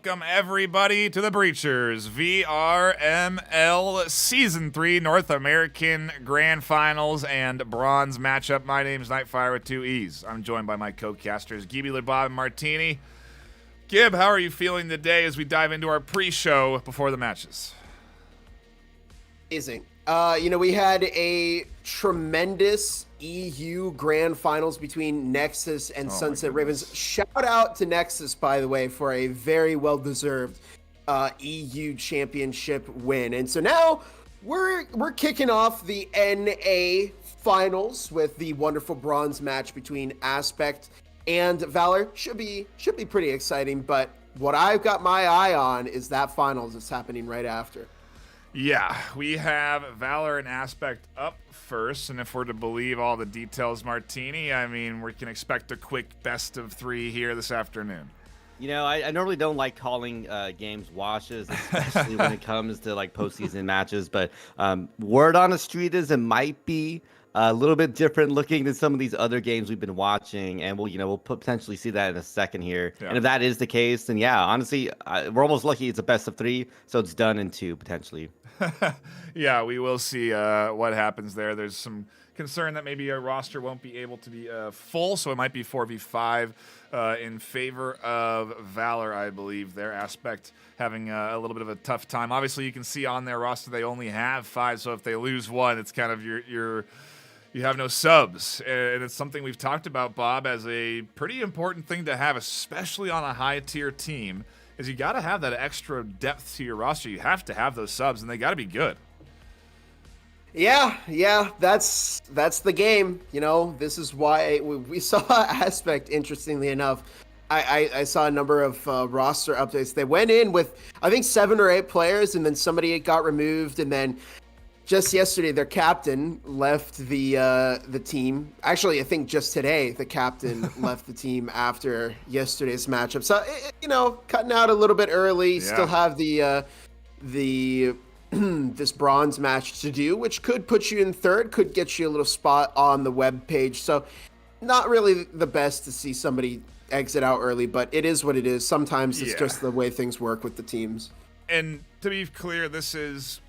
Welcome, everybody, to the Breachers VRML Season 3 North American Grand Finals and Bronze matchup. My name's Nightfire with two E's. I'm joined by my co-casters, Gibby, Bob, and Martini. Gib, how are you feeling today as we dive into our pre-show before the matches? Amazing. We had a tremendous EU Grand Finals between Nexus and Sunset Ravens. Shout out to Nexus, by the way, for a very well-deserved EU Championship win. And so now we're kicking off the NA Finals with the wonderful bronze match between Aspect and Valor. Should be pretty exciting, but what I've got my eye on is that finals that's happening right after. Yeah, we have Valor and Aspect up first, and if we're to believe all the details, Martini, I mean, we can expect a quick best of three here this afternoon. You know, I normally don't like calling games washes, especially when it comes to like postseason matches, but word on the street is it might be a little bit different looking than some of these other games we've been watching, and we'll potentially see that in a second here. Yeah. And if that is the case, then yeah, honestly, we're almost lucky it's a best of three, so it's done in two potentially. Yeah, we will see what happens there. There's some concern that maybe our roster won't be able to be full, so it might be 4v5 in favor of Valor, I believe. Their Aspect having a little bit of a tough time. Obviously, you can see on their roster they only have 5, so if they lose one, it's kind of you have no subs. And it's something we've talked about, Bob, as a pretty important thing to have, especially on a high-tier team, is you got to have that extra depth to your roster. You have to have those subs, and they got to be good. Yeah, that's the game. You know, this is why we saw Aspect, interestingly enough. I saw a number of roster updates. They went in with, I think, 7 or 8 players, and then somebody got removed, and then just yesterday, their captain left the team. Actually, I think just today, the captain left the team after yesterday's matchup. So, cutting out a little bit early. Yeah. Still have the this bronze match to do, which could put you in third, could get you a little spot on the web page. So, not really the best to see somebody exit out early, but it is what it is. Sometimes it's just the way things work with the teams. And to be clear, this is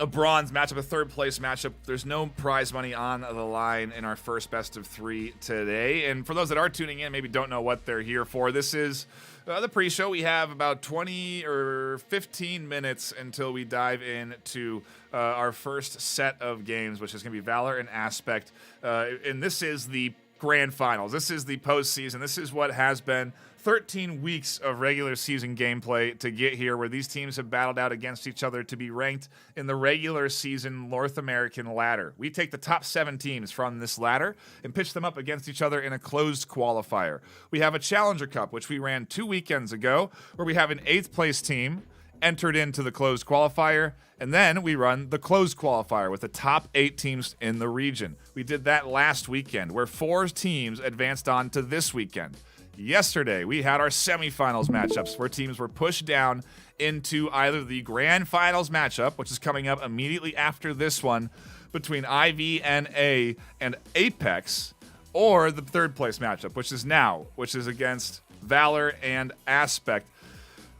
a bronze matchup, a third place matchup. There's no prize money on the line in our first best of three today. And for those that are tuning in, maybe don't know what they're here for, this is the pre-show. We have about 20 or 15 minutes until we dive into our first set of games, which is going to be Valor and Aspect. And this is the Grand Finals. This is the postseason. This is what has been 13 weeks of regular season gameplay to get here, where these teams have battled out against each other to be ranked in the regular season North American ladder. We take the top 7 teams from this ladder and pitch them up against each other in a closed qualifier. We have a Challenger Cup, which we ran 2 weekends ago, where we have an 8th place team entered into the closed qualifier, and then we run the closed qualifier with the top 8 teams in the region. We did that last weekend, where 4 teams advanced on to this weekend. Yesterday, we had our semifinals matchups where teams were pushed down into either the grand finals matchup, which is coming up immediately after this one, between IVNA and Apex, or the third place matchup, which is against Valor and Aspect.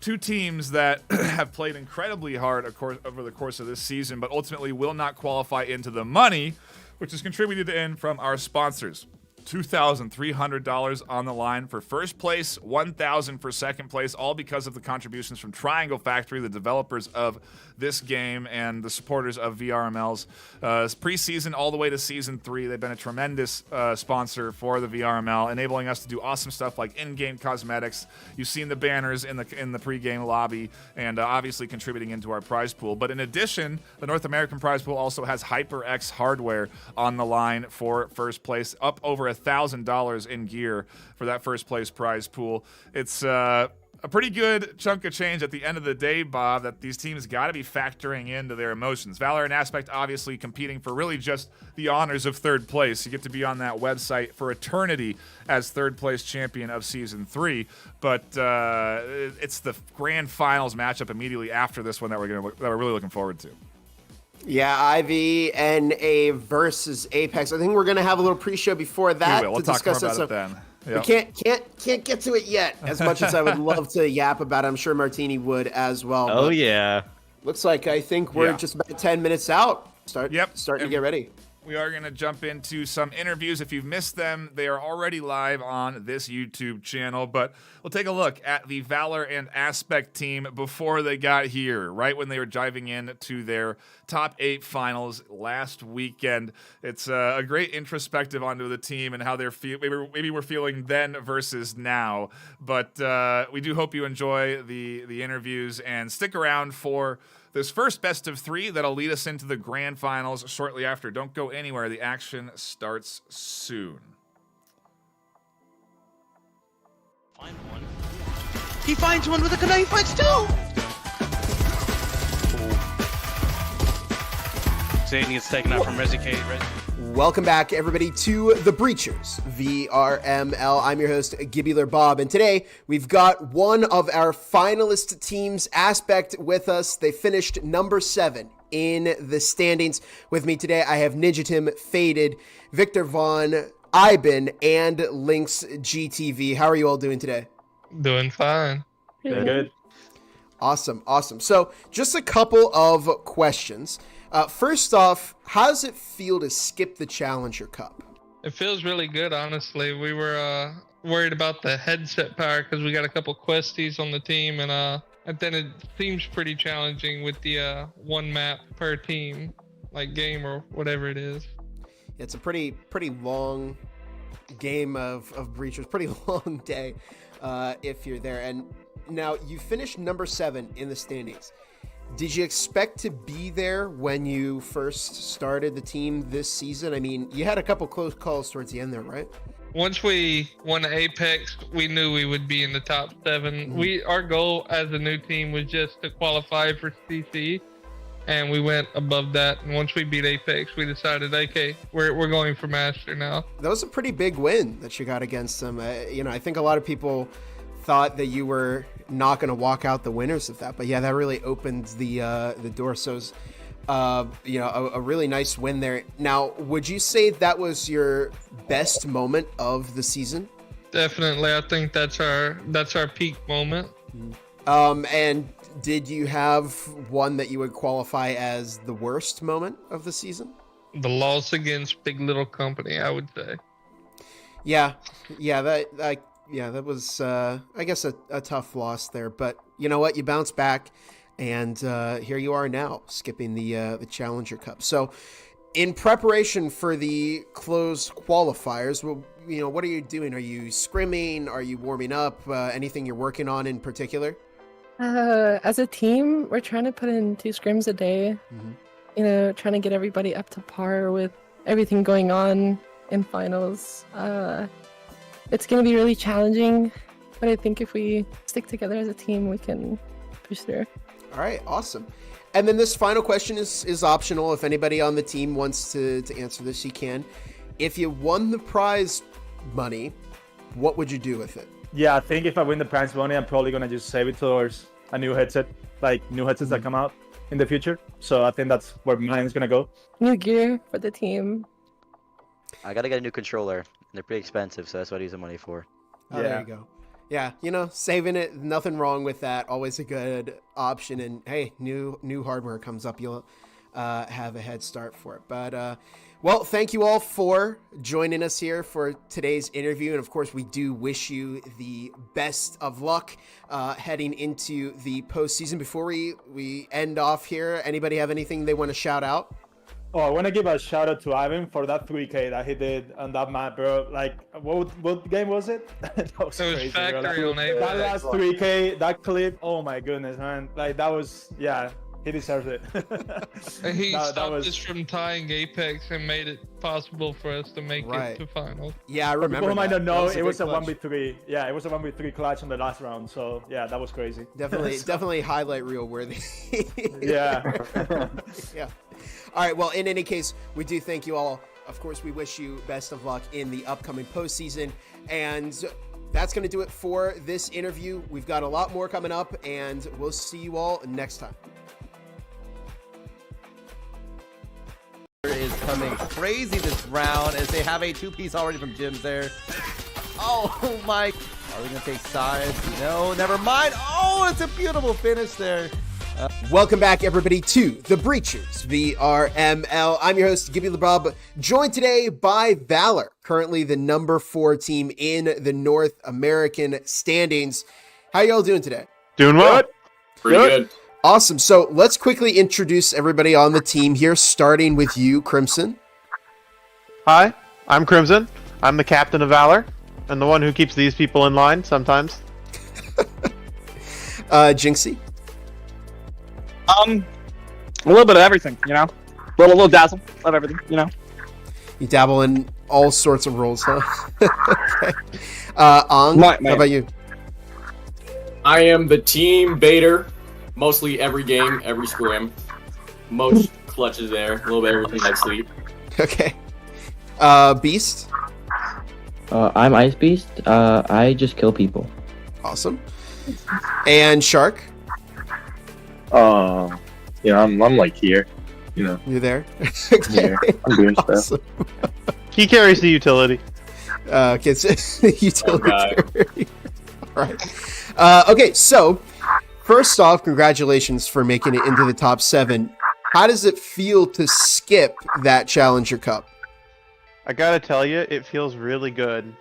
2 teams that have played incredibly hard, of course, over the course of this season, but ultimately will not qualify into the money, which is contributed in from our sponsors. $2,300 on the line for first place, $1,000 for second place, all because of the contributions from Triangle Factory, the developers of this game and the supporters of VRML's preseason all the way to season 3. They've been a tremendous sponsor for the VRML, enabling us to do awesome stuff like in-game cosmetics. You've seen the banners in the pregame lobby, and obviously contributing into our prize pool. But in addition, the North American prize pool also has HyperX hardware on the line for first place, up over $1,000 in gear for that first place prize pool. It's a pretty good chunk of change at the end of the day, Bob, that these teams got to be factoring into their emotions. Valor and Aspect obviously competing for really just the honors of third place. You get to be on that website for eternity as third place champion of season 3. But it's the grand finals matchup immediately after this one that we're really looking forward to. Yeah, IVNA versus Apex. I think we're going to have a little pre-show before that We'll to talk discuss more that. about it then. We can't get to it yet. As much as I would love to yap about it, I'm sure Martini would as well. Oh yeah. Looks like I think we're just about 10 minutes out. Starting to get ready. We are going to jump into some interviews. If you've missed them, they are already live on this YouTube channel. But we'll take a look at the Valor and Aspect team before they got here, right when they were diving in to their top 8 finals last weekend. It's a great introspective onto the team and how they're maybe we're feeling then versus now. But we do hope you enjoy the interviews and stick around for this first best of 3 that'll lead us into the grand finals shortly after. Don't go anywhere. The action starts soon. Find one. He finds one with a kunai. He finds 2. Zane gets taken out from Rezzy. Welcome back, everybody, to The Breachers, VRML. I'm your host, Gibular Bob, and today we've got one of our finalist teams, Aspect, with us. They finished number 7 in the standings. With me today, I have Ninja Tim, Faded, Victor Vaughn, Iben, and Lynx GTV. How are you all doing today? Doing fine. Good. Awesome. So, just a couple of questions. First off, how does it feel to skip the Challenger Cup? It feels really good, honestly. We were worried about the headset power because we got a couple questies on the team, and then it seems pretty challenging with the 1 map per team, like game or whatever it is. It's a pretty long game of Breachers, pretty long day if you're there. And now you finished number 7 in the standings. Did you expect to be there when you first started the team this season? I mean, you had a couple close calls towards the end there, right? Once we won Apex, we knew we would be in the top 7. Our goal as a new team was just to qualify for CC, and we went above that. And once we beat Apex, we decided, okay, we're going for Master now. That was a pretty big win that you got against them. I think a lot of people thought that you were not going to walk out the winners of that, but yeah, that really opened the door. So, a really nice win there. Now, would you say that was your best moment of the season? Definitely, I think that's our peak moment. And did you have one that you would qualify as the worst moment of the season? The loss against Big Little Company, I would say. Yeah, that was, I guess, a tough loss there. But you know what? You bounced back, and here you are now, skipping the Challenger Cup. So, in preparation for the closed qualifiers, what are you doing? Are you scrimming? Are you warming up? Anything you're working on in particular? As a team, we're trying to put in 2 scrims a day. Trying to get everybody up to par with everything going on in finals. It's going to be really challenging, but I think if we stick together as a team, we can push through. All right, awesome. And then this final question is optional. If anybody on the team wants to answer this, you can. If you won the prize money, what would you do with it? Yeah, I think if I win the prize money, I'm probably going to just save it towards a new headset, like new headsets that come out in the future. So I think that's where mine is going to go. New gear for the team. I got to get a new controller. They're pretty expensive, so that's what I use the money for. Oh, there you go. Yeah, saving it, nothing wrong with that. Always a good option. And hey, new hardware comes up, you'll have a head start for it. But well, thank you all for joining us here for today's interview. And of course, we do wish you the best of luck heading into the postseason. Before we end off here, anybody have anything they want to shout out? Oh, I want to give a shout out to Ivan for that 3K that he did on that map, bro. Like, what game was it? That was crazy, Factory on Apex. That last 3K, that clip, oh my goodness, man. Like, that was, yeah, he deserves it. He stopped us from tying Apex and made it possible for us to make it to finals. Yeah, I remember. People who might not know, it was a clutch. 1v3. Yeah, it was a 1v3 clutch in the last round. So yeah, that was crazy. Definitely highlight reel worthy. Yeah. Yeah. All right. Well, in any case, we do thank you all. Of course, we wish you best of luck in the upcoming postseason. And that's going to do it for this interview. We've got a lot more coming up, and we'll see you all next time. Is coming crazy this round as they have a 2-piece already from Jim's there. Oh my! Are we gonna take sides? No, never mind. Oh, it's a beautiful finish there. Welcome back, everybody, to the Breachers VRML. I'm your host, Gibby LeBrob, joined today by Valor, currently the number 4 team in the North American standings. How y'all doing today? Doing well. Pretty good. Awesome. So let's quickly introduce everybody on the team here, starting with you, Crimson. Hi, I'm Crimson. I'm the captain of Valor, and the one who keeps these people in line sometimes. Jinxie. A little bit of everything, you know. A little dazzle of everything, you know. You dabble in all sorts of roles, huh? Okay. Ong, how about you? I am the team baiter, mostly every game, every scrim. Most clutches there, a little bit everything like sleep. Okay. Beast. I'm Ice Beast. I just kill people. Awesome. And Shark. Yeah, I'm like here, you know. You're there. Okay. Yeah, I'm doing Awesome. stuff. He carries the utility. Okay, so utility. All right. Okay, so first off, congratulations for making it into the top 7. How does it feel to skip that Challenger Cup? I gotta tell you, it feels really good.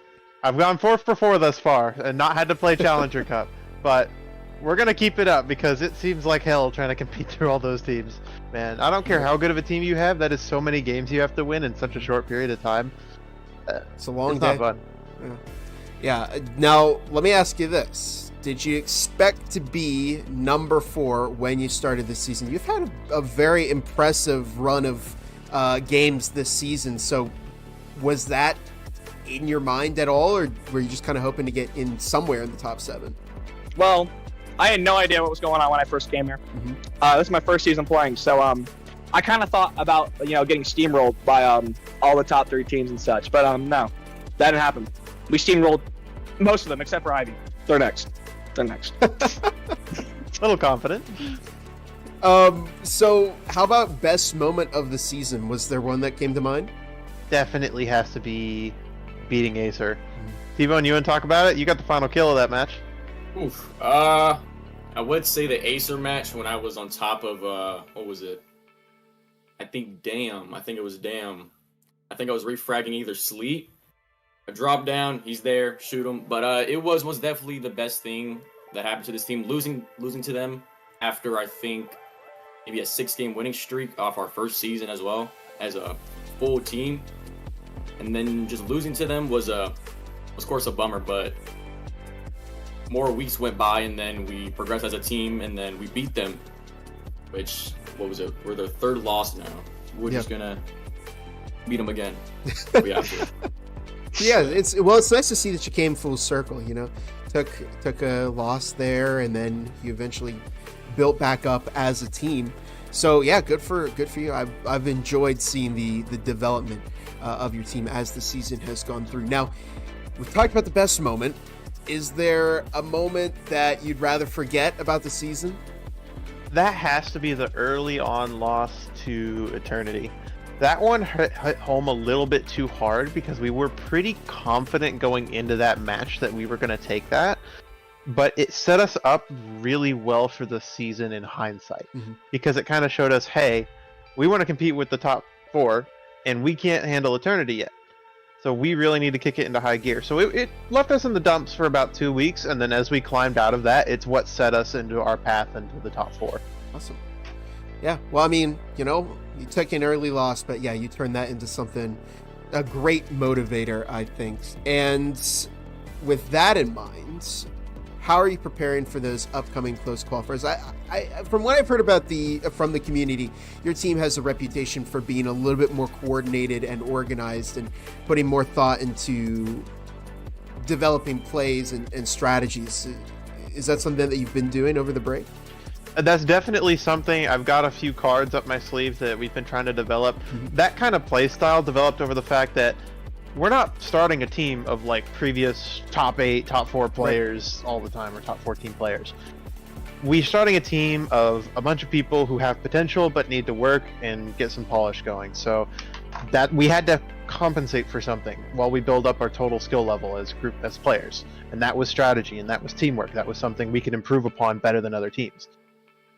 I've gone 4 for 4 thus far, and not had to play Challenger Cup, but we're gonna keep it up because it seems like hell trying to compete through all those teams. Man, I don't care how good of a team you have, that is so many games you have to win in such a short period of time. It's a long It's day. not fun. Yeah. Now, let me ask you this. Did you expect to be number 4 when you started this season? You've had a very impressive run of games this season. So was that in your mind at all, or were you just kind of hoping to get in somewhere in the top 7? Well, I had no idea what was going on when I first came here. This is my first season playing, so I kind of thought about getting steamrolled by all the top 3 teams and such, but no, that didn't happen. We steamrolled most of them except for Ivy. They're next. A little confident. So how about best moment of the season? Was there one that came to mind? Definitely has to be beating Acer. T-Bone, you want to talk about it? You got the final kill of that match. Oof. I would say the Acer match when I was on top of what was it? I think Damn. I think it was Damn. I think I was refragging either Sleet. I drop down, he's there, shoot him. But it was most definitely the best thing that happened to this team. Losing to them after I think maybe a 6-game winning streak off our first season as well as a full team, and then just losing to them was of course a bummer. But more weeks went by, and then we progressed as a team, and then we beat them. Which what was it? We're their 3rd loss now. We're just gonna beat them again. We have to. Yeah, it's nice to see that you came full circle. Took a loss there, and then you eventually built back up as a team. So yeah, good for you. I've enjoyed seeing the development of your team as the season has gone through. Now, we've talked about the best moment. Is there a moment that you'd rather forget about the season? That has to be the early on loss to Eternity. That one hit home a little bit too hard because we were pretty confident going into that match that we were going to take that. But it set us up really well for the season in hindsight, because it kind of showed us, hey, we want to compete with the top 4, and we can't handle Eternity yet. So we really need to kick it into high gear. So it left us in the dumps for about 2 weeks, and then as we climbed out of that, it's what set us into our path into the top 4. Awesome. Yeah, well, I mean, you took an early loss, but yeah, you turned that into a great motivator, I think. And with that in mind, how are you preparing for those upcoming close qualifiers? I from what I've heard about from the community, your team has a reputation for being a little bit more coordinated and organized and putting more thought into developing plays and strategies. Is that something that you've been doing over the break? That's definitely something. I've got a few cards up my sleeve that we've been trying to develop. That kind of play style developed over the fact that we're not starting a team of like previous top 8, top 4 players all the time, or top 14 players. We're starting a team of a bunch of people who have potential but need to work and get some polish going. So that we had to compensate for something while we build up our total skill level as group as players, and that was strategy and that was teamwork. That was something we could improve upon better than other teams.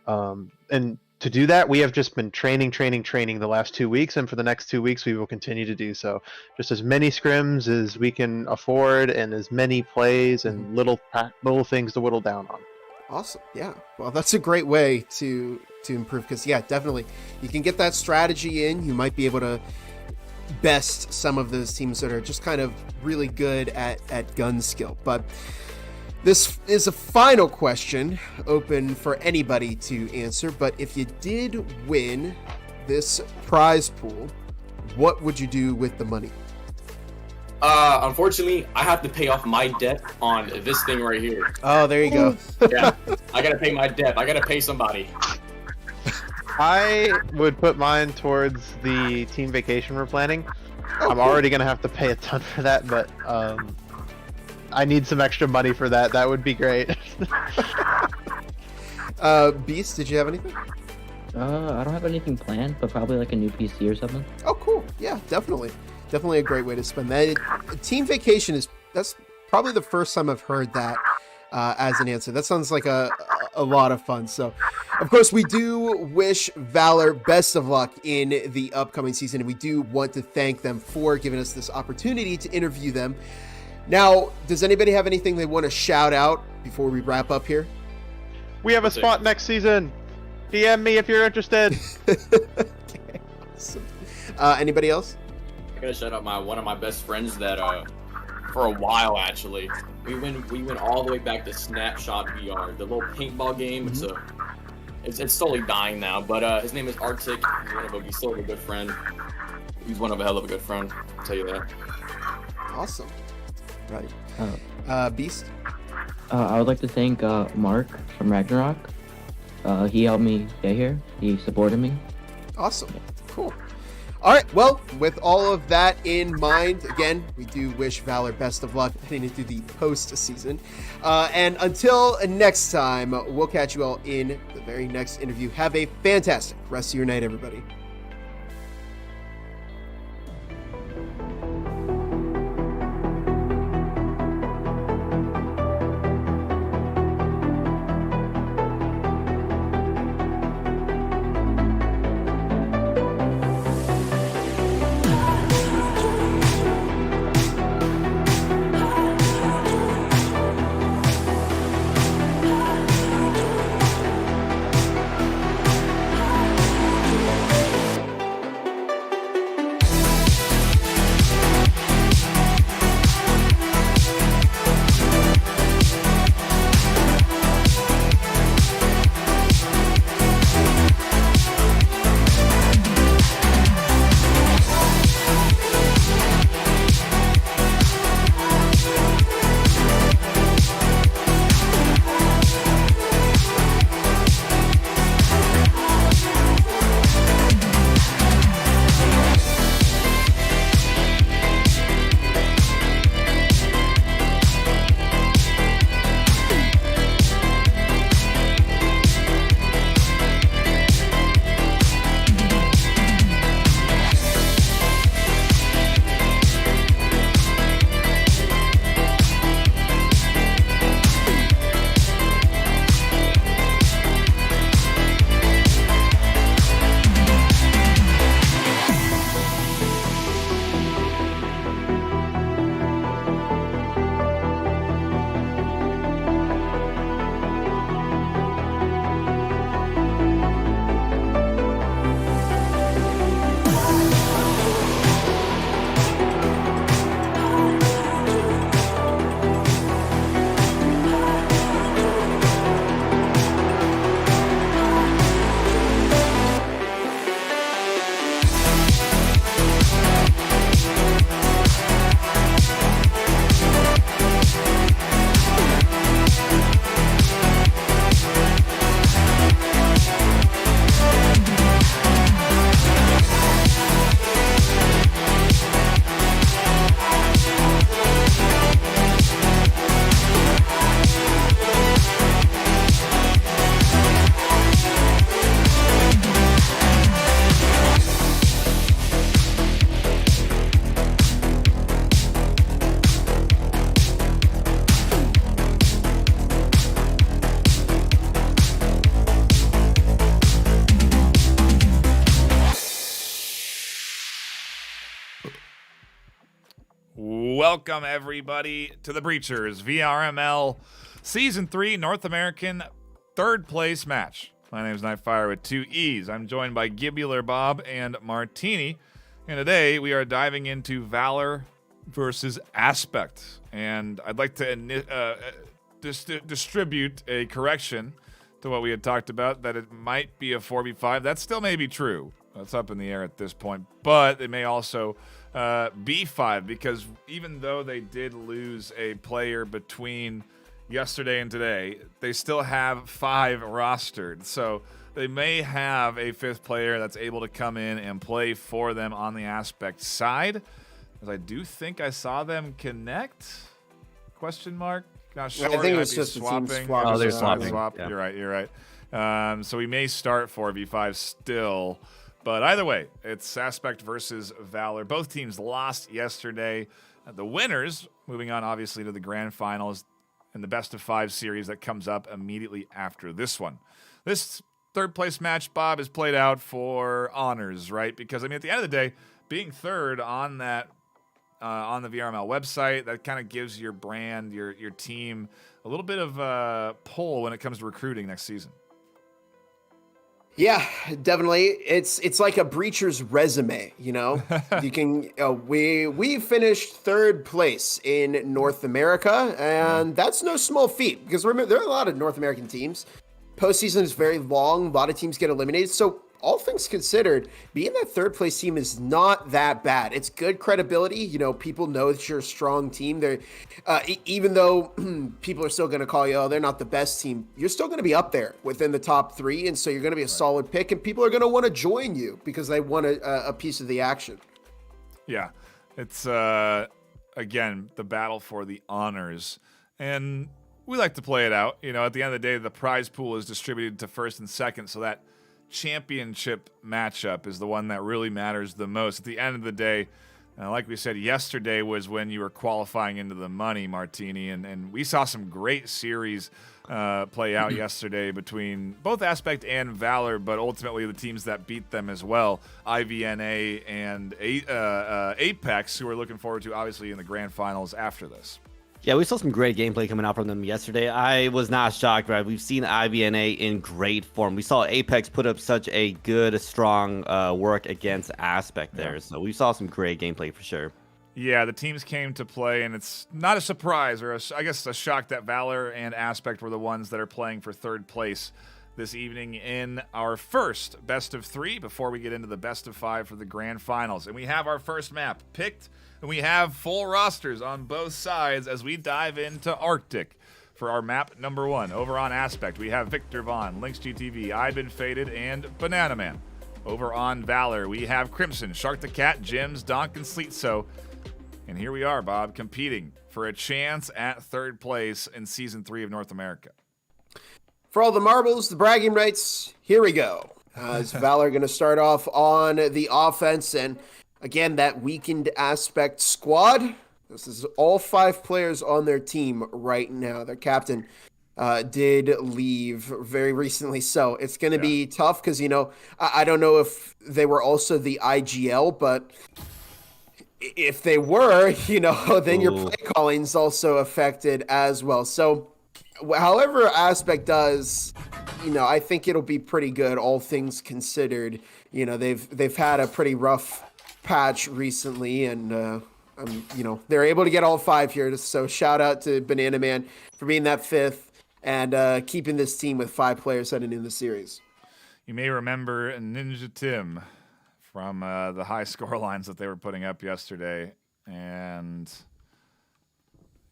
And to do that, we have just been training the last 2 weeks, and for the next 2 weeks we will continue to do so. Just as many scrims as we can afford, and as many plays and little things to whittle down on. Awesome. Yeah. Well, that's a great way to improve, because yeah, definitely you can get that strategy in. You might be able to best some of those teams that are just kind of really good at gun skill. But this is a final question, open for anybody to answer. But if you did win this prize pool, what would you do with the money? Unfortunately, I have to pay off my debt on this thing right here. Oh, there you go. Yeah, I gotta pay my debt. I gotta pay somebody. I would put mine towards the team vacation we're planning. I'm already gonna have to pay a ton for that, but I need some extra money for that. That would be great. Beast, did you have anything? I don't have anything planned, but probably like a new PC or something. Oh, cool. Yeah, definitely a great way to spend that. Team vacation that's probably the first time I've heard that as an answer. That sounds like a lot of fun. So, of course, we do wish Valor best of luck in the upcoming season, and we do want to thank them for giving us this opportunity to interview them. Now, does anybody have anything they want to shout out before we wrap up here? We have a spot next season. DM me if you're interested. Okay, awesome. Anybody else? I gotta shout out one of my best friends that for a while actually. We went all the way back to Snapshot VR, the little paintball game. It's slowly dying now, but his name is Arctic. He's still a good friend. He's one of a hell of a good friend, I'll tell you that. Awesome. Right. Beast? I would like to thank Mark from Ragnarok. He helped me get here. He supported me. Awesome. Cool. All right. Well, with all of that in mind, again, we do wish Valor best of luck heading into the post-season. And until next time, we'll catch you all in the very next interview. Have a fantastic rest of your night, everybody. welcome everybody to the Breachers VRML Season 3 North American third place match. My name is Nightfire with 2 E's. I'm joined by Gibular Bob and Martini, and today we are diving into Valor versus Aspect. And I'd like to distribute a correction to what we had talked about, that it might be a 4v5. That still may be true. That's up in the air at this point, but it may also be 5, because even though they did lose a player between yesterday and today, they still have 5 rostered. So they may have a 5th player that's able to come in and play for them on the Aspect side, as I do think I saw them connect? Question mark? Not sure. I think it's just swapping. the team swapping. Oh, they're swapping. Swap. Yeah. You're right. So we may start 4v5 still. But either way, it's Aspect versus Valor. Both teams lost yesterday. The winners moving on, obviously, to the grand finals and the best of 5 series that comes up immediately after this one. This third place match, Bob, is played out for honors, right? Because, I mean, at the end of the day, being third on that on the VRML website, that kind of gives your brand, your team, a little bit of a pull when it comes to recruiting next season. Yeah, definitely. It's like a breacher's resume, you know. You can we finished 3rd place in North America, and that's no small feat, because remember, there are a lot of North American teams. Postseason is very long. A lot of teams get eliminated. So all things considered, being that 3rd place team is not that bad. It's good credibility. You know, people know that you're a strong team. They're even though people are still going to call you, oh, they're not the best team, you're still going to be up there within the top 3, and so you're going to be a solid pick, and people are going to want to join you because they want a piece of the action. Yeah, it's again the battle for the honors, and we like to play it out. You know, at the end of the day, the prize pool is distributed to 1st and 2nd, so that championship matchup is the one that really matters the most. At the end of the day, like we said, yesterday was when you were qualifying into the money, Martini, and we saw some great series play out yesterday between both Aspect and Valor, but ultimately the teams that beat them as well, IVNA and Apex, who we're looking forward to, obviously, in the grand finals after this. Yeah, we saw some great gameplay coming out from them yesterday. I was not shocked, right? We've seen IVNA in great form. We saw Apex put up such a good, strong work against Aspect there. So we saw some great gameplay for sure. Yeah, the teams came to play, and it's not a surprise, or I guess a shock, that Valor and Aspect were the ones that are playing for 3rd place this evening in our first best of 3 before we get into the best of 5 for the grand finals. And we have our first map picked, and we have full rosters on both sides as we dive into Arctic for our map number 1. Over on Aspect, we have Victor Vaughn, Lynx GTV, I've Been Faded, and Banana Man. Over on Valor, we have Crimson, Shark the Cat, Jims, Donk, and Sleetso. And here we are, Bob, competing for a chance at 3rd place in Season 3 of North America. For all the marbles, the bragging rights, here we go. Is Valor going to start off on the offense? And again, that weakened Aspect squad. This is all 5 players on their team right now. Their captain did leave very recently, so it's going to be tough because, you know, I don't know if they were also the IGL, but if they were, you know, then your play calling's also affected as well. So however Aspect does, you know, I think it'll be pretty good, all things considered. You know, they've had a pretty rough patch recently, and you know, they're able to get all 5 here. So shout out to Banana Man for being that 5th and keeping this team with 5 players heading into the series. You may remember Ninja Tim from the high score lines that they were putting up yesterday, and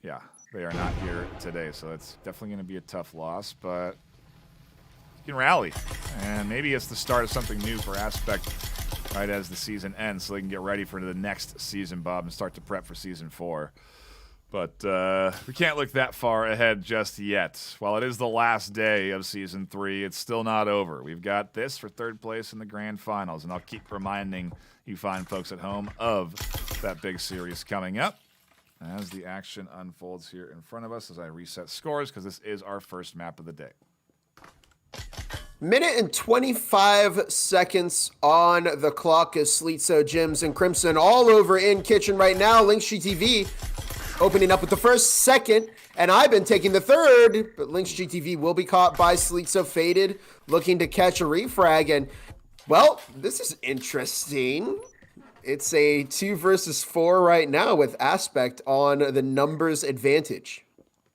yeah, they are not here today, so it's definitely going to be a tough loss, but you can rally, and maybe it's the start of something new for Aspect right as the season ends, so they can get ready for the next season, Bob, and start to prep for Season 4. But we can't look that far ahead just yet. While it is the last day of Season 3, it's still not over. We've got this for 3rd place in the grand finals, and I'll keep reminding you fine folks at home of that big series coming up as the action unfolds here in front of us as I reset scores, because this is our first map of the day. Minute and 25 seconds on the clock as Sleetso, Jims, and Crimson all over in kitchen right now. Lynx GTV opening up with the first, second, and I've been taking the third, but Lynx GTV will be caught by Sleetso Faded, looking to catch a refrag, and, well, this is interesting. It's a 2 versus 4 right now with Aspect on the numbers advantage.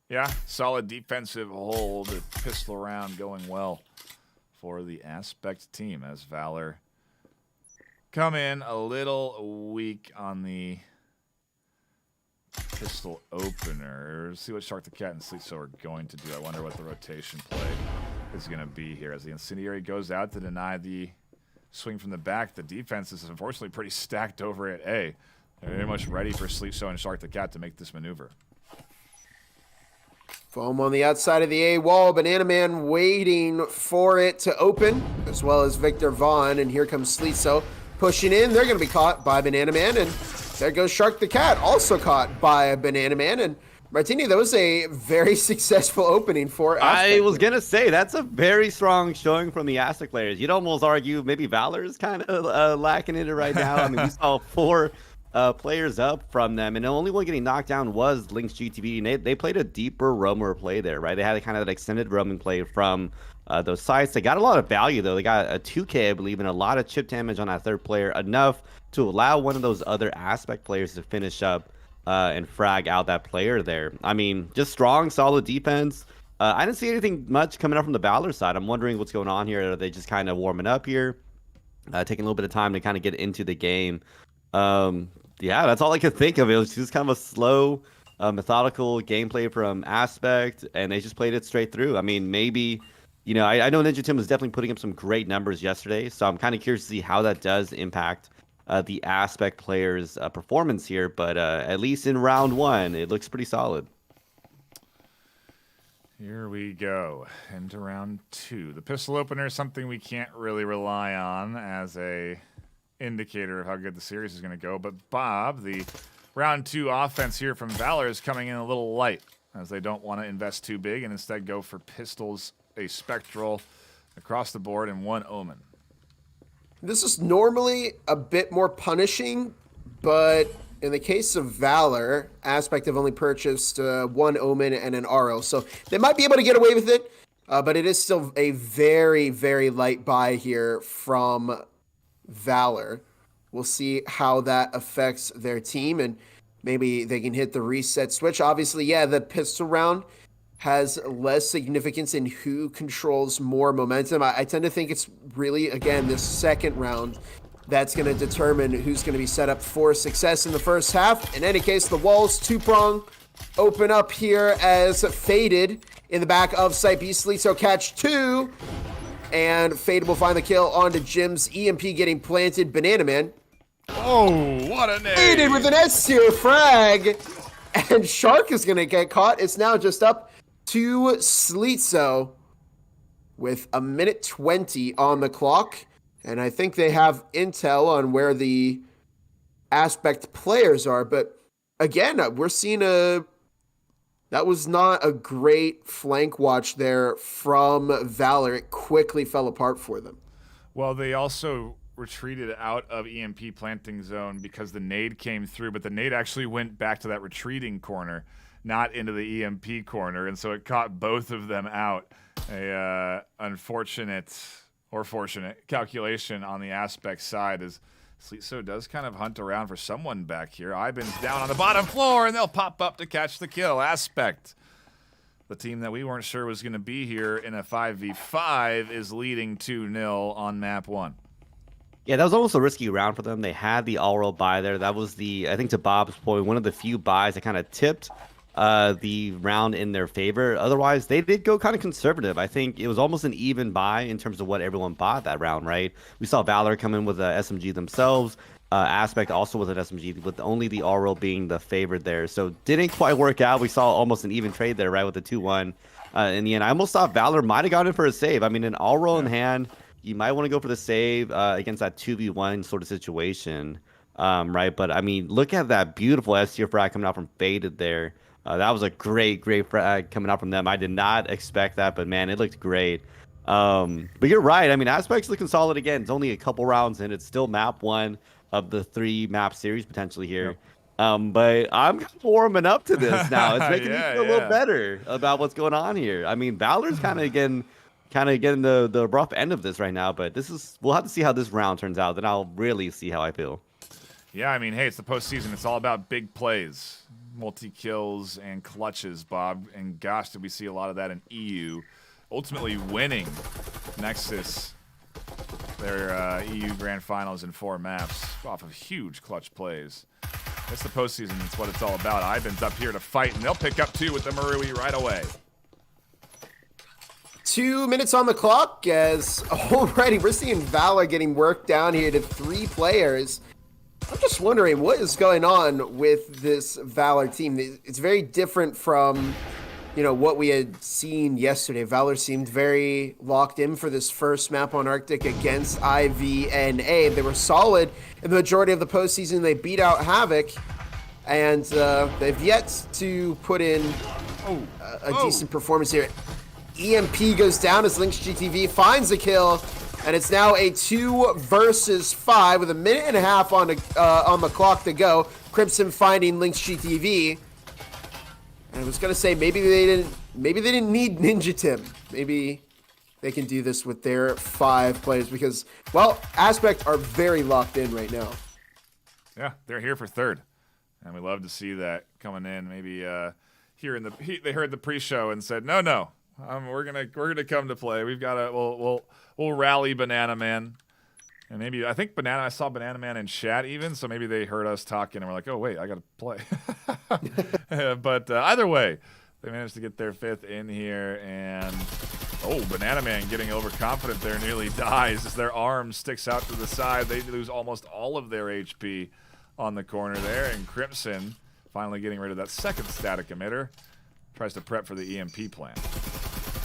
Yeah, solid defensive hold. The pistol round going well for the Aspect team as Valor come in a little weak on the pistol opener. See what Shark the Cat and Sleetso are going to do. I wonder what the rotation play is going to be here as the Incendiary goes out to deny the swing from the back. The defense is unfortunately pretty stacked over at A. They're very much ready for Sleetso and Shark the Cat to make this maneuver. Foam on the outside of the A wall. Banana Man waiting for it to open, as well as Victor Vaughn. And here comes Sleetso pushing in. They're going to be caught by Banana Man. And there goes Shark the Cat, also caught by a Banana Man. And Martini, that was a very successful opening for Aspect. I was going to say, that's a very strong showing from the Aspect players. You'd almost argue maybe Valor is kind of lacking in it right now. I mean, we saw 4 players up from them, and the only one getting knocked down was Lynx GTV. And they played a deeper roamer play there, right? They had a kind of that extended roaming play from those sites. They got a lot of value, though. They got a 2K, I believe, and a lot of chip damage on that third player, enough to allow one of those other Aspect players to finish up and frag out that player there. I mean, just strong, solid defense. I didn't see anything much coming up from the Valor side. I'm wondering what's going on here. Are they just kind of warming up here, taking a little bit of time to kind of get into the game? Yeah, that's all I could think of. It was just kind of a slow, methodical gameplay from Aspect, and they just played it straight through. I mean, maybe, you know, I know Ninja Tim was definitely putting up some great numbers yesterday, so I'm kind of curious to see how that does impact the Aspect players' performance here. But at least in round 1, it looks pretty solid. Here we go into round 2. The pistol opener is something we can't really rely on as a indicator of how good the series is going to go. But Bob, the round 2 offense here from Valor is coming in a little light, as they don't want to invest too big and instead go for pistols, a Spectral across the board, and 1 Omen. This is normally a bit more punishing, but in the case of Valor, Aspect have only purchased 1 Omen and an RO, so they might be able to get away with it, but it is still a very, very light buy here from Valor. We'll see how that affects their team, and maybe they can hit the reset switch. Obviously, yeah, the pistol round has less significance in who controls more momentum. I tend to think it's really, again, this second round that's going to determine who's going to be set up for success in the first half. In any case, the walls, 2-prong, open up here as Faded in the back of Site B. Sleetso catch 2. And Faded will find the kill onto Jim's EMP getting planted. Banana Man. Oh, what a name! Faded with an S-tier frag. And Shark is going to get caught. It's now just up to Sleetso with 1:20 on the clock. And I think they have intel on where the Aspect players are. But again, we're seeing that was not a great flank watch there from Valor. It quickly fell apart for them. Well, they also retreated out of EMP planting zone because the nade came through, but the nade actually went back to that retreating corner, not into the EMP corner, and so it caught both of them out. A unfortunate or fortunate calculation on the Aspect side as Sleetso does kind of hunt around for someone back here. Iban's down on the bottom floor, and they'll pop up to catch the kill. Aspect, the team that we weren't sure was going to be here in a 5v5, is leading 2-0 on map 1. Yeah, that was almost a risky round for them. They had the all-roll buy there. That was the, I think to Bob's point, one of the few buys that kind of tipped the round in their favor. Otherwise, they did go kind of conservative. I think it was almost an even buy in terms of what everyone bought that round, right? We saw Valor come in with a SMG themselves. Aspect also with an SMG, with only the all-roll being the favorite there. So didn't quite work out. We saw almost an even trade there, right, with the 2-1. In the end, I almost thought Valor might have gone in for a save. I mean, an all-roll in hand, you might want to go for the save against that 2v1 sort of situation, right? But, I mean, look at that beautiful S-tier frag coming out from Faded there. That was a great frag coming out from them. I did not expect that, but, man, it looked great. But you're right. I mean, Aspect's looking solid again. It's only a couple rounds in. It's still map 1 of the 3-map series potentially here. But I'm warming up to this now. It's making me Yeah, feel a little better about what's going on here. I mean, Valor's kind of getting the rough end of this right now. But we'll have to see how this round turns out. Then I'll really see how I feel. Yeah, I mean, hey, it's the postseason. It's all about big plays, multi-kills, and clutches, Bob. And gosh, did we see a lot of that in EU. Ultimately winning Nexus their EU Grand Finals in 4 maps off of huge clutch plays. It's the postseason. It's what it's all about. Ivan's up here to fight, and they'll pick up 2 with the Marui right away. 2 minutes on the clock as already we're seeing Valor getting worked down here to 3 players. I'm just wondering what is going on with this Valor team. It's very different from, what we had seen yesterday. Valor seemed very locked in for this first map on Arctic against IVNA. They were solid in the majority of the postseason. They beat out Havoc, and they've yet to put in a decent performance here. EMP goes down as Lynx GTV finds a kill. And it's now a 2 versus 5 with 1.5 minutes on the clock to go. Crimson finding Lynx GTV. And I was gonna say maybe they didn't need Ninja Tim. Maybe they can do this with their 5 players because, well, Aspect are very locked in right now. Yeah, they're here for 3rd, and we love to see that coming in. Maybe they heard the pre-show and said, no, we're gonna come to play. We've got we'll rally Banana Man, and maybe I saw Banana Man in chat even, so maybe they heard us talking and were like, oh wait, I gotta play. But either way, they managed to get their 5th in here, and Banana Man getting overconfident there nearly dies as their arm sticks out to the side. They lose almost all of their HP on the corner there, and Crimson finally getting rid of that 2nd static emitter. Tries to prep for the EMP plan.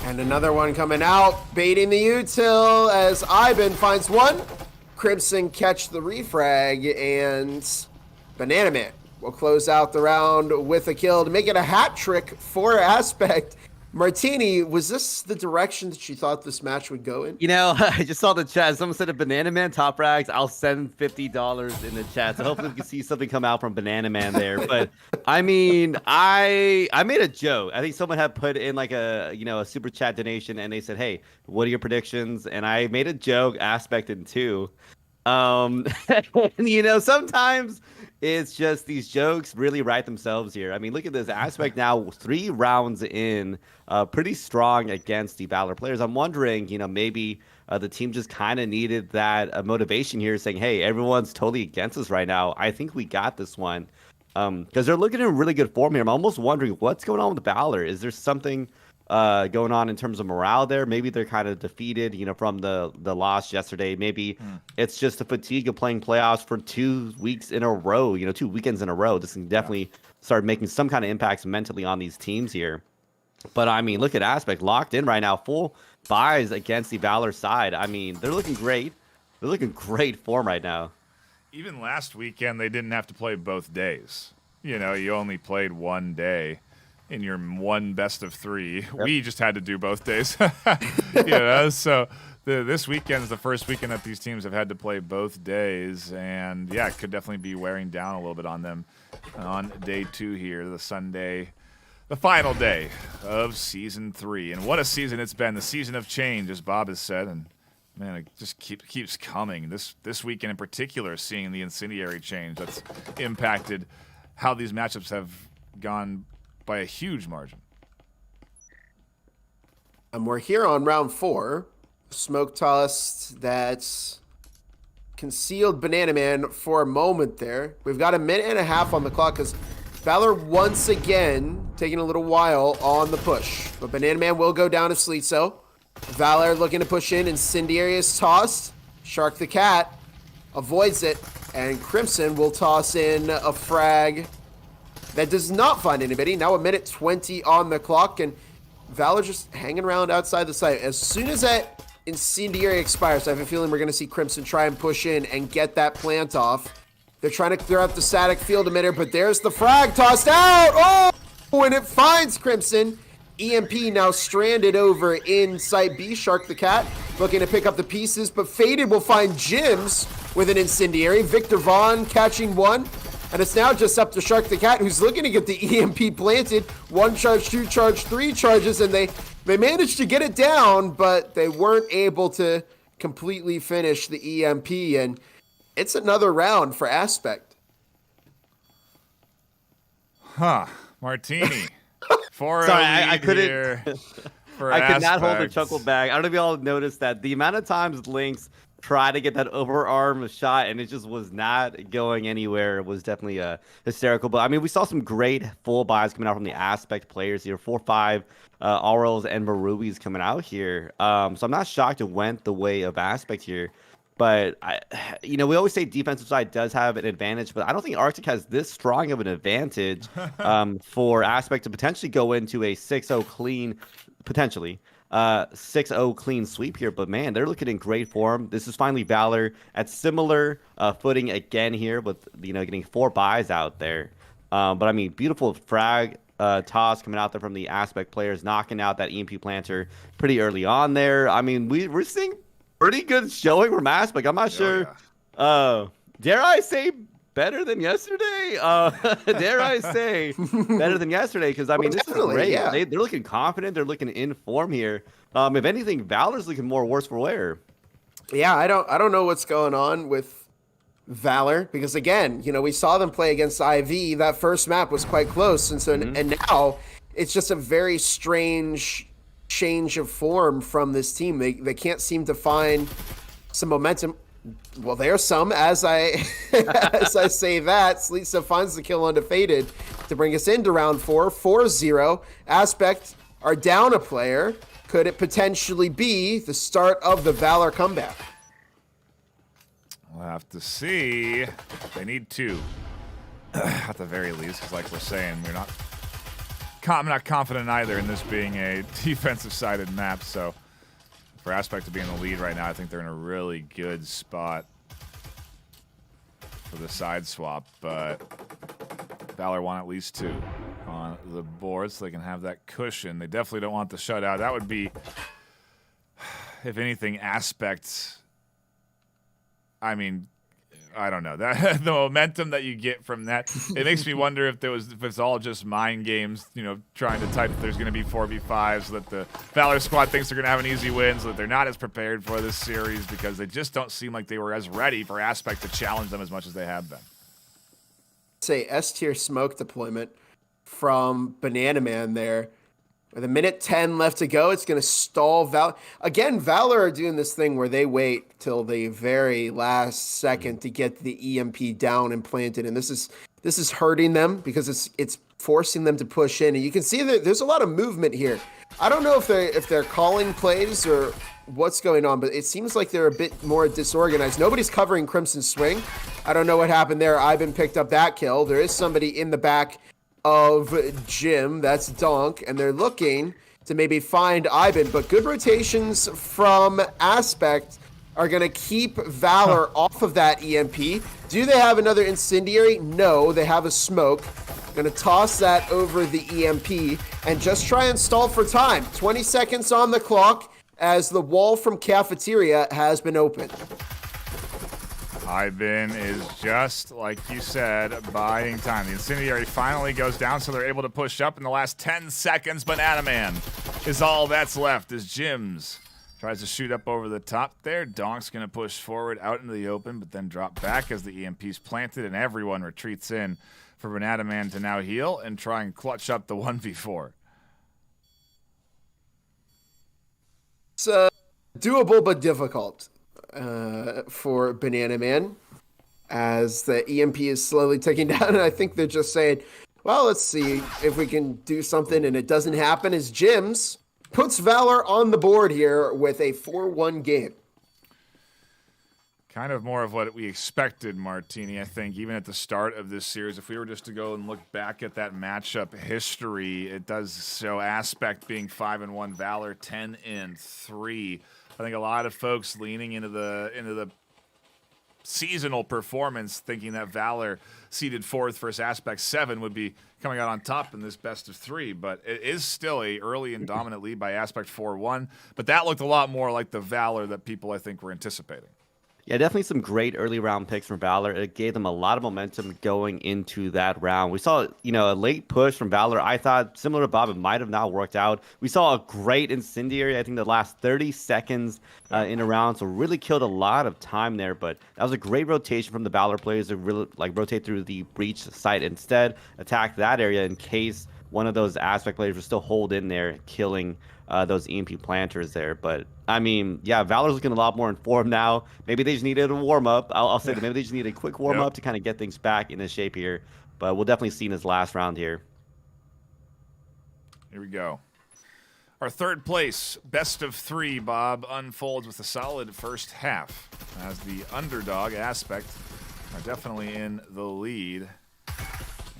And another one coming out, baiting the util as Ivan finds one. Crimson catch the refrag, and Banana Man will close out the round with a kill to make it a hat trick for Aspect. Martini, was this the direction that you thought this match would go in? I just saw the chat. Someone said a Banana Man top rags. I'll send $50 in the chat. So hopefully we can see something come out from Banana Man there. But I mean, I made a joke. I think someone had put in like a super chat donation, and they said, "Hey, what are your predictions?" And I made a joke, Aspect in 2. Sometimes it's just these jokes really write themselves here. I mean, look at this Aspect now 3 rounds in, pretty strong against the Valor players. I'm wondering, maybe the team just kind of needed that motivation here, saying, hey, everyone's totally against us right now. I think we got this one. Because they're looking in really good form here. I'm almost wondering what's going on with Valor. Is there something going on in terms of morale there? Maybe they're kind of defeated, from the loss yesterday. Maybe it's just the fatigue of playing playoffs for 2 weeks in a row, 2 weekends in a row. This can definitely start making some kind of impacts mentally on these teams here. But I mean, look at Aspect locked in right now, full buys against the Valor side. I mean, they're looking great. They're looking great form right now. Even last weekend, they didn't have to play both days. You only played one day in your one best of 3. Yep. We just had to do both days. So this weekend is the first weekend that these teams have had to play both days, and it could definitely be wearing down a little bit on them on day 2 here, the final day of season 3. And what a season it's been, the season of change, as Bob has said, and man, it just keeps coming. This weekend in particular, seeing the incendiary change that's impacted how these matchups have gone by a huge margin. And we're here on round 4. Smoke tossed that's concealed Banana Man for a moment there. We've got 1.5 minutes on the clock because Valor once again taking a little while on the push. But Banana Man will go down to Sleetso. Valor looking to push in. Incendiary is tossed. Shark the Cat avoids it. And Crimson will toss in a frag that does not find anybody. Now 1:20 on the clock. And Valor just hanging around outside the site. As soon as that Incendiary expires, I have a feeling we're going to see Crimson try and push in and get that plant off. They're trying to clear out the static field emitter, but there's the frag tossed out. Oh, and it finds Crimson. EMP now stranded over in site B. Shark the Cat looking to pick up the pieces, but Faded will find Jims with an Incendiary. Victor Vaughn catching one. And it's now just up to Shark the Cat, who's looking to get the EMP planted. 1 charge, 2 charge, 3 charges, and they managed to get it down, but they weren't able to completely finish the EMP, and it's another round for Aspect. Huh. Martini. For Sorry, a lead I couldn't. here for I could not hold the Aspect. chuckle back. I don't know if y'all noticed that the amount of times Lynx tried to get that overarm shot and it just was not going anywhere was definitely hysterical. But I mean, we saw some great full buys coming out from the Aspect players here. 4-5 Aurals and Marubis coming out here. So I'm not shocked it went the way of Aspect here. But, we always say defensive side does have an advantage, but I don't think Arctic has this strong of an advantage for Aspect to potentially go into a 6-0 clean, potentially, 6-0 clean sweep here. But, man, they're looking in great form. This is finally Valor at similar footing again here with, getting 4 buys out there. But, I mean, beautiful frag toss coming out there from the Aspect players, knocking out that EMP planter pretty early on there. I mean, we're seeing pretty good showing from Aspect. I'm not sure. Yeah. Dare I say better than yesterday? Dare I say better than yesterday? Because I mean, this is great. Yeah. They're looking confident. They're looking in form here. If anything, Valor's looking more worse for wear. Yeah, I don't know what's going on with Valor, because again, we saw them play against IV. That first map was quite close, and so and now it's just a very strange change of form from this team. They can't seem to find some momentum. Well, there's some, as I say that. Slitsa finds the kill undefeated to bring us into round 4, 4-0. Aspect are down a player. Could it potentially be the start of the Valor comeback? We'll have to see. They need 2 at the very least, because like we're saying, I'm not confident either in this being a defensive-sided map, so for Aspect to be in the lead right now, I think they're in a really good spot for the side swap, but Valor want at least 2 on the board so they can have that cushion. They definitely don't want the shutout. That would be, if anything, Aspect. I mean, I don't know. That the momentum that you get from that, it makes me wonder if it's all just mind games, trying to type that there's going to be 4v5 so that the Valor squad thinks they're going to have an easy win, so that they're not as prepared for this series, because they just don't seem like they were as ready for Aspect to challenge them as much as they have been. Say S-tier smoke deployment from Banana Man there. With 1:10 left to go, it's going to stall Valor. Again, Valor are doing this thing where they wait till the very last second to get the EMP down and planted, and this is hurting them because it's forcing them to push in. And you can see that there's a lot of movement here. I don't know if they're calling plays or what's going on, but it seems like they're a bit more disorganized. Nobody's covering Crimson Swing. I don't know what happened there. Ivan picked up that kill. There is somebody in the back of Jim, that's Donk, and they're looking to maybe find Ivan, but good rotations from Aspect are going to keep Valor off of that EMP. Do they have another incendiary? No, they have a smoke. Going to toss that over the EMP and just try and stall for time. 20 seconds on the clock as the wall from Cafeteria has been opened. Ivan is just, like you said, buying time. The incendiary finally goes down, so they're able to push up in the last 10 seconds. Banana Man is all that's left as Jims tries to shoot up over the top there. Donk's going to push forward out into the open, but then drop back as the EMP's planted, and everyone retreats in for Banana Man to now heal and try and clutch up the 1v4. It's doable but difficult for Banana Man as the EMP is slowly ticking down, and I think they're just saying, well, let's see if we can do something, and it doesn't happen as Jims puts Valor on the board here with a 4-1 game. Kind of more of what we expected, Martini, I think, even at the start of this series. If we were just to go and look back at that matchup history, it does show Aspect being 5-1, Valor 10-3. I think a lot of folks leaning into the seasonal performance, thinking that Valor seeded 4th versus Aspect 7 would be coming out on top in this best of 3, but it is still a early and dominant lead by Aspect 4-1, but that looked a lot more like the Valor that people, I think, were anticipating. Yeah, definitely some great early round picks from Valor. It gave them a lot of momentum going into that round. We saw, a late push from Valor. I thought, similar to Bob, it might have not worked out. We saw a great incendiary, I think the last 30 seconds in a round, so really killed a lot of time there. But that was a great rotation from the Valor players to really rotate through the breach site instead, attack that area in case one of those aspect players would still hold in there, killing those EMP planters there. But I mean, yeah, Valor's looking a lot more informed now. Maybe they just needed a warm up. I'll say that maybe they just needed a quick warm up to kind of get things back into shape here. But we'll definitely see in his last round here. Here we go. Our third place, best of 3, Bob, unfolds with a solid first half as the underdog aspect are definitely in the lead.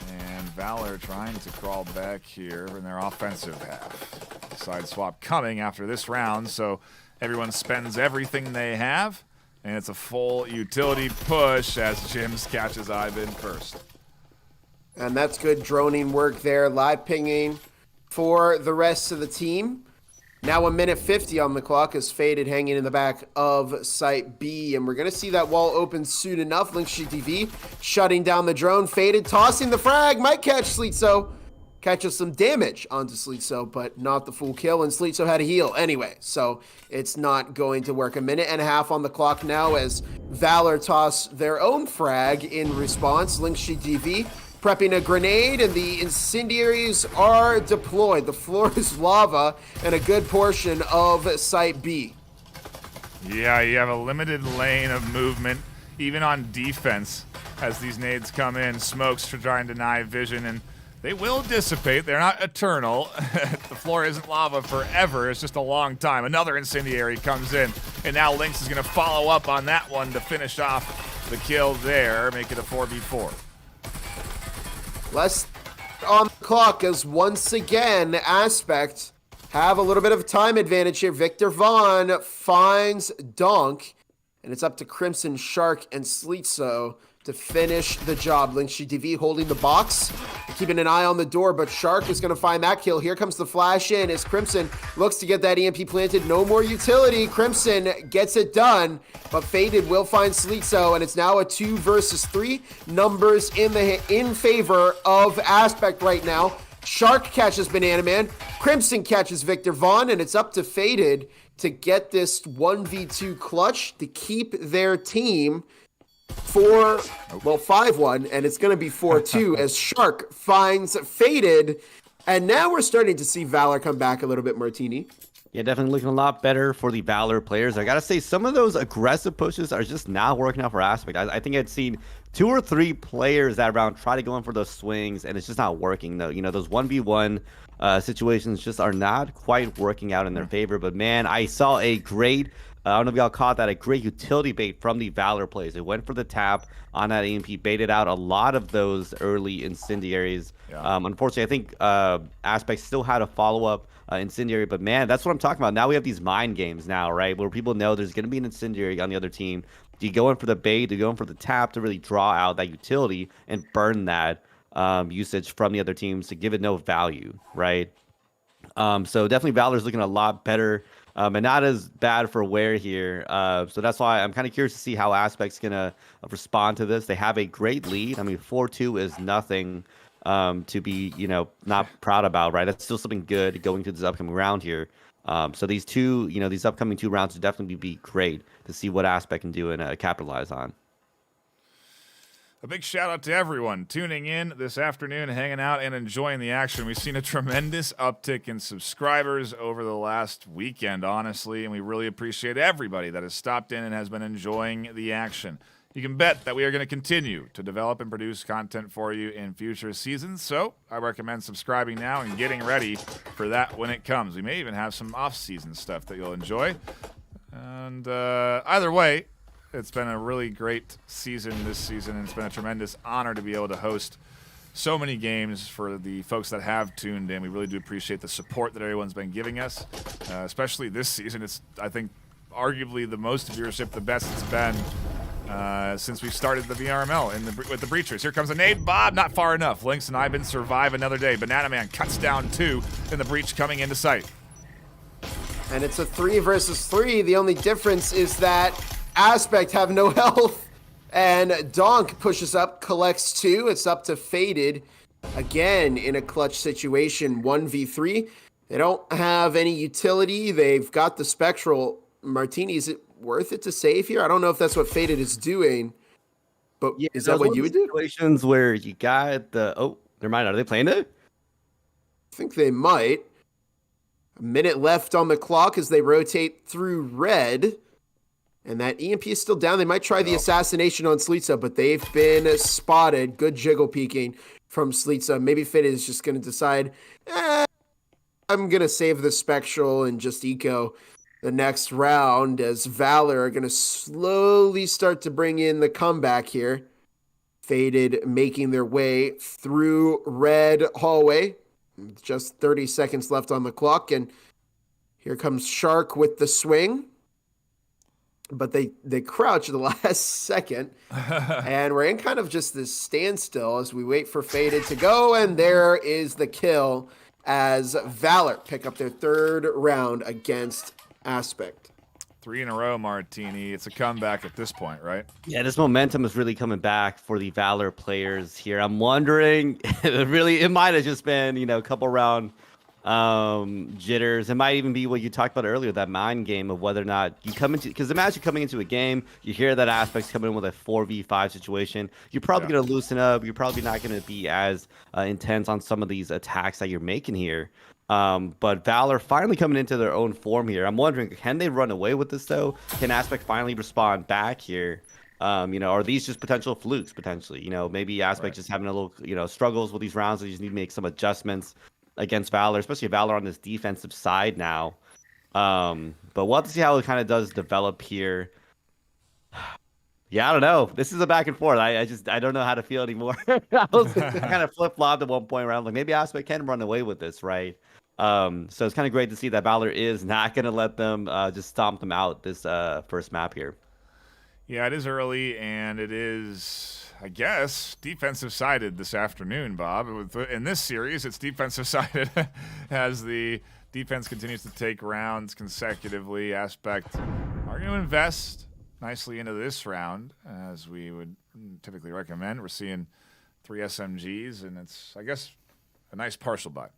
And Valor trying to crawl back here in their offensive half. Side swap coming after this round, so everyone spends everything they have, and it's a full utility push as Jims catches Ivan first. And that's good droning work there. Live pinging for the rest of the team. Now 1 minute 50 on the clock is Faded hanging in the back of Site B. And we're going to see that wall open soon enough. Linkshi TV shutting down the drone. Faded tossing the frag. Might catch Sleetso. Catches some damage onto Sleetso, but not the full kill. And Sleetso had a heal anyway. So it's not going to work. 1.5 minutes on the clock now as Valor toss their own frag in response. Linkshi TV prepping a grenade, and the incendiaries are deployed. The floor is lava, and a good portion of Site B. Yeah, you have a limited lane of movement, even on defense, as these nades come in. Smokes to try and deny vision, and they will dissipate. They're not eternal. The floor isn't lava forever. It's just a long time. Another incendiary comes in, and now Lynx is going to follow up on that one to finish off the kill there, make it a 4v4. Less on the clock as once again Aspect have a little bit of a time advantage here. Victor Vaughn finds Donk, and it's up to Crimson, Shark, and Sleetso to finish the job. Linkshi TV holding the box, keeping an eye on the door, but Shark is going to find that kill. Here comes the flash in as Crimson looks to get that EMP planted. No more utility. Crimson gets it done, but Faded will find Sleetso, and it's now a 2 versus 3. Numbers in favor of Aspect right now. Shark catches Banana Man. Crimson catches Victor Vaughn, and it's up to Faded to get this 1v2 clutch to keep their team 5-1, and it's going to be 4-2 as Shark finds Faded, and now we're starting to see Valor come back a little bit, Martini. Yeah, definitely looking a lot better for the Valor players. I got to say, some of those aggressive pushes are just not working out for Aspect. I think I'd seen 2 or 3 players that round try to go in for those swings, and it's just not working, though. Those 1v1 situations just are not quite working out in their favor. But, man, I saw a great... I don't know if y'all caught that, a great utility bait from the Valor players. They went for the tap on that EMP, baited out a lot of those early incendiaries. Yeah. Unfortunately, I think Aspect still had a follow-up incendiary, but man, that's what I'm talking about. Now we have these mind games now, right, where people know there's going to be an incendiary on the other team. Do you go in for the bait? Do you go in for the tap to really draw out that utility and burn that usage from the other teams to give it no value, right? So definitely Valor's looking a lot better. And not as bad for wear here. So that's why I'm kind of curious to see how Aspect's going to respond to this. They have a great lead. I mean, 4-2 is nothing to be, not proud about, right? That's still something good going to this upcoming round here. So these these upcoming 2 rounds would definitely be great to see what Aspect can do and capitalize on. A big shout out to everyone tuning in this afternoon, hanging out, and enjoying the action. We've seen a tremendous uptick in subscribers over the last weekend, honestly, and we really appreciate everybody that has stopped in and has been enjoying the action. You can bet that we are going to continue to develop and produce content for you in future seasons, so I recommend subscribing now and getting ready for that when it comes. We may even have some off-season stuff that you'll enjoy. And either way, it's been a really great season this season, and it's been a tremendous honor to be able to host so many games for the folks that have tuned in. We really do appreciate the support that everyone's been giving us, especially this season. It's, I think, arguably the most viewership, the best it's been since we started the VRML with the Breachers. Here comes a nade. Bob, not far enough. Lynx and Ivan survive another day. Banana Man cuts down 2 in the breach coming into sight. And it's a 3 versus 3. The only difference is that Aspect have no health. And Donk pushes up, collects 2. It's up to Faded. Again, in a clutch situation, 1v3. They don't have any utility. They've got the Spectral. Martini, is it worth it to save here? I don't know if that's what Faded is doing. But Yeah, is that what you would do? Situations where you got the... Oh, never mind. Are they playing it? I think they might. A minute left on the clock as they rotate through red. And that EMP is still down. They might try the assassination on Slitsa, but they've been spotted. Good jiggle peeking from Slitsa. Maybe Fit is just going to decide, I'm going to save the Spectral and just eco the next round, as Valor are going to slowly start to bring in the comeback here. Faded making their way through red hallway. Just 30 seconds left on the clock, and here comes Shark with the swing. But they crouch at the last second, and we're in kind of just this standstill as we wait for Faded to go, and there is the kill as Valor pick up their 3rd round against Aspect. 3 in a row, Martini. It's a comeback at this point, right? Yeah, this momentum is really coming back for the Valor players here. I'm wondering, it might have just been, a couple round jitters. It might even be what you talked about earlier, that mind game of whether or not you come into, because imagine coming into a game, you hear that Aspect's coming in with a 4v5 situation, you're probably going to loosen up, you're probably not going to be as intense on some of these attacks that you're making here. But Valor finally coming into their own form here. I'm wondering, can they run away with this though? Can Aspect finally respond back here? Are these just potential flukes potentially? Maybe Aspect just having a little, struggles with these rounds. They just need to make some adjustments against Valor, especially Valor on this defensive side now. But we'll have to see how it kind of does develop here. Yeah, I don't know. This is a back and forth. I don't know how to feel anymore. I was kind of flip-flopped at one point where I'm like, maybe Aspect can run away with this, right? So it's kind of great to see that Valor is not going to let them just stomp them out this first map here. Yeah, it is early, and it is, I guess, defensive-sided this afternoon, Bob. In this series, it's defensive-sided as the defense continues to take rounds consecutively. Aspect are going to invest nicely into this round, as we would typically recommend. We're seeing 3 SMGs, and it's, I guess, a nice partial buy.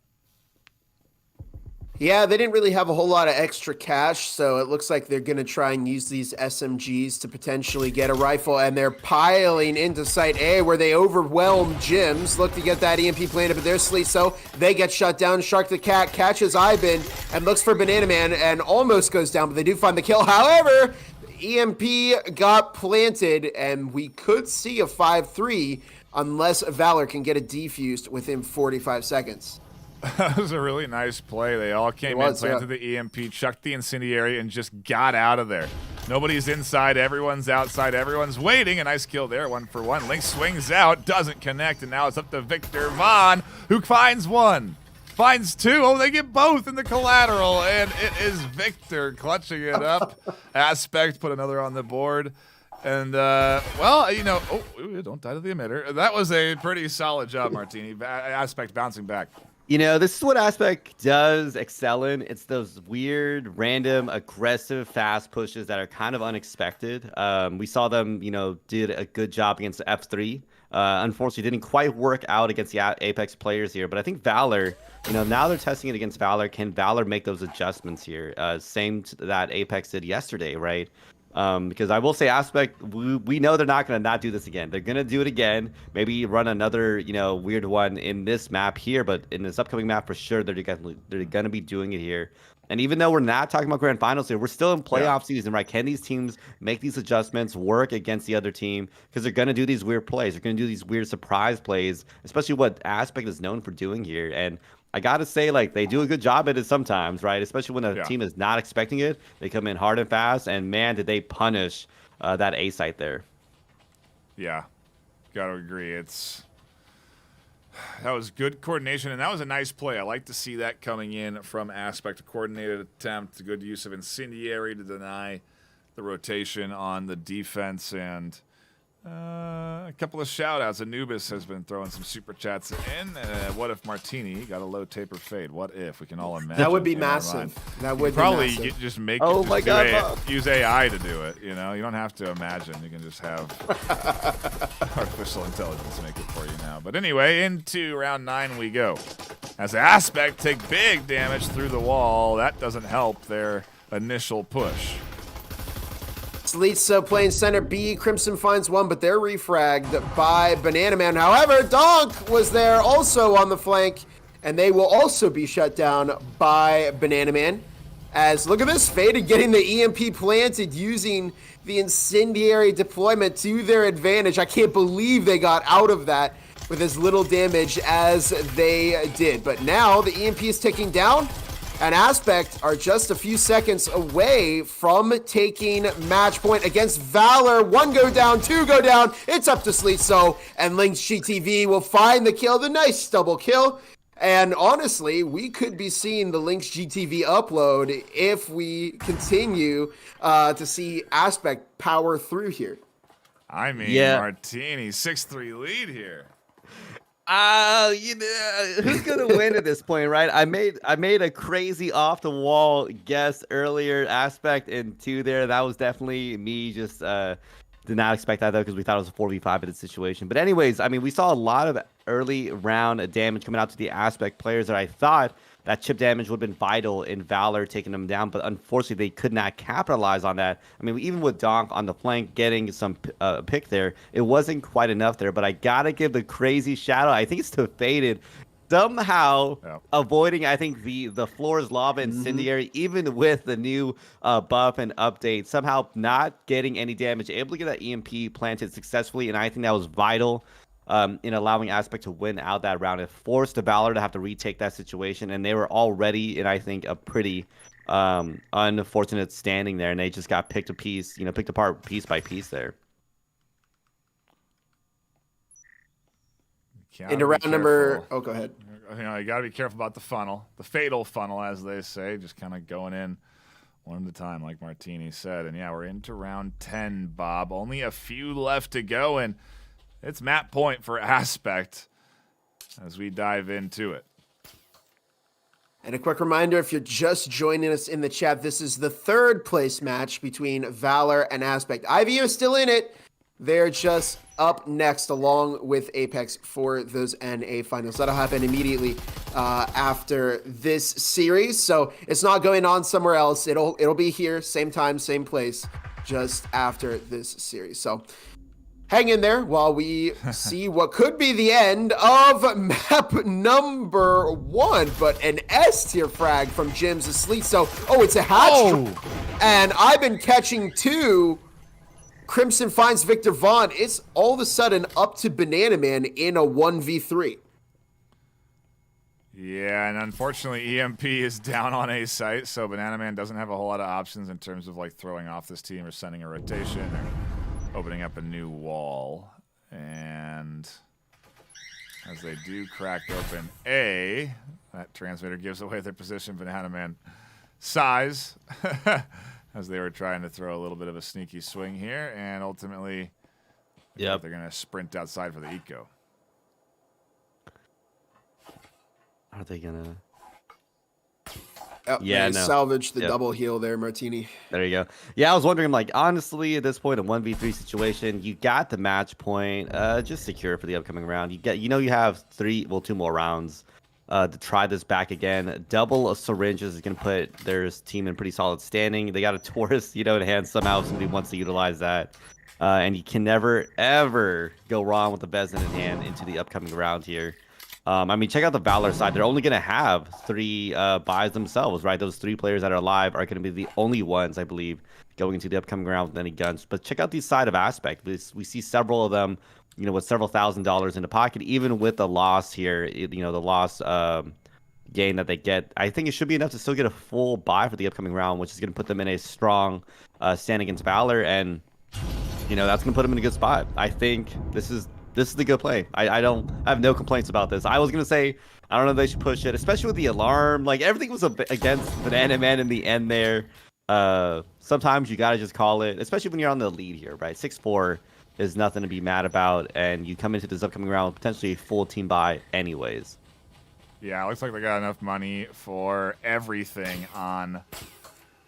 Yeah, they didn't really have a whole lot of extra cash, so it looks like they're going to try and use these SMGs to potentially get a rifle, and they're piling into Site A where they overwhelm Gyms. Look to get that EMP planted, but they're sleep, so they get shut down. Shark the Cat catches Ivan and looks for Banana Man and almost goes down, but they do find the kill. However, EMP got planted, and we could see a 5-3 unless Valor can get it defused within 45 seconds. That was a really nice play. They all came in, planted the EMP, chucked the incendiary, and just got out of there. Nobody's inside. Everyone's outside. Everyone's waiting. A nice kill there, 1 for 1. Link swings out, doesn't connect, and now it's up to Victor Vaughn, who finds 1. Finds 2. Oh, they get both in the collateral, and it is Victor clutching it up. Aspect put another on the board. And, don't die to the emitter. That was a pretty solid job, Martini. Aspect bouncing back. This is what Aspect does excel in. It's those weird, random, aggressive, fast pushes that are kind of unexpected. We saw them, did a good job against the F3. Unfortunately, didn't quite work out against the Apex players here. But I think Valor, now they're testing it against Valor. Can Valor make those adjustments here? Same that Apex did yesterday, right? Because I will say Aspect, we know they're not going to not do this again. They're going to do it again. Maybe run another, weird one in this map here, but in this upcoming map for sure, they're going to be doing it here. And even though we're not talking about grand finals here, we're still in playoff season, right? Can these teams make these adjustments, work against the other team? Because they're going to do these weird plays. They're going to do these weird surprise plays, especially what Aspect is known for doing here. And I got to say, they do a good job at it sometimes, right? Especially when a team is not expecting it. They come in hard and fast, and man, did they punish that A site there. Yeah, got to agree. That was good coordination, and that was a nice play. I like to see that coming in from Aspect. A coordinated attempt, a good use of incendiary to deny the rotation on the defense, and A couple of shout-outs. Anubis has been throwing some super chats in. What if Martini got a low taper fade? What if? We can all imagine. That would be in our massive. mind. That You would probably be massive. just make Oh it. my Just God, use AI to do it. You know, you don't have to imagine. You can just have artificial intelligence make it for you now. But anyway, into round 9 we go. As Aspect take big damage through the wall, that doesn't help their initial push. Slitso playing center B. Crimson finds one, but they're refragged by Banana Man. However, Donk was there also on the flank, and they will also be shut down by Banana Man. As look at this, Faded getting the EMP planted using the incendiary deployment to their advantage. I can't believe they got out of that with as little damage as they did. But now the EMP is ticking down, and Aspect are just a few seconds away from taking match point against Valor. 1 go down, 2 go down. It's up to Slitso, and Lynx GTV will find the kill, the nice double kill. And honestly, we could be seeing the Lynx GTV upload if we continue to see Aspect power through here. I mean, Yeah. Martini, 6-3 lead here. Who's gonna win at this point, right? I made a crazy off the wall guess earlier. Aspect and 2 there. That was definitely me. Just did not expect that though, because we thought it was a 4v5 in this situation. But anyways, I mean, we saw a lot of early round damage coming out to the Aspect players that I thought that chip damage would have been vital in Valor taking them down, but unfortunately they could not capitalize on that. I mean, even with Donk on the flank getting some pick there, it wasn't quite enough there. But I gotta give the crazy shout out. I think it's to Faded. Somehow avoiding, I think, the floor's lava incendiary, even with the new buff and update, somehow not getting any damage, able to get that EMP planted successfully, and I think that was vital in allowing Aspect to win out that round. It forced the Valor to have to retake that situation, and they were already in, I think, a pretty unfortunate standing there, and they just got picked apart piece by piece there. Into round number. Oh, go ahead. You know, you got to be careful about the funnel, the fatal funnel, as they say, just kind of going in one at a time, like Martini said. And yeah, we're into round 10, Bob. Only a few left to go, and it's map point for Aspect as we dive into it. And a quick reminder, if you're just joining us in the chat, this is the 3rd place match between Valor and Aspect. IVU is still in it. They're just up next along with Apex for those NA finals. That'll happen immediately after this series. So it's not going on somewhere else. It'll be here, same time, same place, just after this series. So hang in there while we see what could be the end of map number 1. But an S tier frag from Jim's asleep. So, it's a hatch. And I've been catching 2. Crimson finds Victor Vaughn. It's all of a sudden up to Banana Man in a 1v3. Yeah, and unfortunately EMP is down on A site, so Banana Man doesn't have a whole lot of options in terms of like throwing off this team or sending a rotation or opening up a new wall. And as they do crack open A, that transmitter gives away their position. Banana Man size as they were trying to throw a little bit of a sneaky swing here, and ultimately they're going to sprint outside for the eco. Are they gonna? Salvage the double heal there, Martini. There you go. Yeah, I was wondering, like, honestly, at this point, a 1v3 situation, you got the match point. Just secure for the upcoming round. You have 2 more rounds to try this back again. Double syringes is going to put their team in pretty solid standing. They got a Taurus, in hand. Somehow somebody wants to utilize that. And you can never, ever go wrong with the Vezin in hand into the upcoming round here. I mean, check out the Valor side. They're only going to have 3 buys themselves, right? Those 3 players that are alive are going to be the only ones, I believe, going into the upcoming round with any guns. But check out the side of Aspect. We see several of them, with several $1,000s in the pocket, even with the loss here, the loss gain that they get. I think it should be enough to still get a full buy for the upcoming round, which is going to put them in a strong stand against Valor. And, that's going to put them in a good spot. I think this is the good play. I have no complaints about this. I was going to say, I don't know if they should push it, especially with the alarm. Like, everything was against Banana Man in the end there. Sometimes you got to just call it, especially when you're on the lead here, right? 6-4. is nothing to be mad about, and you come into this upcoming round with potentially a full team buy anyways. Yeah, it looks like they got enough money for everything on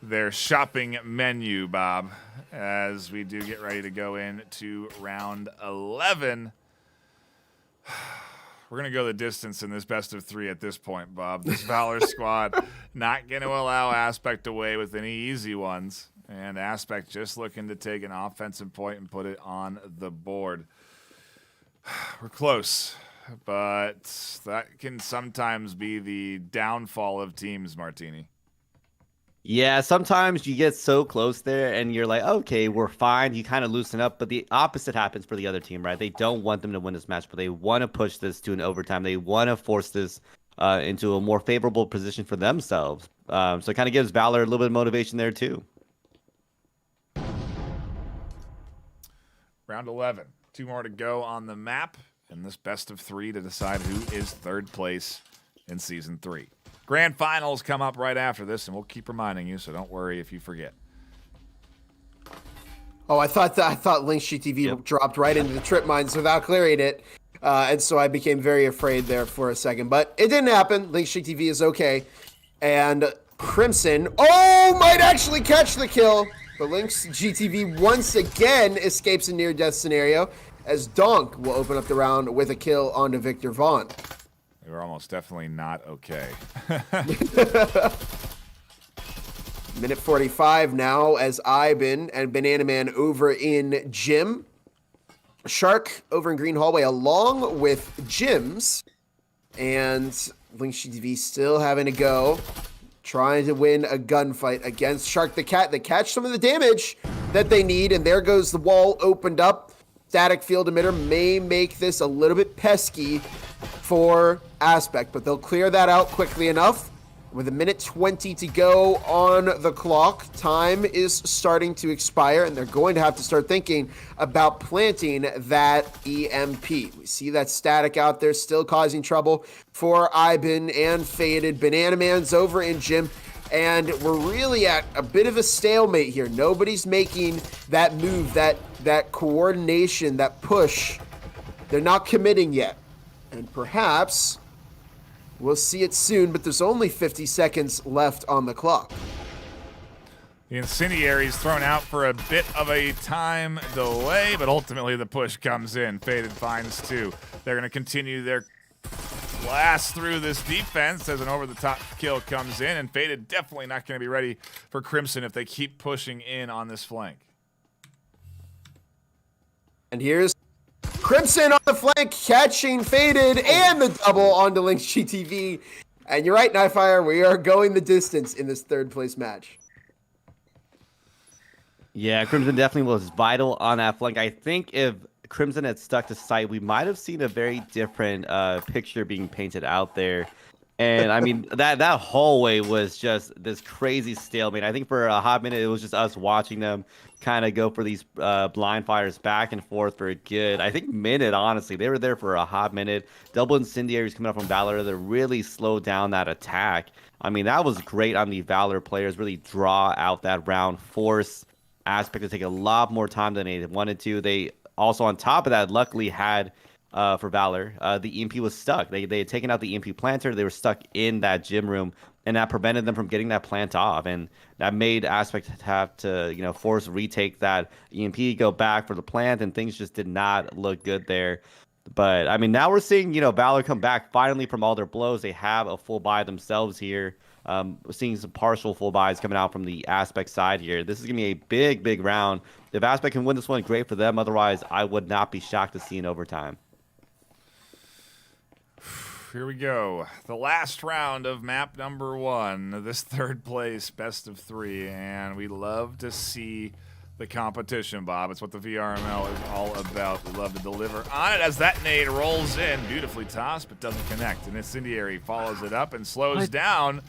their shopping menu, Bob, as we do get ready to go into round 11. We're going to go the distance in this best of 3 at this point, Bob. This Valor squad not going to allow Aspect away with any easy ones. And Aspect just looking to take an offensive point and put it on the board. We're close, but that can sometimes be the downfall of teams, Martini. Yeah, sometimes you get so close there and you're like, okay, we're fine. You kind of loosen up, but the opposite happens for the other team, right? They don't want them to win this match, but they want to push this to an overtime. They want to force this into a more favorable position for themselves. So it kind of gives Valor a little bit of motivation there too. Round 11. 2 more to go on the map in this best of 3 to decide who is third place in Season 3. Grand Finals come up right after this, and we'll keep reminding you, so don't worry if you forget. Oh, I thought Lynx GTV dropped right into the trip mines without clearing it, and so I became very afraid there for a second. But it didn't happen. Lynx GTV is okay, and Crimson, might actually catch the kill. But Lynx GTV once again escapes a near-death scenario, as Donk will open up the round with a kill onto Victor Vaughn. They were almost definitely not okay. Minute 45 now as Ibin and Banana Man over in Gym. Shark over in Green Hallway along with Gyms. And Lynx GTV still having to go. Trying to win a gunfight against Shark the Cat. They catch some of the damage that they need. And there goes the wall opened up. Static field emitter may make this a little bit pesky for Aspect, but they'll clear that out quickly enough. With a minute 20 to go on the clock, time is starting to expire, and they're going to have to start thinking about planting that EMP. We see that Static out there still causing trouble for Ibin and Faded. Banana Man's over in Gym, and we're really at a bit of a stalemate here. Nobody's making that move, that coordination, that push. They're not committing yet. And perhaps we'll see it soon, but there's only 50 seconds left on the clock. The Incendiary's thrown out for a bit of a time delay, but ultimately the push comes in. Faded finds 2. They're going to continue their blast through this defense as an over-the-top kill comes in, and Faded definitely not going to be ready for Crimson if they keep pushing in on this flank. And here's Crimson on the flank, catching Faded and the double onto Lynx GTV. And you're right, Knifefire, we are going the distance in this third place match. Yeah, Crimson definitely was vital on that flank. I think if Crimson had stuck to site, we might have seen a very different picture being painted out there. And I mean, that hallway was just this crazy stalemate. I think for a hot minute, it was just us watching them kind of go for these blind fires back and forth for a good, I think, minute, honestly. They were there for a hot minute. Double Incendiaries coming up from Valor that really slowed down that attack. I mean, that was great on the Valor players, really draw out that round, force Aspect to take a lot more time than they wanted to. They also, on top of that, luckily had for Valor, the EMP was stuck. They had taken out the EMP planter. They were stuck in that gym room, and that prevented them from getting that plant off. And that made Aspect have to, force retake that EMP, go back for the plant, and things just did not look good there. But, I mean, now we're seeing, Valor come back finally from all their blows. They have a full buy themselves here. We're seeing some partial full buys coming out from the Aspect side here. This is going to be a big, big round. If Aspect can win this one, great for them. Otherwise, I would not be shocked to see an overtime. Here we go. The last round of map number 1, this third place best of 3, and we love to see the competition, Bob. It's what the VRML is all about. We love to deliver on it as that nade rolls in, beautifully tossed, but doesn't connect. And Incendiary follows it up and slows down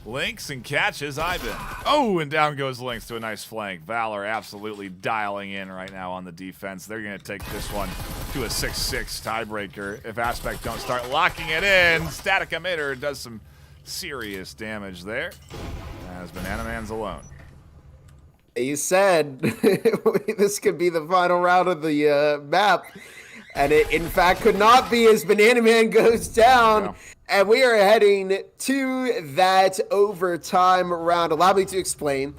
Lynx and catches Ibin. Oh, and down goes Lynx to a nice flank. Valor absolutely dialing in right now on the defense. They're going to take this one to a 6-6 tiebreaker if Aspect don't start locking it in. Static emitter does some serious damage there as Banana Man's alone. He said this could be the final round of the map. And it, in fact, could not be as Banana Man goes down. Yeah. And we are heading to that overtime round. Allow me to explain.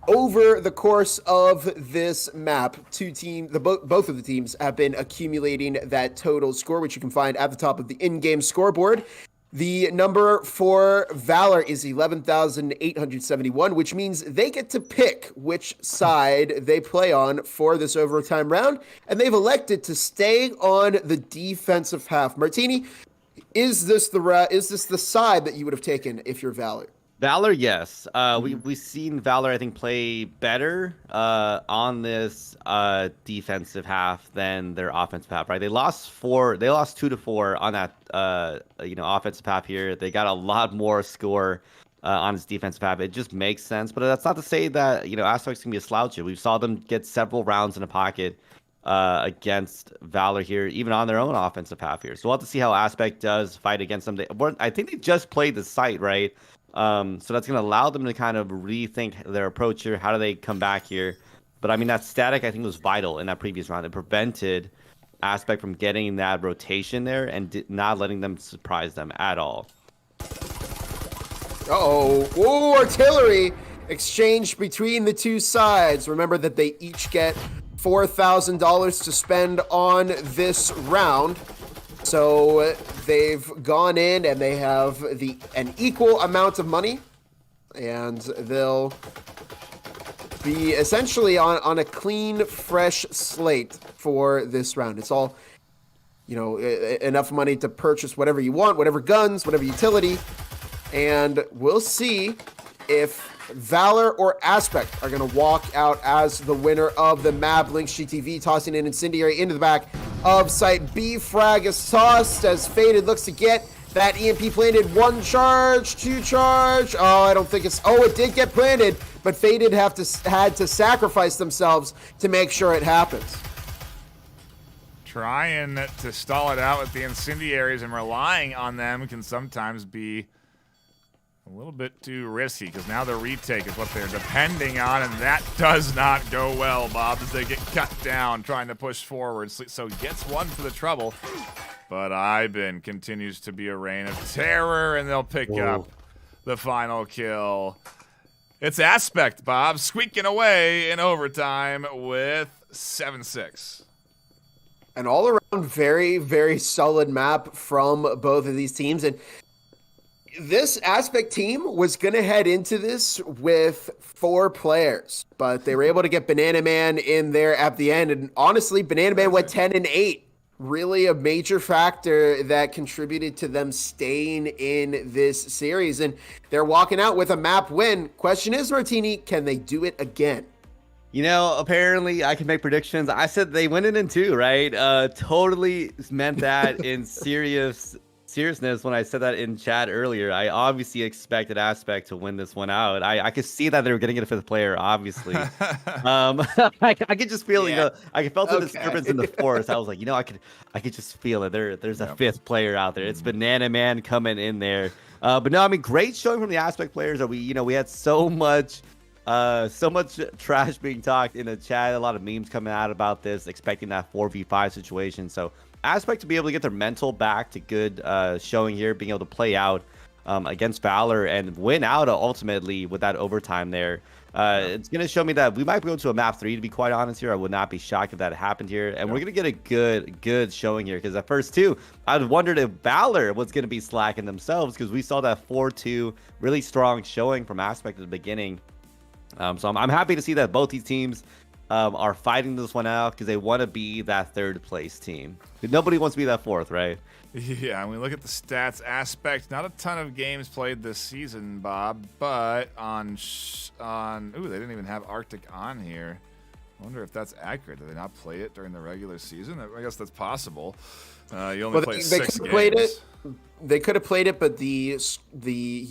Over the course of this map, both of the teams have been accumulating that total score, which you can find at the top of the in-game scoreboard. The number for Valor is 11,871, which means they get to pick which side they play on for this overtime round, and they've elected to stay on the defensive half. Martini, is this the side that you would have taken if you're Valor? Valor, yes. We've seen Valor, I think, play better on this defensive half than their offensive half. Right? They lost 2-4 on that offensive half here. They got a lot more score on his defensive half. It just makes sense. But that's not to say that Aspect's gonna be a slouch here. We saw them get several rounds in a pocket against Valor here, even on their own offensive half here. So we'll have to see how Aspect does fight against them. I think they just played the site, right? So that's going to allow them to kind of rethink their approach here. How do they come back here? But I mean, that static, I think, was vital in that previous round. It prevented Aspect from getting that rotation there and not letting them surprise them at all. Ooh, artillery exchange between the two sides. Remember that they each get $4,000 to spend on this round. So they've gone in and they have an equal amount of money, and they'll be essentially on a clean, fresh slate for this round. It's all, enough money to purchase whatever you want, whatever guns, whatever utility, and we'll see if Valor or Aspect are going to walk out as the winner of the map. Lynx GTV tossing an incendiary into the back of site B. Frag is tossed as Faded looks to get that EMP planted. 1 charge, 2 charge. I don't think it's... it did get planted, but Faded had to sacrifice themselves to make sure it happens. Trying to stall it out with the incendiaries and relying on them can sometimes be a little bit too risky, because now the retake is what they're depending on, and that does not go well, Bob, as they get cut down trying to push forward. So gets one for the trouble, but Iben continues to be a reign of terror, and they'll pick up the final kill. It's Aspect, Bob, squeaking away in overtime with 7-6. An all-around very, very solid map from both of these teams, and this Aspect team was going to head into this with 4 players, but they were able to get Banana Man in there at the end. And honestly, Banana Man went 10-8. Really a major factor that contributed to them staying in this series. And they're walking out with a map win. Question is, Martini, can they do it again? Apparently I can make predictions. I said they went in 2, right? Totally meant that in seriousness when I said that in chat earlier. I obviously expected Aspect to win this one out. I could see that they were getting it for the player, obviously. I could just feel, I felt the disturbance in the force. I was like, I could just feel it. There's a 5th player out there. It's Banana Man coming in there. But no, I mean, great showing from the Aspect players. That we had so much trash being talked in the chat. A lot of memes coming out about this, expecting that 4v5 situation. So Aspect to be able to get their mental back to good showing here, being able to play out against Valor and win out ultimately with that overtime there. It's going to show me that we might go to a map 3, to be quite honest here. I would not be shocked if that happened here. And we're going to get a good showing here, because at first, too, I wondered if Valor was going to be slacking themselves, because we saw that 4-2 really strong showing from Aspect at the beginning. So I'm happy to see that both these teams are fighting this one out, because they want to be that 3rd place team. Nobody wants to be that 4th, right? Yeah, and we look at the stats. Aspect, not a ton of games played this season, Bob, but on they didn't even have Arctic on here. I wonder if that's accurate. Did they not play it during the regular season? I guess that's possible. You only played 6 games. Played it. They could have played it, but the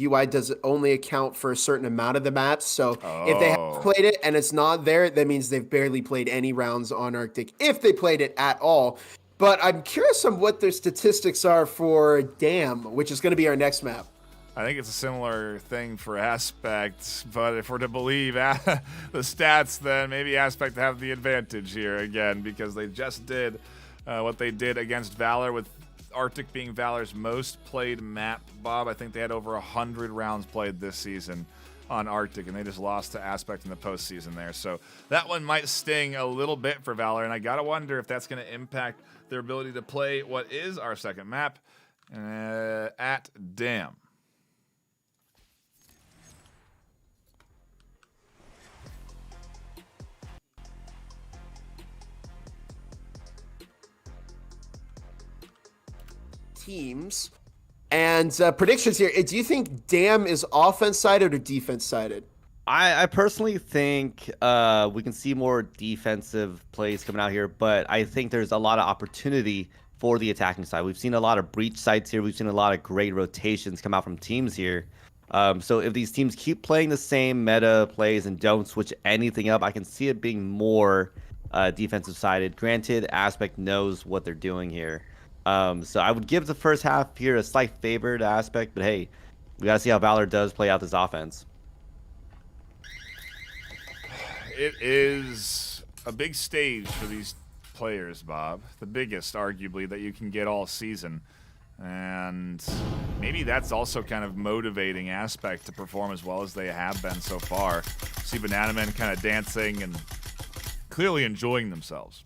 UI does only account for a certain amount of the maps. So if they have played it and it's not there, that means they've barely played any rounds on Arctic, if they played it at all. But I'm curious on what their statistics are for Dam, which is going to be our next map. I think it's a similar thing for Aspect, but if we're to believe the stats, then maybe Aspect have the advantage here again, because they just did what they did against Valor, with Arctic being Valor's most played map. Bob, I think they had over 100 rounds played this season on Arctic, and they just lost to Aspect in the postseason there. So that one might sting a little bit for Valor, and I gotta wonder if that's going to impact their ability to play what is our second map at Dam. Teams and predictions here. Do you think Dam is offense sided or defense sided? I personally think we can see more defensive plays coming out here, but I think there's a lot of opportunity for the attacking side. We've seen a lot of breach sites here. We've seen a lot of great rotations come out from teams here. So if these teams keep playing the same meta plays and don't switch anything up, I can see it being more defensive sided. Granted, Aspect knows what they're doing here. So I would give the first half here a slight favor to Aspect, but hey, we gotta see how Valor does play out this offense. It is a big stage for these players, Bob. The biggest, arguably, that you can get all season. And maybe that's also kind of motivating Aspect to perform as well as they have been so far. See Bananaman kind of dancing and clearly enjoying themselves.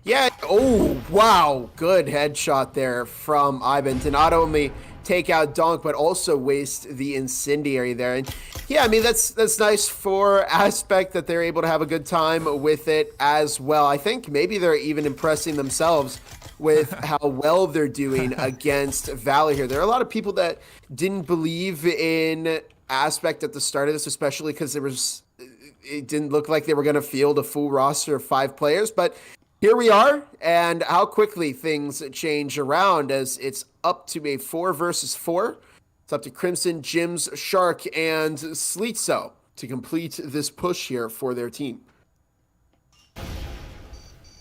Yeah. Oh, wow. Good headshot there from Ivan to not only take out Donk, but also waste the incendiary there. And yeah, I mean, that's nice for Aspect that they're able to have a good time with it as well. I think maybe they're even impressing themselves with how well they're doing against Valor here. There are a lot of people that didn't believe in Aspect at the start of this, especially because it didn't look like they were going to field a full roster of 5 players, but here we are, and how quickly things change around as it's up to a 4 versus 4. It's up to Crimson, Jims, Shark, and Sleetso to complete this push here for their team.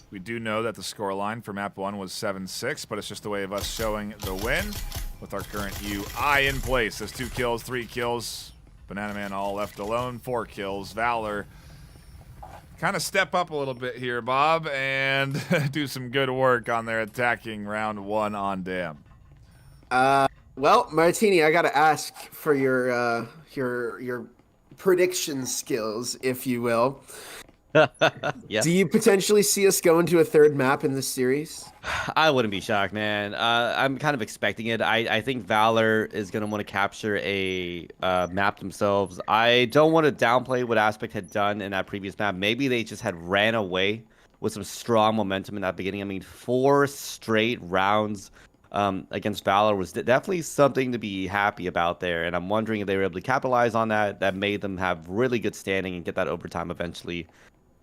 We do know that the scoreline for map 1 was 7-6, but it's just a way of us showing the win with our current UI in place. There's 2 kills, 3 kills. Bananaman all left alone, 4 kills. Valor kind of step up a little bit here, Bob, and do some good work on their attacking round 1 on Dam. Well, Martini, I got to ask for your prediction skills, if you will. Yeah. Do you potentially see us go into a 3rd map in this series? I wouldn't be shocked, man. I'm kind of expecting it. I think Valor is going to want to capture a map themselves. I don't want to downplay what Aspect had done in that previous map. Maybe they just had ran away with some strong momentum in that beginning. I mean, 4 straight rounds against Valor was definitely something to be happy about there. And I'm wondering if they were able to capitalize on that. That made them have really good standing and get that overtime eventually.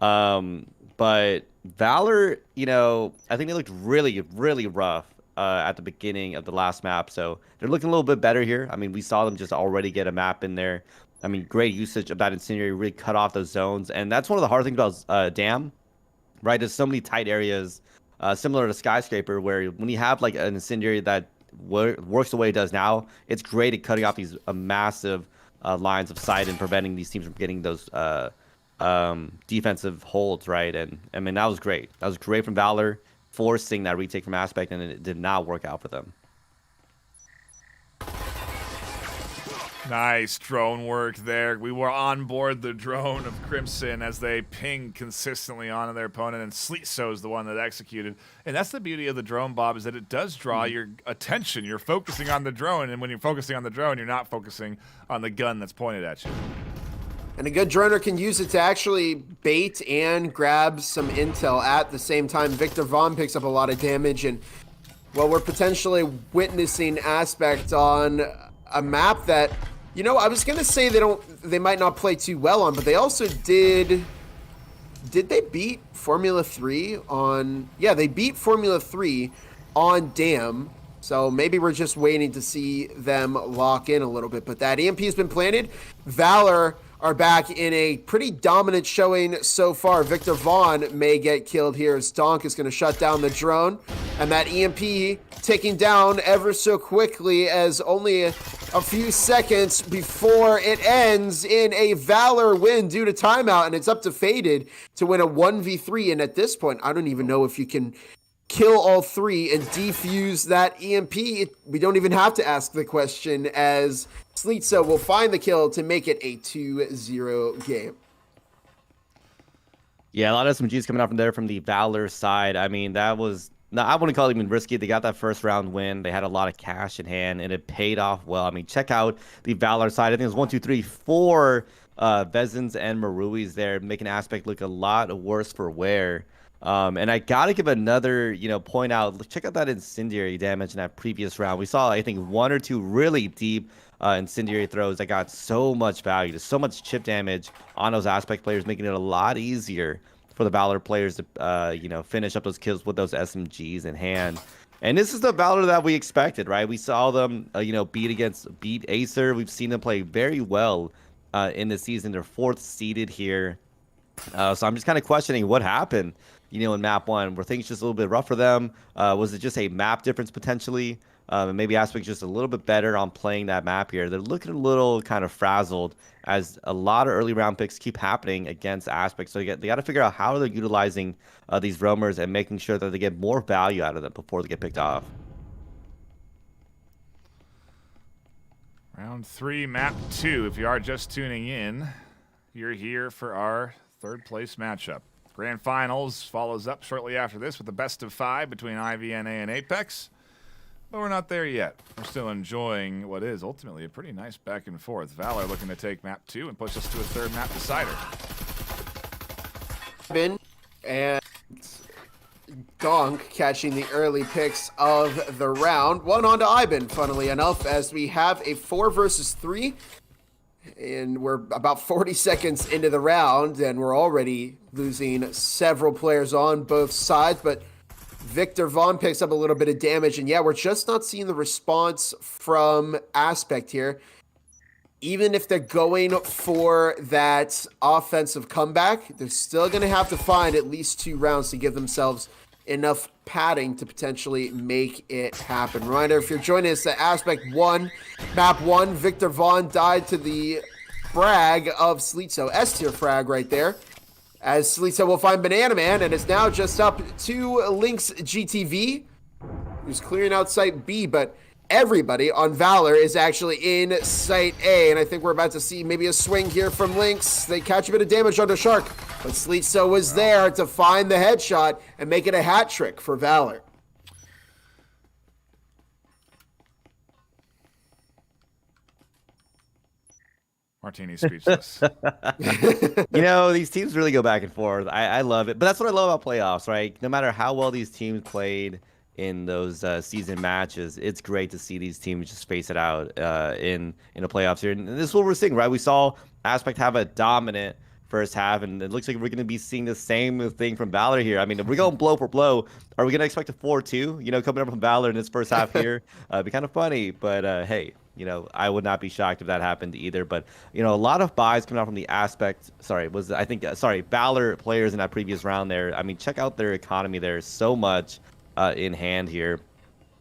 But Valor, I think they looked really, really rough at the beginning of the last map. So they're looking a little bit better here. I mean, we saw them just already get a map in there. I mean, great usage of that incendiary, really cut off those zones. And that's one of the hard things about Dam, right? There's so many tight areas, similar to Skyscraper, where when you have like an incendiary that works the way it does now, it's great at cutting off these massive lines of sight and preventing these teams from getting those defensive holds, right? And I mean, that was great. That was great from Valor, forcing that retake from Aspect, and it did not work out for them. Nice drone work there. We were on board the drone of Crimson as they pinged consistently onto their opponent, and Sleetso is the one that executed. And that's the beauty of the drone, Bob, is that it does draw your attention. You're focusing on the drone, and when you're focusing on the drone, you're not focusing on the gun that's pointed at you. And a good droner can use it to actually bait and grab some intel at the same time. Victor Vaughn picks up a lot of damage, and well, we're potentially witnessing Aspect on a map that, I was gonna say they might not play too well on, but they also did they beat Formula 3 on? Yeah, they beat Formula 3 on Dam. So maybe we're just waiting to see them lock in a little bit. But that EMP has been planted. Valor are back in a pretty dominant showing so far. Victor Vaughn may get killed here as Donk is going to shut down the drone. And that EMP ticking down ever so quickly as only a few seconds before it ends in a Valor win due to timeout, and it's up to Faded to win a 1v3. And at this point, I don't even know if you can kill all three and defuse that EMP. We don't even have to ask the question, as Slitso will find the kill to make it a 2-0 game. Yeah, a lot of SMGs coming out from there from the Valor side. I mean, that was... No, I wouldn't call it even risky. They got that first round win. They had a lot of cash in hand, and it paid off well. I mean, check out the Valor side. I think it was 1, 2, 3, 4 Vezins and Maruis there, making Aspect look a lot worse for wear. And I gotta give another, point out. Check out that incendiary damage in that previous round. We saw, I think, 1 or 2 really deep incendiary throws that got so much value, to so much chip damage on those Aspect players, making it a lot easier for the Valor players to, finish up those kills with those SMGs in hand. And this is the Valor that we expected, right? We saw them, beat Acer. We've seen them play very well in this season. They're 4th seeded here. So I'm just kind of questioning what happened, in map 1. Were things just a little bit rough for them? Was it just a map difference potentially? And maybe Aspect's just a little bit better on playing that map here. They're looking a little kind of frazzled as a lot of early round picks keep happening against Aspect. So they got to figure out how they're utilizing these roamers and making sure that they get more value out of them before they get picked off. Round 3, map 2. If you are just tuning in, you're here for our 3rd place matchup. Grand Finals follows up shortly after this with the best of 5 between IVNA and Apex. But we're not there yet. We're still enjoying what is ultimately a pretty nice back and forth. Valor looking to take map 2 and push us to a 3rd map decider. And Donk catching the early picks of the round. One on to Iben, funnily enough, as we have a 4 versus 3. And we're about 40 seconds into the round, and we're already losing several players on both sides. But Victor Vaughn picks up a little bit of damage, and yeah, we're just not seeing the response from Aspect here. Even if they're going for that offensive comeback, they're still going to have to find at least 2 rounds to give themselves enough padding to potentially make it happen. Reminder, if you're joining us at Aspect 1, map 1, Victor Vaughn died to the frag of Slitso. S-tier frag right there. As Slitso will find Banana Man, and it's now just up to Lynx GTV, who's clearing out Site B, but everybody on Valor is actually in Site A, and I think we're about to see maybe a swing here from Lynx. They catch a bit of damage onto Shark, but Slitso was there to find the headshot and make it a hat trick for Valor. Martini's speechless. These teams really go back and forth. I love it. But that's what I love about playoffs, right? No matter how well these teams played in those season matches, it's great to see these teams just face it out in the playoffs here. And this is what we're seeing, right? We saw Aspect have a dominant first half, and it looks like we're going to be seeing the same thing from Valor here. I mean, if we're going blow for blow, are we going to expect a 4-2, coming up from Valor in this first half here? It'd be kind of funny, but hey, I would not be shocked if that happened either. But, a lot of buys coming out from the Aspect, Valor players in that previous round there. I mean, check out their economy there. So much in hand here.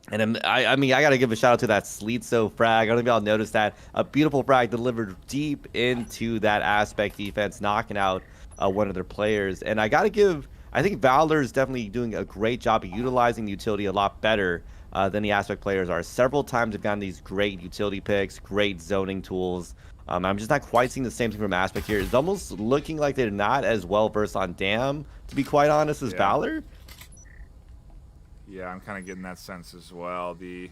And I got to give a shout out to that Slitso frag. I don't know if y'all noticed that. A beautiful frag delivered deep into that Aspect defense, knocking out one of their players. And I think Valor is definitely doing a great job of utilizing the utility a lot better than the Aspect players are. Several times they've gotten these great utility picks, great zoning tools. I'm just not quite seeing the same thing from Aspect here. It's almost looking like they're not as well versed on Dam, to be quite honest, as Valor. Yeah, I'm kind of getting that sense as well. The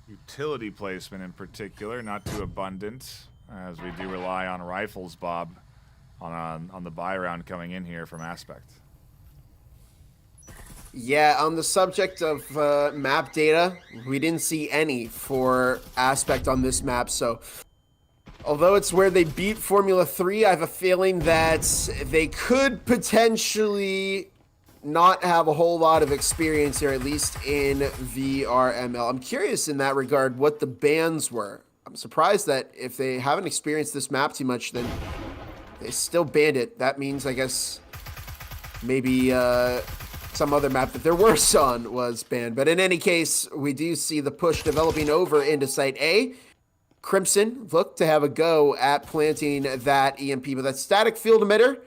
utility placement in particular, not too abundant, as we do rely on rifles, Bob, on the buy round coming in here from Aspect. Yeah, on the subject of map data, we didn't see any for Aspect on this map, so although it's where they beat Formula 3, I have a feeling that they could potentially not have a whole lot of experience here, at least in VRML. I'm curious in that regard what the bans were. I'm surprised that if they haven't experienced this map too much, then they still banned it. That means, I guess, maybe some other map that they're worse on was banned. But in any case, we do see the push developing over into Site A. Crimson look to have a go at planting that EMP, but that static field emitter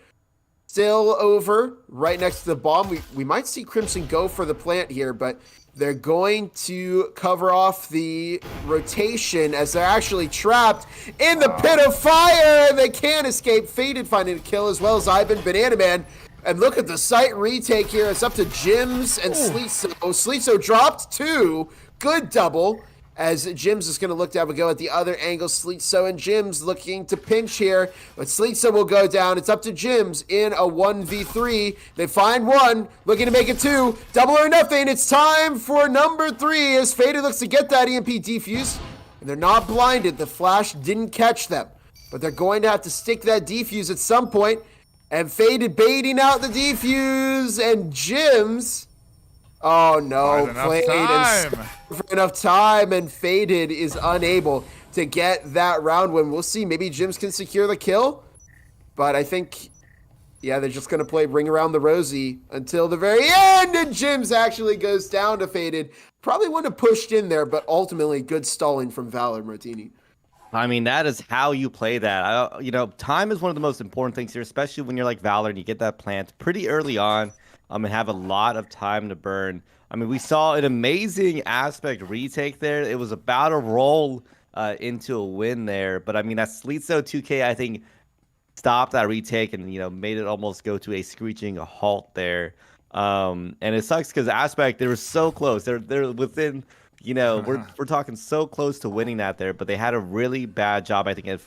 still over right next to the bomb. We might see Crimson go for the plant here, but they're going to cover off the rotation as they're actually trapped in the pit of fire. They can't escape. Faded finding a kill as well as Ivan Banana Man. And look at the site retake here. It's up to Jims and Sleetso. Sleetso dropped 2. Good double. As Jims is going to look to have a go at the other angle. Sleetso and Jims looking to pinch here. But Sleetso will go down. It's up to Jims in a 1v3. They find 1. Looking to make it 2. Double or nothing. It's time for number 3 as Faded looks to get that EMP defuse. And they're not blinded. The flash didn't catch them. But they're going to have to stick that defuse at some point. And Faded baiting out the defuse. And Jims... Oh no, played for enough time, and Faded is unable to get that round win. We'll see, maybe Jims can secure the kill, but I think, yeah, they're just going to play Ring Around the Rosie until the very end, and Jims actually goes down to Faded. Probably wouldn't have pushed in there, but ultimately good stalling from Valor Martini. I mean, that is how you play that. Time is one of the most important things here, especially when you're like Valor and you get that plant pretty early on. And have a lot of time to burn. I mean, we saw an amazing aspect retake there. It was about to roll into a win there. But I mean, that Sleetso 2K, I think, stopped that retake and, made it almost go to a screeching halt there. And it sucks because Aspect, they were so close. They're within, we're talking so close to winning that there. But they had a really bad job, I think, at,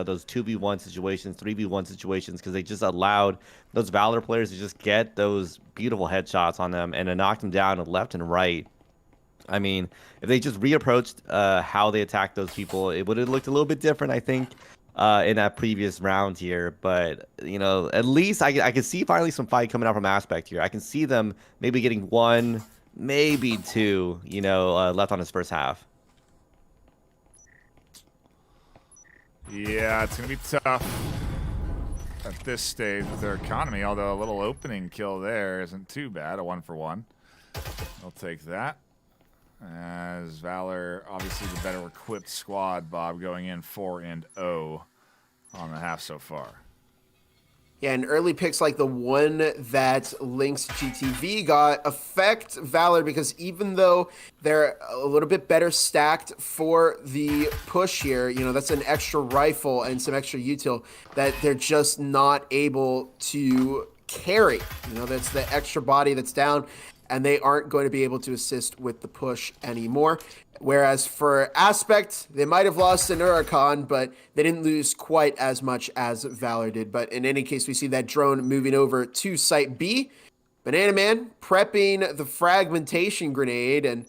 those 2v1 situations, 3v1 situations, because they just allowed those Valor players to just get those beautiful headshots on them and to knock them down left and right. I mean, if they just reapproached how they attacked those people, it would have looked a little bit different, I think, in that previous round here. But, at least I can see finally some fight coming out from Aspect here. I can see them maybe getting 1, maybe 2, left on his first half. Yeah, it's going to be tough at this stage with their economy, although a little opening kill there isn't too bad, a 1-for-1. I'll take that. As Valor, obviously the better equipped squad, Bob, going in 4-0 on the half so far. Yeah, and early picks like the one that Lynx GTV got affect Valor because even though they're a little bit better stacked for the push here, that's an extra rifle and some extra util that they're just not able to carry. That's the extra body that's down, and they aren't going to be able to assist with the push anymore. Whereas for Aspect, they might have lost an Huracan, but they didn't lose quite as much as Valor did. But in any case, we see that drone moving over to Site B. Banana Man prepping the fragmentation grenade, and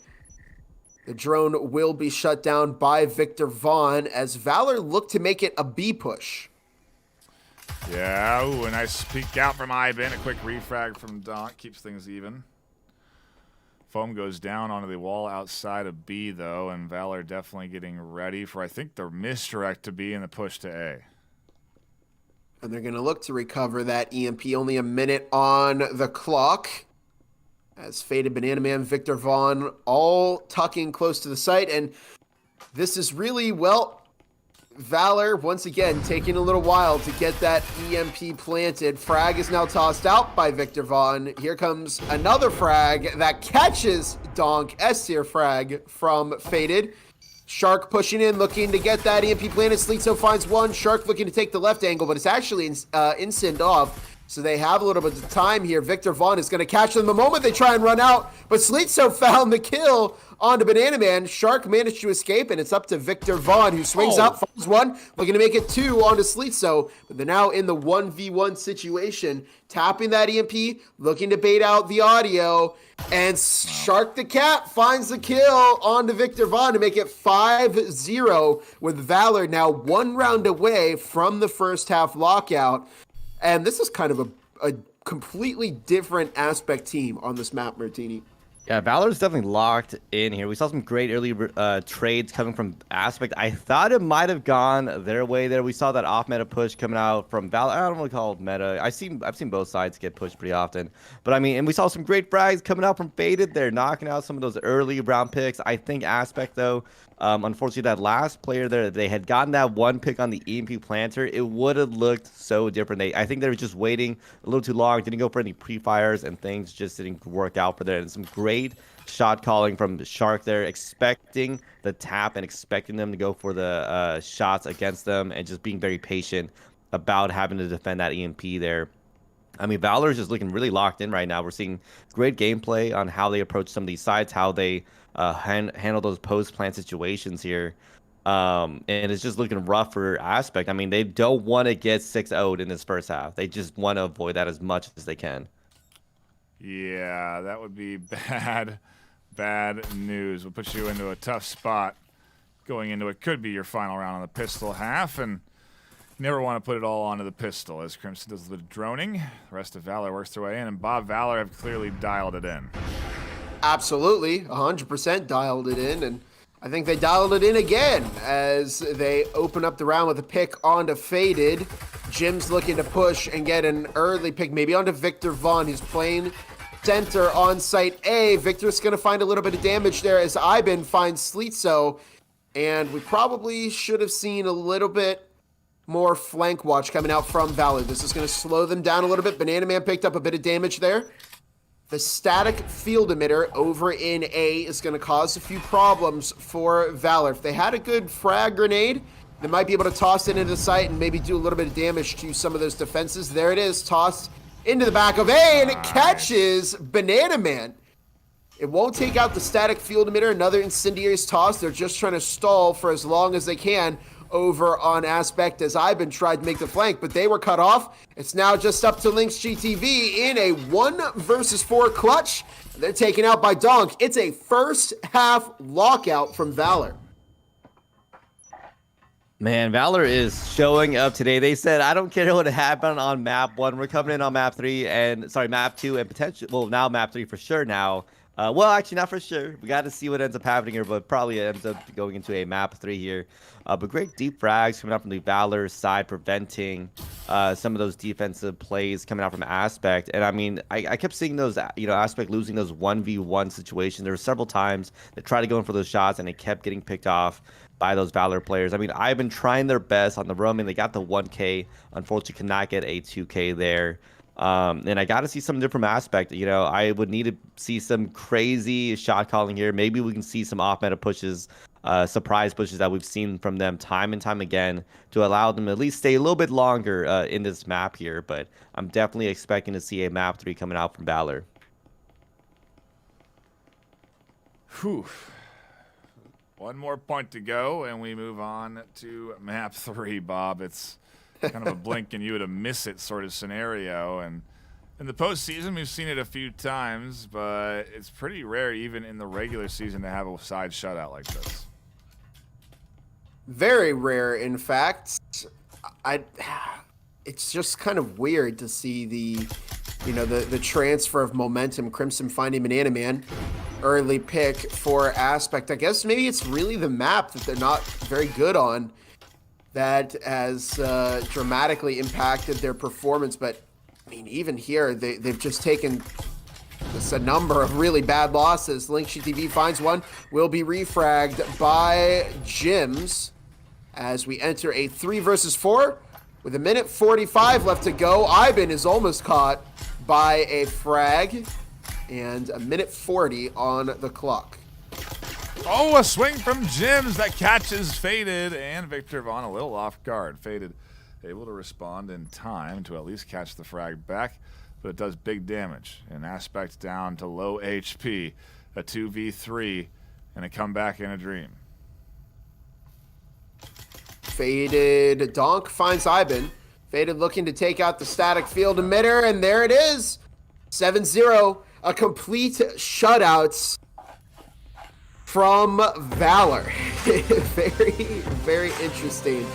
the drone will be shut down by Victor Vaughn as Valor look to make it a B push. Yeah, ooh, a nice peek out from Ivan. A quick refrag from Donk keeps things even. Foam goes down onto the wall outside of B, though, and Valor definitely getting ready for, I think, the misdirect to B and the push to A. And they're going to look to recover that EMP. Only a minute on the clock. As Faded Banana Man, Victor Vaughn, all tucking close to the site. And this is really, Valor, once again, taking a little while to get that EMP planted. Frag is now tossed out by Victor Vaughn. Here comes another frag that catches Donk. S-tier frag from Faded. Shark pushing in, looking to get that EMP planted. Sleetso finds 1. Shark looking to take the left angle, but it's actually instant off. So they have a little bit of time here. Victor Vaughn is going to catch them the moment they try and run out. But Sleetso found the kill onto Banana Man. Shark managed to escape, and it's up to Victor Vaughn, who swings out, finds 1, looking to make it 2 onto Sleetso. But they're now in the 1v1 situation, tapping that EMP, looking to bait out the audio. And Shark the Cat finds the kill onto Victor Vaughn to make it 5-0, with Valor now 1 round away from the first half lockout. And this is kind of a completely different Aspect team on this map, Martini. Yeah, Valor's definitely locked in here. We saw some great early trades coming from Aspect. I thought it might have gone their way there. We saw that off-meta push coming out from Valor. I don't really call it meta. I've seen both sides get pushed pretty often. But I mean, and we saw some great frags coming out from Faded. They're knocking out some of those early round picks. I think Aspect, though, unfortunately, that last player there, they had gotten that one pick on the EMP planter. It would have looked so different. I think they were just waiting a little too long. Didn't go for any pre-fires, and things just didn't work out for them. And some great shot calling from Shark there, expecting the tap and expecting them to go for the shots against them, and just being very patient about having to defend that EMP there. I mean, Valor is just looking really locked in right now. We're seeing great gameplay on how they approach some of these sides, how they handle those post-plant situations here. And it's just looking rough for Aspect. I mean, they don't want to get 6-0'd in this first half. They just want to avoid that as much as they can. Yeah, that would be bad news. We'll put you into a tough spot going into what could be your final round on the pistol half, and you never want to put it all onto the pistol as Crimson does the droning. The rest of Valor works their way in, and Bob Valor have clearly dialed it in. Absolutely, 100% dialed it in, and I think they dialed it in again as they open up the round with a pick onto Faded. Jim's looking to push and get an early pick, maybe onto Victor Vaughn, who's playing center on site A. Victor's going to find a little bit of damage there as Iben finds Sleetso, and we probably should have seen a little bit more flank watch coming out from Valor. This is going to slow them down a little bit. Banana Man picked up a bit of damage there. The static field emitter over in A is going to cause a few problems for Valor. If they had a good frag grenade, they might be able to toss it into the site and maybe do a little bit of damage to some of those defenses. There it is, tossed into the back of A, and it catches Banana Man. It won't take out the static field emitter. Another incendiary's toss. They're just trying to stall for as long as they can over on Aspect as I've been tried to make the flank, but they were cut off. It's now just up to Lynx GTV in a 1 versus 4 clutch. They're taken out by Donk. It's a first half lockout from Valor. Man, Valor is showing up today. They said, I don't care what happened on map 1. We're coming in on map 3 and map 2 and potentially, well, now map 3 for sure now. Well, actually, not for sure. We got to see what ends up happening here, but probably it ends up going into a map 3 here. But great deep frags coming out from the Valor side, preventing some of those defensive plays coming out from Aspect. And I mean, I kept seeing those, Aspect losing those 1v1 situations. There were several times they tried to go in for those shots, and they kept getting picked off by those Valor players. I mean, I've been trying their best on the roaming. They got the 1K. Unfortunately, could not get a 2K there. And I got to see some different Aspect. I would need to see some crazy shot calling here. Maybe we can see some off-meta pushes, surprise pushes that we've seen from them time and time again to allow them to at least stay a little bit longer in this map here. But I'm definitely expecting to see a map 3 coming out from Valor. Whew. One more point to go, and we move on to map 3, Bob. It's kind of a blink and you would have missed it sort of scenario. And in the postseason, we've seen it a few times, but it's pretty rare even in the regular season to have a side shutout like this. Very rare, in fact. It's just kind of weird to see the transfer of momentum. Crimson finding Banana Man. Early pick for Aspect. I guess maybe it's really the map that they're not very good on that has dramatically impacted their performance. But I mean, even here, they've just taken just a number of really bad losses. Lynx GTV finds one, will be refragged by Jims as we enter a 3 versus 4 with 1:45 left to go. Iben is almost caught by a frag. And 1:40 on the clock. Oh, a swing from Jims that catches Faded, and Victor Vaughn a little off guard. Faded able to respond in time to at least catch the frag back, but it does big damage. An Aspect down to low HP, a 2v3, and a comeback in a dream. Faded Donk finds Iben. Faded looking to take out the static field emitter, and there it is. 7-0. A complete shutout from Valor. Very, very interesting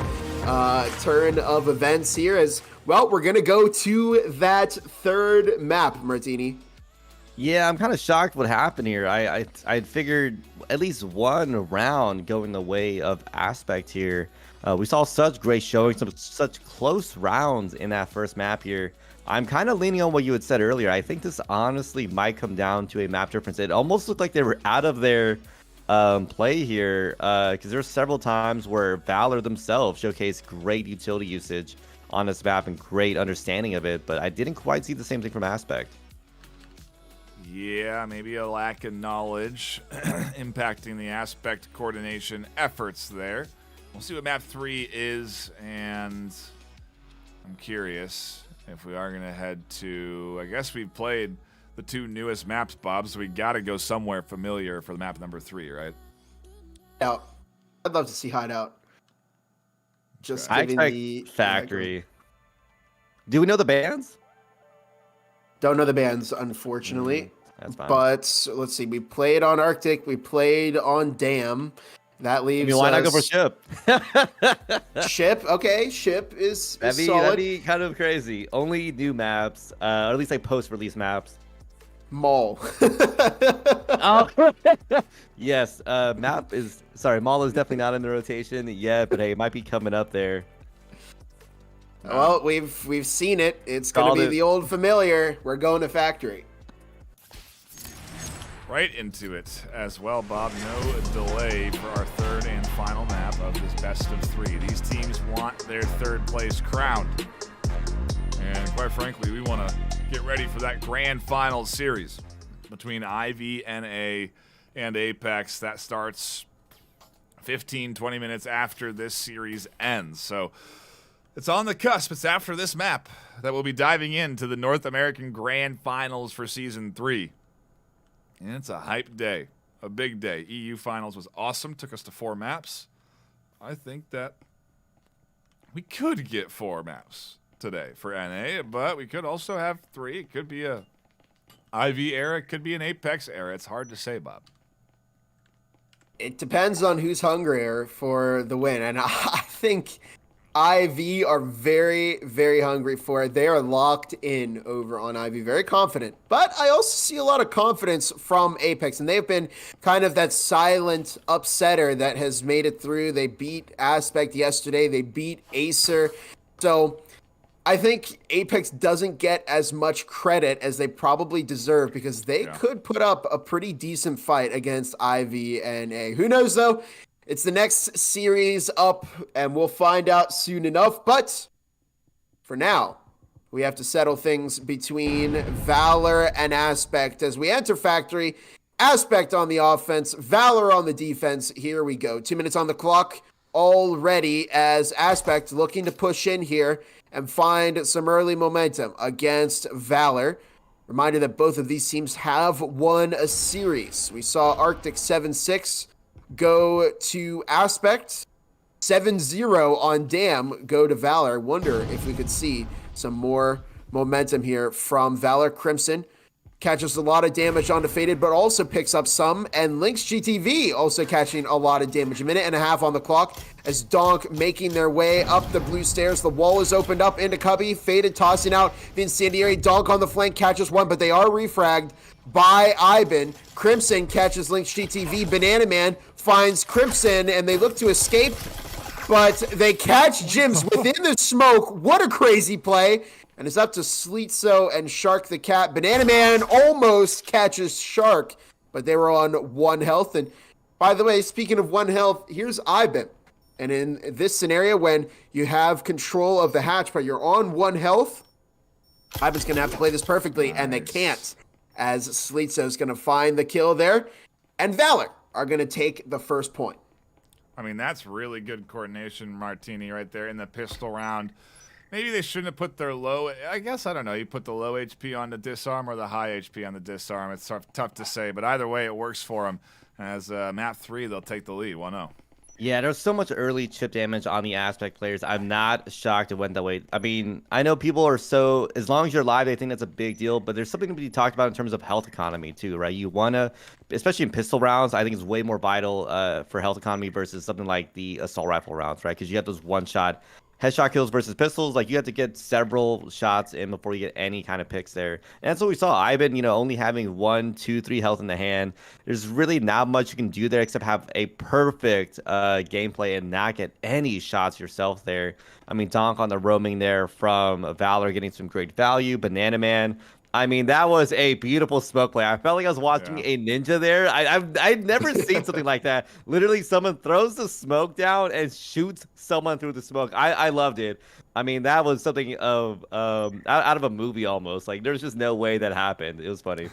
turn of events here as, well, we're going to go to that third map, Martini. Yeah, I'm kind of shocked what happened here. I figured at least one round going the way of Aspect here. We saw such great showing, such close rounds in that first map here. I'm kind of leaning on what you had said earlier. I think this honestly might come down to a map difference. It almost looked like they were out of their play here because there were several times where Valor themselves showcased great utility usage on this map and great understanding of it, but I didn't quite see the same thing from Aspect. Yeah, maybe a lack of knowledge impacting the Aspect coordination efforts there. We'll see what map 3 is, and I'm curious if we are going to head to... I guess we've played the 2 newest maps, Bob, so we got to go somewhere familiar for the map number 3, right? Yeah, I'd love to see Hideout. Just I giving expect the Factory. Do we know the bands? Don't know the bands, unfortunately. That's fine. But let's see. We played on Arctic. We played on Dam. That leaves. Why not go for Ship? Ship. Okay, Ship is That'd solid. be kind of crazy. Only new maps, or at least like post-release maps. Mall. Oh, yes. Mall is definitely not in the rotation yet, but hey, it might be coming up there. Well, we've seen it. It's going to be the old familiar. We're going to Factory. Right into it as well, Bob. No delay for our third and final map of this best of 3. These teams want their third place crown. And quite frankly, we want to get ready for that grand final series between IVNA and Apex. That starts 15, 20 minutes after this series ends. So it's on the cusp. It's after this map that we'll be diving into the North American Grand Finals for Season 3. And it's a hype day, a big day. EU Finals was awesome. Took us to 4 maps. I think that we could get 4 maps today for NA, but we could also have 3. It could be a IV era. It could be an Apex era. It's hard to say, Bob. It depends on who's hungrier for the win. And I think IV are very, very hungry for it. They are locked in over on IV, very confident. But I also see a lot of confidence from Apex, and they've been kind of that silent upsetter that has made it through. They beat Aspect yesterday. They beat Acer. So I think Apex doesn't get as much credit as they probably deserve because they could put up a pretty decent fight against IV and A. Who knows, though? It's the next series up, and we'll find out soon enough. But for now, we have to settle things between Valor and Aspect as we enter Factory. Aspect on the offense, Valor on the defense. Here we go. 2 minutes on the clock already as Aspect looking to push in here and find some early momentum against Valor. Reminder that both of these teams have won a series. We saw Arctic 7-6 go to Aspect, 7-0 on Dam go to Valor. Wonder if we could see some more momentum here from Valor. Crimson catches a lot of damage onto Faded, but also picks up some, and Lynx GTV also catching a lot of damage. 1.5 minutes on the clock as Donk making their way up the blue stairs. The wall is opened up into Cubby. Faded tossing out the incendiary. Donk on the flank catches one, but they are refragged by Ivan. Crimson catches Lynx GTV. Banana Man finds Crimson, and they look to escape, but they catch Jims within the smoke. What a crazy play. And it's up to Sleetso and Shark the Cat. Banana Man almost catches Shark, but they were on 1 health. And by the way, speaking of 1 health, here's Ivan. And in this scenario, when you have control of the hatch, but you're on 1 health, Ivan's going to have to play this perfectly, and they can't, as Sleetso's going to find the kill there. And Valor are going to take the first point. I mean, that's really good coordination, Martini, right there in the pistol round. Maybe they shouldn't have put their low... I guess, I don't know. You put the low HP on the disarm or the high HP on the disarm. It's tough to say, but either way, it works for them. As map 3, they'll take the lead, 1-0. Yeah, there's so much early chip damage on the Aspect players. I'm not shocked it went that way. I mean, I know people are so... As long as you're alive, they think that's a big deal, but there's something to be talked about in terms of health economy, too, right? You want to... Especially in pistol rounds, I think it's way more vital for health economy versus something like the assault rifle rounds, right? Because you have those one-shot headshot kills versus pistols. Like you have to get several shots in before you get any kind of picks there. And that's what we saw. Ivan, only having 1, 2, 3 health in the hand. There's really not much you can do there except have a perfect gameplay and not get any shots yourself there. I mean, Donk on the roaming there from Valor getting some great value. Banana Man. I mean, that was a beautiful smoke play. I felt like I was watching a ninja there. I've never seen something like that. Literally, someone throws the smoke down and shoots someone through the smoke. I loved it. I mean, that was something of out of a movie almost. Like, there's just no way that happened. It was funny.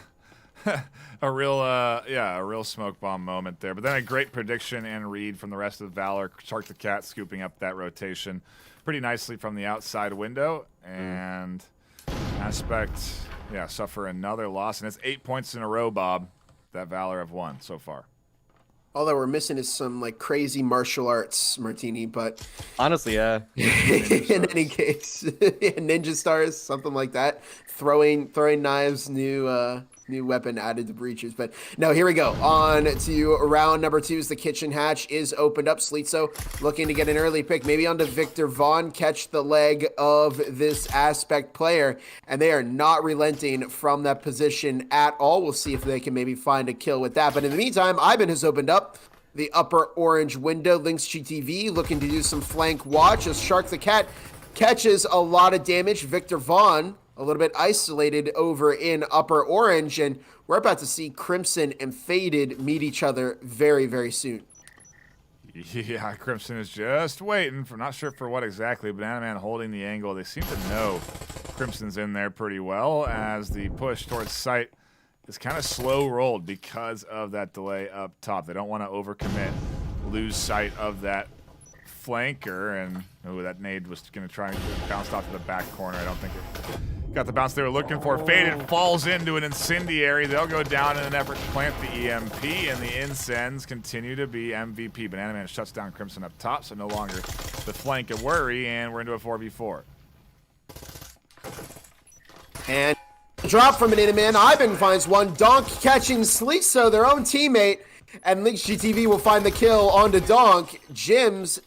a real smoke bomb moment there. But then a great prediction and read from the rest of Valor. Shark the Cat scooping up that rotation pretty nicely from the outside window. And Aspect, suffer another loss. And it's 8 points in a row, Bob, that Valor have won so far. All that we're missing is some like crazy martial arts, Martini, but honestly, yeah. In any case, ninja stars, something like that. Throwing knives, new weapon added to breaches. But no, here we go. On to round number 2 as the kitchen hatch is opened up. Slitzo looking to get an early pick, maybe onto Victor Vaughn, catch the leg of this Aspect player, and they are not relenting from that position at all. We'll see if they can maybe find a kill with that. But in the meantime, Ivan has opened up the upper orange window. Lynx GTV looking to do some flank watch as Shark the Cat catches a lot of damage. Victor Vaughn a little bit isolated over in upper orange, and we're about to see Crimson and Faded meet each other very, very soon. Yeah, Crimson is just waiting for, not sure for what exactly. Banana Man holding the angle. They seem to know Crimson's in there pretty well as the push towards site is kind of slow rolled because of that delay up top. They don't want to overcommit, lose sight of that flanker, and that nade was going to try and bounce off to the back corner. I don't think it got the bounce they were looking for. Faded falls into an incendiary. They'll go down in an effort to plant the EMP, and the Incens continue to be MVP. Banana Man shuts down Crimson up top, so no longer the flank of worry, and we're into a 4v4. And drop from Banana Man. Ivan finds one. Donk catching Slitzo, their own teammate, and Lynx GTV will find the kill onto Donk. Jims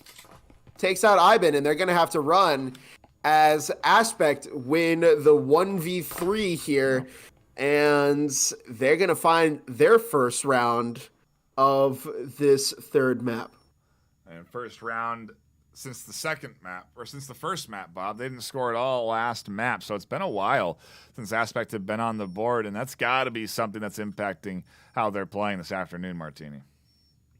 takes out Ivan, and they're going to have to run as Aspect win the 1v3 here, and they're going to find their first round of this third map. And first round since the first map, Bob. They didn't score at all last map, so it's been a while since Aspect have been on the board, and that's got to be something that's impacting how they're playing this afternoon, Martini.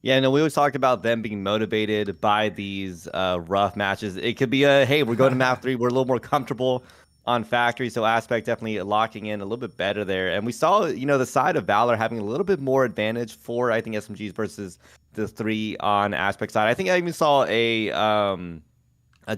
Yeah, no, we always talked about them being motivated by these rough matches. It could be hey, we're going to map 3. We're a little more comfortable on Factory, so Aspect definitely locking in a little bit better there. And we saw, the side of Valor having a little bit more advantage for, I think, SMGs versus the 3 on Aspect side. I think I even saw a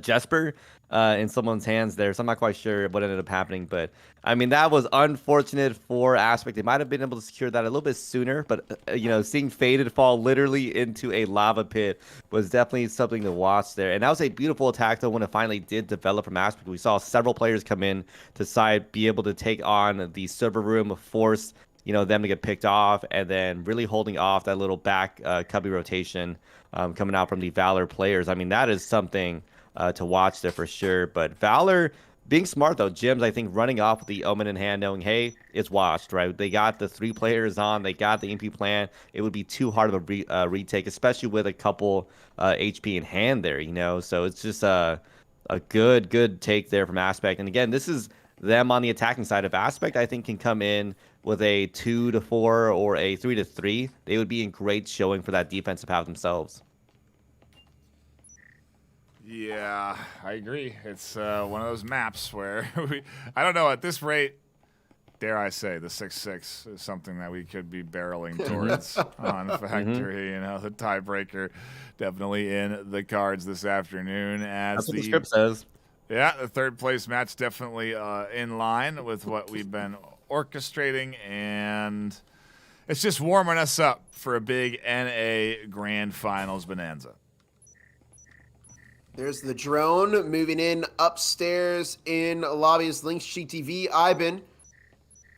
Jesper in someone's hands there, so I'm not quite sure what ended up happening. But, I mean, that was unfortunate for Aspect. They might have been able to secure that a little bit sooner, but, seeing Faded fall literally into a lava pit was definitely something to watch there. And that was a beautiful attack, though, when it finally did develop from Aspect. We saw several players come in to side, be able to take on the server room, force them to get picked off, and then really holding off that little back cubby rotation coming out from the Valor players. I mean, that is something to watch there for sure. But Valor being smart, though. Jims, I think, running off with the Omen in hand, knowing, hey, it's washed, right? They got the 3 players on. They got the MP plan. It would be too hard of a retake, especially with a couple HP in hand there, So it's just a good take there from Aspect. And again, this is them on the attacking side of Aspect. I think can come in with a 2-4 or a 3-3. They would be in great showing for that defensive half themselves. Yeah, I agree. It's one of those maps where I don't know, at this rate, dare I say, the 6-6 is something that we could be barreling towards on Factory. The tiebreaker definitely in the cards this afternoon. As that's what the script says. Yeah, the third place match definitely in line with what we've been orchestrating, and it's just warming us up for a big NA Grand Finals bonanza. There's the drone moving in upstairs in lobby is Lynx GTV, Ivan,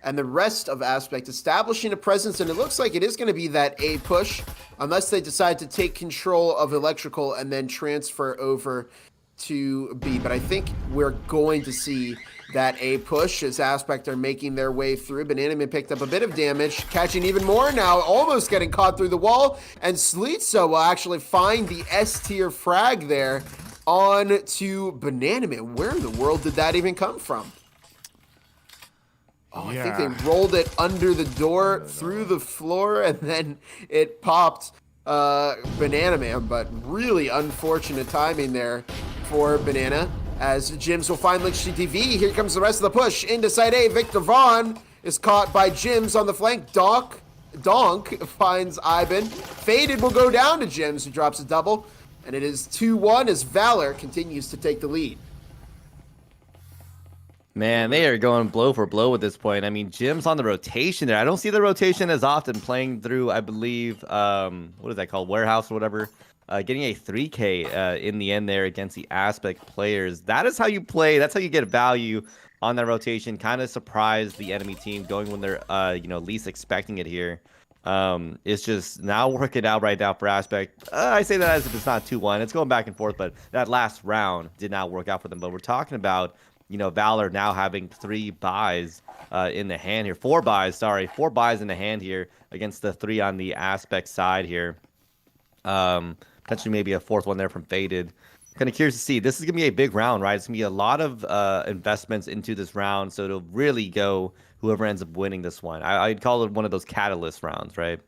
and the rest of Aspect establishing a presence, and it looks like it is going to be that A push, unless they decide to take control of Electrical and then transfer over to be, but I think we're going to see that A push as Aspect are making their way through. Bananaman picked up a bit of damage, catching even more now, almost getting caught through the wall, and Sleetso will actually find the S-tier frag there on to Bananaman. Where in the world did that even come from? Oh, I think they rolled it under the door, through the floor, and then it popped Bananaman, but really unfortunate timing there for Banana, as Jims will find Lich TV. Here comes the rest of the push into side A. Victor Vaughn is caught by Jims on the flank. Donk finds Ivan. Faded will go down to Jims, who drops a double, and it is 2-1 as Valor continues to take the lead. Man, they are going blow for blow at this point. I mean, Jim's on the rotation there. I don't see the rotation as often, playing through, I believe, what is that called? Warehouse or whatever. Getting a 3K in the end there against the Aspect players. That is how you play. That's how you get value on that rotation. Kind of surprise the enemy team going when they're, least expecting it here. It's just now working out right now for Aspect. I say that as if it's not 2-1. It's going back and forth, but that last round did not work out for them. But we're talking about, Valor now having 3 buys in the hand here. 4 buys in the hand here against the 3 on the Aspect side here. Potentially maybe a 4th one there from Faded. Kind of curious to see. This is going to be a big round, right? It's going to be a lot of investments into this round, so it'll really go whoever ends up winning this one. I'd call it one of those catalyst rounds, right?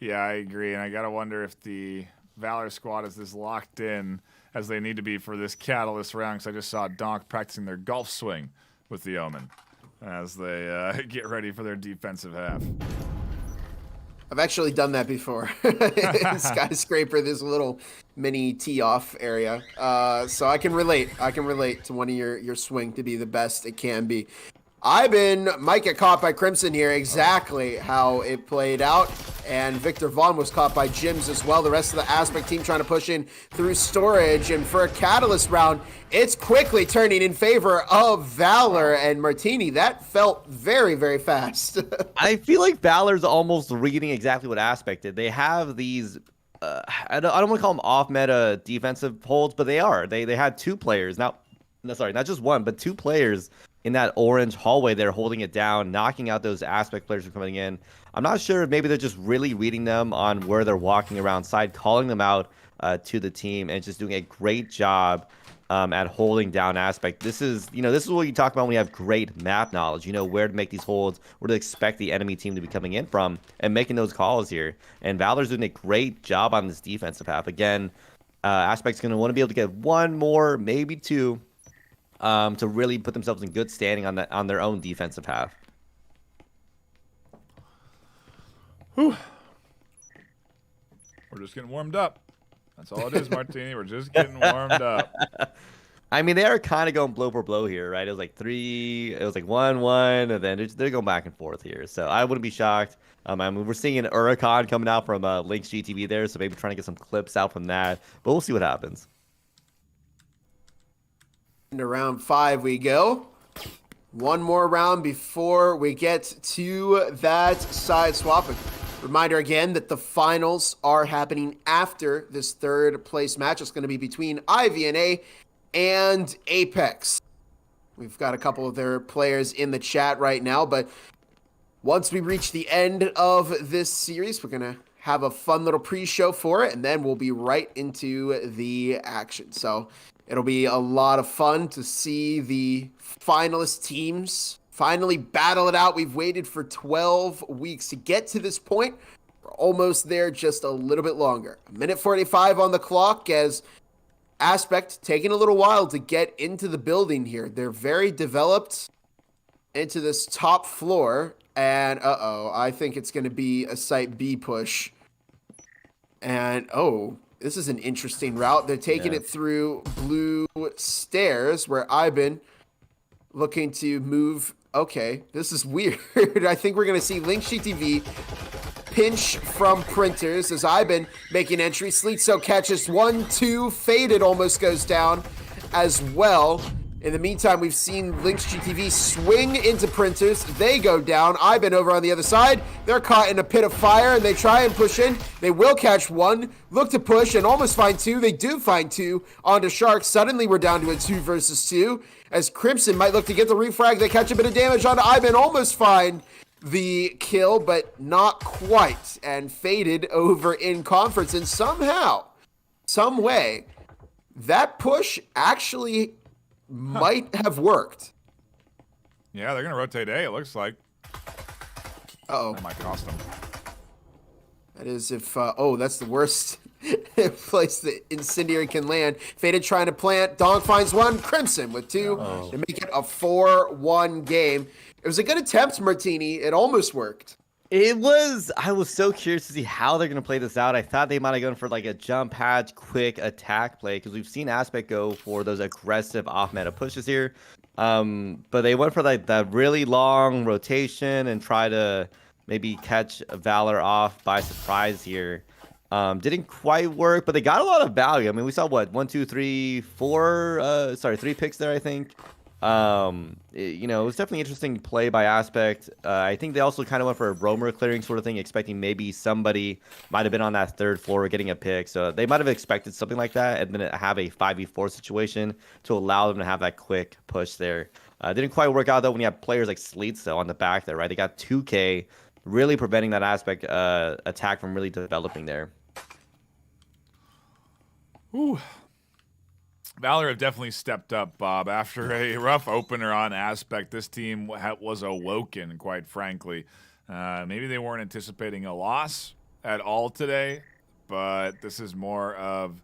Yeah, I agree. And I got to wonder if the Valor squad is as locked in as they need to be for this catalyst round, because I just saw Donk practicing their golf swing with the Omen as they get ready for their defensive half. I've actually done that before. In Skyscraper, there's a little mini tee-off area. So I can relate. To one of your swing to be the best it can be. Ivan might get caught by Crimson here, exactly how it played out. And Victor Vaughn was caught by Jims as well. The rest of the Aspect team trying to push in through storage. And for a catalyst round, it's quickly turning in favor of Valor and Martini. That felt very, very fast. I feel like Valor's almost reading exactly what Aspect did. They have these, I don't want to call them off-meta defensive holds, but they are. They had 2 players. Now, no, sorry, not just 1, but 2 players in that orange hallway there holding it down, knocking out those Aspect players from coming in. I'm not sure if maybe they're just really reading them on where they're walking around side, calling them out to the team, and just doing a great job at holding down Aspect. This is what you talk about when you have great map knowledge. You know where to make these holds, where to expect the enemy team to be coming in from, and making those calls here. And Valor's doing a great job on this defensive half. Again, Aspect's going to want to be able to get 1 more, maybe 2, to really put themselves in good standing on their own defensive half. Whew. We're just getting warmed up. That's all it is, Martini. We're just getting warmed up. I mean, they are kind of going blow for blow here, right? It was like 3, it was like 1-1, and then they're going back and forth here. So I wouldn't be shocked. I mean, we're seeing an Uricon coming out from Link's GTV there, so maybe trying to get some clips out from that. But we'll see what happens. Into round 5 we go. 1 more round before we get to that side swap. Reminder again that the finals are happening after this 3rd place match. It's going to be between IVNA and Apex. We've got a couple of their players in the chat right now, but once we reach the end of this series, we're going to have a fun little pre-show for it, and then we'll be right into the action. So it'll be a lot of fun to see the finalist teams finally battle it out. We've waited for 12 weeks to get to this point. We're almost there, just a little bit longer. 1:45 on the clock as Aspect taking a little while to get into the building here. They're very developed into this top floor. And I think it's going to be a Site B push. And this is an interesting route. They're taking it through blue stairs where Ivan looking to move. Okay, this is weird. I think we're going to see Link TV pinch from printers as Ivan making entry. Sleetso catches 1-2. Faded almost goes down as well. In the meantime, we've seen Lynx GTV swing into Printers. They go down. Ivan over on the other side. They're caught in a pit of fire, and they try and push in. They will catch one. Look to push and almost find two. They do find two onto Shark. Suddenly, we're down to a 2 versus 2. As Crimson might look to get the refrag. They catch a bit of damage onto Ivan. Almost find the kill, but not quite. And faded over in conference. And somehow, some way, that push actually might have worked. Yeah, they're going to rotate A, it looks like. Uh-oh. That might cost them. That is if, oh, that's the worst place that Incendiary can land. Faded trying to plant. Donk finds one. Crimson with 2 to make it a 4-1 game. It was a good attempt, Martini. It almost worked. I was so curious to see how they're going to play this out. I thought they might have gone for like a jump patch, quick attack play, because we've seen Aspect go for those aggressive off-meta pushes here. But they went for like that really long rotation and try to maybe catch Valor off by surprise here. Didn't quite work, but they got a lot of value. I mean, we saw what, 3 picks there, I think. It was definitely interesting play by Aspect. I think they also kind of went for a roamer clearing sort of thing, expecting maybe somebody might have been on that 3rd floor getting a pick. So they might have expected something like that and then have a 5v4 situation to allow them to have that quick push there. Didn't quite work out though when you have players like Sleets though on the back there, right? They got 2K, really preventing that Aspect attack from really developing there. Ooh. Valor have definitely stepped up, Bob. After a rough opener on Aspect, this team was awoken, quite frankly. Maybe they weren't anticipating a loss at all today, but this is more of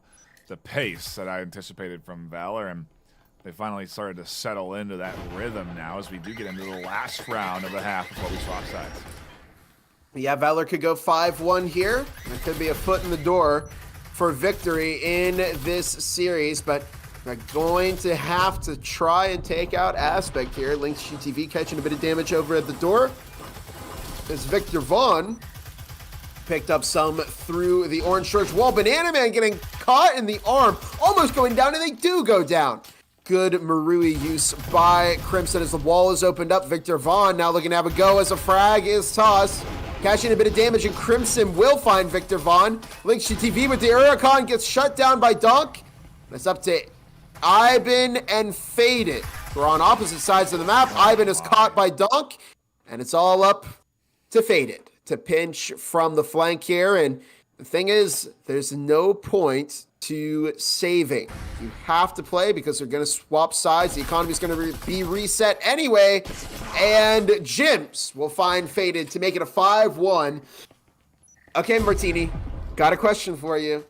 the pace that I anticipated from Valor, and they finally started to settle into that rhythm now as we do get into the last round of the half before we swap sides. Yeah, Valor could go 5-1 here. There could be a foot in the door for victory in this series, but they're going to have to try and take out Aspect here. Lynx GTV catching a bit of damage over at the door. As Victor Vaughn picked up some through the orange church wall. Banana Man getting caught in the arm, almost going down, and they do go down. Good Marui use by Crimson as the wall is opened up. Victor Vaughn now looking to have a go as a frag is tossed. Catching a bit of damage, and Crimson will find Victor Vaughn. Lynx GTV with the Huracan gets shut down by Donk. It's up to Ivan and Faded. We're on opposite sides of the map. Ivan is caught by Donk, and it's all up to Faded to pinch from the flank here. And the thing is, there's no point to saving. You have to play because they're going to swap sides. The economy's going to be reset anyway. And Jims will find Faded to make it a 5-1. Okay, Martini, got a question for you.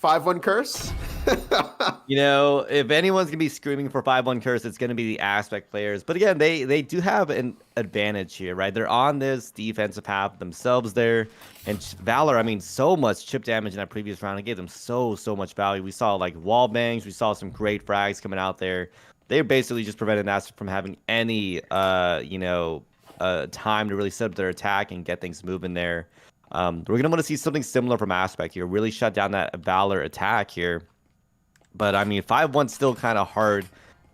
5-1 curse? If anyone's going to be screaming for 5-1 curse, it's going to be the Aspect players. But again, they do have an advantage here, right? They're on this defensive half themselves there. And Valor, I mean, so much chip damage in that previous round. It gave them so much value. We saw like wall bangs. We saw some great frags coming out there. They basically just prevented Aspect from having any, time to really set up their attack and get things moving there. We're going to want to see something similar from Aspect here. Really shut down that Valor attack here. But, I mean, 5-1's still kind of hard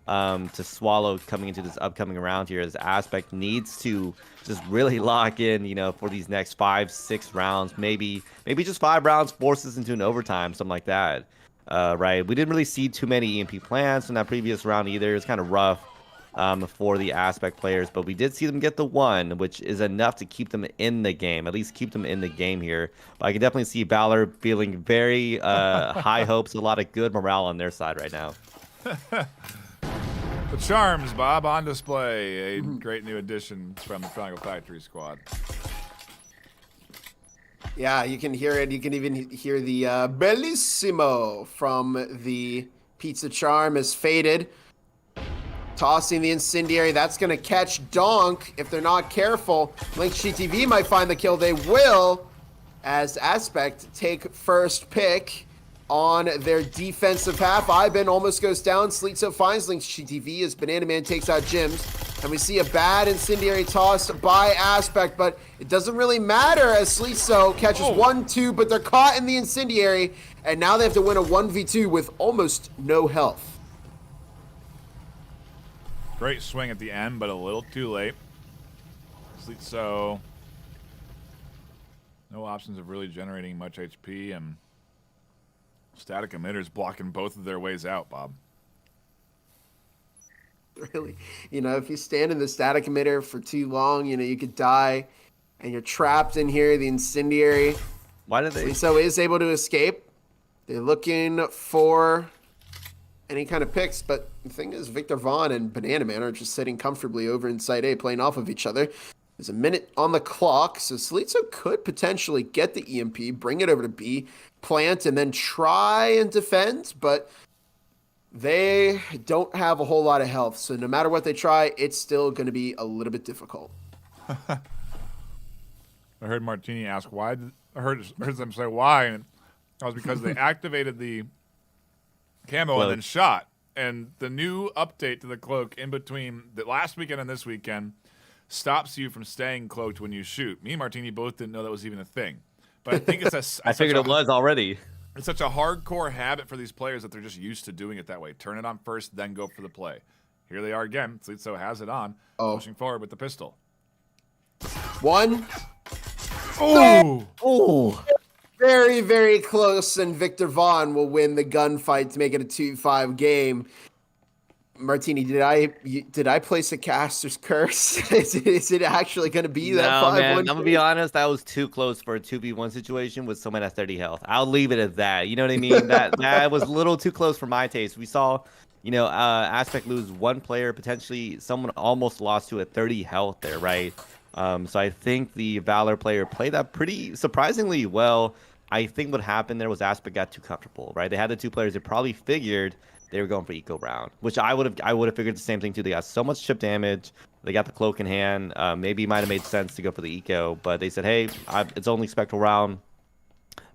to swallow coming into this upcoming round here, as Aspect needs to just really lock in, for these next 5-6 rounds. Maybe just 5 rounds forces into an overtime, something like that. Right? We didn't really see too many EMP plants in that previous round either. It's kind of rough for the Aspect players, but we did see them get the 1, which is enough to keep them in the game, at least keep them in the game here. But I can definitely see Valor feeling very high hopes, a lot of good morale on their side right now. The Charms, Bob, on display. A great new addition from the Triangle Factory squad. Yeah, you can hear it. You can even hear the bellissimo from the Pizza Charm is Faded. Tossing the Incendiary. That's going to catch Donk if they're not careful. Lynx GTV might find the kill. They will, as Aspect take first pick on their defensive half. Ivan almost goes down. Sleetso finds Lynx GTV as Banana Man takes out Jims. And we see a bad Incendiary toss by Aspect, but it doesn't really matter as Sleetso catches 1-2, but they're caught in the Incendiary, and now they have to win a 1v2 with almost no health. Great swing at the end, but a little too late. So no options of really generating much HP, and static emitters blocking both of their ways out, Bob. Really, if you stand in the static emitter for too long, you could die, and you're trapped in here. The incendiary. Why did they? So is able to escape. They're looking for any kind of picks, but the thing is, Victor Vaughn and Banana Man are just sitting comfortably over inside A, playing off of each other. There's a minute on the clock, so Slitzo could potentially get the EMP, bring it over to B, plant, and then try and defend, but they don't have a whole lot of health, so no matter what they try, it's still going to be a little bit difficult. I heard Martini ask why. I heard them say why, and that was because they activated the camo Cloak. and then shot. And the new update to the cloak in between the last weekend and this weekend stops you from staying cloaked when you shoot. Me and Martini both didn't know that was even a thing. But I think it's I figured it was already. It's such a hardcore habit for these players that they're just used to doing it that way. Turn it on first, then go for the play. Here they are again. Slitzo has it on, pushing forward with the pistol. One. Oh! Oh! Very, very close, and Victor Vaughn will win the gunfight to make it a 2-5 game. Martini, did I place a caster's curse? is it actually going to be that 5-1? Man, I'm gonna be honest. That was too close for a 2v1 situation with someone at 30 health. I'll leave it at that. You know what I mean? That was a little too close for my taste. We saw, Aspect lose one player, potentially someone almost lost to a 30 health there, right? So I think the Valor player played that pretty surprisingly well. I think what happened there was Aspect got too comfortable, right? They had the two players that probably figured they were going for eco round, which I would have figured the same thing too. They got so much chip damage. They got the cloak in hand. Maybe it might have made sense to go for the eco, but they said, hey, it's only spectral round.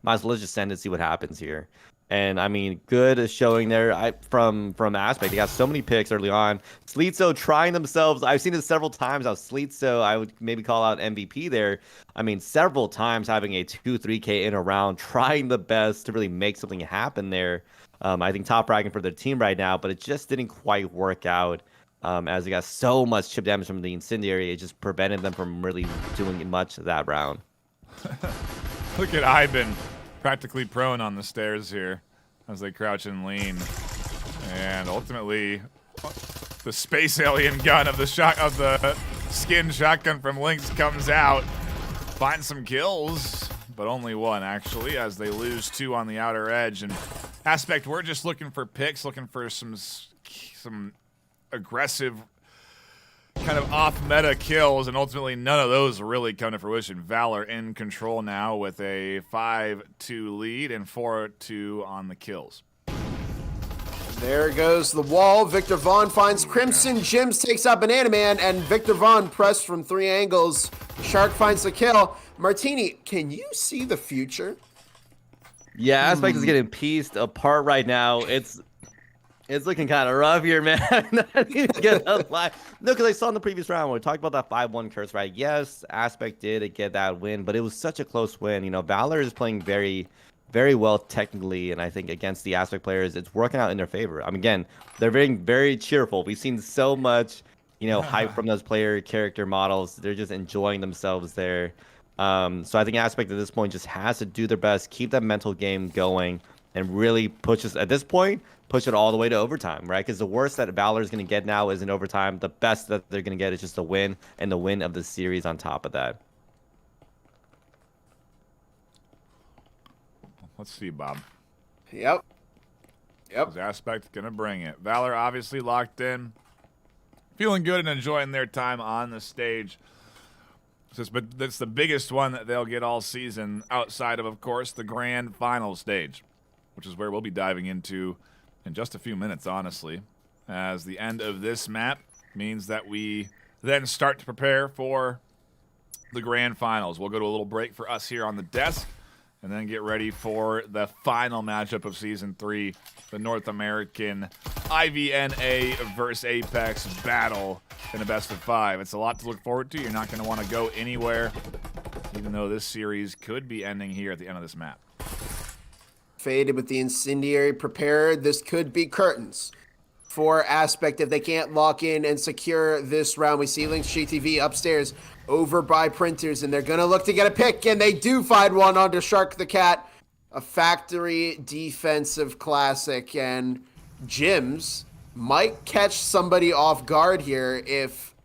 Might as well just send it, see what happens here. And I mean, good showing there from Aspect. They got so many picks early on. Slitzo trying themselves. I've seen it several times. Slitzo, I would maybe call out MVP there. I mean, several times having a 2-3K in a round, trying the best to really make something happen there. I think top fragging for their team right now, but it just didn't quite work out as they got so much chip damage from the incendiary. It just prevented them from really doing much that round. Look at Ivan, practically prone on the stairs here as they crouch and lean. And ultimately, the space alien gun of the skin shotgun from Lynx comes out. Finds some kills, but only one actually, as they lose 2 on the outer edge. And Aspect, we're just looking for picks, looking for some aggressive kind of off-meta kills, and ultimately none of those really come to fruition. Valor in control now with a 5-2 lead and 4-2 on the kills. There goes the wall. Victor Vaughn finds Crimson. Jims takes out Banana Man, and Victor Vaughn pressed from 3 angles. Shark finds the kill. Martini, can you see the future? Yeah, Aspect is getting pieced apart right now. It's looking kind of rough here, man. No, because I saw in the previous round when we talked about that 5-1 curse, right? Yes, Aspect did get that win, but it was such a close win. Valor is playing very, very well technically, and I think against the Aspect players, it's working out in their favor. I mean, again, they're very, very cheerful. We've seen so much, hype from those player character models. They're just enjoying themselves there. So I think Aspect at this point just has to do their best, keep that mental game going, and really push it all the way to overtime, right? Because the worst that Valor is going to get now is in overtime. The best that they're going to get is just a win, and the win of the series on top of that. Let's see, Bob. Yep. Is Aspect going to bring it? Valor obviously locked in, feeling good and enjoying their time on the stage. But that's the biggest one that they'll get all season, outside of course, the grand final stage, which is where we'll be diving into in just a few minutes, honestly, as the end of this map means that we then start to prepare for the grand finals. We'll go to a little break for us here on the desk, and then get ready for the final matchup of Season 3, the North American IVNA versus Apex battle in a best-of-5. It's a lot to look forward to. You're not going to want to go anywhere, even though this series could be ending here at the end of this Faded with the incendiary prepared. This could be curtains for Aspect if they can't lock in and secure this round. We see Lynx GTV upstairs over by Printers, and they're going to look to get a pick, and they do find one onto Shark the Cat. A factory defensive classic, and Jims might catch somebody off guard here if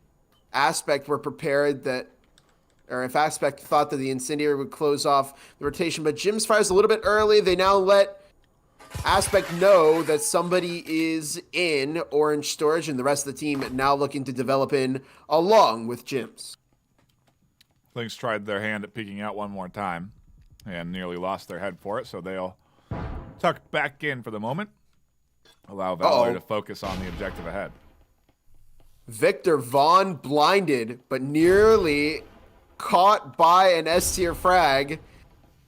Aspect were prepared that, or if Aspect thought that the Incendiary would close off the rotation. But Jims fires a little bit early. They now let Aspect know that somebody is in orange storage, and the rest of the team now looking to develop in along with Jims. Lynx tried their hand at peeking out one more time and nearly lost their head for it, so they'll tuck back in for the moment. Allow Valor to focus on the objective ahead. Victor Vaughn blinded, but nearly caught by an S-tier frag,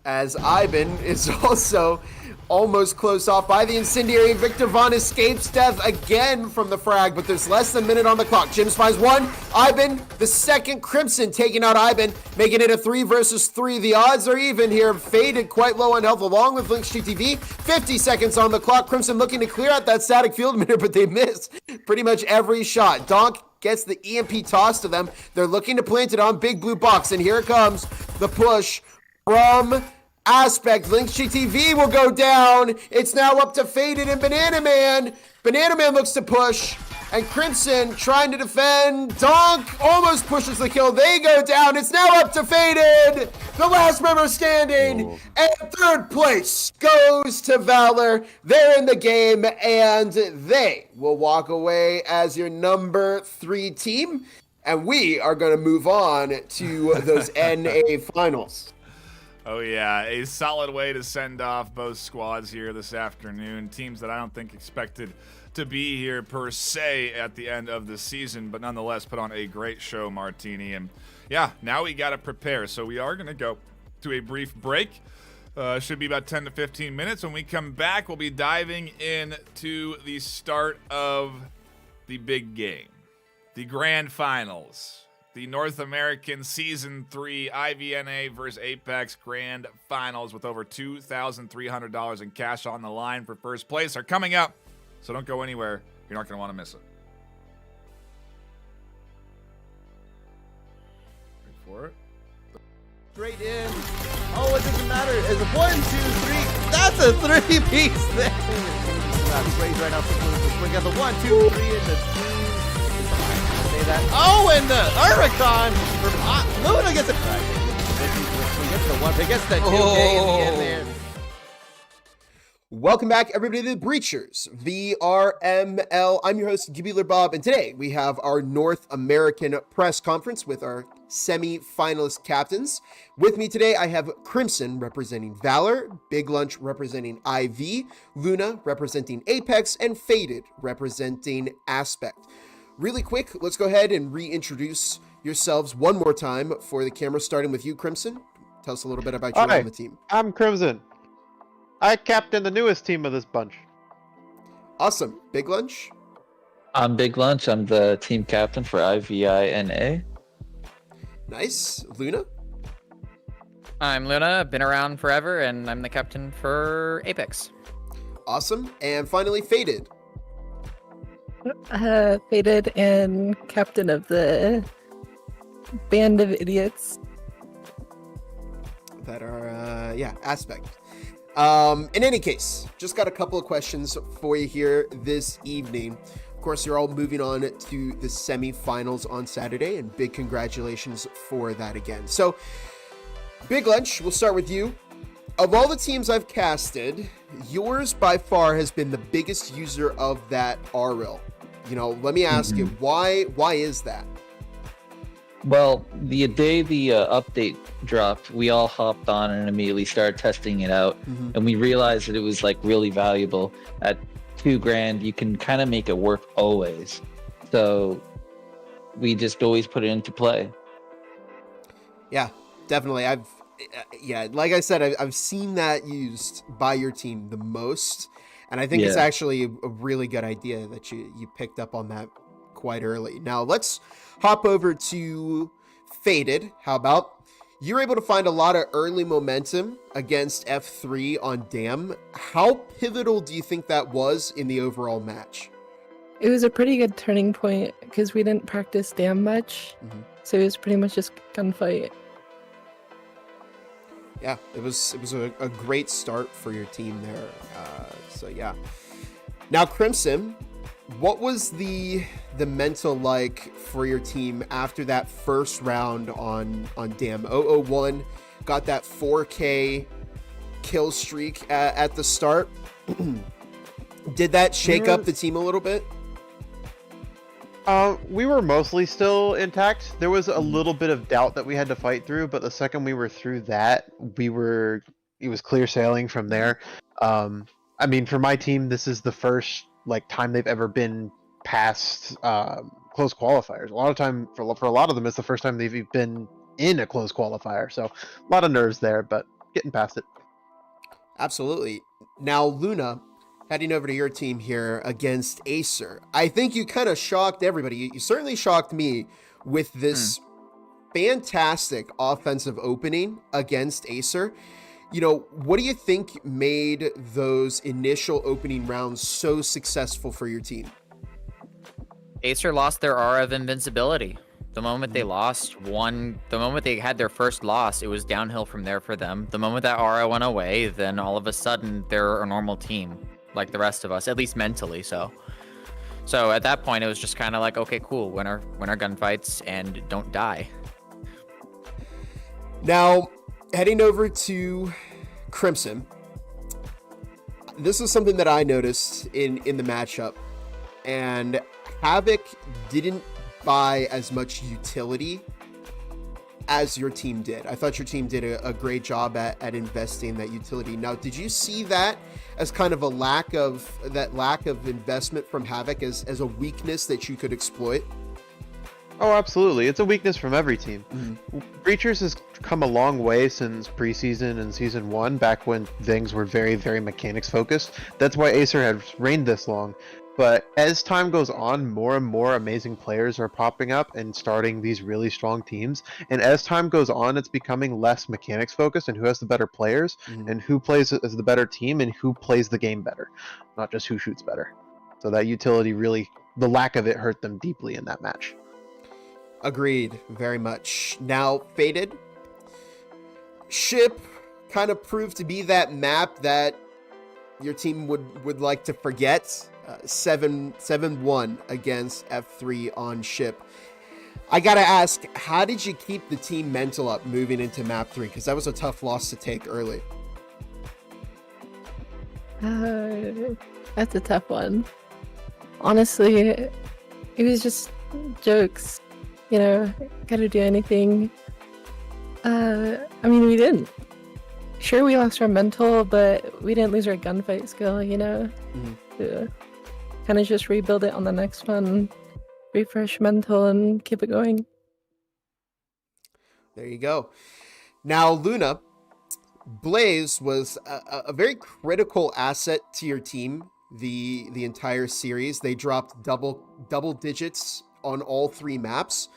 as Ivan is also almost closed off by the Incendiary. Victor Vaughn escapes death again from the frag, but there's less than a minute on the clock. Jims finds one. Ivan, the second. Crimson taking out Ivan, making it a 3 versus 3. The odds are even here. Faded quite low on health along with Lynx GTV. 50 seconds on the clock. Crimson looking to clear out that static field meter, but they miss pretty much every shot. Donk gets the EMP toss to them. They're looking to plant it on Big Blue Box, and here comes the push from Aspect. Lynx GTV will go down. It's now up to Faded and Banana Man. Banana Man looks to push, and Crimson trying to defend. Donk almost pushes the kill. They go down. It's now up to Faded, the last member standing. And third place goes to Valor. They're in the game, and they will walk away as your number 3 team. And we are going to move on to those NA finals. Oh yeah, a solid way to send off both squads here this afternoon. Teams that I don't think expected to be here per se at the end of the season, but nonetheless put on a great show, Martini. And yeah, now we got to prepare. So we are going to go to a brief break. Should be about 10 to 15 minutes. When we come back, we'll be diving into the start of the big game, the grand finals. The North American Season 3 IVNA versus Apex Grand Finals with over $2,300 in cash on the line for first place are coming up. So don't go anywhere. You're not going to want to miss it. Wait for it. Straight in. Oh, it doesn't matter. It's a 1, 2, 3. That's a 3-piece thing. Raise right now. We got the 1, 2, 3 in the team. That. Oh, and the Hurricane from Luna gets it. He gets the 1, he gets the 2K in the end there. Welcome back, everybody, to the Breachers VRML. I'm your host, Gibular Bob, and today we have our North American press conference with our semi-finalist captains. With me today, I have Crimson representing Valor, Big Lunch representing IV, Luna representing Apex, and Faded representing Aspect. Really quick, let's go ahead and reintroduce yourselves one more time for the camera, starting with you, Crimson. Tell us a little bit about you and the team. I'm Crimson. I captain the newest team of this bunch. Awesome. Big Lunch? I'm Big Lunch. I'm the team captain for IVINA. Nice. Luna? I'm Luna, been around forever, and I'm the captain for Apex. Awesome. And finally, Faded. Faded and captain of the band of idiots that are Aspect. In any case, just got a couple of questions for you here this evening. Of course, you're all moving on to the semifinals on Saturday, and big congratulations for that again. So, Big Lunch, we'll start with you. Of all the teams I've casted, yours by far has been the biggest user of that RL. You know, let me ask you, why is that? Well, the day the update dropped, we all hopped on and immediately started testing it out, and we realized that it was like really valuable. At $2,000, you can kind of make it work always. So we just always put it into play. Yeah, definitely. Like I said, I've seen that used by your team the most. And I think it's actually a really good idea that you picked up on that quite early. Now let's hop over to Faded. How about you're able to find a lot of early momentum against F3 on Dam. How pivotal do you think that was in the overall match? it was a pretty good turning point because we didn't practice damn much. So it was pretty much just gunfight. Yeah, it was a great start for your team there. So yeah. Now Crimson, what was the mental like for your team after that first round on Dam? 001 got that 4K kill streak at the start. Did that shake up the team a little bit? We were mostly still intact. There was a little bit of doubt that we had to fight through, but the second we were through that, it was clear sailing from there. I mean, for my team, this is the first time they've ever been past close qualifiers. A lot of time for a lot of them, it's the first time they've been in a close qualifier. So a lot of nerves there, but getting past it. Absolutely. Now, Luna, heading over to your team here against Acer. I think you kind of shocked everybody. You certainly shocked me with this fantastic offensive opening against Acer. What do you think made those initial opening rounds so successful for your team? Acer lost their aura of invincibility. The moment they the moment they had their first loss, it was downhill from there for them. The moment that aura went away, then all of a sudden they're a normal team, like the rest of us, at least mentally. So at that point, it was just kind of like, okay, cool, win our gunfights and don't die. Now, heading over to Crimson, this is something that I noticed in the matchup, and Havoc didn't buy as much utility as your team did. I thought your team did a great job at investing that utility. Now, did you see that as kind of a lack of investment from Havoc as a weakness that you could exploit? Oh, absolutely. It's a weakness from every team. Breachers has come a long way since preseason and season 1, back when things were very, very mechanics focused. That's why Acer has reigned this long. But as time goes on, more and more amazing players are popping up and starting these really strong teams. And as time goes on, it's becoming less mechanics focused and who has the better players and who plays as the better team and who plays the game better, not just who shoots better. So that utility really, the lack of it hurt them deeply in that match. Agreed, very much. Now, Faded, Ship kind of proved to be that map that your team would like to forget. 7-1 against F3 on Ship. I gotta ask, how did you keep the team mental up moving into map 3? Because that was a tough loss to take early. That's a tough one. Honestly, it was just jokes. Gotta do anything. I mean, we didn't. Sure, we lost our mental, but we didn't lose our gunfight skill, Kind of just rebuild it on the next one, refresh mental, and keep it going. There you go. Now, Luna, Blaze was a very critical asset to your team the entire series. They dropped double digits on all 3 maps.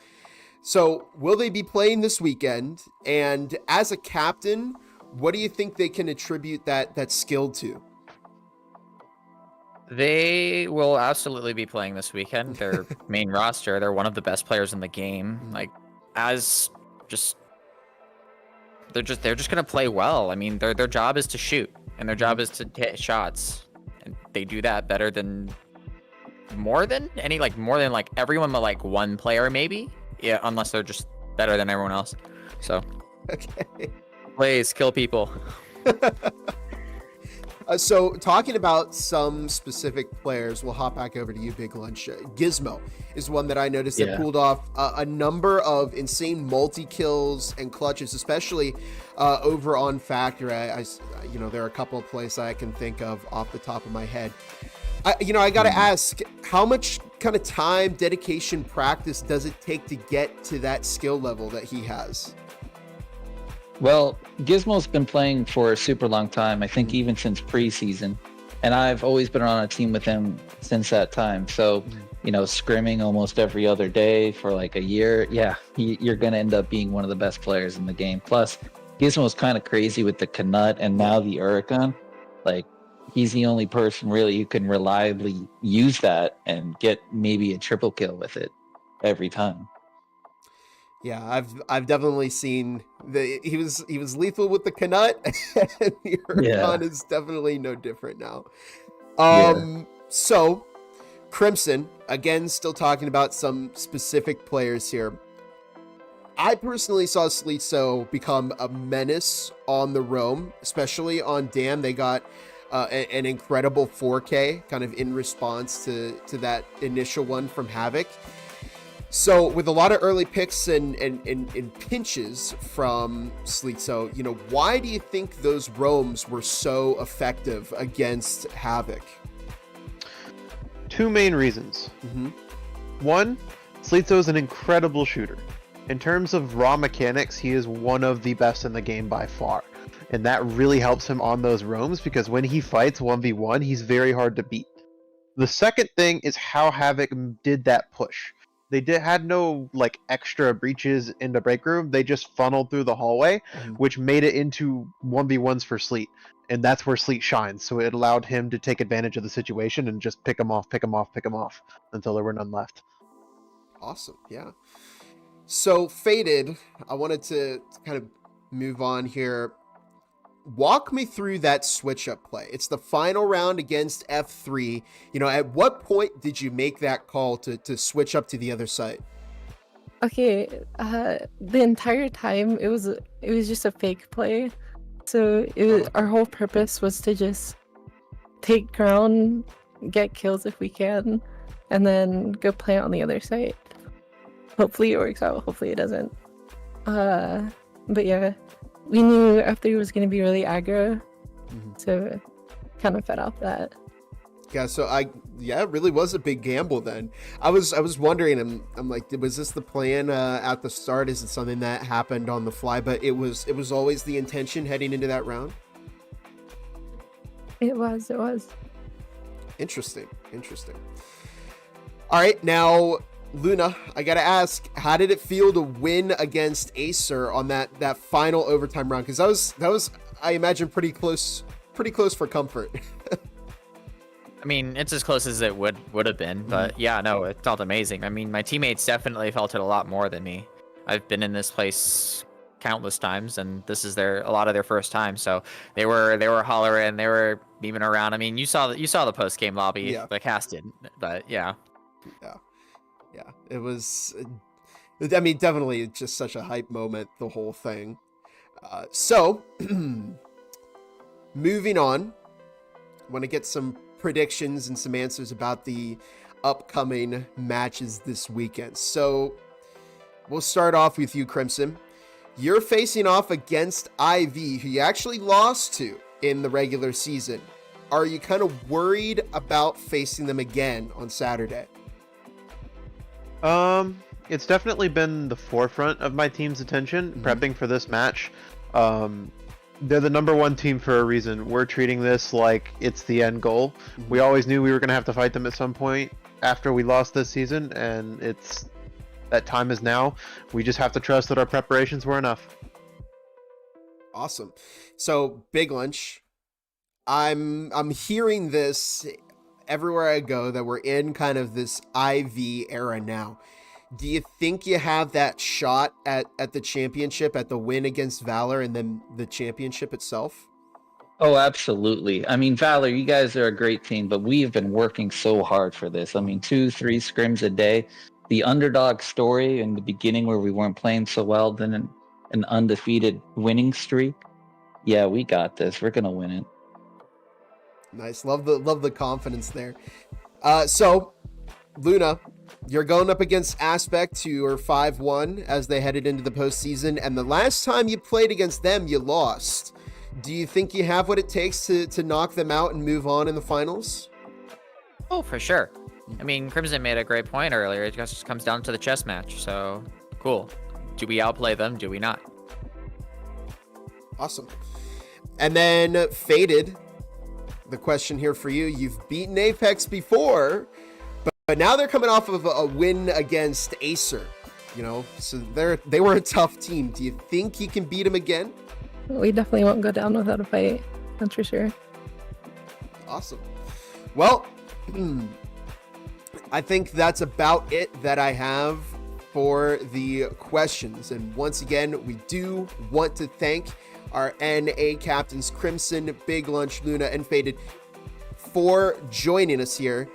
So will they be playing this weekend? And as a captain, what do you think they can attribute that skill to? They will absolutely be playing this weekend. Their main roster, they're one of the best players in the game. They're just gonna play well. I mean, their job is to shoot, and their job is to hit shots, and they do that better than more than everyone but one player maybe. Yeah, unless they're just better than everyone else. So, okay, Blaze, kill people. So talking about some specific players, we'll hop back over to you, Big Lunch. Gizmo is one that I noticed that pulled off a number of insane multi-kills and clutches, especially over on Factor. There are a couple of plays I can think of off the top of my head. I got to ask, how much kind of time, dedication, practice does it take to get to that skill level that he has? Well, Gizmo's been playing for a super long time, I think even since preseason. And I've always been on a team with him since that time. So, scrimming almost every other day for a year. Yeah, you're going to end up being one of the best players in the game. Plus, Gizmo's kind of crazy with the Knut and now the Huracan. he's the only person really who can reliably use that and get maybe a triple kill with it every time. Yeah, I've definitely seen he was lethal with the Knut, and the Urgon is definitely no different now. So Crimson, again, still talking about some specific players here. I personally saw Slitso become a menace on the roam, especially on Dam. They got an incredible 4K kind of in response to that initial one from Havoc. So with a lot of early picks and pinches from Slitso, you know, why do you think those roams were so effective against Havoc? Two main reasons. One, Slitso is an incredible shooter. In terms of raw mechanics, he is one of the best in the game by far. And that really helps him on those roams because when he fights 1v1, he's very hard to beat. The second thing is how Havoc did that push. They had no like extra breaches in the break room. They just funneled through the hallway, which made it into 1v1s for Sleet. And that's where Sleet shines. So it allowed him to take advantage of the situation and just pick him off until there were none left. Awesome. Yeah. So Faded, I wanted to kind of move on here. Walk me through that switch up play. It's the final round against F3. You know, at what point did you make that call to switch up to the other side? Okay, the entire time it was just a fake play. So our whole purpose was to just take ground, get kills if we can, and then go play on the other side. Hopefully it works out. Hopefully it doesn't. But yeah, we knew F3 was going to be really aggro, so kind of fed off that. Yeah, so it really was a big gamble then. I was wondering, I'm like, was this the plan at the start? Is it something that happened on the fly? But it was always the intention heading into that round? It was. Interesting. All right, now, Luna, I gotta ask, how did it feel to win against Acer on that final overtime round? Because that was, I imagine, pretty close for comfort. I mean, it's as close as it would have been, but yeah, no, it felt amazing. I mean, my teammates definitely felt it a lot more than me. I've been in this place countless times, and this is a lot of their first time. So they were hollering, they were beaming around. I mean, you saw the post game lobby, the cast did, but yeah. It was. I mean, definitely just such a hype moment, the whole thing. So, moving on, I want to get some predictions and some answers about the upcoming matches this weekend. So we'll start off with you, Crimson. You're facing off against IV, who you actually lost to in the regular season. Are you kind of worried about facing them again on Saturday? It's definitely been the forefront of my team's attention, prepping for this match. They're the number one team for a reason. We're treating this like it's the end goal. We always knew we were going to have to fight them at some point after we lost this season, and that time is now. We just have to trust that our preparations were enough. Awesome. So, Big Lunch, I'm hearing this everywhere I go that we're in kind of this IV era now. Do you think you have that shot at the championship, at the win against Valor, and then the championship itself? Oh, absolutely. I mean, Valor, you guys are a great team, but we've been working so hard for this. I mean, 2-3 scrims a day. The underdog story in the beginning where we weren't playing so well, then an undefeated winning streak. Yeah, we got this. We're going to win it. Nice. Love the confidence there. So, Luna, you're going up against Aspect, who are 5-1 as they headed into the postseason, and the last time you played against them, you lost. Do you think you have what it takes to knock them out and move on in the finals? Oh, for sure. I mean, Crimson made a great point earlier. It just comes down to the chess match, so cool. Do we outplay them? Do we not? Awesome. And then Faded, the question here for you. You've beaten Apex before, but now they're coming off of a win against Acer, you know, so they were a tough team. Do you think you can beat them again? We definitely won't go down without a fight. That's for sure. Awesome. Well, I think that's about it that I have for the questions. And once again, we do want to thank our NA captains, Crimson, Big Lunch, Luna, and Faded, for joining us here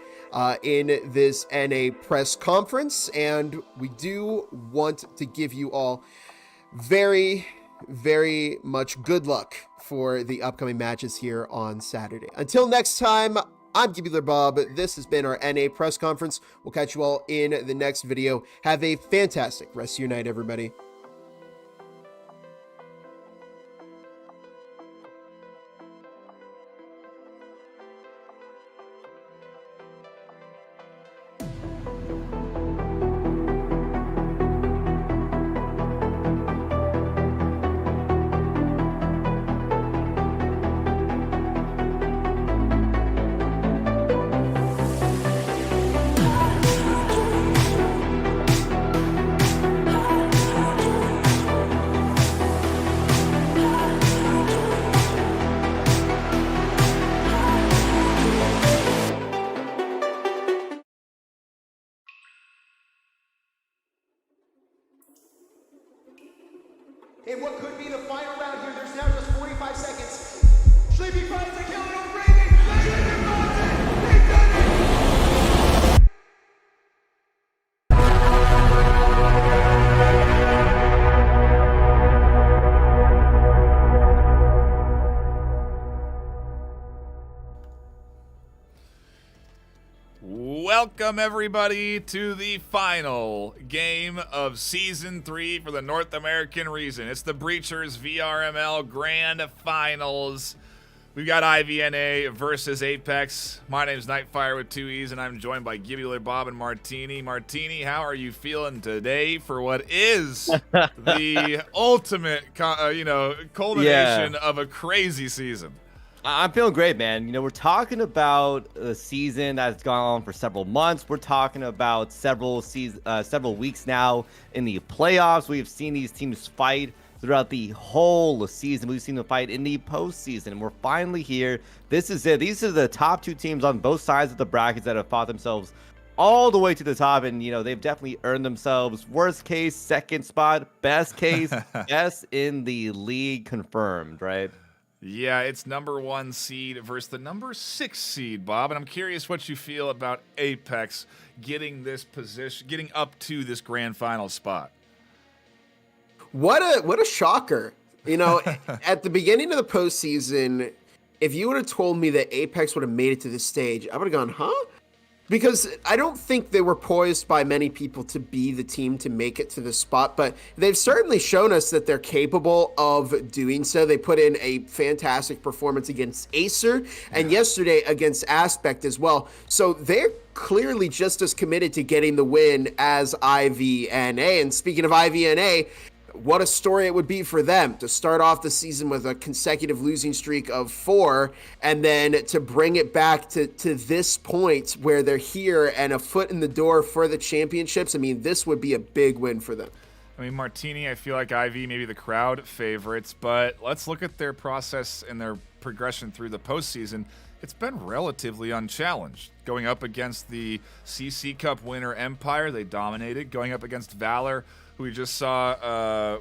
in this NA press conference. And we do want to give you all very, very much good luck for the upcoming matches here on Saturday. Until next time, I'm Gibular Bob. This has been our NA press conference. We'll catch you all in the next video. Have a fantastic rest of your night, everybody. In what could be the final round here, there's now just 45 seconds. Sleepy finds a kill on Raven. They've done it! Welcome, everybody, to the final game of Season 3 for the North American region. It's the Breachers VRML Grand Finals. We've got IVNA versus Apex. My name's Nightfire with 2 E's, and I'm joined by Gibular Bob and Martini. Martini, how are you feeling today for what is the ultimate, culmination of a crazy season? I'm feeling great, man. You know, we're talking about a season that's gone on for several months. We're talking about several weeks now in the playoffs. We have seen these teams fight throughout the whole season. We've seen them fight in the postseason, and we're finally here. This is it. These are the top two teams on both sides of the brackets that have fought themselves all the way to the top, and you know they've definitely earned themselves worst case second spot, best case yes in the league confirmed, right? Yeah, it's number 1 seed versus the number 6 seed, Bob. And I'm curious what you feel about Apex getting this position, getting up to this grand final spot. What a shocker. You know, at the beginning of the postseason, if you would have told me that Apex would have made it to this stage, I would have gone, huh? Because I don't think they were poised by many people to be the team to make it to this spot, but they've certainly shown us that they're capable of doing so. They put in a fantastic performance against Acer and yesterday against Aspect as well. So they're clearly just as committed to getting the win as IVNA. And speaking of IVNA, what a story it would be for them to start off the season with a consecutive losing streak of 4 and then to bring it back to this point where they're here and a foot in the door for the championships. I mean, this would be a big win for them. I mean, Martini, I feel like IV maybe the crowd favorites, but let's look at their process and their progression through the postseason. It's been relatively unchallenged. Going up against the CC Cup winner Empire, they dominated. Going up against Valor, who we just saw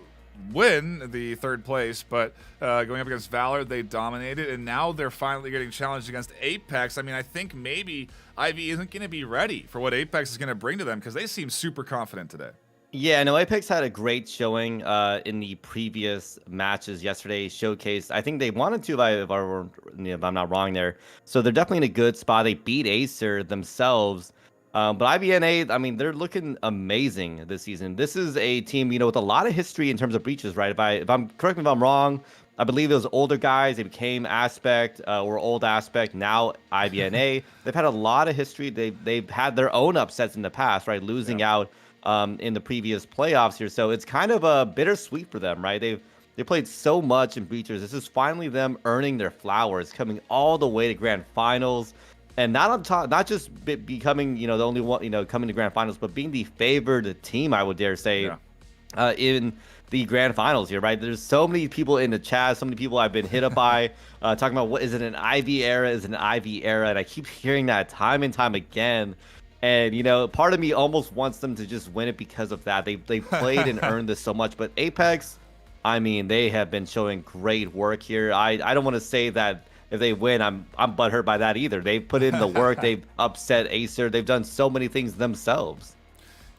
win the 3rd place, but going up against Valor, they dominated, and now they're finally getting challenged against Apex. I mean, I think maybe Ivy isn't going to be ready for what Apex is going to bring to them because they seem super confident today. Yeah, no, Apex had a great showing in the previous matches yesterday. Showcased, I think they wanted to, if I'm not wrong there. So they're definitely in a good spot. They beat Acer themselves. But IBNA, I mean, they're looking amazing this season. This is a team, you know, with a lot of history in terms of breaches, right? If I'm correct me if I'm wrong, I believe it was older guys. They became Aspect or old Aspect, now IBNA. They've had a lot of history. They've had their own upsets in the past, right? Losing out in the previous playoffs here. So it's kind of a bittersweet for them, right? They played so much in breachers. This is finally them earning their flowers, coming all the way to grand finals. And not on top, not just becoming, you know, the only one, you know, coming to grand finals, but being the favored team, I would dare say, in the grand finals here, right? There's so many people in the chat, so many people I've been hit up by talking about what is it an IV era? Is it an IV era? And I keep hearing that time and time again. And part of me almost wants them to just win it because of that. They played and earned this so much. But Apex, I mean, they have been showing great work here. I don't want to say that if they win, I'm butthurt by that either. They've put in the work. They've upset Acer. They've done so many things themselves.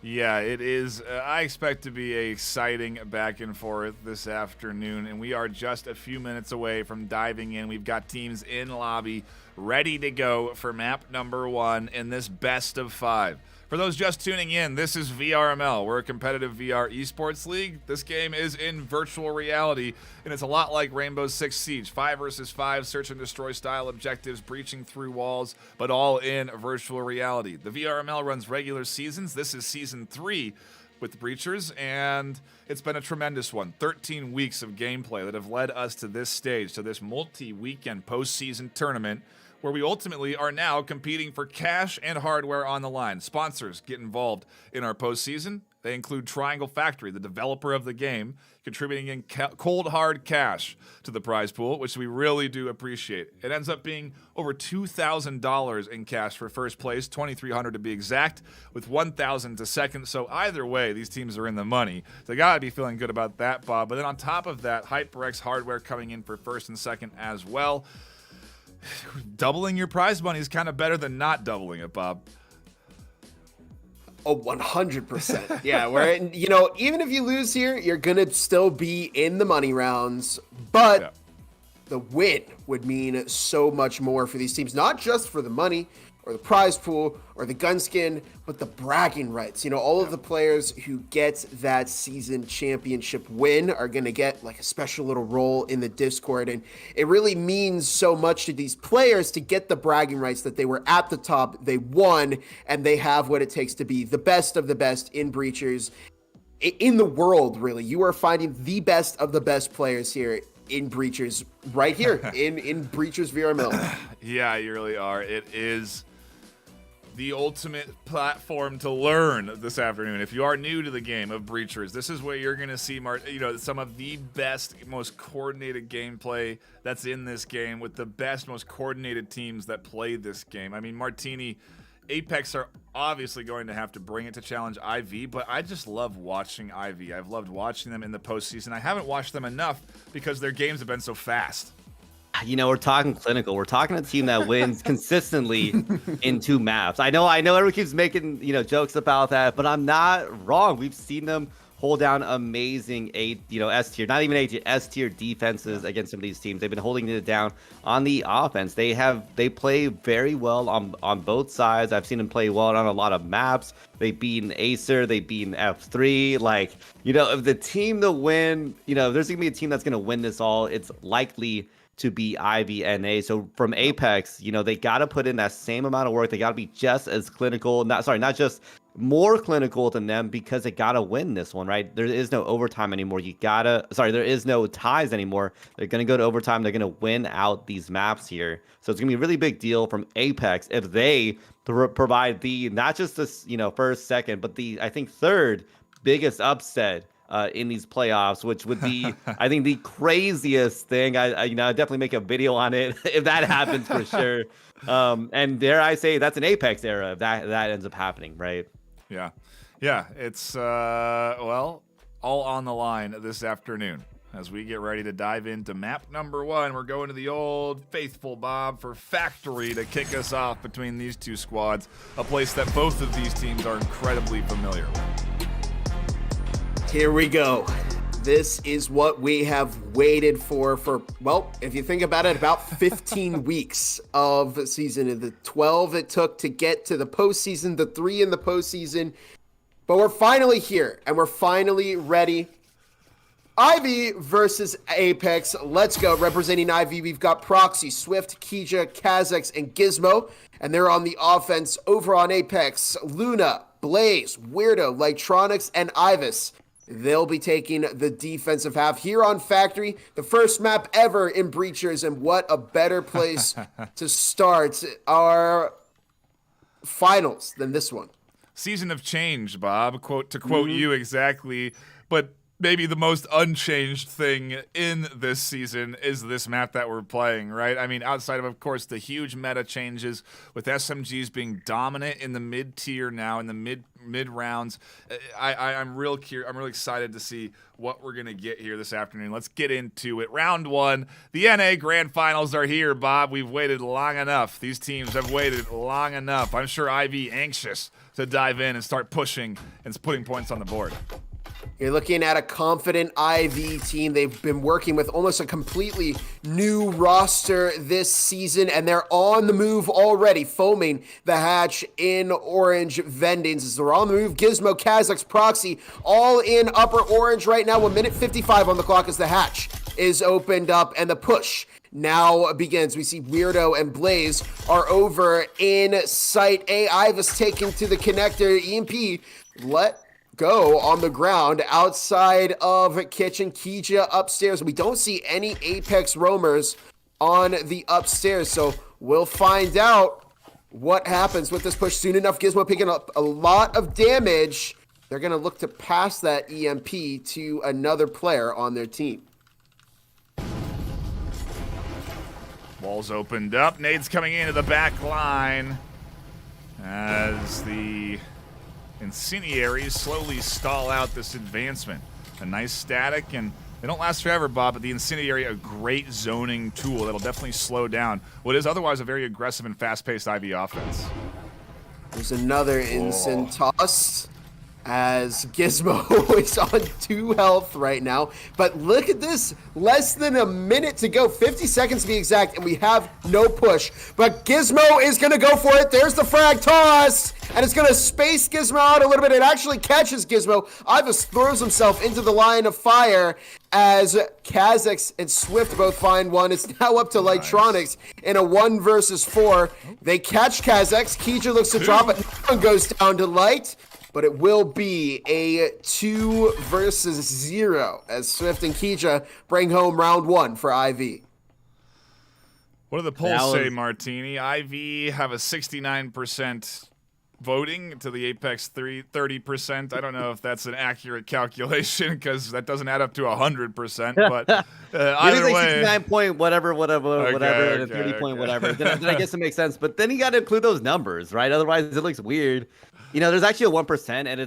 Yeah, it is. I expect to be a exciting back and forth this afternoon, and we are just a few minutes away from diving in. We've got teams in lobby ready to go for map number 1 in this best of 5. For those just tuning in, this is VRML. We're a competitive VR esports league. This game is in virtual reality, and it's a lot like Rainbow Six Siege. 5 versus 5, search and destroy style objectives, breaching through walls, but all in virtual reality. The VRML runs regular seasons. This is season 3 with the Breachers, and it's been a tremendous one. 13 weeks of gameplay that have led us to this stage, to this multi-weekend postseason tournament, where we ultimately are now competing for cash and hardware on the line. Sponsors get involved in our postseason. They include Triangle Factory, the developer of the game, contributing in cold hard cash to the prize pool, which we really do appreciate. It ends up being over $2,000 in cash for first place, $2,300 to be exact, with $1,000 to second. So either way, these teams are in the money. They gotta be feeling good about that, Bob. But then on top of that, HyperX hardware coming in for first and second as well. Doubling your prize money is kind of better than not doubling it, Bob. Oh, 100%. Yeah, where even if you lose here, you're gonna still be in the money rounds, but the win would mean so much more for these teams, not just for the money or the prize pool or the gun skin, but the bragging rights. All of the players who get that season championship win are going to get like a special little role in the Discord. And it really means so much to these players to get the bragging rights that they were at the top, they won, and they have what it takes to be the best of the best in Breachers in the world, really. You are finding the best of the best players here in Breachers right here in Breachers VRML. Yeah, you really are. It is the ultimate platform to learn this afternoon. If you are new to the game of Breachers, this is where you're going to see some of the best, most coordinated gameplay that's in this game with the best, most coordinated teams that play this game. I mean, Martini, Apex are obviously going to have to bring it to challenge IV, but I just love watching IV. I've loved watching them in the postseason. I haven't watched them enough because their games have been so fast. We're talking clinical. We're talking a team that wins consistently in 2 maps. I know everyone keeps making, jokes about that, but I'm not wrong. We've seen them hold down amazing S tier, not even A tier, S tier defenses against some of these teams. They've been holding it down on the offense. They play very well on both sides. I've seen them play well on a lot of maps. They've beaten Acer, they've beaten F3. If the team to win, if there's gonna be a team that's gonna win this all, it's likely to be IVNA. So from Apex, they got to put in that same amount of work. They got to be just as clinical, not just more clinical than them, because they got to win this one, right? There is no overtime anymore. There is no ties anymore. They're going to go to overtime. They're going to win out these maps here. So it's going to be a really big deal from Apex if they provide not just this, first, second, but I think third biggest upset in these playoffs, which would be, I think, the craziest thing. I definitely make a video on it if that happens for sure. And dare I say, that's an Apex era if that ends up happening, right? Yeah. It's all on the line this afternoon as we get ready to dive into map number 1. We're going to the old faithful, Bob, for Factory to kick us off between these two squads, a place that both of these teams are incredibly familiar with. Here we go. This is what we have waited for, if you think about it, about 15 weeks of the season. The 12 it took to get to the postseason, the 3 in the postseason. But we're finally here, and we're finally ready. Ivy versus Apex. Let's go. Representing Ivy, we've got Proxy, Swift, Kija, Kazax, and Gizmo. And they're on the offense. Over on Apex, Luna, Blaze, Weirdo, Lightronics, and Ivis. They'll be taking the defensive half here on Factory, the first map ever in Breachers, and what a better place to start our finals than this one. Season of change, Bob. To quote you exactly. but maybe the most unchanged thing in this season is this map that we're playing, right? I mean, outside of course, the huge meta changes with SMGs being dominant in the mid-tier now, in the mid rounds. I'm real curious. I'm really excited to see what we're going to get here this afternoon. Let's get into it. Round 1. The NA Grand Finals are here, Bob. We've waited long enough. These teams have waited long enough. I'm sure Ivy anxious to dive in and start pushing and putting points on the board. You're looking at a confident IV team. They've been working with almost a completely new roster this season, and they're on the move already, foaming the hatch in orange vendings. As they're on the move, Gizmo, Kazakhs, Proxy, all in upper orange right now. 1 minute 55 on the clock as the hatch is opened up, and the push now begins. We see Weirdo and Blaze are over in site A. Ivis taking to the connector. EMP let go on the ground outside of kitchen. Kija upstairs. We don't see any Apex roamers on the upstairs, so we'll find out what happens with this push soon enough. Gizmo picking up a lot of damage. They're going to look to pass that EMP to another player on their team. Walls opened up. Nades coming into the back line as the incendiaries slowly stall out this advancement. A nice static, and they don't last forever, Bob, but the incendiary, a great zoning tool that'll definitely slow down what is otherwise a very aggressive and fast-paced IV offense. There's another instant toss as Gizmo is on 2 health right now. But look at this, less than a minute to go, 50 seconds to be exact, and we have no push. But Gizmo is going to go for it. There's the frag toss, and it's going to space Gizmo out a little bit. It actually catches Gizmo. Ivis throws himself into the line of fire as Kazakhs and Swift both find one. It's now up to Lightronics in a 1 versus 4. They catch Kazakhs. Kija looks to drop it. No one goes down to Light. But it will be a 2 versus 0 as Swift and Kija bring home round 1 for IV. What do the polls say, Martini? IV have a 69% voting to the Apex 30%. I don't know if that's an accurate calculation because that doesn't add up to 100%. But either way, 69 point whatever, and a 30 okay. point whatever. Then I guess it makes sense. But then you got to include those numbers, right? Otherwise, it looks weird. You know, there's actually a 1%, and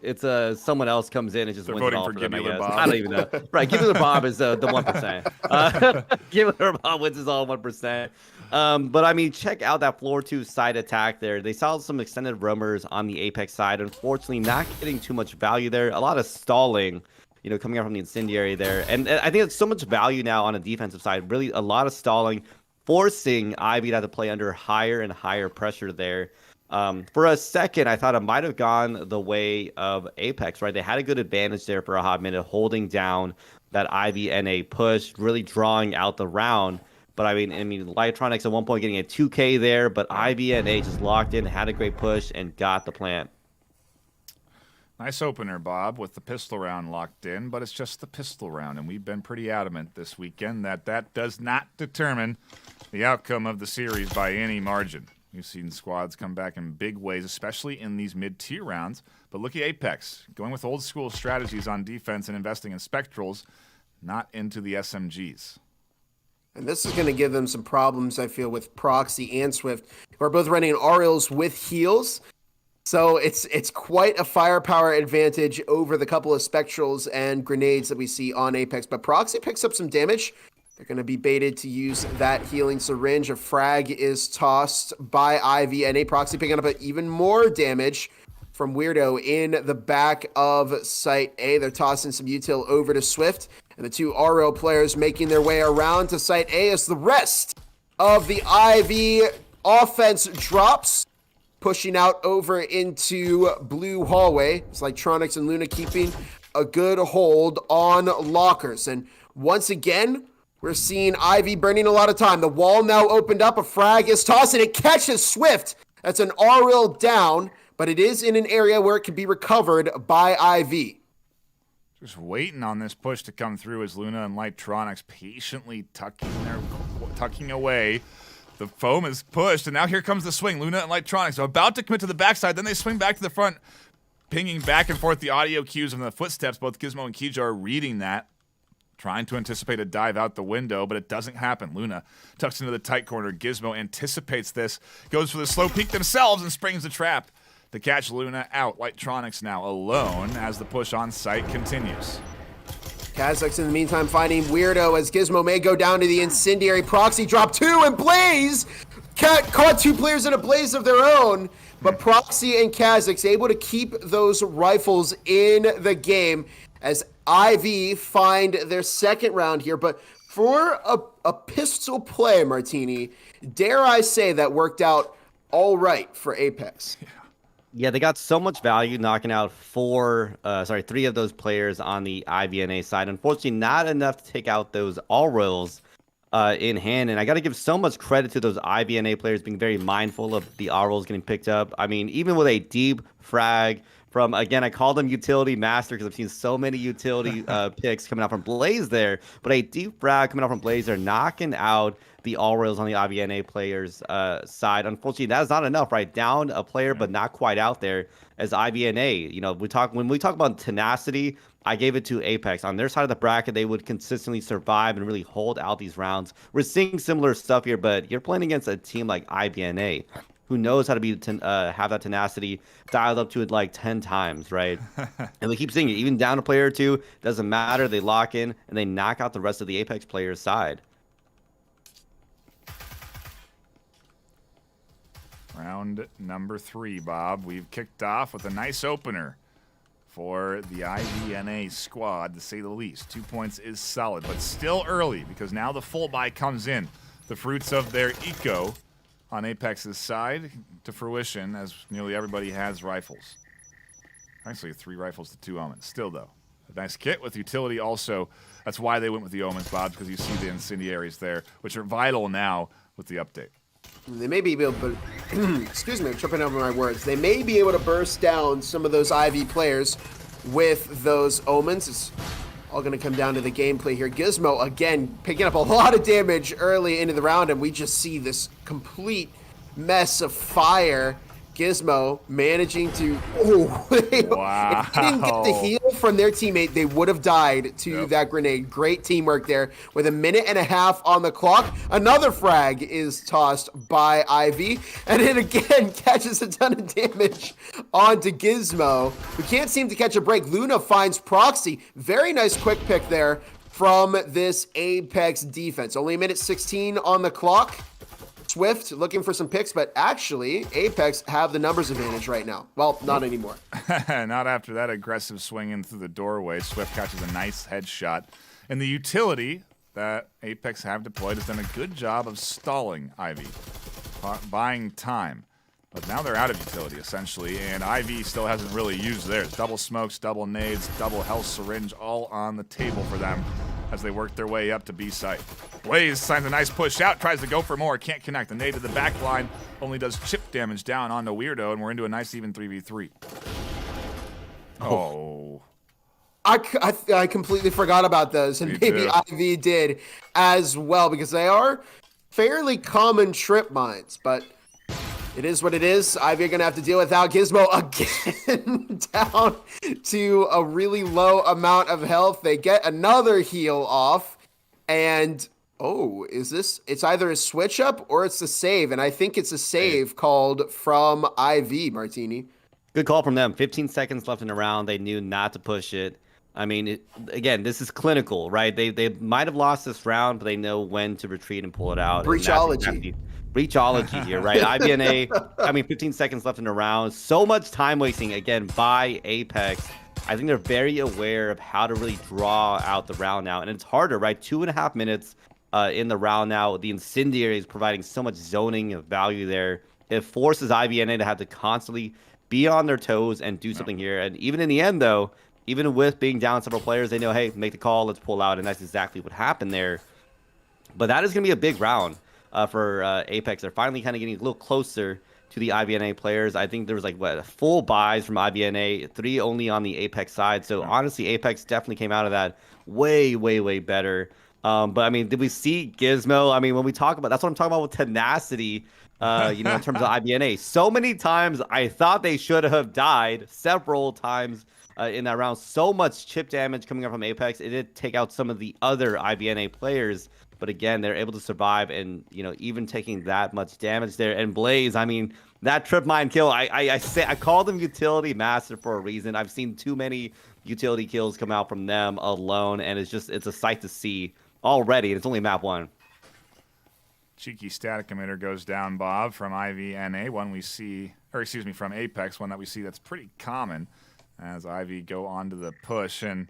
it's someone else comes in and just wins it all for them, I guess. I don't even know. Right, Gibbler Bob is the 1%. Gibbler Bob wins is all 1%. But I mean, check out that floor 2 side attack there. They saw some extended roamers on the Apex side. Unfortunately, not getting too much value there. A lot of stalling, you know, coming out from the incendiary there. And I think it's so much value now on the defensive side. Really, a lot of stalling, forcing Ivy to have to play under higher and higher pressure there. For a second, I thought it might have gone the way of Apex, right? They had a good advantage there for a hot minute, holding down that IVNA push, really drawing out the round. But I mean, Lightronics at one point getting a 2K there, but IVNA just locked in, had a great push, and got the plant. Nice opener, Bob, with the pistol round locked in, but it's just the pistol round, and we've been pretty adamant this weekend that that does not determine the outcome of the series by any margin. We've seen squads come back in big ways, especially in these mid-tier rounds. But look at Apex, going with old-school strategies on defense and investing in Spectrals, not into the SMGs. And this is going to give them some problems, I feel, with Proxy and Swift, who are both running Ariels with heals. So it's quite a firepower advantage over the couple of Spectrals and grenades that we see on Apex. But Proxy picks up some damage. They're going to be baited to use that healing syringe. A frag is tossed by Ivy, and a Proxy picking up even more damage from Weirdo in the back of Site A. They're tossing some util over to Swift, and the 2 RO players making their way around to Site A as the rest of the Ivy offense drops, pushing out over into Blue Hallway. It's Lightronics and Luna keeping a good hold on lockers. And once again, we're seeing Ivy burning a lot of time. The wall now opened up. A frag is tossed, and it catches Swift. That's an RL down, but it is in an area where it can be recovered by Ivy. Just waiting on this push to come through as Luna and Lightronics patiently tucking away. The foam is pushed, and now here comes the swing. Luna and Lightronics are about to commit to the backside. Then they swing back to the front. pinging back and forth the audio cues and the footsteps. Both Gizmo and Kijo are reading that, trying to anticipate a dive out the window, but it doesn't happen. Luna tucks into the tight corner. Gizmo anticipates this, goes for the slow peek themselves, and springs the trap to catch Luna out. Lightronics now alone as the push on site continues. Kazakhs in the meantime finding Weirdo as Gizmo may go down to the incendiary. Proxy drop 2 and Blaze caught 2 players in a blaze of their own, but Proxy and Kazakhs able to keep those rifles in the game as IV find their second round here. But for a pistol play, Martini, dare I say that worked out all right for Apex. Yeah, they got so much value knocking out 3 of those players on the IVNA side. Unfortunately, not enough to take out those all royals in hand. And I got to give so much credit to those IVNA players being very mindful of the all royals getting picked up. I mean, even with a deep frag from, again, I call them utility master because I've seen so many utility picks coming out from Blaze there. But a deep frag coming out from Blaze, they're knocking out the all royals on the IVNA players' side. Unfortunately, that is not enough, right? Down a player, but not quite out there as IVNA. You know, when we talk about tenacity, I gave it to Apex. On their side of the bracket, they would consistently survive and really hold out these rounds. We're seeing similar stuff here, but you're playing against a team like IVNA, who knows how to have that tenacity dialed up to it like 10 times, right? And we keep seeing it. Even down a player or two, doesn't matter. They lock in, and they knock out the rest of the Apex players' side. Round number 3, Bob. We've kicked off with a nice opener for the IVNA squad, to say the least. 2 points is solid, but still early because now the full buy comes in. The fruits of their eco on Apex's side to fruition, as nearly everybody has rifles. Actually, 3 rifles to 2 omens. Still, though, a nice kit with utility also. That's why they went with the omens, Bob, because you see the incendiaries there, which are vital now with the update. They may be able to, excuse me, I'm tripping over my words. They may be able to burst down some of those IV players with those omens. It's all going to come down to the gameplay here. Gizmo, again, picking up a lot of damage early into the round, and we just see this complete mess of fire. Gizmo managing to, wow. If they didn't get the heal from their teammate, they would have died to that grenade. Great teamwork there. With a minute and a half on the clock, another frag is tossed by Ivy, and it again catches a ton of damage onto Gizmo, who can't seem to catch a break. Luna finds Proxy. Very nice quick pick there from this Apex defense. Only a minute 16 on the clock. Swift looking for some picks, but actually Apex have the numbers advantage right now. Well, not anymore. Not after that aggressive swing in through the doorway. Swift catches a nice headshot. And the utility that Apex have deployed has done a good job of stalling Ivy, buying time. But now they're out of utility, essentially, and Ivy still hasn't really used theirs. Double smokes, double nades, double health syringe, all on the table for them as they work their way up to B site. Blaze signs a nice push out, tries to go for more, can't connect. The nade to the back line only does chip damage down onto Weirdo, and we're into a nice even 3v3. Oh. I completely forgot about those, and maybe Ivy did as well, because they are fairly common trip mines, but it is what it is. Ivy are going to have to deal without Gizmo again down to a really low amount of health. They get another heal off, and is this? It's either a switch up or it's a save, and I think it's a save called from Ivy, Martini. Good call from them. 15 seconds left in the round. They knew not to push it. I mean, again, this is clinical, right? They might have lost this round, but they know when to retreat and pull it out. Breachology. Breachology here, right? IVNA, I mean, 15 seconds left in the round. So much time wasting, again, by Apex. I think they're very aware of how to really draw out the round now. And it's harder, right? 2.5 minutes in the round now. The incendiary is providing so much zoning of value there. It forces IVNA to have to constantly be on their toes and do something here. And even in the end, though, even with being down several players, they know, hey, make the call, let's pull out. And that's exactly what happened there. But that is going to be a big round for Apex. They're finally kind of getting a little closer to the IVNA players. I think there was full buys from IVNA, 3 only on the Apex side. So honestly, Apex definitely came out of that way, way, way better. But I mean, did we see Gizmo? I mean, when we talk about, that's what I'm talking about with tenacity. in terms of IBNA. So many times I thought they should have died several times in that round. So much chip damage coming up from Apex. It did take out some of the other IBNA players. But again, they're able to survive and, even taking that much damage there. And Blaze, I mean, that trip mine kill, I called them utility master for a reason. I've seen too many utility kills come out from them alone. And it's a sight to see already. It's only map 1. Cheeky static emitter goes down, Bob, from IVNA, from Apex, one that we see that's pretty common as IV go onto the push. And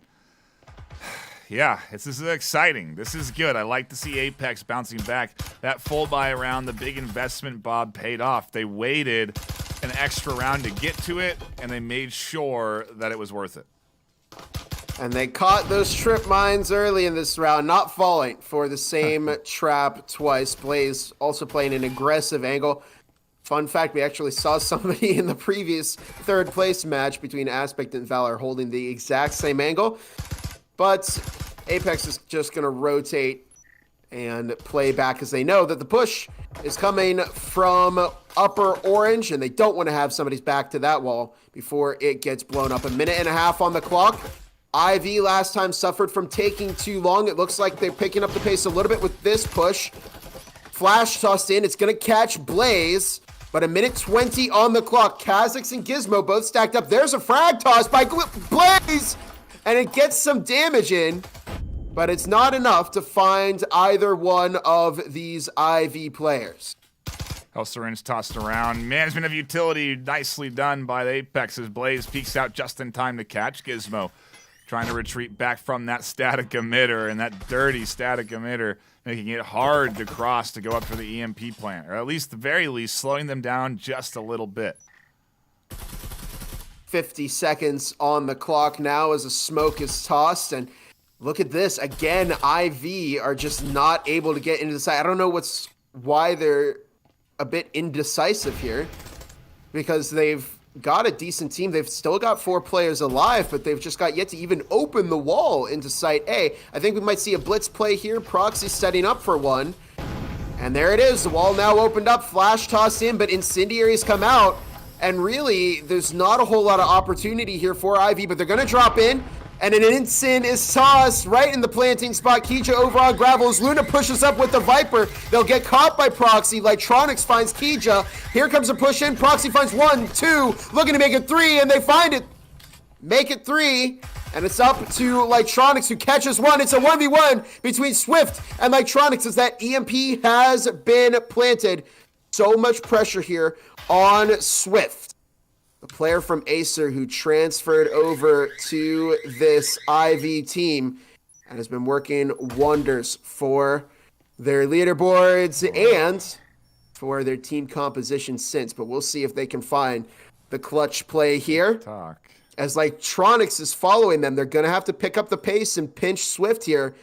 yeah, this is exciting. This is good. I like to see Apex bouncing back. That full buy around, the big investment, Bob, paid off. They waited an extra round to get to it, and they made sure that it was worth it. And they caught those trip mines early in this round, not falling for the same trap twice. Blaze also playing an aggressive angle. Fun fact, we actually saw somebody in the previous third place match between Aspect and Valor holding the exact same angle. But Apex is just going to rotate and play back as they know that the push is coming from upper orange, and they don't want to have somebody's back to that wall before it gets blown up. 1.5 minutes on the clock. IV last time suffered from taking too long. It looks like they're picking up the pace a little bit with this push. Flash tossed in. It's going to catch Blaze, but 1.20 minutes on the clock. Kha'Zix and Gizmo both stacked up. There's a frag toss by Blaze, and it gets some damage in, but it's not enough to find either one of these IV players. Syringe tossed around. Management of utility nicely done by the Apex as Blaze peeks out just in time to catch Gizmo. Trying to retreat back from that static emitter, and that dirty static emitter making it hard to cross to go up for the EMP plant, or at least, the very least, slowing them down just a little bit. 50 seconds on the clock now as a smoke is tossed, and look at this. Again, IV are just not able to get into the side. I don't know why they're a bit indecisive here, because they've got a decent team. They've still got 4 players alive, but they've just got yet to even open the wall into site A. I think we might see a blitz play here. Proxy setting up for one. And there it is. The wall now opened up. Flash tossed in, but incendiaries come out. And really, there's not a whole lot of opportunity here for Ivy, but they're going to drop in. And an Incin is tossed right in the planting spot. Kija over on Gravels. Luna pushes up with the Viper. They'll get caught by Proxy. Lightronics finds Kija. Here comes a push in. Proxy finds 1, 2, looking to make it 3, and they find it. Make it 3, and it's up to Lightronics, who catches 1. It's a 1v1 between Swift and Lightronics as that EMP has been planted. So much pressure here on Swift, the player from Acer who transferred over to this IV team and has been working wonders for their leaderboards and for their team composition since. But we'll see if they can find the clutch play here. As Lightronics is following them, they're going to have to pick up the pace and pinch Swift here.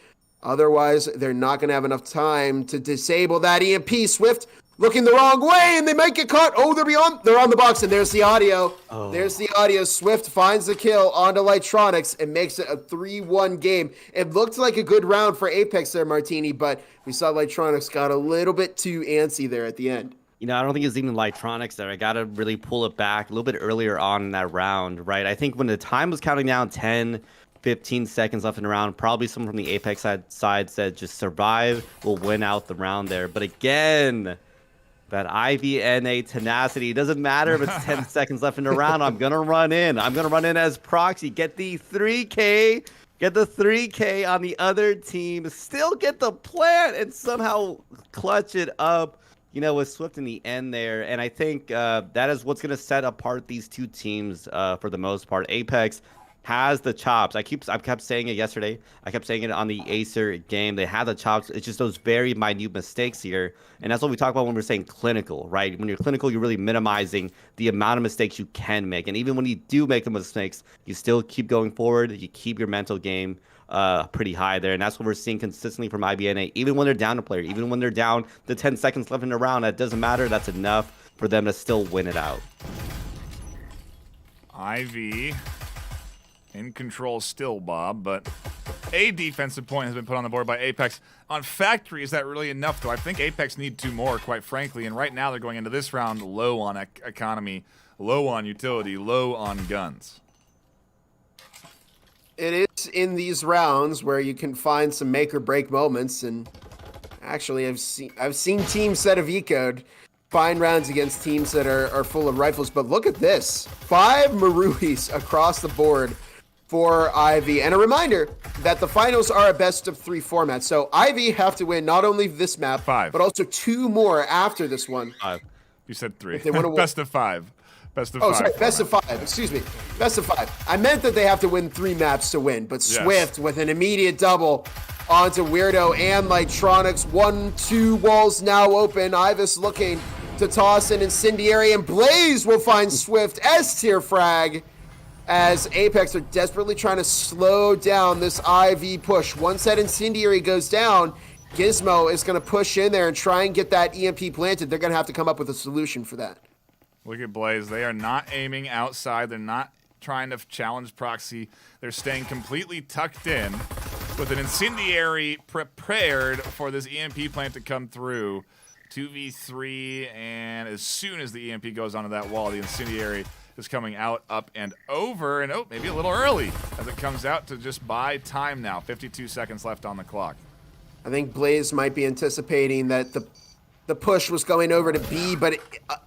Otherwise, they're not going to have enough time to disable that EMP. Swift looking the wrong way, and they might get caught. Oh, they're on the box, and there's the audio. Oh. There's the audio. Swift finds the kill onto Lightronics and makes it a 3-1 game. It looked like a good round for Apex there, Martini, but we saw Lightronics got a little bit too antsy there at the end. I don't think it's even Lightronics there. I got to really pull it back a little bit earlier on in that round, right? I think when the time was counting down 10, 15 seconds left in the round, probably someone from the Apex side said just survive, we'll win out the round there. But again, that IVNA tenacity. It doesn't matter if it's 10 seconds left in the round. I'm going to run in. I'm going to run in as Proxy. Get the 3K. Get the 3K on the other team. Still get the plant and somehow clutch it up, with Swift in the end there. And I think that is what's going to set apart these two teams for the most part. Apex has the chops. I kept saying it yesterday. I kept saying it on the Acer game. They have the chops. It's just those very minute mistakes here. And that's what we talk about when we're saying clinical, right? When you're clinical, you're really minimizing the amount of mistakes you can make. And even when you do make the mistakes, you still keep going forward. You keep your mental game pretty high there. And that's what we're seeing consistently from IBNA. Even when they're down a player, even when they're down the 10 seconds left in the round, that doesn't matter. That's enough for them to still win it out. IV in control still, Bob, but A defensive point has been put on the board by Apex. On Factory, is that really enough, though? I think Apex need 2 more, quite frankly. And right now they're going into this round low on economy, low on utility, low on guns. It is in these rounds where you can find some make or break moments, and actually I've seen teams that have ecoed fine rounds against teams that are full of rifles. But look at this, 5 Maruis across the board for IV. And a reminder that the finals are a best of 3 format. So IV have to win not only this map, 5, but also 2 more after this one. 5. You said 3. If they want to best of 5. Best of 5. Oh, sorry, best of 5. Excuse me. Best of 5. I meant that they have to win 3 maps to win, but Yes. Swift with an immediate double onto Weirdo and Lightronics. 1-2 walls now open. Ivis looking to toss an Incendiary, and Blaze will find Swift S-tier frag as Apex are desperately trying to slow down this IV push. Once that Incendiary goes down, Gizmo is going to push in there and try and get that EMP planted. They're going to have to come up with a solution for that. Look at Blaze. They are not aiming outside. They're not trying to challenge Proxy. They're staying completely tucked in with an Incendiary prepared for this EMP plant to come through. 2v3, and as soon as the EMP goes onto that wall, the Incendiary is coming out, up, and over. And oh, maybe a little early as it comes out to just buy time now. 52 seconds left on the clock. I think Blaze might be anticipating that the push was going over to B, but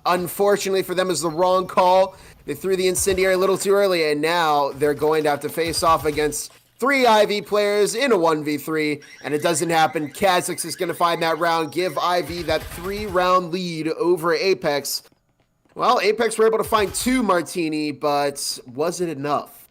unfortunately for them, is the wrong call. They threw the Incendiary a little too early, and now they're going to have to face off against 3 IV players in a 1v3, and it doesn't happen. Kha'Zix is going to find that round, give IV that 3-round lead over Apex. Well, Apex were able to find 2 Martini, but was it enough?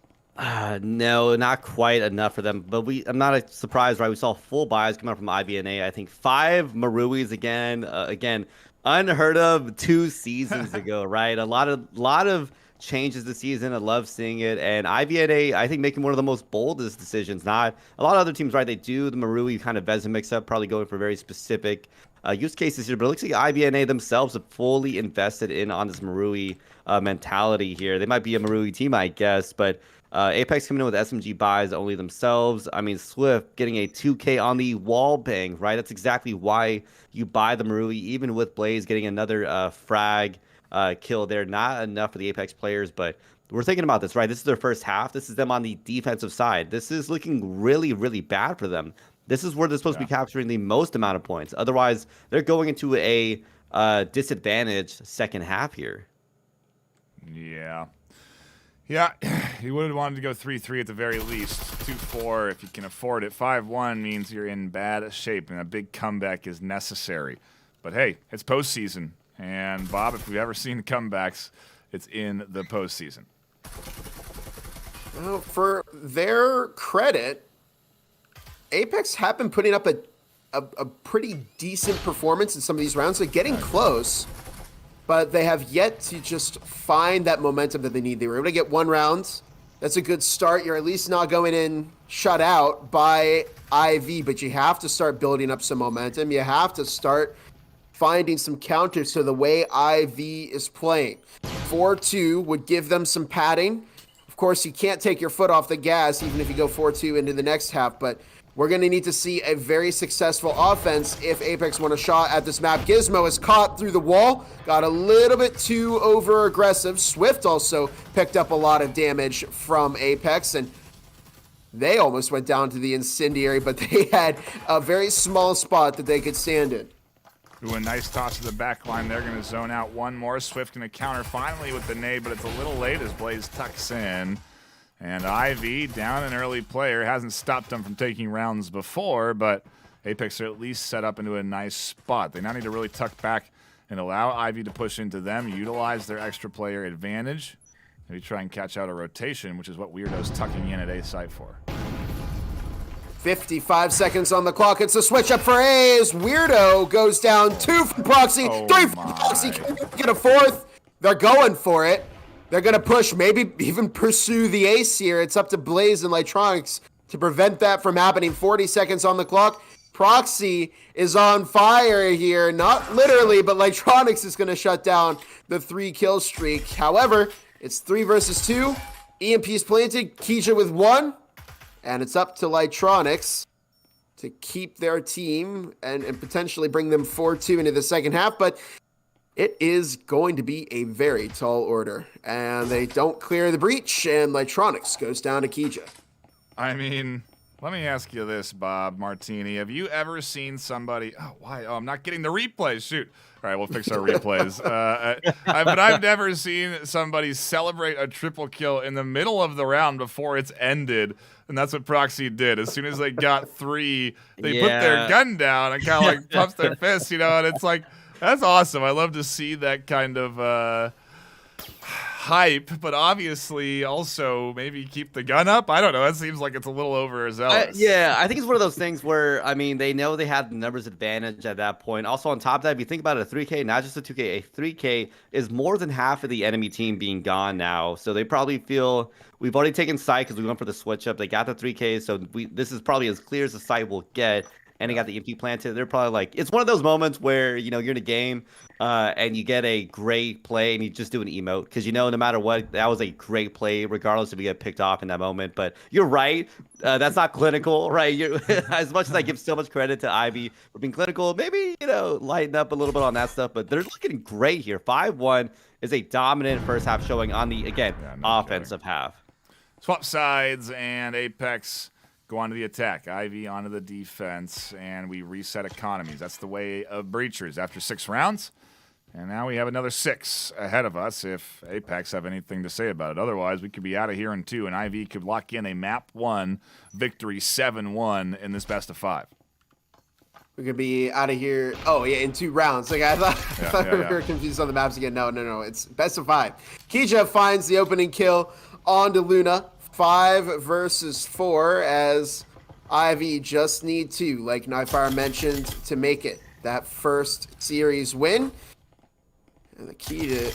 No, not quite enough for them. But I'm not surprised, right? We saw full buys come out from IB and A. I think 5 Maruis again, unheard of 2 seasons ago, right? A lot of changes this season. I love seeing it. And IVNA, I think, making one of the most boldest decisions. Not a lot of other teams, right? They do the Marui kind of Vezin mix-up, probably going for very specific use cases here. But it looks like IVNA themselves have fully invested in on this Marui mentality here. They might be a Marui team, I guess, but Apex coming in with SMG buys only themselves. I mean, Swift getting a 2K on the wall bang, right? That's exactly why you buy the Marui, even with Blaze getting another frag kill there. Not enough for the Apex players, but we're thinking about this, right? This is their first half. This is them on the defensive side. This is looking really, really bad for them. This is where they're supposed to be capturing the most amount of points. Otherwise, they're going into a disadvantaged second half here. Yeah. Yeah, you would have wanted to go 3-3 at the very least. 2-4 if you can afford it. 5-1 means you're in bad shape, and a big comeback is necessary. But hey, it's postseason. And Bob, if we've ever seen comebacks, it's in the postseason. Well, for their credit, Apex have been putting up a pretty decent performance in some of these rounds. They're getting close, but they have yet to just find that momentum that they need. They were able to get 1 round. That's a good start. You're at least not going in shut out by IV, but you have to start building up some momentum. You have to start finding some counters to the way IV is playing. 4-2 would give them some padding. Of course, you can't take your foot off the gas even if you go 4-2 into the next half, but we're going to need to see a very successful offense if Apex want a shot at this map. Gizmo is caught through the wall, got a little bit too over-aggressive. Swift also picked up a lot of damage from Apex, and they almost went down to the Incendiary, but they had a very small spot that they could stand in. Ooh, a nice toss to the back line. They're going to zone out one more. Swift going to counter finally with the nade, but it's a little late as Blaze tucks in. And IV, down an early player, hasn't stopped them from taking rounds before, but Apex are at least set up into a nice spot. They now need to really tuck back and allow IV to push into them, utilize their extra player advantage, maybe try and catch out a rotation, which is what Weirdo's tucking in at A site for. 55 seconds on the clock. It's a switch up for A as Weirdo goes down. 2 from Proxy, 3 from Proxy. Can get a 4th? They're going for it. They're going to push, maybe even pursue the ace here. It's up to Blaze and Lightronics to prevent that from happening. 40 seconds on the clock. Proxy is on fire here. Not literally, but Lightronics is going to shut down the 3-kill streak. However, it's 3 versus 2. EMP's planted. Keisha with 1. And it's up to Lightronics to keep their team and potentially bring them 4-2 into the second half. But it is going to be a very tall order. And they don't clear the breach, and Lightronics goes down to Kija. I mean, let me ask you this, Bob Martini. Have you ever seen somebody... Oh, why? Oh, I'm not getting the replays. Shoot. All right, we'll fix our replays. But I've never seen somebody celebrate a triple kill in the middle of the round before it's ended. And that's what Proxy did. As soon as they got 3, they put their gun down and kind of like pumps their fists, you know, and it's like, that's awesome. I love to see that kind of hype, but obviously also maybe keep the gun up. I don't know. That seems like it's a little overzealous. I think it's one of those things where, I mean, they know they had the numbers advantage at that point. Also, on top of that, if you think about it, a 3K, not just a 2K, a 3K is more than half of the enemy team being gone now. So they probably feel we've already taken site because we went for the switch up. They got the 3K, so this is probably as clear as the site will get. And they got the MP planted. They're probably like, it's one of those moments where, you know, you're in a game and you get a great play and you just do an emote. Because, you know, no matter what, that was a great play, regardless if you get picked off in that moment. But you're right. That's not clinical, right? As much as I give so much credit to Ivy for being clinical, maybe, you know, lighten up a little bit on that stuff. But they're looking great here. 5-1 is a dominant first half showing on the, again, offensive half. Swap sides and Apex go on to the attack. Ivy onto the defense, and we reset economies. That's the way of Breachers after 6 rounds. And now we have another 6 ahead of us if Apex have anything to say about it. Otherwise, we could be out of here in 2, and Ivy could lock in a map 1 victory 7-1 in this best of 5. We could be out of here. Oh, yeah, in 2 rounds. Like I thought we were confused on the maps again. No. It's best of 5. Kija finds the opening kill onto Luna. 5 versus 4 as Ivy just need 2, like Nightfire mentioned, to make it that first series win. And the key to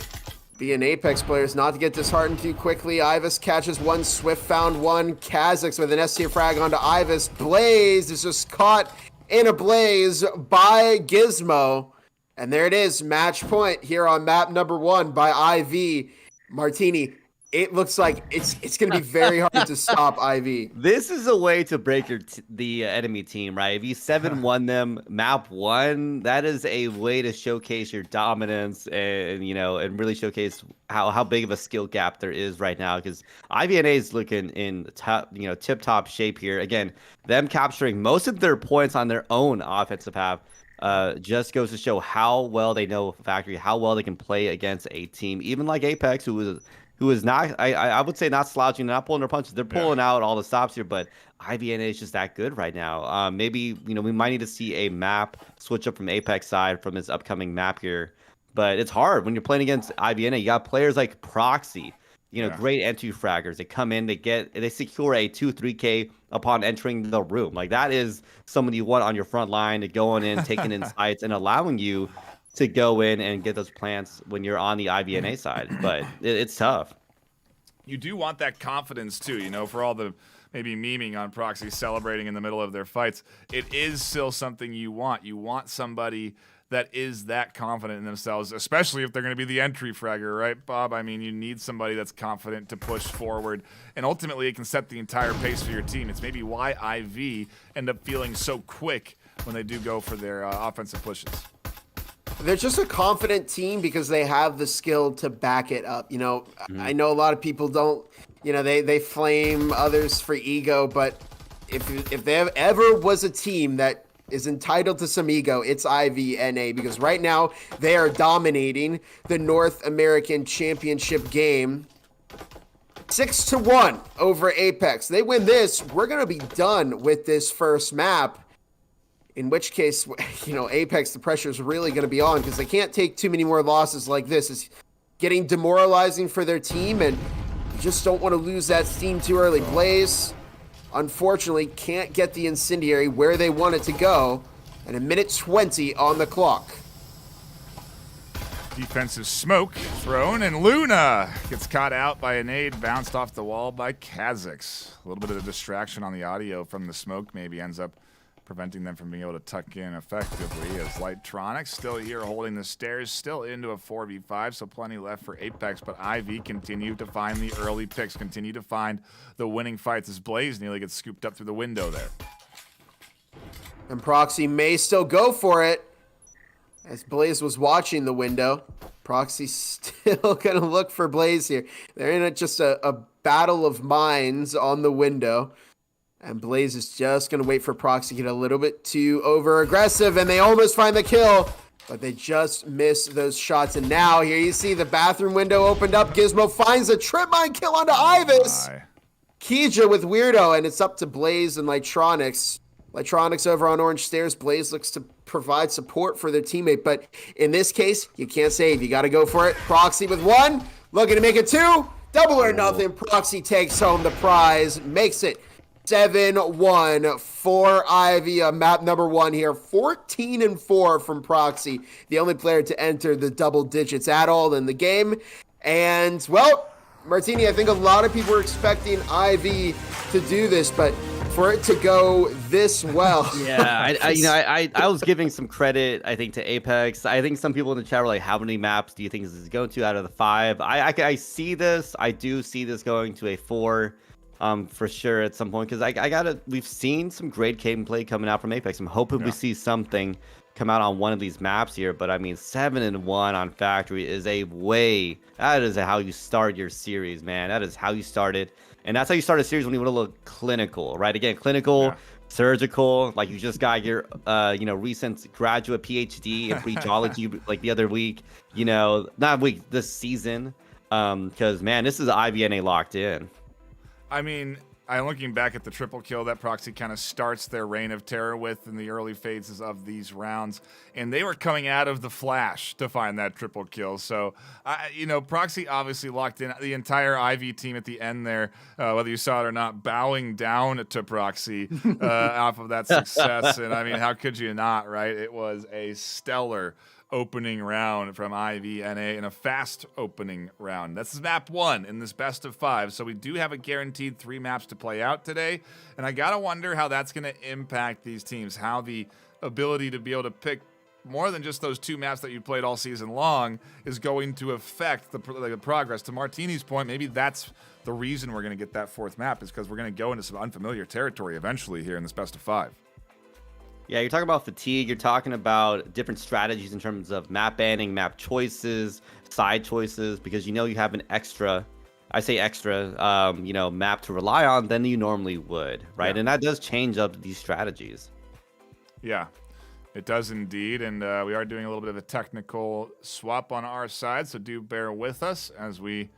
be an Apex player is not to get disheartened too quickly. Ivis catches 1, Swift found 1. Kha'Zix with an S-tier frag onto Ivis. Blaze is just caught in a blaze by Gizmo. And there it is, match point here on map number 1 by IV. Martini, it looks like it's going to be very hard to stop IV. This is a way to break the enemy team, right? If you 7-1 them, map 1, that is a way to showcase your dominance and, you know, and really showcase how big of a skill gap there is right now. Because IVNA is looking in top, you know, tip-top shape here. Again, them capturing most of their points on their own offensive half just goes to show how well they know Factory, how well they can play against a team, even like Apex, who is not, I would say, not slouching, not pulling their punches. They're pulling out all the stops here, but IVNA is just that good right now. Maybe, you know, we might need to see a map switch up from Apex side from this upcoming map here. But it's hard when you're playing against IVNA. You got players like Proxy, you know, great entry fraggers. They come in, they secure a 2-3K upon entering the room. Like, that is someone you want on your front line to going in, taking in sights, and allowing you to go in and get those plants when you're on the IVNA side. But it's tough. You do want that confidence too, you know, for all the maybe memeing on Proxy celebrating in the middle of their fights. It is still something you want. You want somebody that is that confident in themselves, especially if they're going to be the entry fragger, right, Bob? I mean, you need somebody that's confident to push forward, and ultimately it can set the entire pace for your team. It's maybe why IV end up feeling so quick when they do go for their offensive pushes. They're just a confident team because they have the skill to back it up. You know, I know a lot of people don't, you know, they flame others for ego, but if there ever was a team that is entitled to some ego, it's IVNA, because right now they are dominating the North American Championship game 6-1 over Apex. They win this, we're going to be done with this first map. In which case, you know, Apex, the pressure is really going to be on because they can't take too many more losses like this. It's getting demoralizing for their team, and you just don't want to lose that steam too early. Blaze, unfortunately, can't get the incendiary where they want it to go, and 1:20 on the clock. Defensive smoke thrown, and Luna gets caught out by a nade, bounced off the wall by Kha'Zix. A little bit of a distraction on the audio from the smoke maybe ends up preventing them from being able to tuck in effectively, as Lightronics still here holding the stairs, still into a 4v5, so plenty left for Apex, but IV continue to find the early picks, continue to find the winning fights as Blaze nearly gets scooped up through the window there. And Proxy may still go for it, as Blaze was watching the window. Proxy's still going to look for Blaze here. They're in just a battle of minds on the window. And Blaze is just going to wait for Proxy to get a little bit too over-aggressive, and they almost find the kill, but they just miss those shots. And now, here you see the bathroom window opened up. Gizmo finds a trip mine kill onto Ivis. Kija with Weirdo, and it's up to Blaze and Lightronics. Lightronics over on Orange Stairs. Blaze looks to provide support for their teammate, but in this case, you can't save. You got to go for it. Proxy with one, looking to make it two. Double or nothing. Proxy takes home the prize, makes it 7-1 for Ivy, map number 1 here. 14-4 from Proxy, the only player to enter the double digits at all in the game. And, well, Martini, I think a lot of people were expecting Ivy to do this, but for it to go this well. Yeah, I was giving some credit, I think, to Apex. I think some people in the chat were like, how many maps do you think this is going to out of the 5? I see this. I do see this going to a 4. For sure at some point, because we've seen some great gameplay coming out from Apex. I'm hoping we see something come out on one of these maps here, but I mean 7-1 on Factory is that is how you start your series, man. That is how you start it, and that's how you start a series when you want to look clinical, right? Again, clinical, surgical, like you just got your recent graduate PhD in breachology like the other week, this season, because man, this is IVNA locked in. I mean, I'm looking back at the triple kill that Proxy kind of starts their reign of terror with in the early phases of these rounds, and they were coming out of the flash to find that triple kill. So, Proxy obviously locked in the entire IV team at the end there, whether you saw it or not, bowing down to Proxy off of that success. And I mean, how could you not, right? It was a stellar opening round from IVNA and a fast opening round. This is map 1 in this best of 5, so we do have a guaranteed 3 maps to play out today, and I gotta wonder how that's going to impact these teams, how the ability to be able to pick more than just those 2 maps that you played all season long is going to affect the progress. To Martini's point, maybe that's the reason we're going to get that 4th map, is because we're going to go into some unfamiliar territory eventually here in this best of 5. Yeah, you're talking about fatigue. You're talking about different strategies in terms of map banning, map choices, side choices, because you have an extra, map to rely on than you normally would, right? Yeah. And that does change up these strategies. Yeah, it does indeed. And we are doing a little bit of a technical swap on our side, so do bear with us as we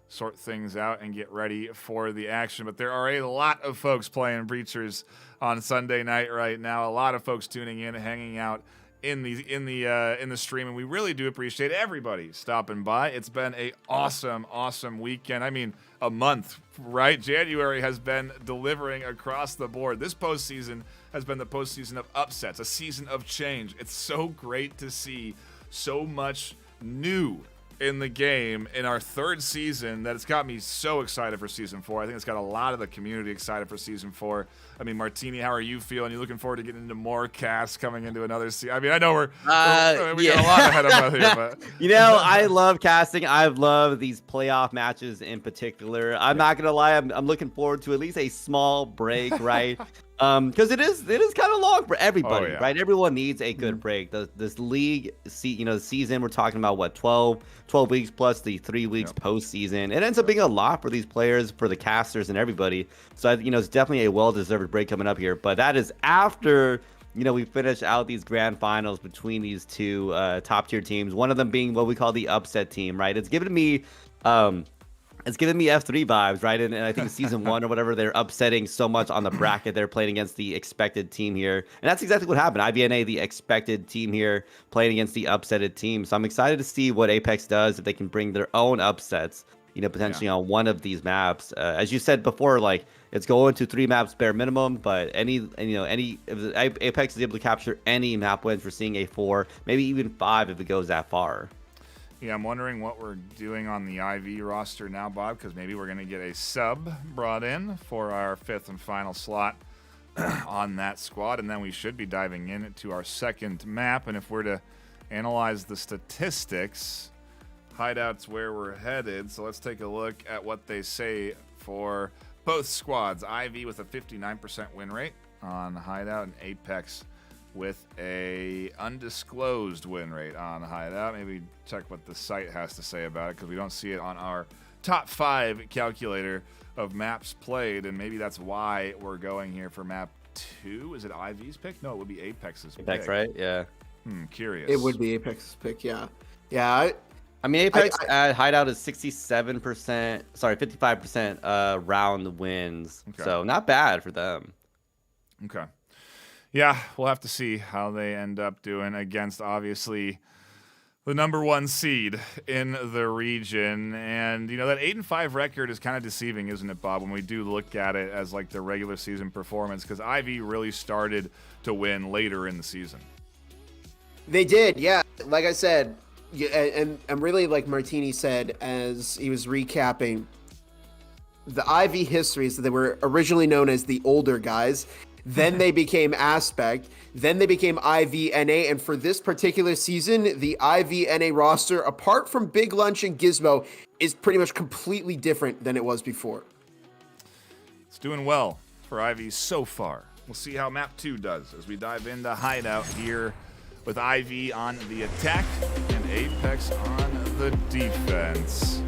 sort things out and get ready for the action. But there are a lot of folks playing Breachers on Sunday night right now. A lot of folks tuning in, hanging out in the stream, and we really do appreciate everybody stopping by. It's been a awesome weekend. I mean, a month, right? January has been delivering across the board. This postseason has been the postseason of upsets, a season of change. It's so great to see so much new in the game in our 3rd season that it's got me so excited for season 4. I think it's got a lot of the community excited for season 4. I mean, Martini, how are you feeling? You looking forward to getting into more casts coming into another season? I mean, I know we got a lot ahead of us here, but I love casting. I love these playoff matches in particular. I'm not gonna lie, I'm looking forward to at least a small break, right? Because it is kind of long for everybody, right? Everyone needs a good break. This league, season, we're talking about what, 12 weeks plus the 3 weeks postseason. It ends up being a lot for these players, for the casters, and everybody. So it's definitely a well-deserved break coming up here. But that is after we finish out these grand finals between these 2 top-tier teams. One of them being what we call the upset team, right? It's giving me F3 vibes, right? And I think season 1 or whatever, they're upsetting so much on the bracket. They're playing against the expected team here. And that's exactly what happened. IVNA, the expected team here, playing against the upsetted team. So I'm excited to see what Apex does if they can bring their own upsets, potentially on one of these maps. As you said before, like, it's going to 3 maps bare minimum, but if Apex is able to capture any map wins, we're seeing a 4, maybe even 5 if it goes that far. Yeah, I'm wondering what we're doing on the IV roster now, Bob, because maybe we're going to get a sub brought in for our 5th and final slot on that squad, and then we should be diving into our second map. And if we're to analyze the statistics, Hideout's where we're headed. So let's take a look at what they say for both squads. IV with a 59% win rate on Hideout, and Apex with a undisclosed win rate on Hideout. Maybe check what the site has to say about it, because we don't see it on our top 5 calculator of maps played, and maybe that's why we're going here for map 2. Is it IV's pick? No, it would be Apex's Apex, pick. right? Yeah. Curious. It would be Apex's pick, yeah. Yeah, I mean, Apex at Hideout is 67%, sorry, 55% round wins. Okay. So not bad for them. Okay. Yeah, we'll have to see how they end up doing against, obviously, the number 1 seed in the region. And, you know, that 8-5 record is kind of deceiving, isn't it, Bob, when we do look at it as, like, the regular season performance, because IV really started to win later in the season. They did, yeah. Like I said, and really, like Martini said as he was recapping, the IV history is that they were originally known as the older guys. Then they became Aspect. Then they became IVNA. And for this particular season, the IVNA roster, apart from Big Lunch and Gizmo, is pretty much completely different than it was before. It's doing well for IV so far. We'll see how map 2 does as we dive into Hideout here with IV on the attack and Apex on the defense.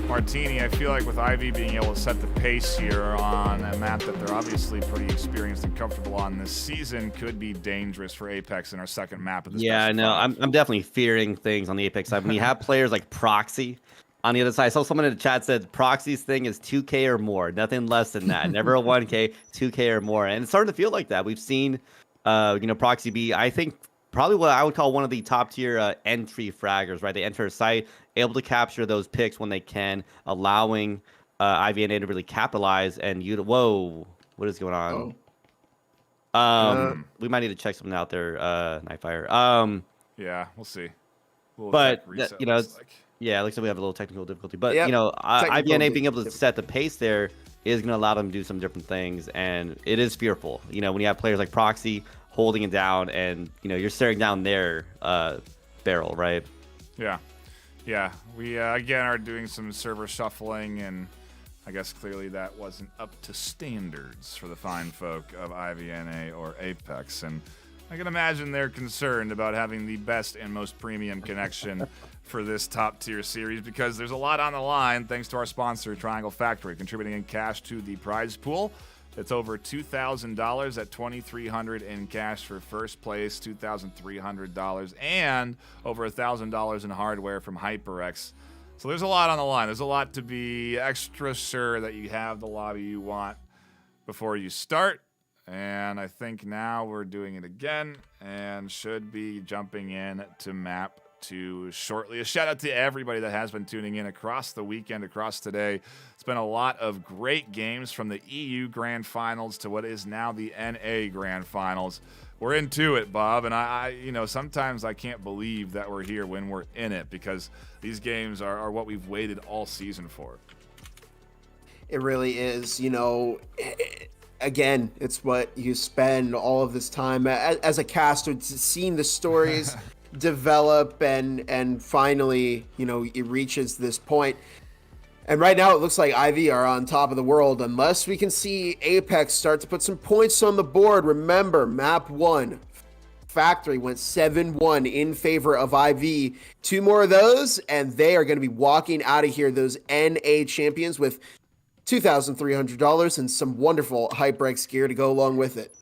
Martini, I feel like with IV being able to set the pace here on a map that they're obviously pretty experienced and comfortable on this season, could be dangerous for Apex in our second map of this. Yeah, no, I'm definitely fearing things on the Apex side. When you have players like Proxy on the other side, I saw someone in the chat said Proxy's thing is 2K or more, nothing less than that. Never a 1K, 2K or more, and it's starting to feel like that. We've seen, Proxy be, I think, probably what I would call one of the top tier entry fraggers, right? They enter a site, able to capture those picks when they can, allowing IVNA to really capitalize and whoa, what is going on? We might need to check something out there, Nightfire. Yeah, we'll see. But yeah, it looks like we have a little technical difficulty. But IVNA being able to set the pace there is going to allow them to do some different things, and it is fearful. When you have players like Proxy holding it down, and you're staring down their barrel, right? Yeah, we again are doing some server shuffling, and I guess clearly that wasn't up to standards for the fine folk of IVNA or Apex, and I can imagine they're concerned about having the best and most premium connection for this top tier series, because there's a lot on the line thanks to our sponsor, Triangle Factory, contributing in cash to the prize pool. It's over $2,000 at $2,300 in cash for first place, $2,300, and over $1,000 in hardware from HyperX. So there's a lot on the line. There's a lot to be extra sure that you have the lobby you want before you start. And I think now we're doing it again and should be jumping in to map 2 shortly. A shout out to everybody that has been tuning in across the weekend, across today. It's been a lot of great games, from the EU Grand Finals to what is now the NA Grand Finals. We're into it, Bob, and I sometimes I can't believe that we're here when we're in it, because these games are what we've waited all season for. It really is, again, it's what you spend all of this time as a caster, seeing the stories develop and finally, it reaches this point. And right now it looks like IV are on top of the world, unless we can see Apex start to put some points on the board. Remember, map 1, Factory went 7-1 in favor of IV. 2 more of those, and they are going to be walking out of here, those NA champions, with $2,300 and some wonderful HyperX gear to go along with it.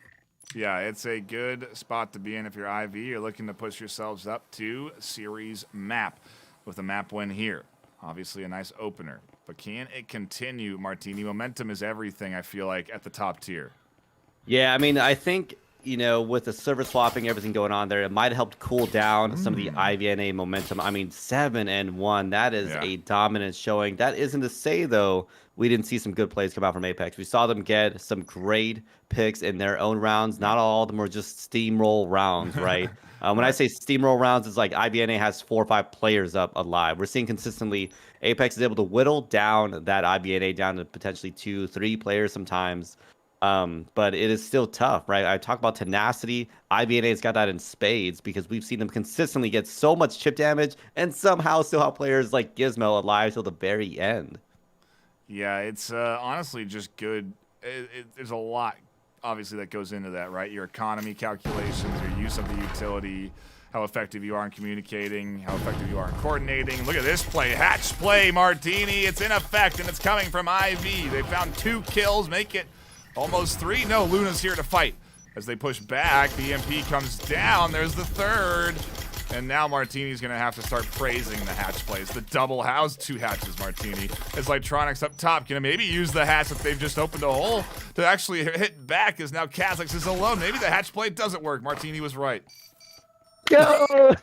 Yeah, it's a good spot to be in if you're IV. You're looking to push yourselves up to series map with a map win here. Obviously a nice opener, but can it continue, Martini? Momentum is everything, I feel like, at the top tier. Yeah, I mean, I think, with the server swapping, everything going on there, it might have helped cool down some of the IVNA momentum. I mean, 7-1, that is a dominant showing. That isn't to say, though, we didn't see some good plays come out from Apex. We saw them get some great picks in their own rounds. Not all of them were just steamroll rounds, right? When I say steamroll rounds, it's like IVNA has 4 or 5 players up alive. We're seeing consistently Apex is able to whittle down that IVNA down to potentially 2, 3 players sometimes. But it is still tough, right? I talk about tenacity. IBNA's got that in spades because we've seen them consistently get so much chip damage and somehow still have players like Gizmo alive till the very end. Yeah, it's honestly just good. There's a lot, obviously, that goes into that, right? Your economy calculations, your use of the utility, how effective you are in communicating, how effective you are in coordinating. Look at this play. Hatch play, Martini. It's in effect, and it's coming from IV. They found 2 kills, make it almost 3. No, Luna's here to fight. As they push back, the EMP comes down. There's the 3rd. And now Martini's going to have to start praising the hatch plays. The double house, 2 hatches, Martini. As Lightronics up top can maybe use the hatch that they've just opened a hole to actually hit back, as now Kha'Zix is alone. Maybe the hatch play doesn't work. Martini was right. Go!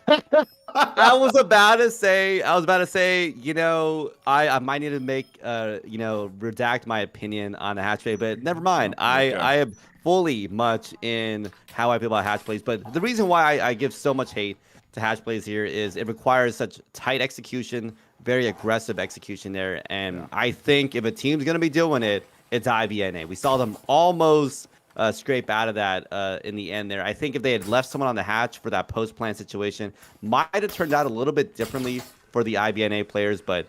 I was about to say, you know, I might need to make, you know, redact my opinion on a hatch play, but never mind. I am fully much in how I feel about hatch plays. But the reason why I give so much hate to hatch plays here is it requires such tight execution, very aggressive execution there. And I think if a team's going to be doing it, it's IBNA. We saw them almost scrape out of that in the end there. I think if they had left someone on the hatch for that post-plant situation, might have turned out a little bit differently for the IBNA players, but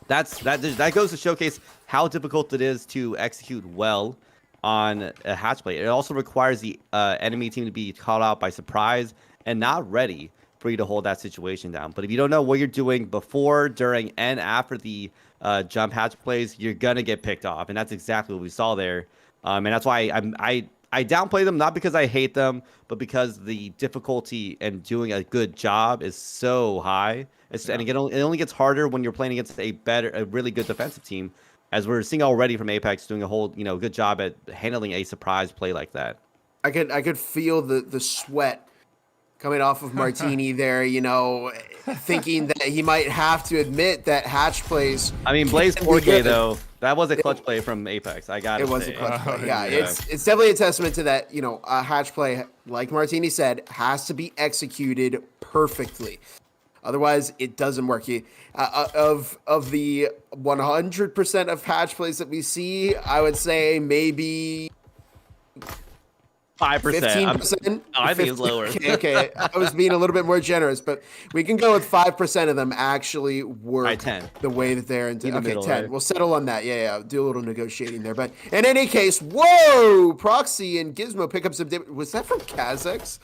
that goes to showcase how difficult it is to execute well on a hatch play. It also requires the enemy team to be caught out by surprise and not ready for you to hold that situation down. But if you don't know what you're doing before, during, and after the jump hatch plays, you're gonna get picked off, and that's exactly what we saw there. And that's why I downplay them, not because I hate them, but because the difficulty in doing a good job is so high. And again, it only gets harder when you're playing against a really good defensive team, as we're seeing already from Apex doing a whole, you know, good job at handling a surprise play like that. I could feel the sweat coming off of Martini there, you know, thinking that he might have to admit that hatch plays. I mean, Blaze 4K though, that was a clutch play from Apex. I got it. It was a clutch play. Yeah, it's definitely a testament to that. You know, a hatch play, like Martini said, has to be executed perfectly. Otherwise, it doesn't work. Of the 100% of hatch plays that we see, I would say maybe 5%. 15%. I think it's lower. Okay. I was being a little bit more generous, but we can go with 5% of them actually work the way that they're intended. Okay, 10. Right? We'll settle on that. Yeah. Do a little negotiating there. But in any case, whoa! Proxy and Gizmo pick up some damage. Was that from Kha'Zix?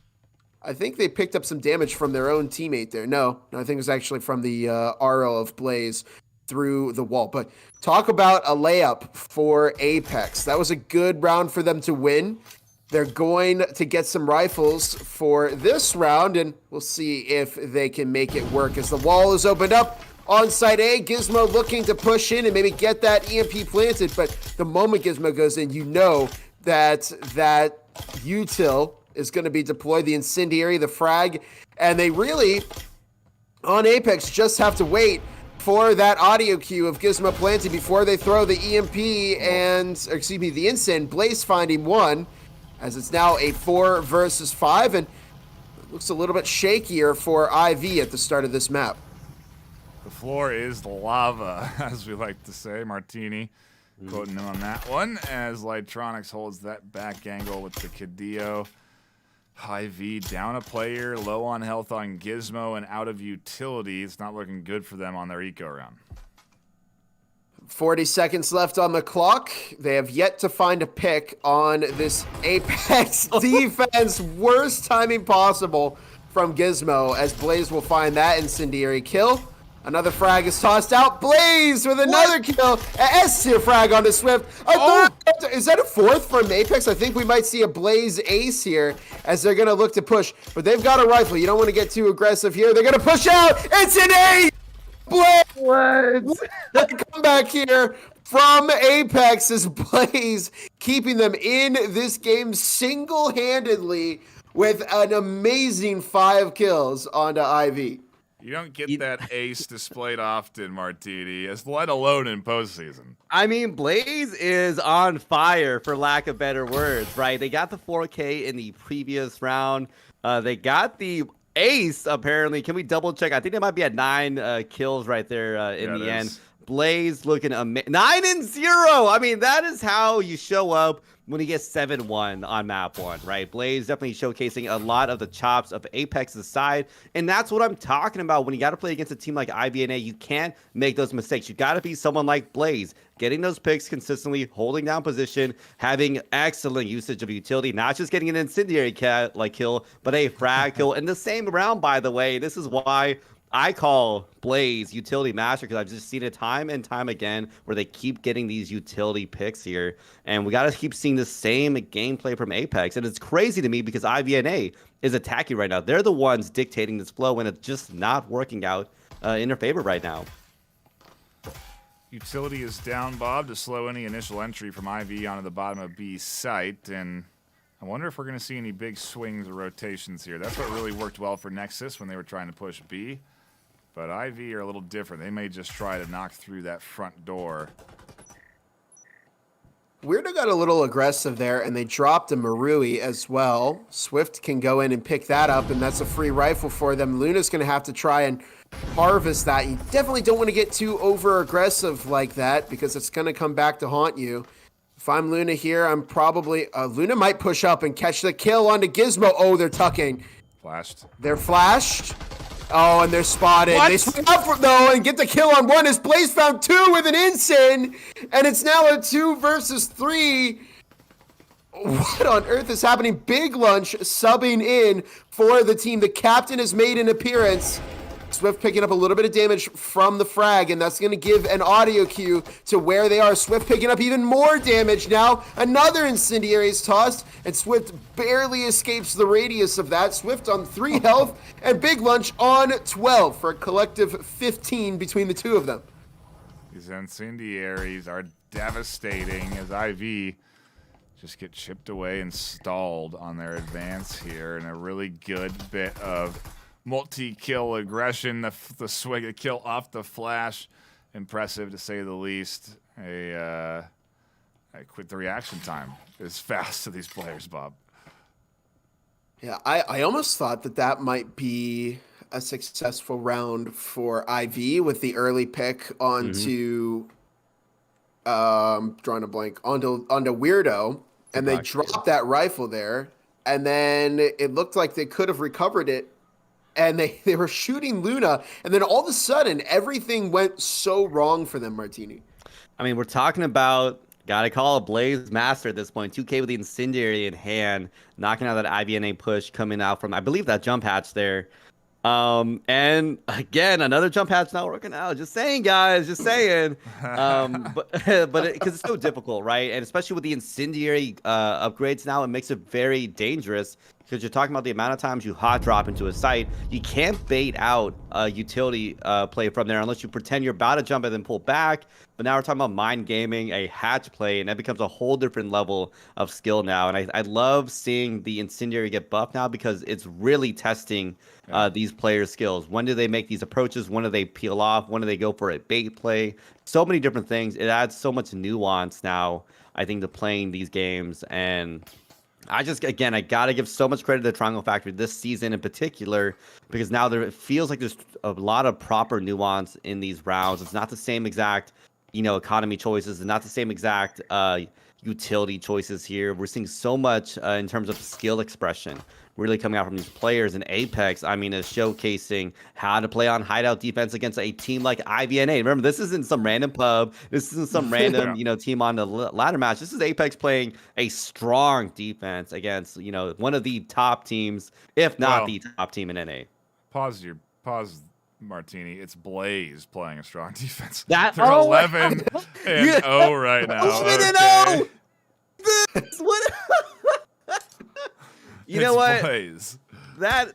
I think they picked up some damage from their own teammate there. No, I think it was actually from the RO of Blaze through the wall. But talk about a layup for Apex. That was a good round for them to win. They're going to get some rifles for this round, and we'll see if they can make it work as the wall is opened up on side A. Gizmo looking to push in and maybe get that EMP planted, but the moment Gizmo goes in, you know that util is going to be deployed, the incendiary, the frag, and they really, on Apex, just have to wait for that audio cue of Gizmo planting before they throw the EMP and, the incend. Blaze finding one, as it's now a 4 versus 5, and it looks a little bit shakier for IV at the start of this map. The floor is lava, as we like to say. Martini quoting him on that one, as Lightronics holds that back angle with the Cadillo. IV down a player, low on health on Gizmo, and out of utility. It's not looking good for them on their eco round. 40 seconds left on the clock. They have yet to find a pick on this Apex defense. Worst timing possible from Gizmo, as Blaze will find that incendiary kill. Another frag is tossed out. Blaze with another kill. S-tier frag onto Swift. Is that a 4th from Apex? I think we might see a Blaze ace here as they're going to look to push. But they've got a rifle. You don't want to get too aggressive here. They're going to push out. It's an ace! Blaze! Come back here from Apex is Blaze, keeping them in this game single-handedly with an amazing 5 kills onto IV. You don't get that ace displayed often, Martini, let alone in postseason. I mean, Blaze is on fire, for lack of better words, right? They got the 4K in the previous round. They got the ace, apparently. Can we double check? I think they might be at 9 kills right there in the end. Blaze looking 9-0. I mean, that is how you show up when you get 7-1 on map 1, right? Blaze definitely showcasing a lot of the chops of Apex's side, and that's what I'm talking about. When you got to play against a team like IVNA, you can't make those mistakes. You got to be someone like Blaze, getting those picks consistently, holding down position, having excellent usage of utility, not just getting an incendiary kill, but a frag kill in the same round, by the way. This is why I call Blaze utility master, because I've just seen it time and time again where they keep getting these utility picks here. And we got to keep seeing the same gameplay from Apex. And it's crazy to me because IVNA is attacking right now. They're the ones dictating this flow, and it's just not working out in their favor right now. Utility is down, Bob, to slow any initial entry from IV onto the bottom of B site. And I wonder if we're going to see any big swings or rotations here. That's what really worked well for Nexus when they were trying to push B. But IV are a little different. They may just try to knock through that front door. Weirdo got a little aggressive there, and they dropped a Marui as well. Swift can go in and pick that up, and that's a free rifle for them. Luna's going to have to try and harvest that. You definitely don't want to get too over-aggressive like that, because it's going to come back to haunt you. If I'm Luna here, I'm probably... Luna might push up and catch the kill onto Gizmo. Oh, they're tucking. Flashed. They're flashed. Oh, and they're spotted. What? They swing up though and get the kill on one as Blaze found 2 with an ensign, and it's now a 2 versus 3. What on earth is happening? Big Lunch subbing in for the team. The captain has made an appearance. Swift picking up a little bit of damage from the frag, and that's going to give an audio cue to where they are. Swift picking up even more damage now. Another incendiary is tossed, and Swift barely escapes the radius of that. Swift on 3 health, and Big Lunch on 12 for a collective 15 between the two of them. These incendiaries are devastating as IV just get chipped away and stalled on their advance here, and a really good bit of multi-kill aggression, the swing, a kill off the flash, impressive to say the least. I quit the reaction time is fast to these players, Bob. Yeah, I almost thought that might be a successful round for IV with the early pick onto drawing a blank onto Weirdo, and they dropped that rifle there, and then it looked like they could have recovered it. And they were shooting Luna, and then all of a sudden, everything went so wrong for them, Martini. I mean, we're talking about, gotta call a Blaze master at this point. 2K with the incendiary in hand, knocking out that IVNA push coming out from, I believe, that jump hatch there. And again, another jump hatch not working out. Just saying, guys, just saying. But because it's so difficult, right? And especially with the incendiary upgrades now, it makes it very dangerous. Because you're talking about the amount of times you hot drop into a site. You can't bait out a utility play from there unless you pretend you're about to jump and then pull back. But now we're talking about mind gaming, a hatch play, and that becomes a whole different level of skill now. And I love seeing the incendiary get buffed now because it's really testing these players' skills. When do they make these approaches? When do they peel off? When do they go for a bait play? So many different things. It adds so much nuance now, I think, to playing these games. And I got to give so much credit to Triangle Factory this season in particular, because now it feels like there's a lot of proper nuance in these rounds. It's not the same exact, economy choices. It's not the same exact utility choices here. We're seeing so much in terms of skill expression really coming out from these players. And Apex, I mean, is showcasing how to play on hideout defense against a team like IVNA. Remember, this isn't some random pub. This isn't some random, team on the ladder match. This is Apex playing a strong defense against, one of the top teams, if not the top team in NA. Pause, Martini. It's Blaze playing a strong defense. They're 11 and 0 right now. 11 and 0. What? You know what? Blaze. That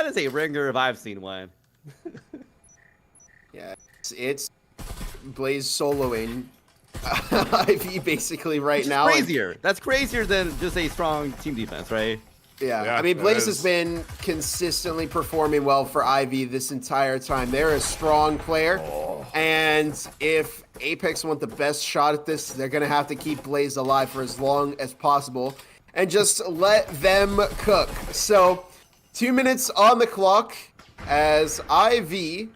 is a ringer if I've seen one. Yeah, it's Blaze soloing IV basically right now. Crazier. That's crazier than just a strong team defense, right? Yeah, I mean, Blaze has been consistently performing well for IV this entire time. They're a strong player, and if Apex want the best shot at this, they're going to have to keep Blaze alive for as long as possible and just let them cook. So, 2 minutes on the clock as IV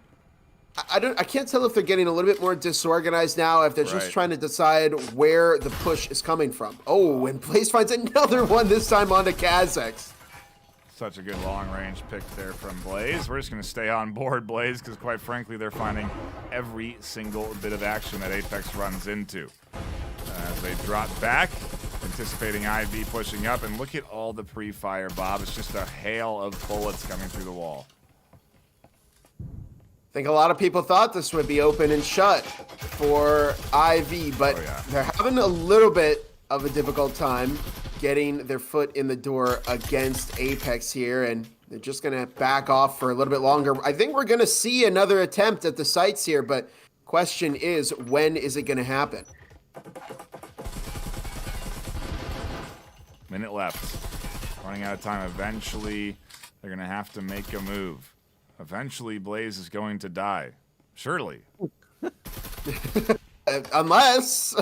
I can't tell if they're getting a little bit more disorganized now, if they're just trying to decide where the push is coming from. Oh, and Blaze finds another one, this time onto Kha'Zix. Such a good long-range pick there from Blaze. We're just going to stay on board, Blaze, because quite frankly, they're finding every single bit of action that Apex runs into. As they drop back, anticipating IV pushing up, and look at all the pre-fire, Bob. It's just a hail of bullets coming through the wall. I think a lot of people thought this would be open and shut for IV, but they're having a little bit of a difficult time getting their foot in the door against Apex here, and they're just going to back off for a little bit longer. I think we're going to see another attempt at the sites here, but question is, when is it going to happen? Minute left. Running out of time. Eventually, they're going to have to make a move. Eventually, Blaze is going to die. Surely. Unless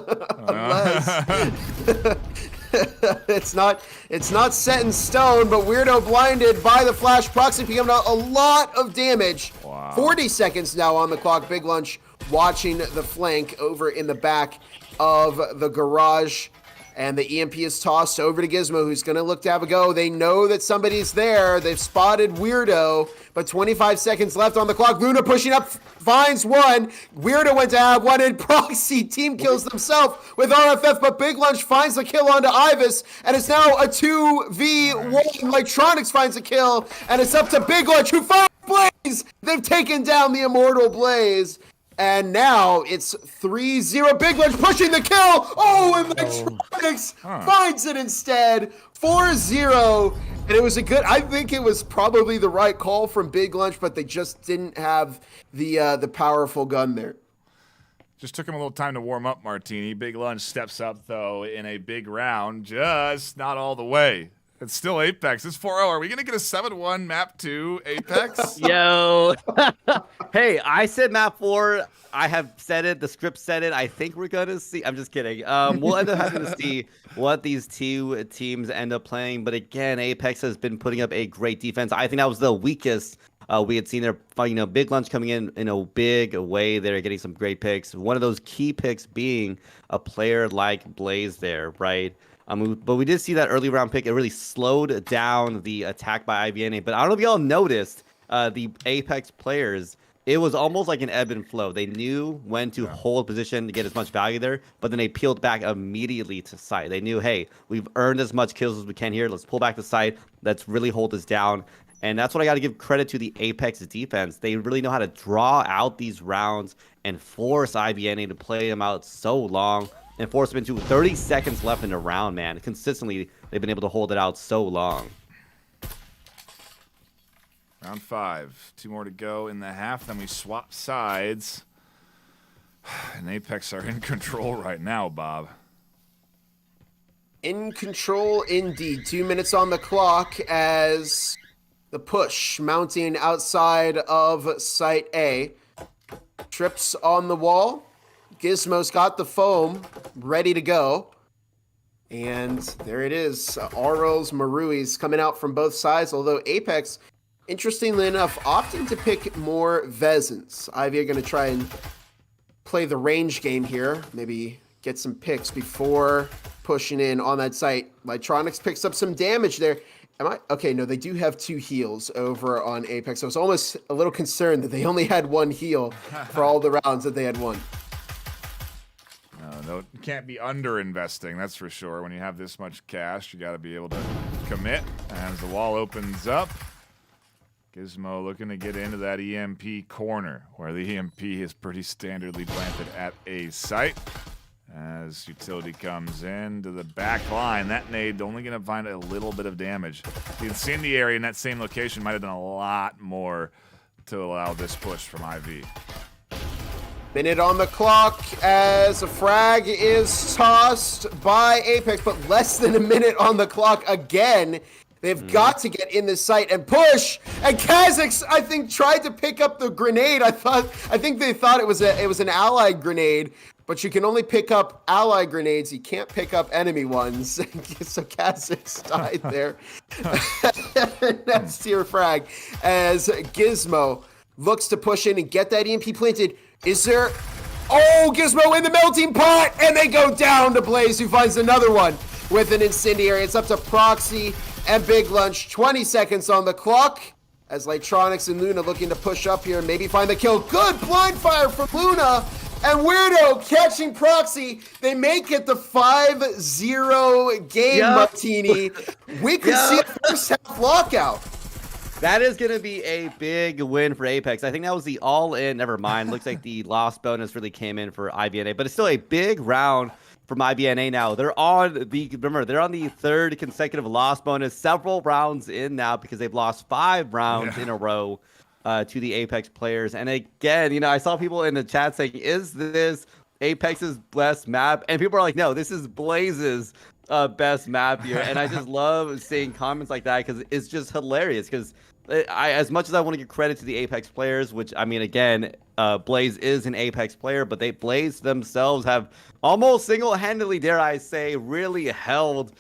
it's not set in stone, but Weirdo blinded by the flash proxy, picking up a lot of damage. Wow. 40 seconds now on the clock. Big Lunch watching the flank over in the back of the garage. And the EMP is tossed over to Gizmo, who's going to look to have a go. They know that somebody's there. They've spotted Weirdo, but 25 seconds left on the clock. Luna pushing up, finds one. Weirdo went to have one, and Proxy team kills themselves with RFF, but Big Lunch finds the kill onto Ivis, and it's now a 2v1. Electronics finds a kill, and it's up to Big Lunch, who finds Blaze. They've taken down the immortal Blaze. And now it's 3-0. Big Lunch pushing the kill. Oh, and Electronics finds it instead. 4-0. And it was I think it was probably the right call from Big Lunch, but they just didn't have the powerful gun there. Just took him a little time to warm up, Martini. Big Lunch steps up, though, in a big round. Just not all the way. It's still Apex. It's 4-0. Are we going to get a 7-1 map 2 Apex? Yo. Hey, I said map 4. I have said it. The script said it. I think we're going to see. I'm just kidding. We'll end up having to see what these two teams end up playing. But again, Apex has been putting up a great defense. I think that was the weakest we had seen there. Big Lunch coming in a big way. They're getting some great picks. One of those key picks being a player like Blaze there, right? But we did see that early round pick. It really slowed down the attack by IVNA. But I don't know if y'all noticed the Apex players. It was almost like an ebb and flow. They knew when to hold position to get as much value there, but then they peeled back immediately to site. They knew, hey, we've earned as much kills as we can here. Let's pull back the site. Let's really hold this down. And that's what I got to give credit to the Apex defense. They really know how to draw out these rounds and force IVNA to play them out so long. And force them into 30 seconds left in the round, man. Consistently, they've been able to hold it out so long. Round 5. 2 more to go in the half. Then we swap sides. And Apex are in control right now, Bob. In control indeed. 2 minutes on the clock as the push mounting outside of Site A. Trips on the wall. Gizmo's got the foam ready to go. And there it is. Auro's, Marui's coming out from both sides. Although Apex, interestingly enough, opting to pick more Vezins. Ivy are going to try and play the range game here. Maybe get some picks before pushing in on that site. Electronics picks up some damage there. Okay, no, they do have 2 heals over on Apex. I was almost a little concerned that they only had 1 heal for all the rounds that they had won. No, you can't be under-investing, that's for sure. When you have this much cash, you got to be able to commit. As the wall opens up, Gizmo looking to get into that EMP corner, where the EMP is pretty standardly planted at a site. As utility comes in to the back line, that nade only going to find a little bit of damage. The incendiary in that same location might have done a lot more to allow this push from IV. Minute on the clock as a frag is tossed by Apex, but less than a minute on the clock again. They've got to get in this site and push. And Kha'Zix, I think, tried to pick up the grenade. I think they thought it was an allied grenade, but you can only pick up allied grenades. You can't pick up enemy ones. So Kha'Zix died there. That's tier frag as Gizmo looks to push in and get that EMP planted. Is there... Oh, Gizmo in the melting pot, and they go down to Blaze, who finds another one with an incendiary. It's up to Proxy and Big Lunch. 20 seconds on the clock as Lightronics and Luna looking to push up here and maybe find the kill. Good blind fire from Luna, and Weirdo catching Proxy. They make it the 5-0 game, Martini. We could see a first half lockout. That is going to be a big win for Apex. I think that was the all-in. Never mind. Looks like the loss bonus really came in for IBNA, but it's still a big round from IBNA now. They're on the third consecutive loss bonus, several rounds in now because they've lost 5 rounds in a row to the Apex players. And again, I saw people in the chat saying, is this Apex's best map? And people are like, no, this is Blaze's best map here. And I just love seeing comments like that because it's just hilarious because as much as I want to give credit to the Apex players, which, I mean, again, Blaze is an Apex player, but Blaze themselves have almost single-handedly, dare I say, really held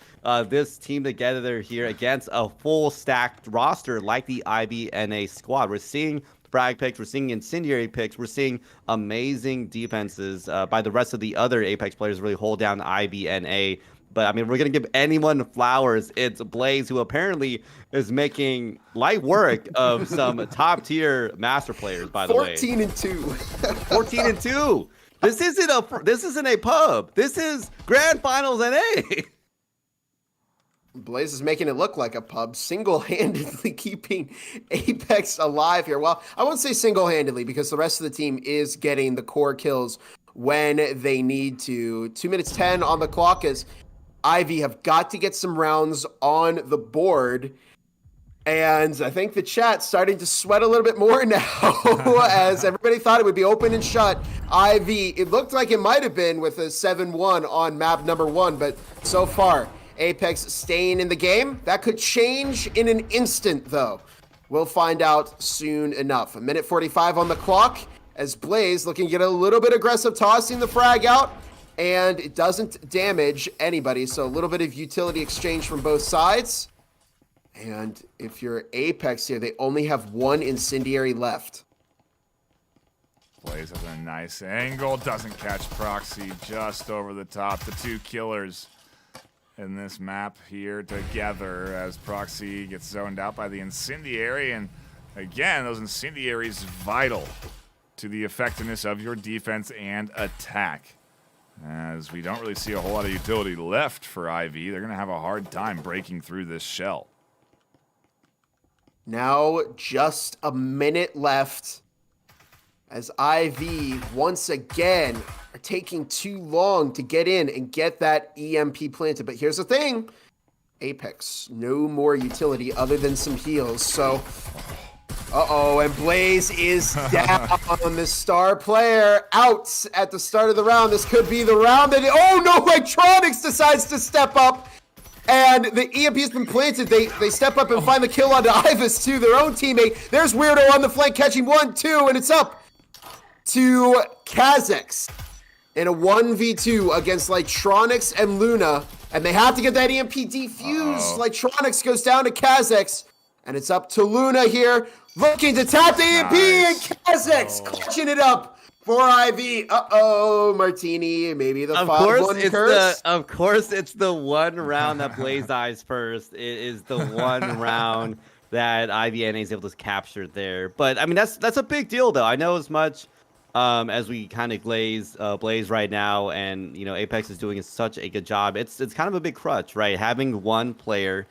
this team together here against a full stacked roster like the IBNA squad. We're seeing frag picks, we're seeing incendiary picks, we're seeing amazing defenses by the rest of the other Apex players really hold down IBNA. But, I mean, we're going to give anyone flowers. It's Blaze, who apparently is making light work of some top-tier master players, by the way. 14-2. 14-2. This isn't a pub. This is Grand Finals NA. Blaze is making it look like a pub, single-handedly keeping Apex alive here. Well, I won't say single-handedly because the rest of the team is getting the core kills when they need to. 2 minutes 10 on the clock as Ivy have got to get some rounds on the board. And I think the chat's starting to sweat a little bit more now as everybody thought it would be open and shut. Ivy, it looked like it might have been with a 7-1 on map number 1, but so far, Apex staying in the game. That could change in an instant, though. We'll find out soon enough. 1:45 on the clock as Blaze looking to get a little bit aggressive, tossing the frag out. And it doesn't damage anybody, so a little bit of utility exchange from both sides. And if you're Apex here, they only have 1 incendiary left. Blaze has a nice angle, doesn't catch Proxy, just over the top. The 2 killers in this map here together as Proxy gets zoned out by the incendiary. And again, those incendiaries vital to the effectiveness of your defense and attack. As we don't really see a whole lot of utility left for IV. They're going to have a hard time breaking through this shell. Now just a minute left as IV once again are taking too long to get in and get that EMP planted. But here's the thing. Apex, no more utility other than some heals. So, and Blaze is down on the star player. Out at the start of the round. This could be the round that... Oh, no! Electronics decides to step up. And the EMP has been planted. They step up and find the kill onto Ivus, too, their own teammate. There's Weirdo on the flank, catching 1, 2, and it's up to Kazakhs in a 1v2 against Lightronics and Luna. And they have to get that EMP defused. Lightronics goes down to Kazakhs. And it's up to Luna here, looking to tap the EMP, and Kazakhs clutching it up for IV. Martini, maybe the 5-1 curse. Of course, it's the one round that Blaze dies first. It is the one round that IBNA is able to capture there. But I mean, that's a big deal, though. I know as much as we kind of Blaze right now, and Apex is doing such a good job. It's kind of a big crutch, right? Having one player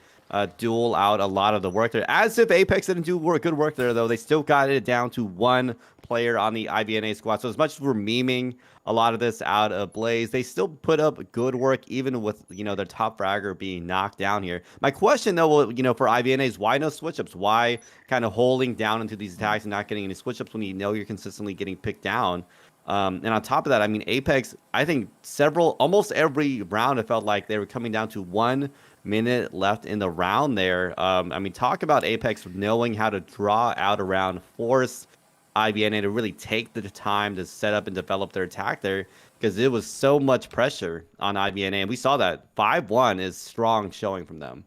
duel out a lot of the work there. As if Apex didn't do good work there, though. They still got it down to 1 player on the IBNA squad. So as much as we're memeing a lot of this out of Blaze, they still put up good work even with, their top fragger being knocked down here. My question, though, for IBNA is why no switch-ups? Why kind of holding down into these attacks and not getting any switch-ups when you're consistently getting picked down? And on top of that, I mean, Apex, I think almost every round, it felt like they were coming down to 1 minute left in the round there. I mean, talk about Apex knowing how to draw out a round, force IBNA to really take the time to set up and develop their attack there, because it was so much pressure on IBNA. And we saw that 5-1 is strong showing from them.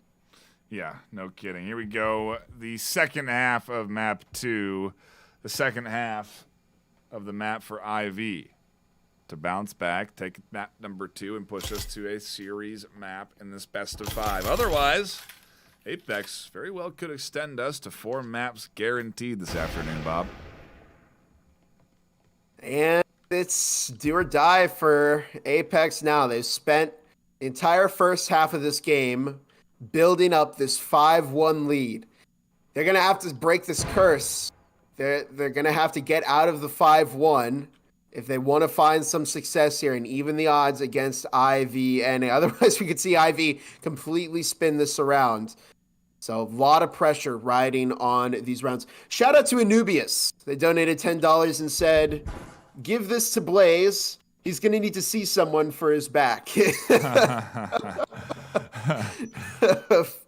Yeah, no kidding. Here we go. The second half of map 2. the second half of the map for IV to bounce back, take map number 2, and push us to a series map in this best of 5. Otherwise, Apex very well could extend us to 4 maps guaranteed this afternoon, Bob. And it's do or die for Apex now. They've spent the entire first half of this game building up this 5-1 lead. They're going to have to break this curse. They're going to have to get out of the 5-1 if they want to find some success here and even the odds against IV. And otherwise, we could see IV completely spin this around. So a lot of pressure riding on these rounds. Shout out to Anubius. They donated $10 and said, give this to Blaze. He's going to need to see someone for his back.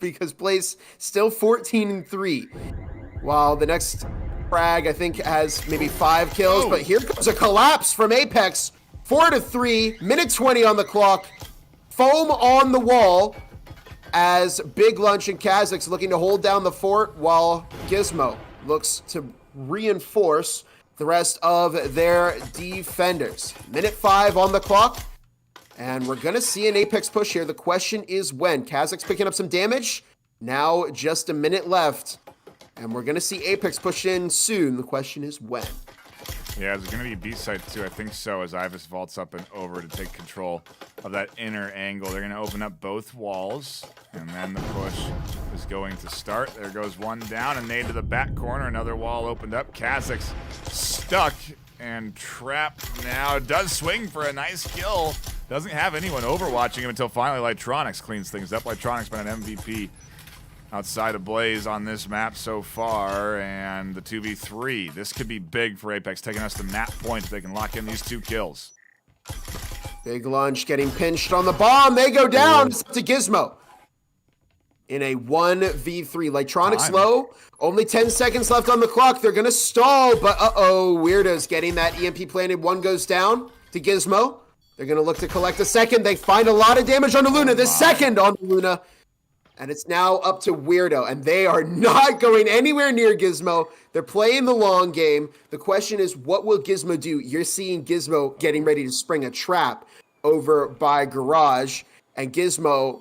Because Blaze still 14-3. While the next frag, I think, has maybe 5 kills. But here comes a collapse from Apex. 4-3, minute 20 on the clock. Foam on the wall as Big Lunch and Kha'Zix looking to hold down the fort while Gizmo looks to reinforce the rest of their defenders. Minute 5 on the clock. And we're going to see an Apex push here. The question is when. Kha'Zix picking up some damage. Now just a minute left. And we're going to see Apex push in soon. The question is when. Yeah, is it going to be B-side too? I think so, as Ivis vaults up and over to take control of that inner angle. They're going to open up both walls, and then the push is going to start. There goes one down, and nade to the back corner. Another wall opened up. Kha'Zix stuck and trapped now. Does swing for a nice kill. Doesn't have anyone overwatching him until finally Lightronics cleans things up. Lightronics been an MVP outside of Blaze on this map so far, and the 2v3. This could be big for Apex, taking us to map point if they can lock in these 2 kills. Big Lunch getting pinched on the bomb. They go down. It's up to Gizmo. In a 1v3. Lightronics low. Only 10 seconds left on the clock. They're going to stall, but Weirdo's getting that EMP planted. One goes down to Gizmo. They're going to look to collect a second. They find a lot of damage on the Luna. The second on the Luna. And it's now up to Weirdo, and they are not going anywhere near Gizmo. They're playing the long game. The question is, what will Gizmo do? You're seeing Gizmo getting ready to spring a trap over by Garage, and Gizmo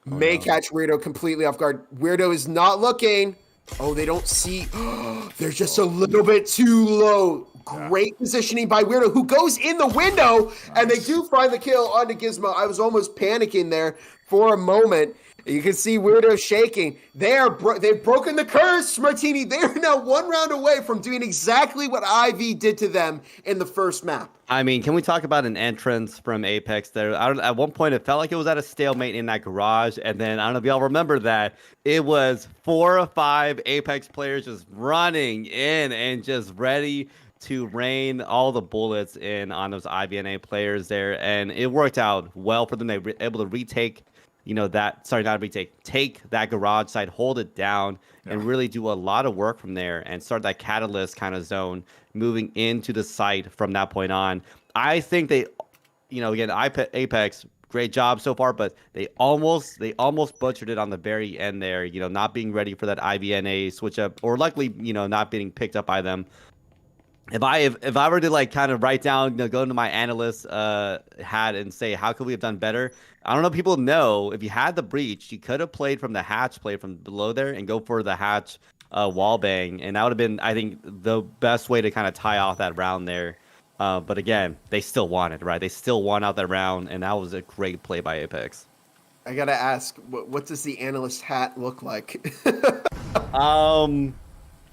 may catch Weirdo completely off guard. Weirdo is not looking. Oh, they don't see. They're just a little bit too low. Great positioning by Weirdo, who goes in the window, and they do find the kill onto Gizmo. I was almost panicking there for a moment. You can see Weirdo shaking. They've broken the curse, Martini. They are now 1 round away from doing exactly what IV did to them in the first map. I mean, can we talk about an entrance from Apex there? At one point, it felt like it was at a stalemate in that garage. And then, I don't know if y'all remember that, it was 4 or 5 Apex players just running in and just ready to rain all the bullets in on those IVNA players there. And it worked out well for them. They were able to retake take that garage side, hold it down, and really do a lot of work from there and start that catalyst kind of zone moving into the site from that point on. I think they, again, Apex, great job so far, but they almost butchered it on the very end there, not being ready for that IVNA switch up, or likely, not being picked up by them. If I were to kind of write down, go into my analyst hat and say, how could we have done better? I don't know. People know if you had the breach, you could have played from the hatch, play from below there, and go for the hatch wall bang, and that would have been, I think, the best way to kind of tie off that round there. But again, they still won it, right? They still won out that round, and that was a great play by Apex. I gotta ask, what does the analyst hat look like?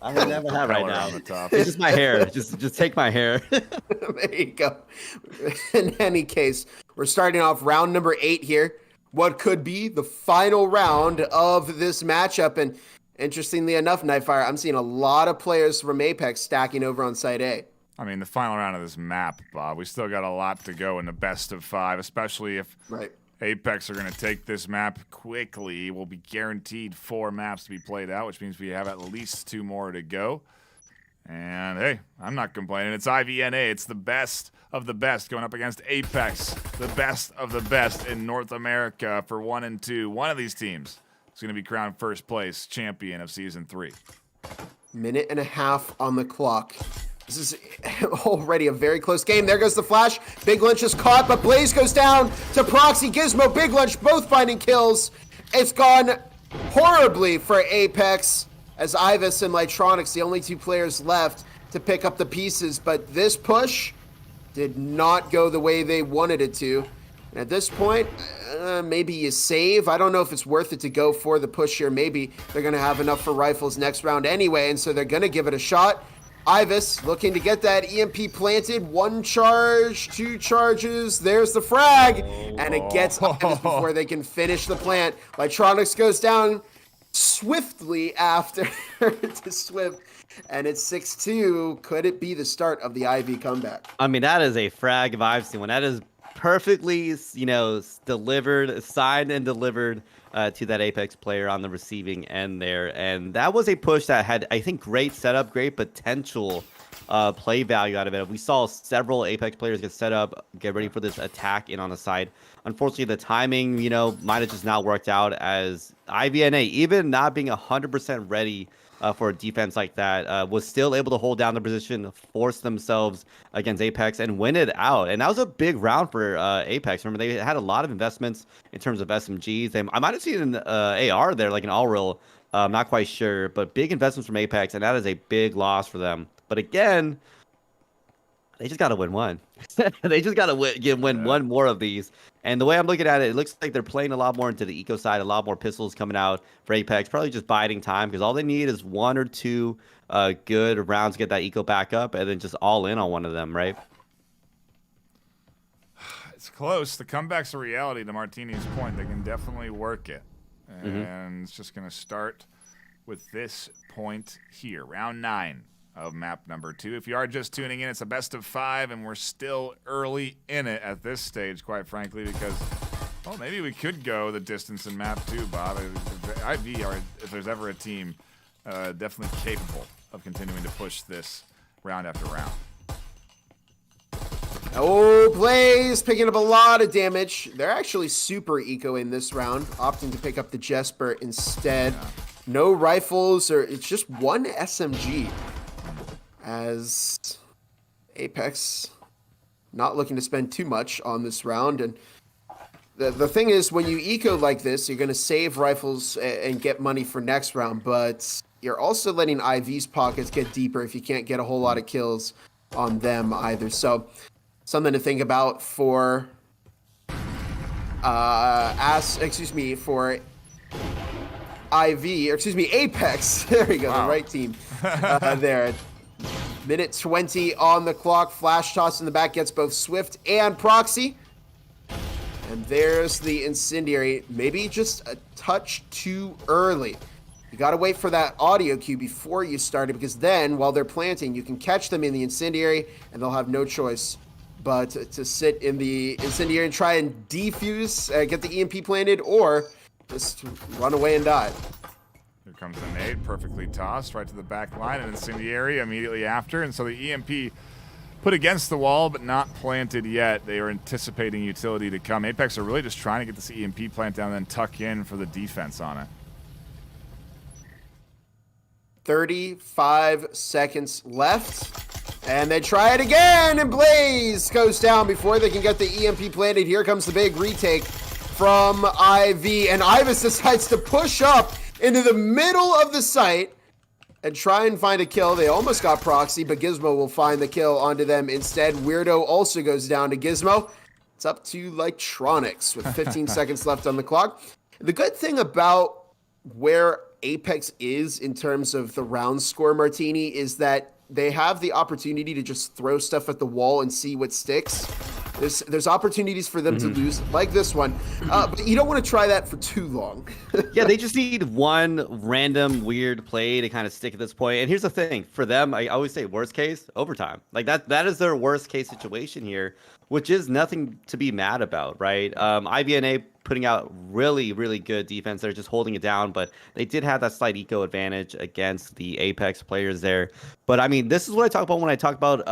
I don't have a hat right now. It's just my hair. Just take my hair. There you go. In any case, we're starting off round number 8 here. What could be the final round of this matchup. And interestingly enough, Nightfire, I'm seeing a lot of players from Apex stacking over on Site A. I mean, the final round of this map, Bob, we still got a lot to go in the best of 5, especially if Apex are going to take this map quickly. We'll be guaranteed 4 maps to be played out, which means we have at least 2 more to go. And hey, I'm not complaining. It's IVNA. It's the best of the best going up against Apex, the best of the best in North America for 1 and 2. One of these teams is going to be crowned first place champion of Season 3. Minute and a half on the clock. This is already a very close game. There goes the flash. Big Lunch is caught, but Blaze goes down to Proxy. Gizmo, Big Lunch both finding kills. It's gone horribly for Apex, as Ivis and Lightronics, the only two players left to pick up the pieces. But this push did not go the way they wanted it to. And at this point, maybe you save. I don't know if it's worth it to go for the push here. Maybe they're going to have enough for rifles next round anyway, and so they're going to give it a shot. Ivis looking to get that EMP planted. 1 charge, 2 charges. There's the frag. And it gets Ivis before they can finish the plant. Lightronics goes down swiftly after to Swift. And it's 6-2. Could it be the start of the IV comeback? I mean, that is a frag if I've seen one. That is perfectly, delivered, signed and delivered to that Apex player on the receiving end there. And that was a push that had, I think, great setup, great potential play value out of it. We saw several Apex players get set up, get ready for this attack in on the side. Unfortunately, the timing, might have just not worked out, as IVNA, even not being 100% ready for a defense like that, was still able to hold down the position, force themselves against Apex, and win it out. And that was a big round for Apex. Remember, they had a lot of investments in terms of SMGs. I might have seen an AR there, like an all-real. I'm not quite sure, but big investments from Apex, and that is a big loss for them. But again, they just got to win one. They just got to win one more of these. And the way I'm looking at it, it looks like they're playing a lot more into the eco side, a lot more pistols coming out for Apex, probably just biding time, because all they need is 1 or 2 good rounds to get that eco back up, and then just all in on one of them, right? It's close. The comeback's a reality, to Martini's point. They can definitely work it. And it's just going to start with this point here, round 9 of map number 2. If you are just tuning in, it's a best of 5, and we're still early in it at this stage, quite frankly, because, well, maybe we could go the distance in map 2, Bob. IV, are, if there's ever a team, definitely capable of continuing to push this round after round. Oh, Blaze picking up a lot of damage. They're actually super eco in this round, opting to pick up the Jesper instead. Yeah. No rifles, or it's just 1 SMG. As Apex not looking to spend too much on this round. And the thing is, when you eco like this, you're going to save rifles and get money for next round, but you're also letting IV's pockets get deeper if you can't get a whole lot of kills on them either. So something to think about for for Apex. There we go, wow. The right team there. Minute 20 on the clock. Flash toss in the back gets both Swift and Proxy. And there's the incendiary. Maybe just a touch too early. You got to wait for that audio cue before you start it, because then, while they're planting, you can catch them in the incendiary, and they'll have no choice but to sit in the incendiary and try and defuse, get the EMP planted, or just run away and die. Here comes the nade, perfectly tossed right to the back line, and incendiary immediately after. And so the EMP put against the wall, but not planted yet. They are anticipating utility to come. Apex are really just trying to get this EMP plant down and then tuck in for the defense on it. 35 seconds left. And they try it again, and Blaze goes down before they can get the EMP planted. Here comes the big retake from IV, and Ivis decides to push up into the middle of the site and try and find a kill. They almost got Proxy, but Gizmo will find the kill onto them instead. Weirdo also goes down to Gizmo. It's up to Lightronics with 15 seconds left on the clock. The good thing about where Apex is in terms of the round score, Martini, is that they have the opportunity to just throw stuff at the wall and see what sticks. There's opportunities for them to lose, like this one, but you don't want to try that for too long. Yeah, they just need one random weird play to kind of stick at this point. And here's the thing, for them, I always say worst case, overtime. Like that is their worst case situation here, which is nothing to be mad about, right? IVNA putting out really, really good defense. They're just holding it down, but they did have that slight eco advantage against the Apex players there. But I mean, this is what I talk about when I talk about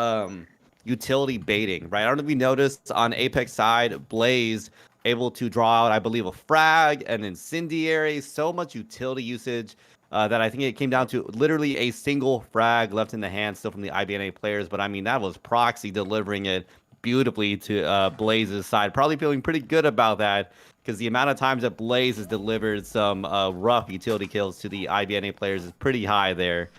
utility baiting, right? I don't know if you noticed on Apex side, Blaze able to draw out, I believe, a frag, an incendiary, so much utility usage. that I think it came down to literally a single frag left in the hand still from the IBNA players. But I mean, that was Proxy delivering it beautifully to Blaze's side. Probably feeling pretty good about that because the amount of times that Blaze has delivered some rough utility kills to the IBNA players is pretty high there.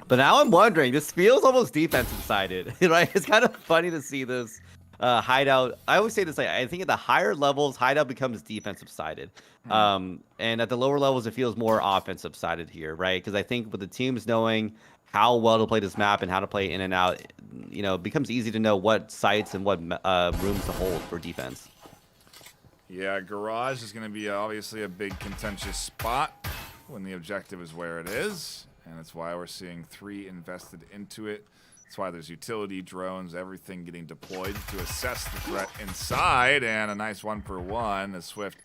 But now I'm wondering, this feels almost defensive sided, right? It's kind of funny to see this hideout. I always say this, like, I think at the higher levels, hideout becomes defensive sided. And at the lower levels, it feels more offensive sided here, right? Because I think with the teams knowing how well to play this map and how to play in and out, you know, it becomes easy to know what sites and what rooms to hold for defense. Yeah, Garage is going to be obviously a big contentious spot when the objective is where it is. And that's why we're seeing 3 invested into it. That's why there's utility drones, everything getting deployed to assess the threat inside. And a nice 1-for-1 as Swift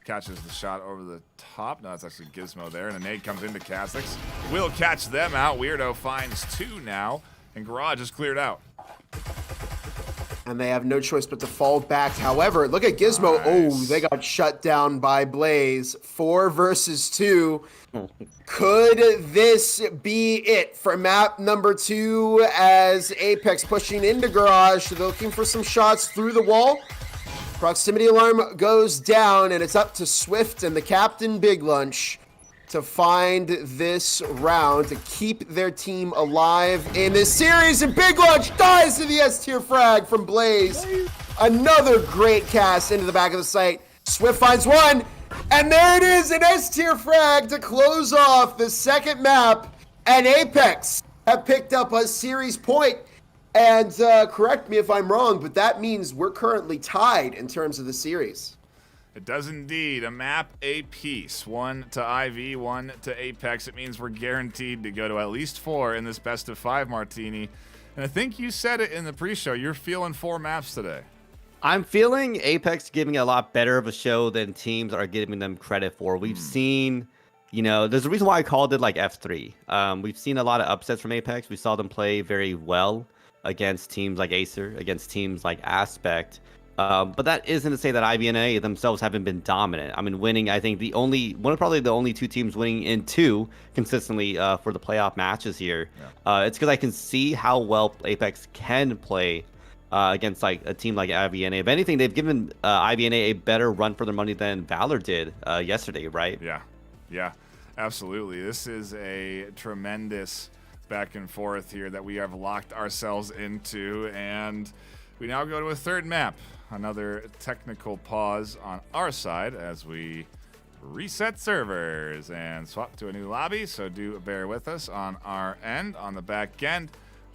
catches the shot over the top. No, it's actually Gizmo there. And a nade comes into Kha'Zix. Will catch them out. Weirdo finds 2 now. And Garage is cleared out. And they have no choice but to fall back. However, look at Gizmo. Nice. Oh, they got shut down by Blaze. 4 versus 2. Could this be it for map number 2 as Apex pushing into Garage, looking for some shots through the wall? Proximity alarm goes down, and it's up to Swift and the Captain Big Lunch to find this round to keep their team alive in this series. And Big Lunch dies to the S-tier frag from Blaze. Another great cast into the back of the site. Swift finds 1, and there it is, an S-tier frag to close off the second map. And Apex have picked up a series point. And correct me if I'm wrong, but that means we're currently tied in terms of the series. It does indeed. A map apiece. 1 to IV, 1 to Apex. It means we're guaranteed to go to at least 4 in this best of 5, Martini. And I think you said it in the pre-show. You're feeling 4 maps today. I'm feeling Apex giving a lot better of a show than teams are giving them credit for. We've seen, you know, there's a reason why I called it like F3. We've seen a lot of upsets from Apex. We saw them play very well against teams like Acer, against teams like Aspect. But that isn't to say that IBNA themselves haven't been dominant. I mean, winning, I think probably the only 2 teams winning in 2 consistently for the playoff matches here. Yeah. It's because I can see how well Apex can play against like a team like IBNA. If anything, they've given IBNA a better run for their money than Valor did yesterday, right? Yeah, absolutely. This is a tremendous back and forth here that we have locked ourselves into, and we now go to a third map. Another technical pause on our side as we reset servers and swap to a new lobby, so do bear with us on our end. On the back end,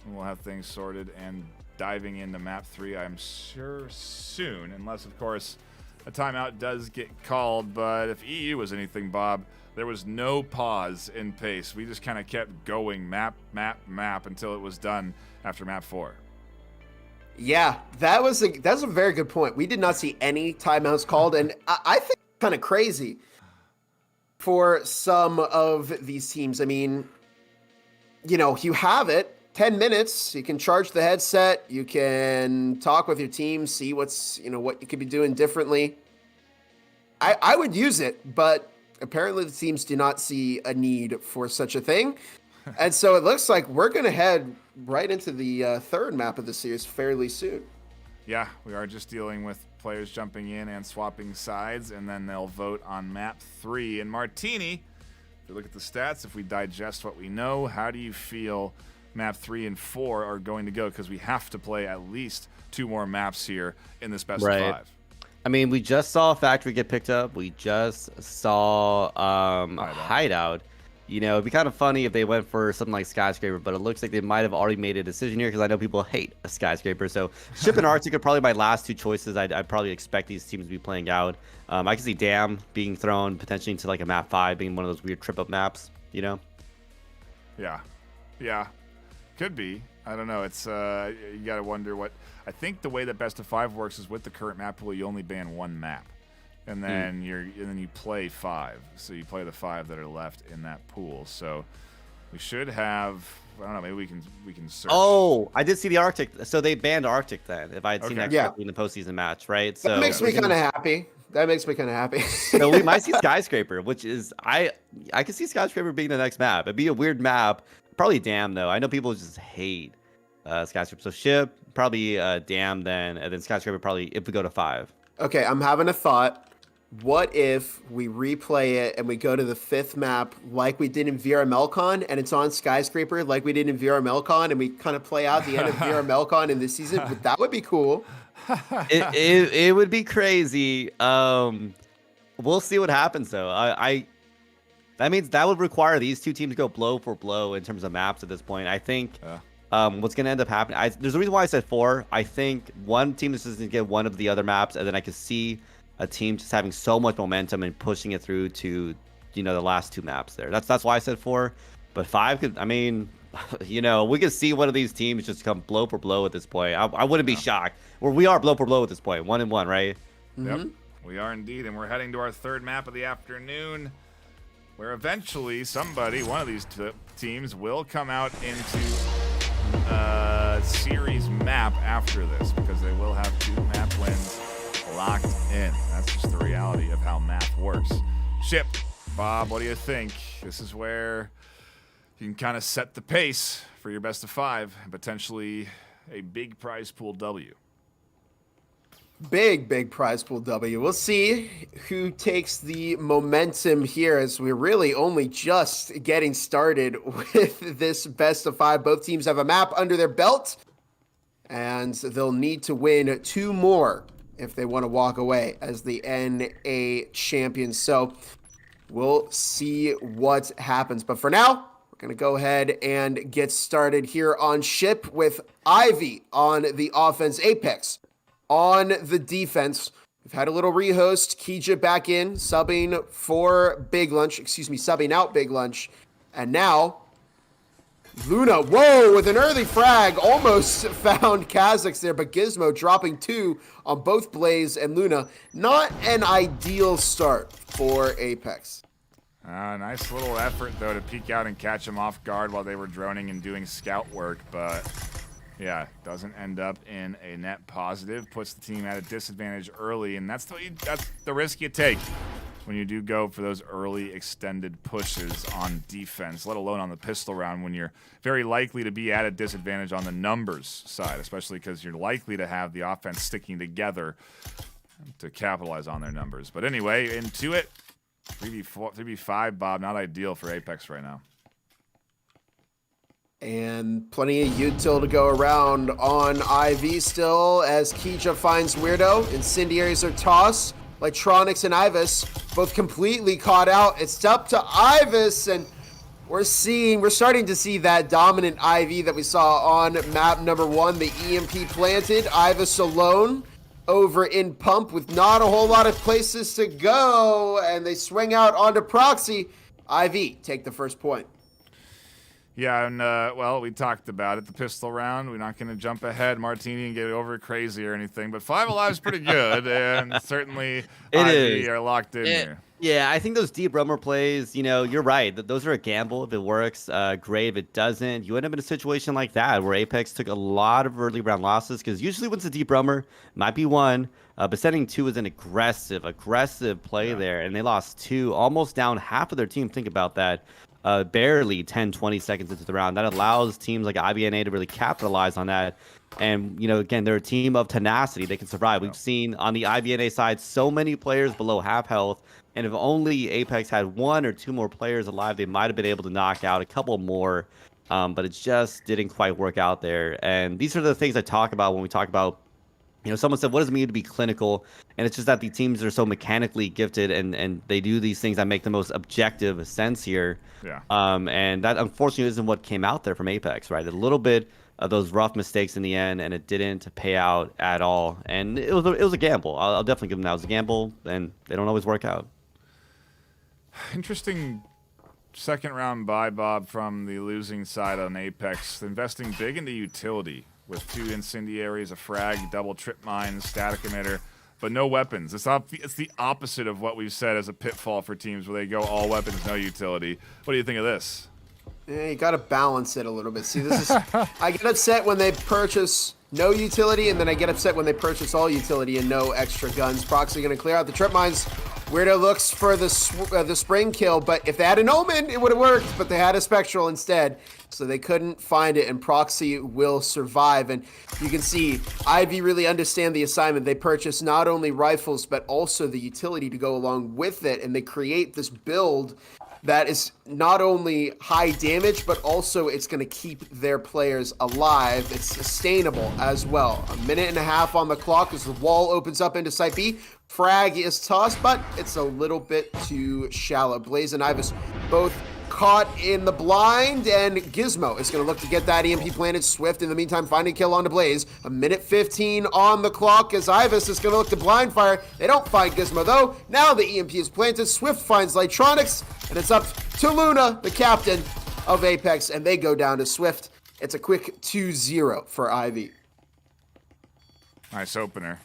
we'll have things sorted and diving into map 3, I'm sure, soon, unless, of course, a timeout does get called. But if EU was anything, Bob, there was no pause in pace. We just kind of kept going map until it was done after map 4. Yeah, that's a very good point. We did not see any timeouts called, and I think it's kind of crazy for some of these teams. I mean, you know, you have it, 10 minutes, you can charge the headset, you can talk with your team, see what you could be doing differently. I would use it, but apparently the teams do not see a need for such a thing. And so it looks like we're going to head right into the third map of the series fairly soon. Yeah, we are just dealing with players jumping in and swapping sides, and then they'll vote on map 3. And Martini, if you look at the stats, if we digest what we know, how do you feel map 3 and 4 are going to go? Because we have to play at least 2 more maps here in this best of 5. I mean, we just saw Factory get picked up. We just saw Hideout. You know, it'd be kind of funny if they went for something like Skyscraper, but it looks like they might have already made a decision here because I know people hate a Skyscraper. So Ship and Arctic are probably my last 2 choices. I'd probably expect these teams to be playing out. I can see Dam being thrown potentially into like a map 5, being one of those weird trip-up maps, you know? Yeah. Could be. I don't know. It's you got to wonder what... I think the way that best of 5 works is with the current map pool, you only ban 1 map. And then you play 5. So you play the 5 that are left in that pool. So we should have, I don't know, maybe we can search. Oh, I did see the Arctic. So they banned Arctic then, if I had seen that correctly in the postseason match, right? So that makes me kind of happy. That makes me kind of happy. So we might see Skyscraper, which is I can see Skyscraper being the next map. It'd be a weird map. Probably Dam though. I know people just hate Skyscraper. So Ship, probably Dam then, and then Skyscraper probably if we go to 5. Okay, I'm having a thought. What if we replay it and we go to the 5th map like we did in VRMLCon and it's on Skyscraper like we did in VRMLCon and we kind of play out the end of VRMLCon in this season? That would be cool. It would be crazy. We'll see what happens though. That means that would require these two teams to go blow for blow in terms of maps at this point. I think what's going to end up happening, there's a reason why I said 4. I think one team is just going to get one of the other maps, and then I could see a team just having so much momentum and pushing it through to, the last 2 maps there. That's why I said 4. But 5 could, we could see one of these teams just come blow for blow at this point. I wouldn't be shocked. We are blow for blow at this point, 1-1, right? Yep, we are indeed, and we're heading to our 3rd map of the afternoon, where eventually one of these teams will come out into series map after this, because they will have 2 map wins locked in. That's just the reality of how math works. Ship, Bob, what do you think? This is where you can kind of set the pace for your best of 5 and potentially a big prize pool W. Big prize pool W. We'll see who takes the momentum here, as we're really only just getting started with this best of 5. Both teams have a map under their belt, and they'll need to win 2 more if they want to walk away as the NA champions. So we'll see what happens. But for now, we're going to go ahead and get started here on Ship with Ivy on the offense, Apex on the defense. We've had a little rehost, Kija back in, subbing out Big Lunch. And now Luna, with an early frag, almost found Kha'Zix there, but Gizmo dropping 2 on both Blaze and Luna. Not an ideal start for Apex. Nice little effort, though, to peek out and catch them off guard while they were droning and doing scout work, but yeah, doesn't end up in a net positive. Puts the team at a disadvantage early, and that's the risk you take when you do go for those early extended pushes on defense, let alone on the pistol round, when you're very likely to be at a disadvantage on the numbers side, especially because you're likely to have the offense sticking together to capitalize on their numbers. But anyway, into it, 3v4, 3v5, Bob, not ideal for Apex right now. And plenty of util to go around on IV still, as Kija finds Weirdo. Incendiaries are tossed. Electronics and Ivis both completely caught out. It's up to Ivis, and we're starting to see that dominant IV that we saw on map number 1, the EMP planted. Ivis alone over in Pump with not a whole lot of places to go, and they swing out onto Proxy. IV take the first point. Yeah, and, we talked about it. The pistol round, we're not going to jump ahead, Martini, and get over crazy or anything. But 5 Alive is pretty good, and certainly IV are locked in here. Yeah, I think those deep roamer plays, you're right. Those are a gamble. If it works, great. If it doesn't, you end up in a situation like that where Apex took a lot of early round losses, because usually when it's a deep roamer, might be 1, but setting 2 is an aggressive play there, and they lost 2, almost down half of their team. Think about that. Barely 10-20 seconds into the round. That allows teams like IBNA to really capitalize on that. And, again, they're a team of tenacity. They can survive. We've seen on the IBNA side so many players below half health. And if only Apex had 1 or 2 more players alive, they might have been able to knock out a couple more. But it just didn't quite work out there. And these are the things I talk about when we talk about, someone said, what does it mean to be clinical? And it's just that the teams are so mechanically gifted, and they do these things that make the most objective sense here. Yeah. And that, unfortunately, isn't what came out there from Apex, right? A little bit of those rough mistakes in the end, and it didn't pay out at all. And it was a gamble. I'll definitely give them that. It was a gamble, and they don't always work out. Interesting second round buy, Bob, from the losing side on Apex. Investing big into utility with 2 incendiaries, a frag, double trip mine, static emitter, but no weapons. It's the opposite of what we've said as a pitfall for teams where they go all weapons, no utility. What do you think of this? Yeah, you got to balance it a little bit. See, this is I get upset when they purchase no utility, and then I get upset when they purchase all utility and no extra guns. Proxy going to clear out the trip mines. Weirdo looks for the spring kill, but if they had an Omen, it would have worked, but they had a Spectral instead, so they couldn't find it, and Proxy will survive. And you can see Ivy really understand the assignment. They purchase not only rifles, but also the utility to go along with it, and they create this build that is not only high damage, but also it's going to keep their players alive. It's sustainable as well. 1.5 minutes on the clock as the wall opens up into Site B. Frag is tossed, but it's a little bit too shallow. Blaze and Ibis both caught in the blind, and Gizmo is going to look to get that EMP planted. Swift, in the meantime, finding kill onto Blaze. 1:15 on the clock as Ibis is going to look to blind fire. They don't find Gizmo, though. Now the EMP is planted. Swift finds Lightronics, and it's up to Luna, the captain of Apex, and they go down to Swift. It's a quick 2-0 for Ivy. Nice opener.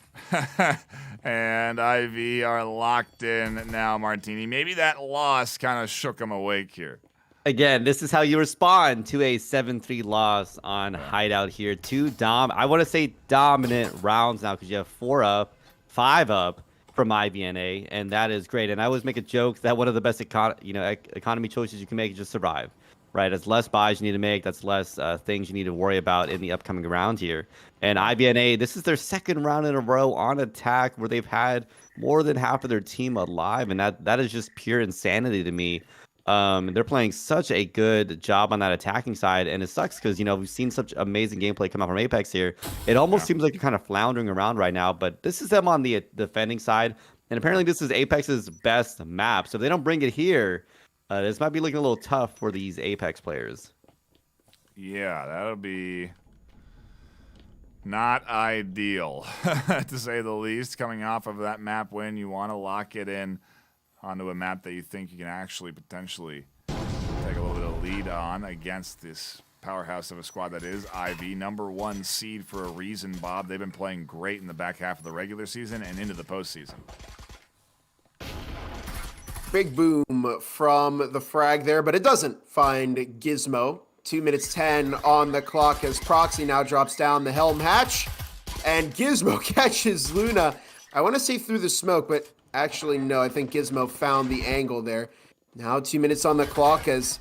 And Ivy are locked in now, Martini. Maybe that loss kind of shook them awake here. Again, this is how you respond to a 7-3 loss on Hideout here. I want to say dominant rounds now because you have 4 up, 5 up from IVNA, and that is great. And I always make a joke that one of the best economy choices you can make is just survive. Right, that's less buys you need to make. That's less things you need to worry about in the upcoming round here. And IVNA, this is their second round in a row on attack where they've had more than half of their team alive, and that is just pure insanity to me. They're playing such a good job on that attacking side, and it sucks because we've seen such amazing gameplay come out from Apex here. It almost seems like they're kind of floundering around right now, but this is them on the defending side, and apparently this is Apex's best map. So if they don't bring it here, this might be looking a little tough for these Apex players. Yeah, that'll be not ideal, to say the least. Coming off of that map win, you want to lock it in onto a map that you think you can actually potentially take a little bit of lead on against this powerhouse of a squad that is Ivy. #1 seed for a reason, Bob. They've been playing great in the back half of the regular season and into the postseason. Big boom from the frag there, but it doesn't find Gizmo. 2:10 on the clock as Proxy now drops down the helm hatch, and Gizmo catches Luna. I want to say through the smoke, but actually no, I think Gizmo found the angle there. Now 2 minutes on the clock as,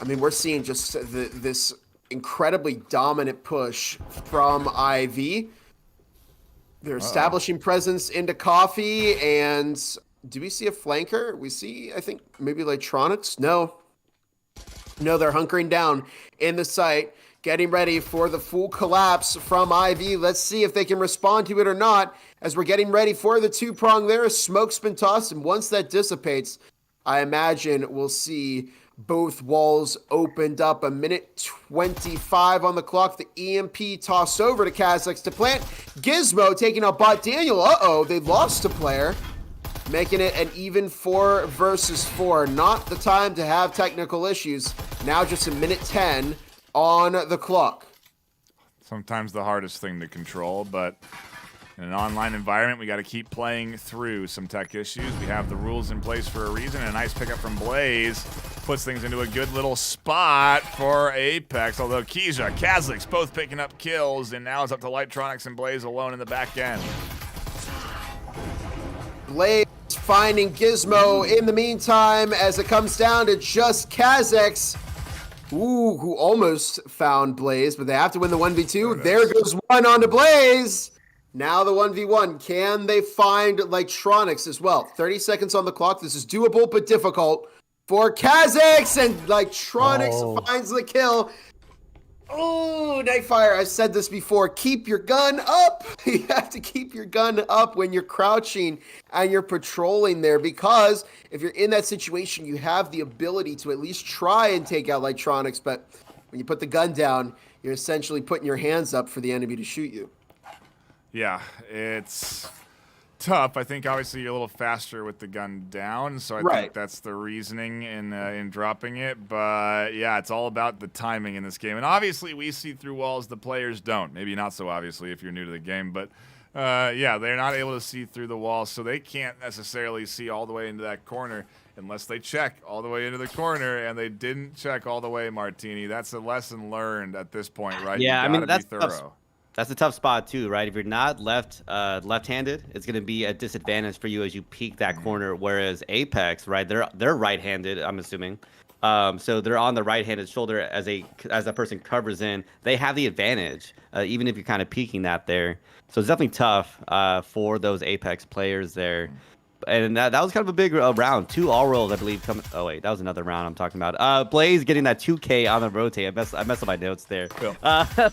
we're seeing just this incredibly dominant push from Ivy. They're establishing presence into Coffee, and do we see a flanker? We see, I think, maybe Lightronics? No, they're hunkering down in the site, getting ready for the full collapse from Ivy. Let's see if they can respond to it or not. As we're getting ready for the 2-prong there, smoke's been tossed, and once that dissipates, I imagine we'll see both walls opened up. 1:25 on the clock. The EMP toss over to Kazakhs to plant. Gizmo taking out Bot Daniel. They lost a player, making it an even 4 versus 4. Not the time to have technical issues. Now just 1:10 on the clock. Sometimes the hardest thing to control, but in an online environment, we got to keep playing through some tech issues. We have the rules in place for a reason, and a nice pickup from Blaze puts things into a good little spot for Apex, although Keisha, Kazliks both picking up kills, and now it's up to Lightronics and Blaze alone in the back end. Blaze finding Gizmo in the meantime as it comes down to just Kazakhs, who almost found Blaze, but they have to win the 1v2. There goes one onto Blaze. Now the 1v1. Can they find Lightronics as well? 30 seconds on the clock. This is doable but difficult for Kazakhs, and Lightronics finds the kill. Oh, Nightfire, I've said this before. Keep your gun up. You have to keep your gun up when you're crouching and you're patrolling there, because if you're in that situation, you have the ability to at least try and take out Lightronics, but when you put the gun down, you're essentially putting your hands up for the enemy to shoot you. Yeah, it's tough. I think obviously you're a little faster with the gun down, so I think that's the reasoning in dropping it. But yeah, it's all about the timing in this game. And obviously we see through walls, the players don't. Maybe not so obviously if you're new to the game, but yeah, they're not able to see through the walls, so they can't necessarily see all the way into that corner unless they check all the way into the corner, and they didn't check all the way, Martini. That's a lesson learned at this point, right? Yeah, you gotta that's be thorough. That's a tough spot too, right? If you're not left-handed, it's going to be a disadvantage for you as you peek that corner. Whereas Apex, right? They're right-handed. I'm assuming. So they're on the right-handed shoulder as a person covers in. They have the advantage, even if you're kind of peeking that there. So it's definitely tough for those Apex players there. And that was kind of a big round. 2 all rolls, I believe. Oh wait, that was another round I'm talking about. Blaze getting that 2K on the rotate. I messed up my notes there.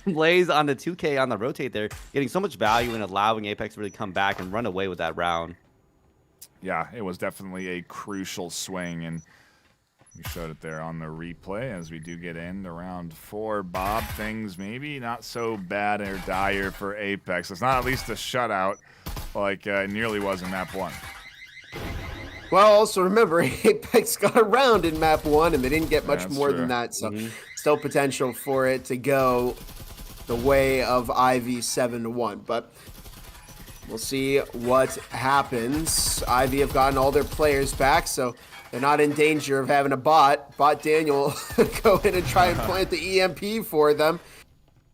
Blaze on the 2K on the rotate there, getting so much value and allowing Apex to really come back and run away with that round. Yeah, it was definitely a crucial swing, and we showed it there on the replay as we do get into round 4. Bob, things maybe not so bad or dire for Apex. It's not at least a shutout like it nearly was in map 1. Well, also remember, Apex got around in map 1, and they didn't get much more than that, so still potential for it to go the way of IV 7-1. But we'll see what happens. IV have gotten all their players back, so they're not in danger of having a bot Daniel go in and try and plant the EMP for them.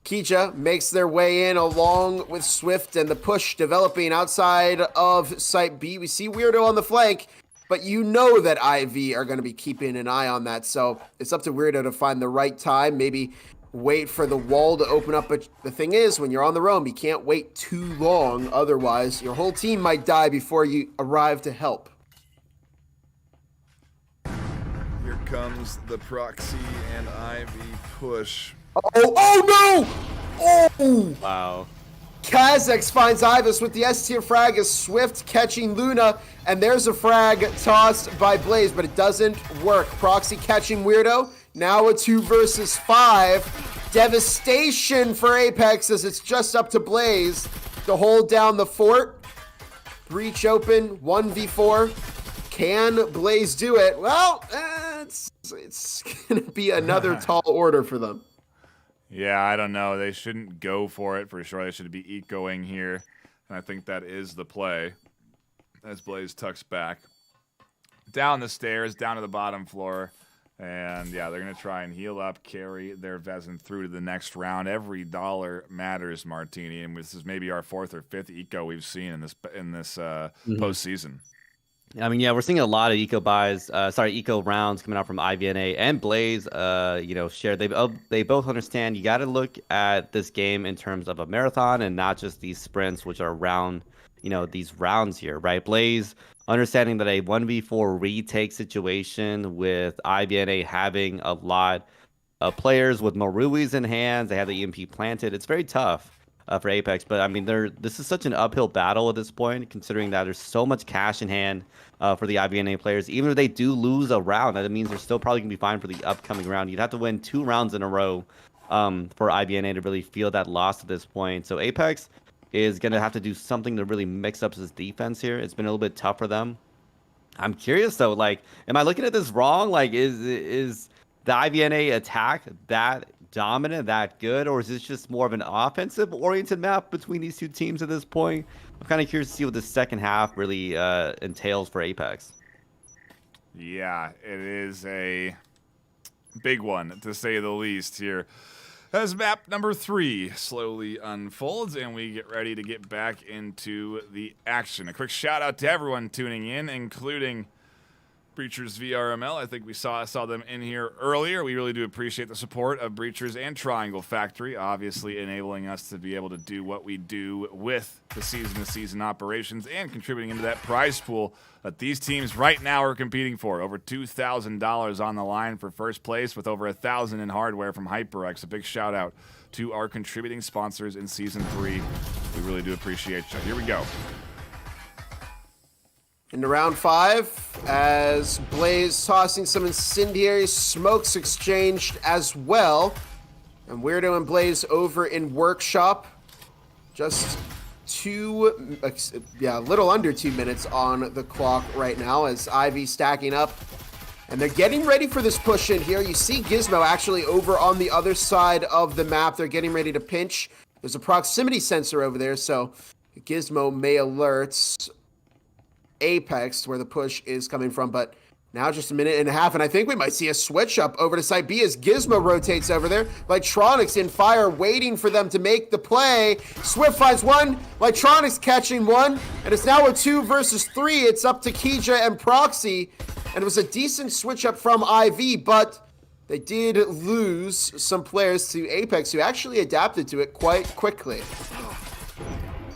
Keija makes their way in along with Swift, and the push developing outside of Site B. We see Weirdo on the flank, but you know that IV are going to be keeping an eye on that, so it's up to Weirdo to find the right time, maybe wait for the wall to open up. But the thing is, when you're on the roam, you can't wait too long, otherwise your whole team might die before you arrive to help. Here comes the proxy and IV push. Oh no! Oh! Wow. Kazax finds Ivus with the S-tier frag as Swift catching Luna, and there's a frag tossed by Blaze, but it doesn't work. Proxy catching Weirdo, now a 2 versus 5. Devastation for Apex as it's just up to Blaze to hold down the fort. Breach open, 1v4. Can Blaze do it? Well, it's going to be another tall order for them. Yeah, I don't know. They shouldn't go for it for sure. They should be ecoing here. And I think that is the play as Blaze tucks back. Down the stairs, down to the bottom floor. And yeah, they're going to try and heal up, carry their Vezin through to the next round. Every dollar matters, Martini. And this is maybe our 4th or 5th eco we've seen in this postseason. I mean, yeah, we're seeing a lot of eco rounds coming out from IVNA and Blaze. Share they both understand you got to look at this game in terms of a marathon and not just these sprints, which are around, these rounds here, right? Blaze understanding that a 1v4 retake situation with IVNA having a lot of players with Maruis in hands, they have the EMP planted. It's very tough for Apex, but I mean, this is such an uphill battle at this point, considering that there's so much cash in hand for the IVNA players. Even if they do lose a round, that means they're still probably gonna be fine for the upcoming round. You'd have to win 2 rounds in a row for IVNA to really feel that loss at this point. So Apex is gonna have to do something to really mix up his defense here. It's been a little bit tough for them. I'm curious though, like, am I looking at this wrong? Like, is the IVNA attack that dominant, that good, or is this just more of an offensive oriented map between these two teams at this point? I'm kind of curious to see what the second half really entails for Apex. Yeah, it is a big one, to say the least, here. As map number 3 slowly unfolds and we get ready to get back into the action. A quick shout out to everyone tuning in, including Breachers VRML. I think we saw them in here earlier. We really do appreciate the support of Breachers and Triangle Factory, obviously enabling us to be able to do what we do with the season-to-season operations and contributing into that prize pool that these teams right now are competing for. Over $2,000 on the line for first place with over $1,000 in hardware from HyperX. A big shout out to our contributing sponsors in Season 3. We really do appreciate you. Here we go. Into round 5, as Blaze tossing some incendiary smokes exchanged as well. And Weirdo and Blaze over in Workshop. Just a little under 2 minutes on the clock right now as Ivy stacking up. And they're getting ready for this push in here. You see Gizmo actually over on the other side of the map. They're getting ready to pinch. There's a proximity sensor over there, so Gizmo may alert Apex where the push is coming from, but Now just a minute and a half, and I think we might see a switch up over to site B as Gizmo rotates over there. Lytronics in fire, waiting for them to make the play. Swift finds one, Lytronics catching one, and it's now a 2 versus 3. It's up to Kija and Proxy, and it was a decent switch up from IV, but they did lose some players to Apex who actually adapted to it quite quickly.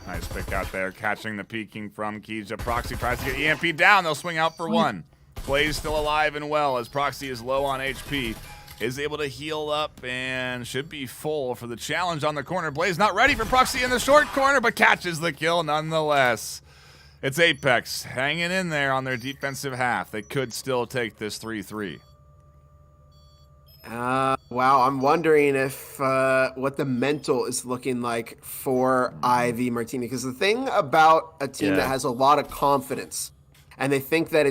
Nice pick out there, catching the peeking from Kija. Proxy tries to get EMP down. They'll swing out for one. Blaze still alive and well as Proxy is low on HP. Is able to heal up and should be full for the challenge on the corner. Blaze not ready for Proxy in the short corner, but catches the kill nonetheless. It's Apex hanging in there on their defensive half. They could still take this 3-3. Wow, I'm wondering if what the mental is looking like for IV Martini, because the thing about a team that has a lot of confidence, and they think that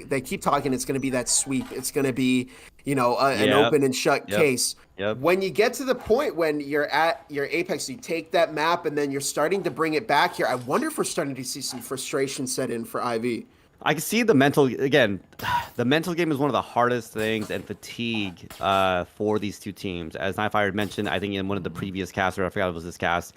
they keep talking it's going to be that sweep, it's going to be an open and shut case. When you get to the point when you're at your apex, you take that map and then you're starting to bring it back here. I wonder if we're starting to see some frustration set in for IV. I can see the mental, again, the mental game is one of the hardest things, and fatigue for these two teams. As Nightfire mentioned, I think in one of the previous casts, or I forgot it was this cast,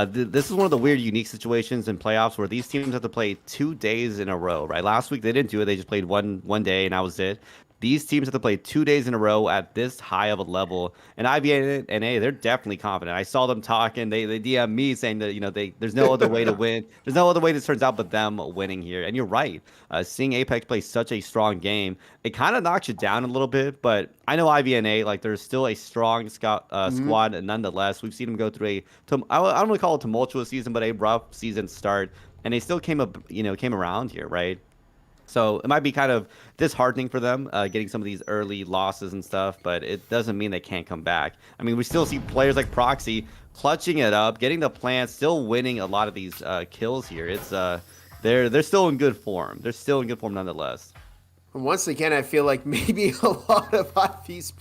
this is one of the weird, unique situations in playoffs where these teams have to play 2 days in a row, right? Last week they didn't do it. They just played one day, and that was it. These teams have to play 2 days in a row at this high of a level, and IVNA, they're definitely confident. I saw them talking. They DM me saying that there's no other way to win. There's no other way this turns out but them winning here. And you're right. Seeing Apex play such a strong game, it kind of knocks you down a little bit. But I know IVNA, there's still a strong squad nonetheless. We've seen them go through I don't really call it a tumultuous season, but a rough season start, and they still came around here, right? So it might be kind of disheartening for them getting some of these early losses and stuff, but it doesn't mean they can't come back. I mean, we still see players like Proxy clutching it up, getting the plant, still winning a lot of these kills here. It's they're still in good form. They're still in good form nonetheless. Once again, I feel like maybe a lot of IV's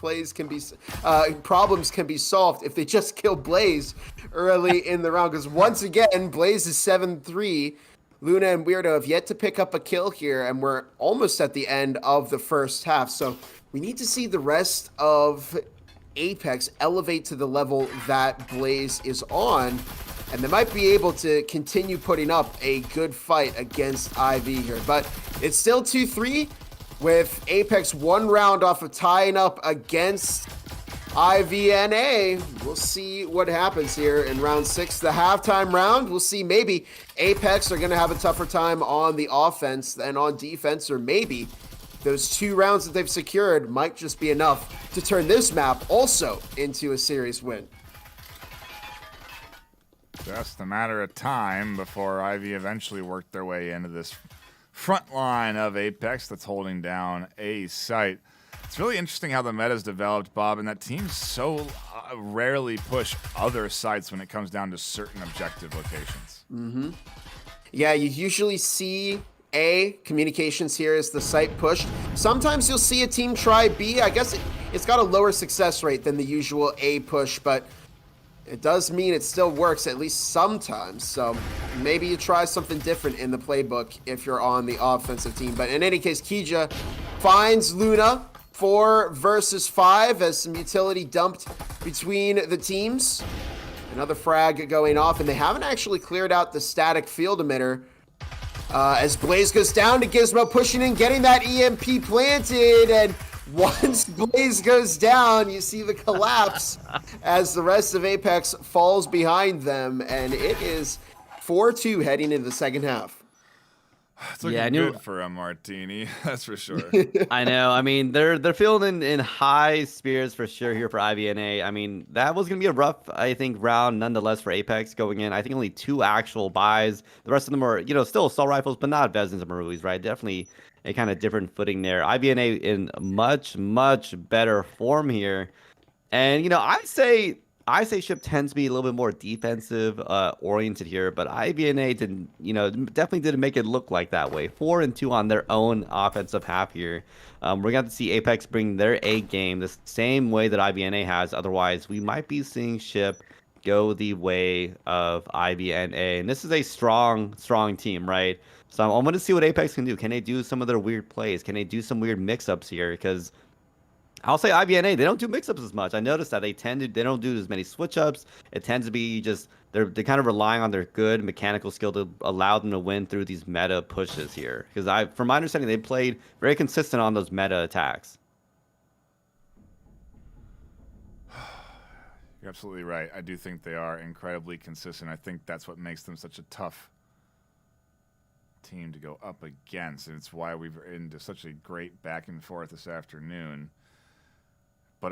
problems can be solved if they just kill Blaze early in the round. Because once again, Blaze is 7-3. Luna and Weirdo have yet to pick up a kill here, and we're almost at the end of the first half. So we need to see the rest of Apex elevate to the level that Blaze is on, and they might be able to continue putting up a good fight against IV here. But it's still 2-3 with Apex 1 round off of tying up against IVNA. We'll see what happens here in round 6, the halftime round. We'll see maybe Apex are going to have a tougher time on the offense than on defense, or maybe those 2 rounds that they've secured might just be enough to turn this map also into a series win. Just a matter of time before IV eventually worked their way into this front line of Apex that's holding down a site. It's really interesting how the meta's developed, Bob, and that teams so rarely push other sites when it comes down to certain objective locations. Yeah, you usually see A, communications here is the site push. Sometimes you'll see a team try B. I guess it's got a lower success rate than the usual A push, but it does mean it still works at least sometimes. So maybe you try something different in the playbook if you're on the offensive team. But in any case, Kija finds Luna. 4 versus 5 as some utility dumped between the teams. Another frag going off, and they haven't actually cleared out the static field emitter. As Blaze goes down to Gizmo, pushing in, getting that EMP planted, and once Blaze goes down, you see the collapse as the rest of Apex falls behind them, and it is 4-2 heading into the second half. It's looking good for a Martini, that's for sure. I know. I mean, they're feeling in high spirits for sure here for IVNA. I mean, that was going to be a rough, I think, round nonetheless for Apex going in. I think only 2 actual buys. The rest of them are, still assault rifles, but not Vezins and Maruis, right? Definitely a kind of different footing there. IVNA in much, much better form here. And, I say Ship tends to be a little bit more defensive oriented here, but IVNA definitely didn't make it look like that way. 4-2 on their own offensive half here. We're going to have to see Apex bring their A game the same way that IVNA has. Otherwise, we might be seeing Ship go the way of IVNA. And this is a strong team, right? So I want to see what Apex can do. Can they do some of their weird plays? Can they do some weird mix-ups here? Because I'll say IVNA, they don't do mix-ups as much. I noticed that they don't do as many switch-ups. It tends to be just they're kind of relying on their good mechanical skill to allow them to win through these meta pushes here. Because from my understanding, they played very consistent on those meta attacks. You're absolutely right. I do think they are incredibly consistent. I think that's what makes them such a tough team to go up against, and it's why we've into such a great back and forth this afternoon. But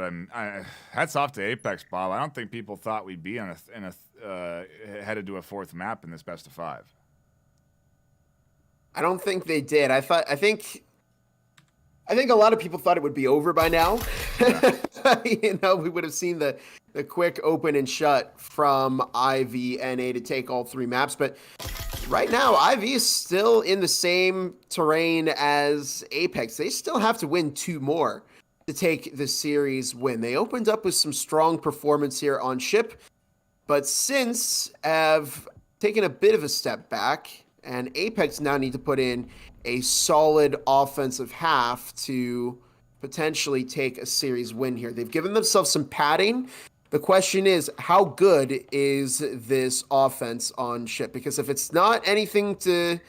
hats off to Apex, Bob. I don't think people thought we'd be headed to a fourth map in this best of 5. I don't think they did. I think a lot of people thought it would be over by now. Yeah. We would have seen the quick open and shut from IVNA to take all 3 maps. But right now, IV is still in the same terrain as Apex. They still have to win 2 more to take the series win. They opened up with some strong performance here on ship, but since have taken a bit of a step back, and Apex now need to put in a solid offensive half to potentially take a series win here. They've given themselves some padding. The question is, how good is this offense on ship? Because if it's not anything to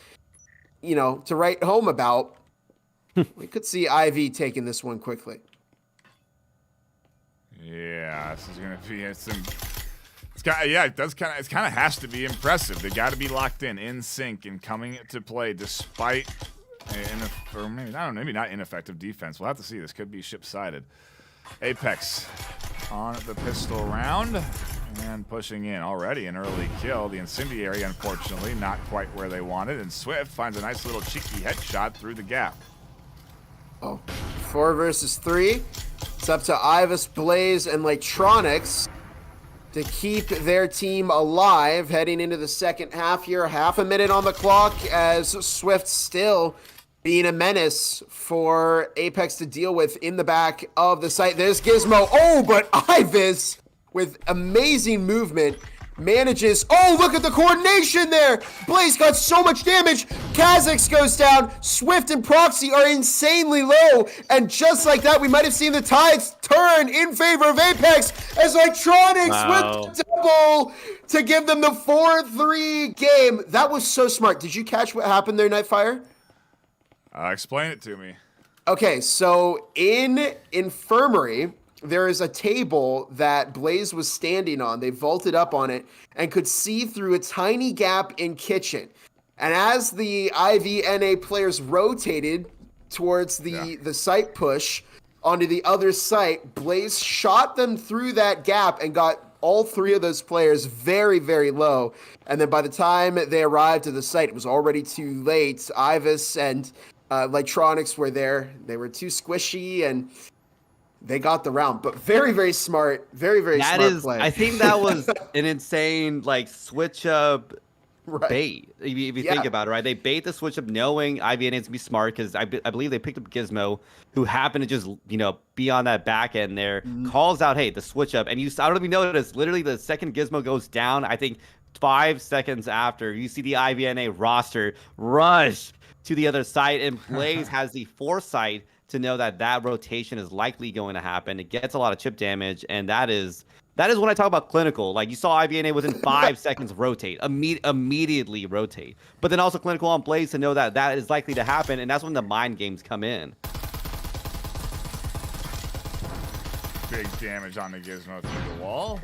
write home about, we could see IV taking this one quickly. Yeah, this is gonna be some. It kind of has to be impressive. They got to be locked in sync, and coming to play despite, or maybe not ineffective defense. We'll have to see. This could be ship-sided. Apex on the pistol round and pushing in already an early kill. The incendiary, unfortunately, not quite where they wanted, and Swift finds a nice little cheeky headshot through the gap. 4 versus 3. It's up to Ivis, Blaze, and Lytronics to keep their team alive heading into the second half here. Half a minute on the clock as Swift still being a menace for Apex to deal with in the back of the site. There's Gizmo. Oh, but Ivis with amazing movement manages. Oh, look at the coordination there. Blaze got so much damage. Kha'Zix goes down. Swift and Proxy are insanely low. And just like that, we might have seen the tides turn in favor of Apex as Lytronics with the double to give them the 4-3 game. That was so smart. Did you catch what happened there, Nightfire? Explain it to me. Okay, so in Infirmary, there is a table that Blaze was standing on. They vaulted up on it and could see through a tiny gap in kitchen. And as the IVNA players rotated towards the site push onto the other site, Blaze shot them through that gap and got all 3 of those players very, very low. And then by the time they arrived to the site, it was already too late. Ivis and Lytronics were there. They were too squishy, and they got the round. But very, very smart. Very, very smart play. I think that was an insane switch up bait. If you think about it, right? They bait the switch up knowing IVNA needs to be smart because I believe they picked up Gizmo, who happened to just be on that back end there, calls out, hey, the switch up. And I don't know if you noticed, literally the second Gizmo goes down, I think 5 seconds after, you see the IVNA roster rush to the other side, and Blaze has the foresight to know that rotation is likely going to happen. It gets a lot of chip damage, and that is when I talk about clinical. You saw IVNA within 5 seconds rotate, immediately rotate. But then also clinical on Blaze to know that is likely to happen, and that's when the mind games come in. Big damage on the Gizmo through the wall.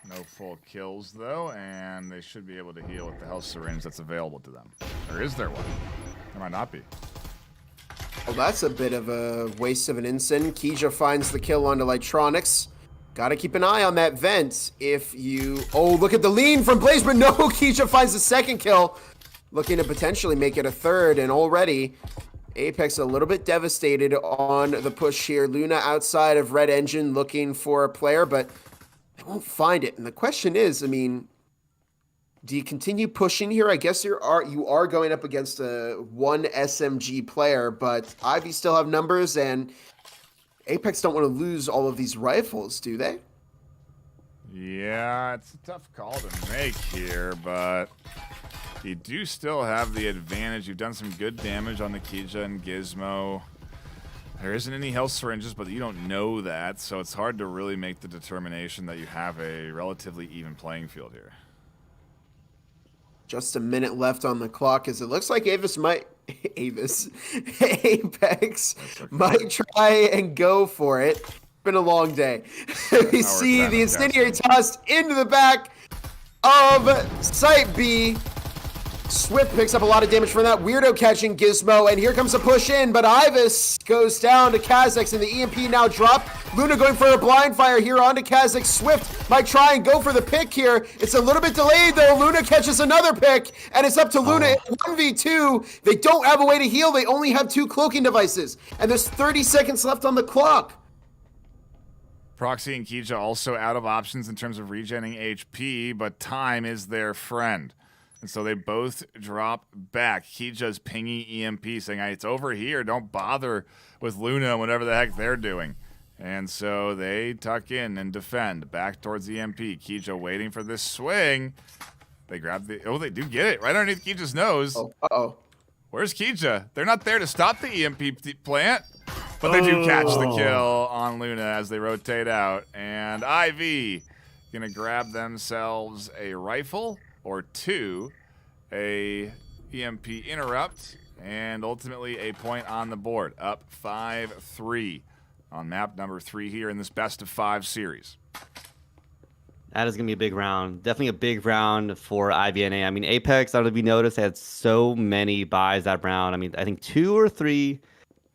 No full kills, though, and they should be able to heal with the health syringe that's available to them. Or is there one? There might not be. Well, that's a bit of a waste of an ensign. Keija finds the kill onto Lytronics. Got to keep an eye on that vent if you... Oh, look at the lean from Blaze, but no, Keija finds the second kill. Looking to potentially make it a third, and already Apex a little bit devastated on the push here. Luna outside of Red Engine looking for a player, but they won't find it. And the question is, do you continue pushing here? I guess you are going up against one SMG player, but Ivy still have numbers, and Apex don't want to lose all of these rifles, do they? Yeah, it's a tough call to make here, but You do still have the advantage. You've done some good damage on the Kija and Gizmo. There isn't any health syringes, but you don't know that, so it's hard to really make the determination that you have a relatively even playing field here. Just a minute left on the clock as it looks like Apex might try and go for it. It's been a long day. We see the incendiary tossed into the back of Site B. Swift picks up a lot of damage from that. Weirdo catching Gizmo, and here comes a push in, but Ivis goes down to Kha'Zix, and the EMP now dropped. Luna going for a blind fire here onto Kha'Zix. Swift might try and go for the pick here. It's a little bit delayed, though. Luna catches another pick, and it's up to Luna in 1v2. They don't have a way to heal. They only have 2 cloaking devices, and there's 30 seconds left on the clock. Proxy and Kija also out of options in terms of regenning HP, but time is their friend. And so they both drop back. Kija's pingy EMP saying, hey, it's over here. Don't bother with Luna and whatever the heck they're doing. And so they tuck in and defend back towards EMP. Kija waiting for this swing. They grab the... Oh, they do get it right underneath Kija's nose. Uh-oh. Where's Kija? They're not there to stop the EMP plant. But they do catch the kill on Luna as they rotate out. And IV going to grab themselves a rifle or 2, a EMP interrupt, and ultimately a point on the board. Up 5-3 on map number 3 here in this best of 5 series. That is going to be a big round. Definitely a big round for IBNA. I mean, Apex, I don't know if you noticed, had so many buys that round. I mean, I think 2 or 3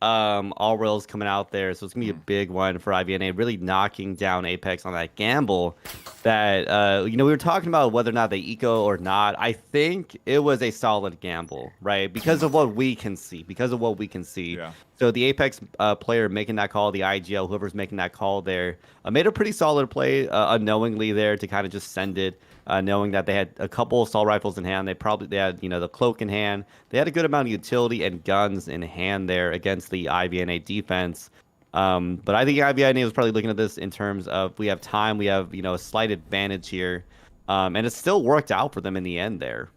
all rails coming out there, so it's gonna be a big one for IBNA, really knocking down Apex on that gamble that we were talking about whether or not they eco or not. I think it was a solid gamble, right? Because of what we can see. Yeah. So the Apex player making that call, the IGL, whoever's making that call there, made a pretty solid play unknowingly there to kind of just send it, knowing that they had a couple assault rifles in hand. They had the cloak in hand. They had a good amount of utility and guns in hand there against the IBNA defense. But I think IBNA was probably looking at this in terms of we have time, we have a slight advantage here, and it still worked out for them in the end there.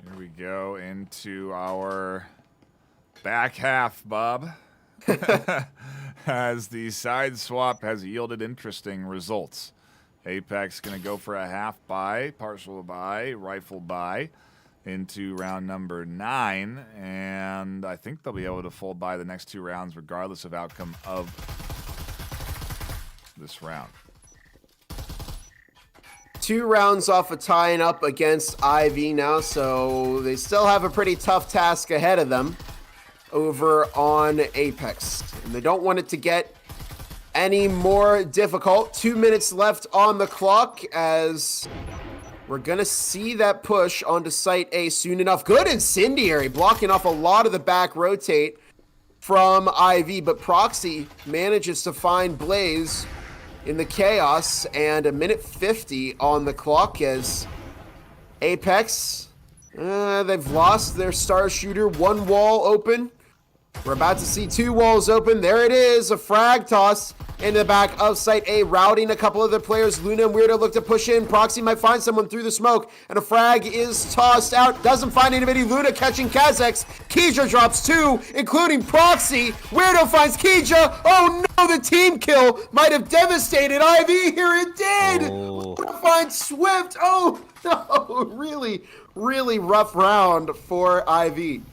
Here we go into our back half, Bob. As the side swap has yielded interesting results. Apex going to go for a half buy, partial buy, rifle buy into round number 9, and I think they'll be able to full buy the next 2 rounds regardless of outcome of this round. 2 rounds off of tying up against IV now, so they still have a pretty tough task ahead of them over on Apex, and they don't want it to get any more difficult. 2 minutes left on the clock as we're gonna see that push onto Site A soon enough. Good incendiary, blocking off a lot of the back rotate from IV, but Proxy manages to find Blaze in the chaos, and 1:50 on the clock as Apex, they've lost their star shooter. 1 wall open. We're about to see 2 walls open. There it is, a frag toss into the back of Site A, routing a couple of the players. Luna and Weirdo look to push in. Proxy might find someone through the smoke, and a frag is tossed out. Doesn't find anybody. Luna catching Kha'Zix. Kija drops 2, including Proxy. Weirdo finds Kija. Oh no, the team kill might have devastated IV here. It did. Luna finds Swift. Oh no, really, really rough round for IV.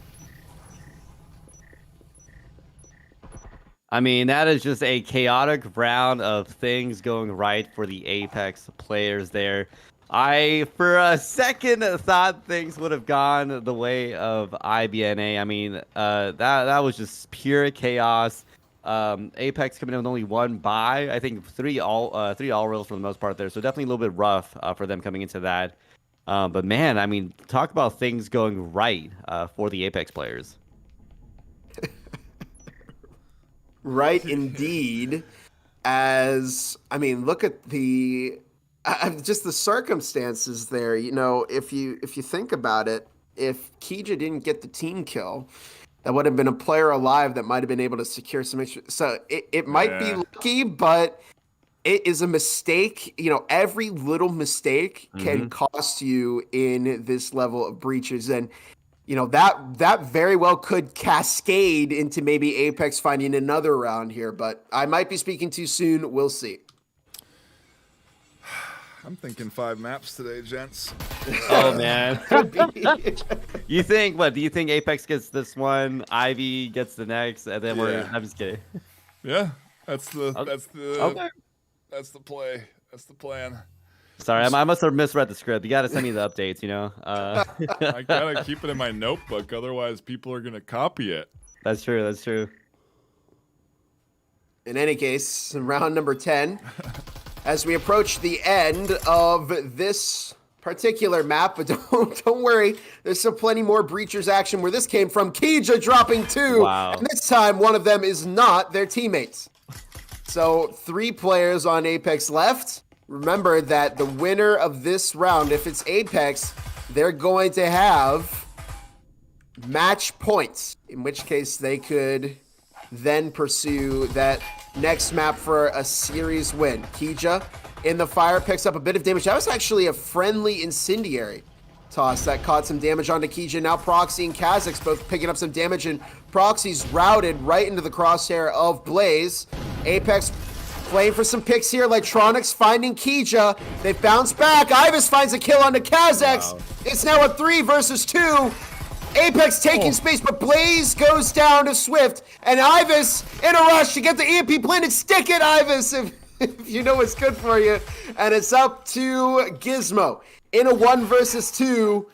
I mean, that is just a chaotic round of things going right for the Apex players there. I, for a second, thought things would have gone the way of IBNA. I mean, that was just pure chaos. Apex coming in with only 1 buy. I think 3 all rails for the most part there. So definitely a little bit rough for them coming into that. But man, I mean, talk about things going right for the Apex players. Right, indeed. As I mean, look at the just the circumstances there. If you think about it, if Kija didn't get the team kill, that would have been a player alive that might have been able to secure some extra. So it might be lucky, but it is a mistake. Every little mistake can cost you in this level of breaches. And, that very well could cascade into maybe Apex finding another round here. But I might be speaking too soon. We'll see. I'm thinking 5 maps today, gents. Oh, man. You think, what? Do you think Apex gets this one, Ivy gets the next, and then I'm just kidding. Yeah, that's the play. That's the plan. Sorry, I must have misread the script. You got to send me the updates, I gotta keep it in my notebook, otherwise people are gonna copy it. That's true. That's true. In any case, round number 10, as we approach the end of this particular map, but don't worry, there's still plenty more breachers action where this came from. Kija dropping 2, and this time one of them is not their teammates. So 3 players on Apex left. Remember that the winner of this round, if it's Apex, they're going to have match points, in which case they could then pursue that next map for a series win. Kija in the fire picks up a bit of damage. That was actually a friendly incendiary toss that caught some damage onto Kija. Now Proxy and Kha'Zix both picking up some damage, and Proxy's routed right into the crosshair of Blaze. Apex playing for some picks here. Electronics finding Kija. They bounce back. Ivis finds a kill onto Kha'Zix. Wow. It's now a 3 versus 2. Apex taking space, but Blaze goes down to Swift, and Ivis in a rush to get the EMP planted. Stick it, Ivis, if you know what's good for you. And it's up to Gizmo in a 1 versus 2.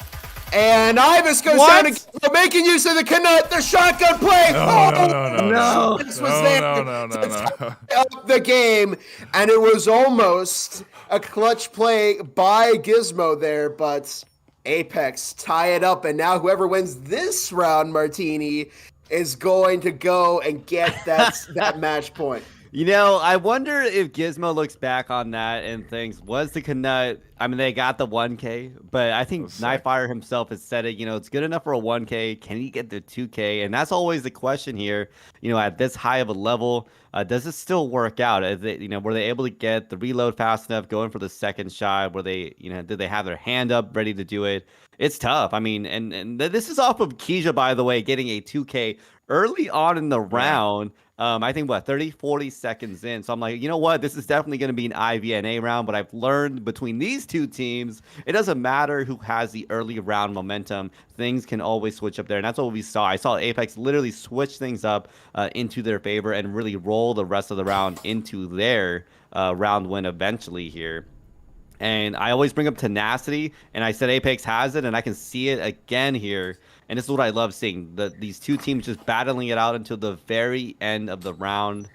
And Ivis goes down to Gizmo, making use of the Knut, the shotgun play. No. This was there up the game, and it was almost a clutch play by Gizmo there, but Apex tie it up, and now whoever wins this round, Martini, is going to go and get that match point. I wonder if Gizmo looks back on that and thinks, was the Knut, I mean, they got the 1K, but I think Nightfire himself has said it, it's good enough for a 1K. Can he get the 2K? And that's always the question here, at this high of a level. Does it still work out? Were they able to get the reload fast enough, going for the second shot? Were they, did they have their hand up ready to do it? It's tough. I mean, and this is off of Kija, by the way, getting a 2K early on in the round. I think 30, 40 seconds in. So I'm like, you know what? This is definitely going to be an IVNA round, but I've learned between these two teams, it doesn't matter who has the early round momentum. Things can always switch up there. And that's what we saw. I saw Apex literally switch things up into their favor and really roll the rest of the round into their round win eventually here. And I always bring up tenacity, and I said Apex has it, and I can see it again here. And this is what I love seeing, these two teams just battling it out until the very end of the round.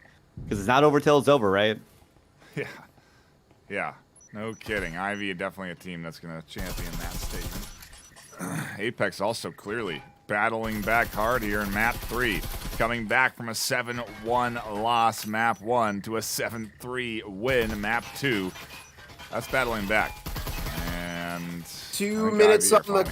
Because it's not over till it's over, right? Yeah, no kidding. Ivy definitely a team that's going to champion that statement. Apex also clearly battling back hard here in map 3. Coming back from a 7-1 loss map 1 to a 7-3 win map 2. That's battling back. And 2 minutes on the...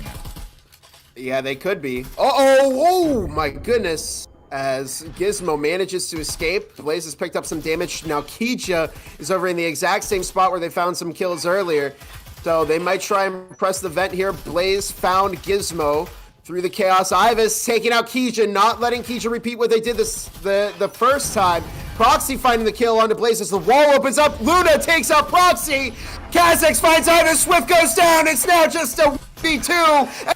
Yeah, they could be. Oh my goodness. As Gizmo manages to escape, Blaze has picked up some damage. Now Kija is over in the exact same spot where they found some kills earlier. So they might try and press the vent here. Blaze found Gizmo through the chaos. Ivis taking out Kija, not letting Kija repeat what they did the first time. Proxy finding the kill onto Blaze as the wall opens up. Luna takes out Proxy. Kha'Zix finds Ivis. Swift goes down. It's now just a v2.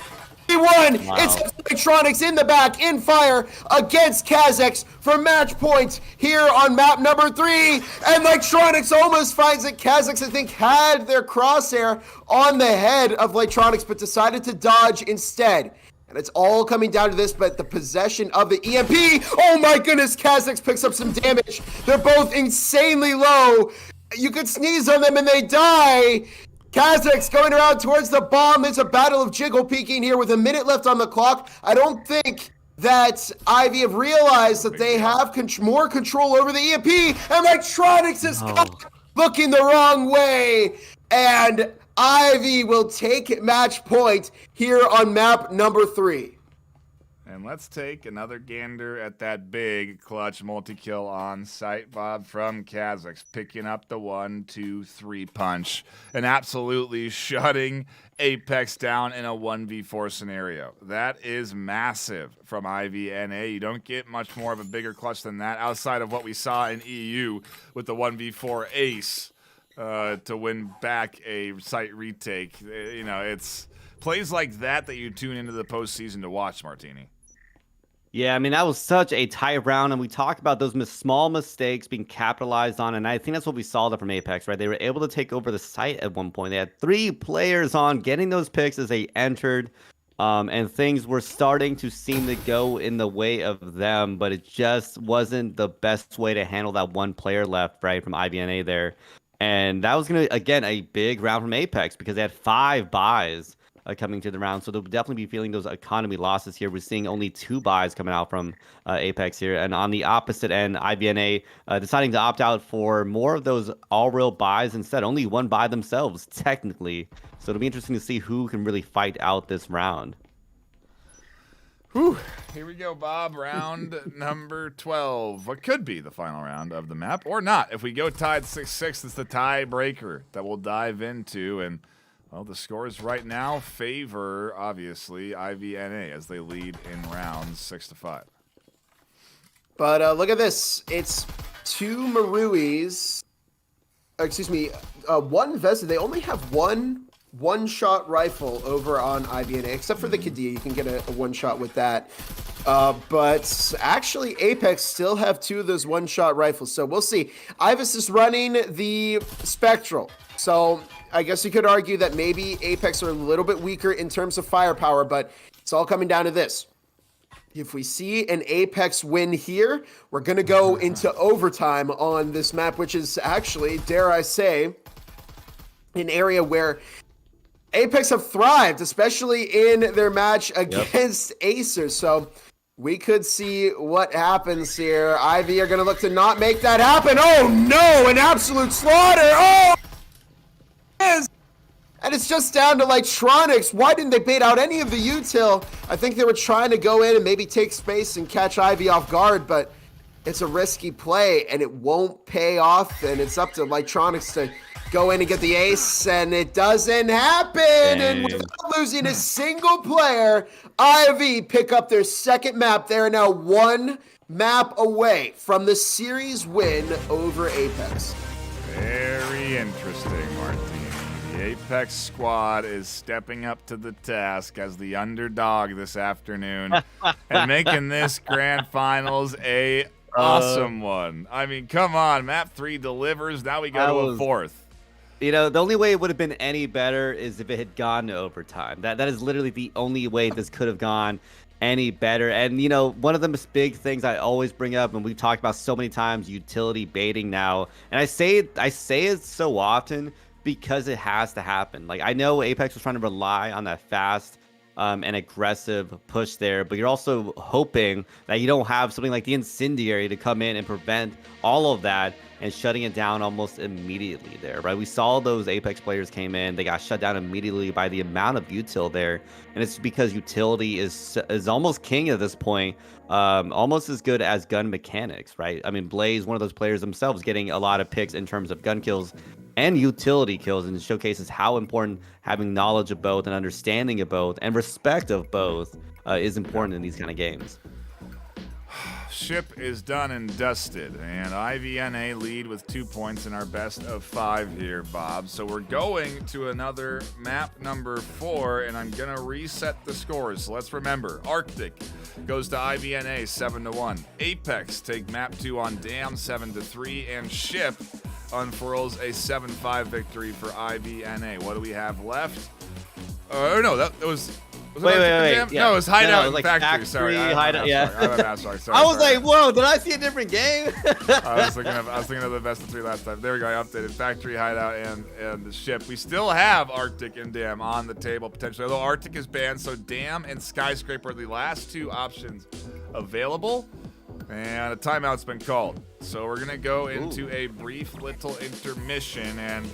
Wow. It's Electronics in the back, in fire against Kha'Zix for match point here on map number 3. And Electronics almost finds it. Kha'Zix, I think, had their crosshair on the head of Electronics, but decided to dodge instead. And it's all coming down to this, but the possession of the EMP. Oh my goodness, Kha'Zix picks up some damage. They're both insanely low. You could sneeze on them and they die. Kha'Zix going around towards the bomb. It's a battle of jiggle peeking here with a minute left on the clock. I don't think that Ivy have realized that they have more control over the EMP. And Electronics is looking the wrong way. And Ivy will take match point here on map number 3. And let's take another gander at that big clutch multi-kill on site, Bob, from Kazakhs, picking up the 1-2-3 punch and absolutely shutting Apex down in a 1v4 scenario. That is massive from IVNA. You don't get much more of a bigger clutch than that outside of what we saw in EU with the 1v4 ace to win back a site retake. You know, it's plays like that you tune into the postseason to watch, Martini. Yeah, I mean, that was such a tight round, and we talked about those small mistakes being capitalized on, and I think that's what we saw there from Apex, right? They were able to take over the site at one point. They had 3 players on getting those picks as they entered, and things were starting to seem to go in the way of them, but it just wasn't the best way to handle that one player left, right, from IVNA there. And that was going to, again, a big round from Apex because they had 5 buys coming to the round. So they'll definitely be feeling those economy losses here. We're seeing only 2 buys coming out from Apex here. And on the opposite end, IVNA deciding to opt out for more of those all-real buys instead. Only 1 buy themselves, technically. So it'll be interesting to see who can really fight out this round. Whew. Here we go, Bob. Round number 12. What could be the final round of the map, or not. If we go tied 6-6, it's the tiebreaker that we'll dive into. And well, the scores right now favor, obviously, IVNA as they lead in rounds 6-5. But look at this. It's 2 Maruis. Excuse me, 1 Vested. They only have one-shot rifle over on IVNA, except for the Kadia. You can get a one-shot with that. But actually, Apex still have 2 of those one-shot rifles. So we'll see. Ivis is running the Spectral. So I guess you could argue that maybe Apex are a little bit weaker in terms of firepower, but it's all coming down to this. If we see an Apex win here, we're going to go into overtime on this map, which is actually, dare I say, an area where Apex have thrived, especially in their match against Acer. So we could see what happens here. IV are going to look to not make that happen. Oh, no, an absolute slaughter. Oh! And it's just down to Lightronics. Why didn't they bait out any of the util? I think they were trying to go in and maybe take space and catch Ivy off guard, but it's a risky play and it won't pay off. And it's up to Lightronics to go in and get the ace, and it doesn't happen. Dang. And without losing a single player, IV pick up their 2nd map. They are now 1 map away from the series win over Apex. Very interesting, Martini. The Apex squad is stepping up to the task as the underdog this afternoon and making this grand finals a awesome one. I mean, come on. Map 3 delivers. Now we go to a 4th. You know, the only way it would have been any better is if it had gone to overtime. That is literally the only way this could have gone any better. And, you know, one of the big things I always bring up, and we've talked about so many times, utility baiting now. And I say it so often because it has to happen. Like, I know Apex was trying to rely on that fast and aggressive push there, but you're also hoping that you don't have something like the Incendiary to come in and prevent all of that and shutting it down almost immediately there, right? We saw those Apex players came in, they got shut down immediately by the amount of util there, and it's because utility is almost king at this point, almost as good as gun mechanics, right? I mean, Blaze, one of those players themselves, getting a lot of picks in terms of gun kills and utility kills, and showcases how important having knowledge of both and understanding of both and respect of both is important in these kind of games. Ship is done and dusted, and IVNA lead with 2 points in our best of 5 here, Bob. So we're going to another map number 4, and I'm gonna reset the scores. So let's remember, Arctic goes to IVNA 7-1. Apex take map 2 on Dam 7-3, and Ship unfurls a 7-5 victory for IVNA. What do we have left? Oh no, that was. Wait. Yeah. No, it was Hideout No, it was and like Factory. Sorry, Hideout. Yeah. Sorry. I was like, whoa, did I see a different game? I was thinking of the best of 3 last time. There we go. I updated Factory, Hideout, and the Ship. We still have Arctic and Dam on the table potentially, although Arctic is banned. So Dam and Skyscraper are the last 2 options available. And a timeout's been called. So we're gonna go into a brief little intermission, and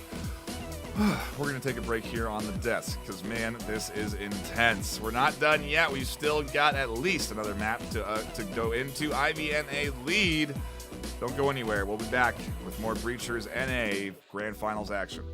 We're going to take a break here on the desk because, man, this is intense. We're not done yet. We've still got at least another map to go into. IVNA lead. Don't go anywhere. We'll be back with more Breachers NA Grand Finals action.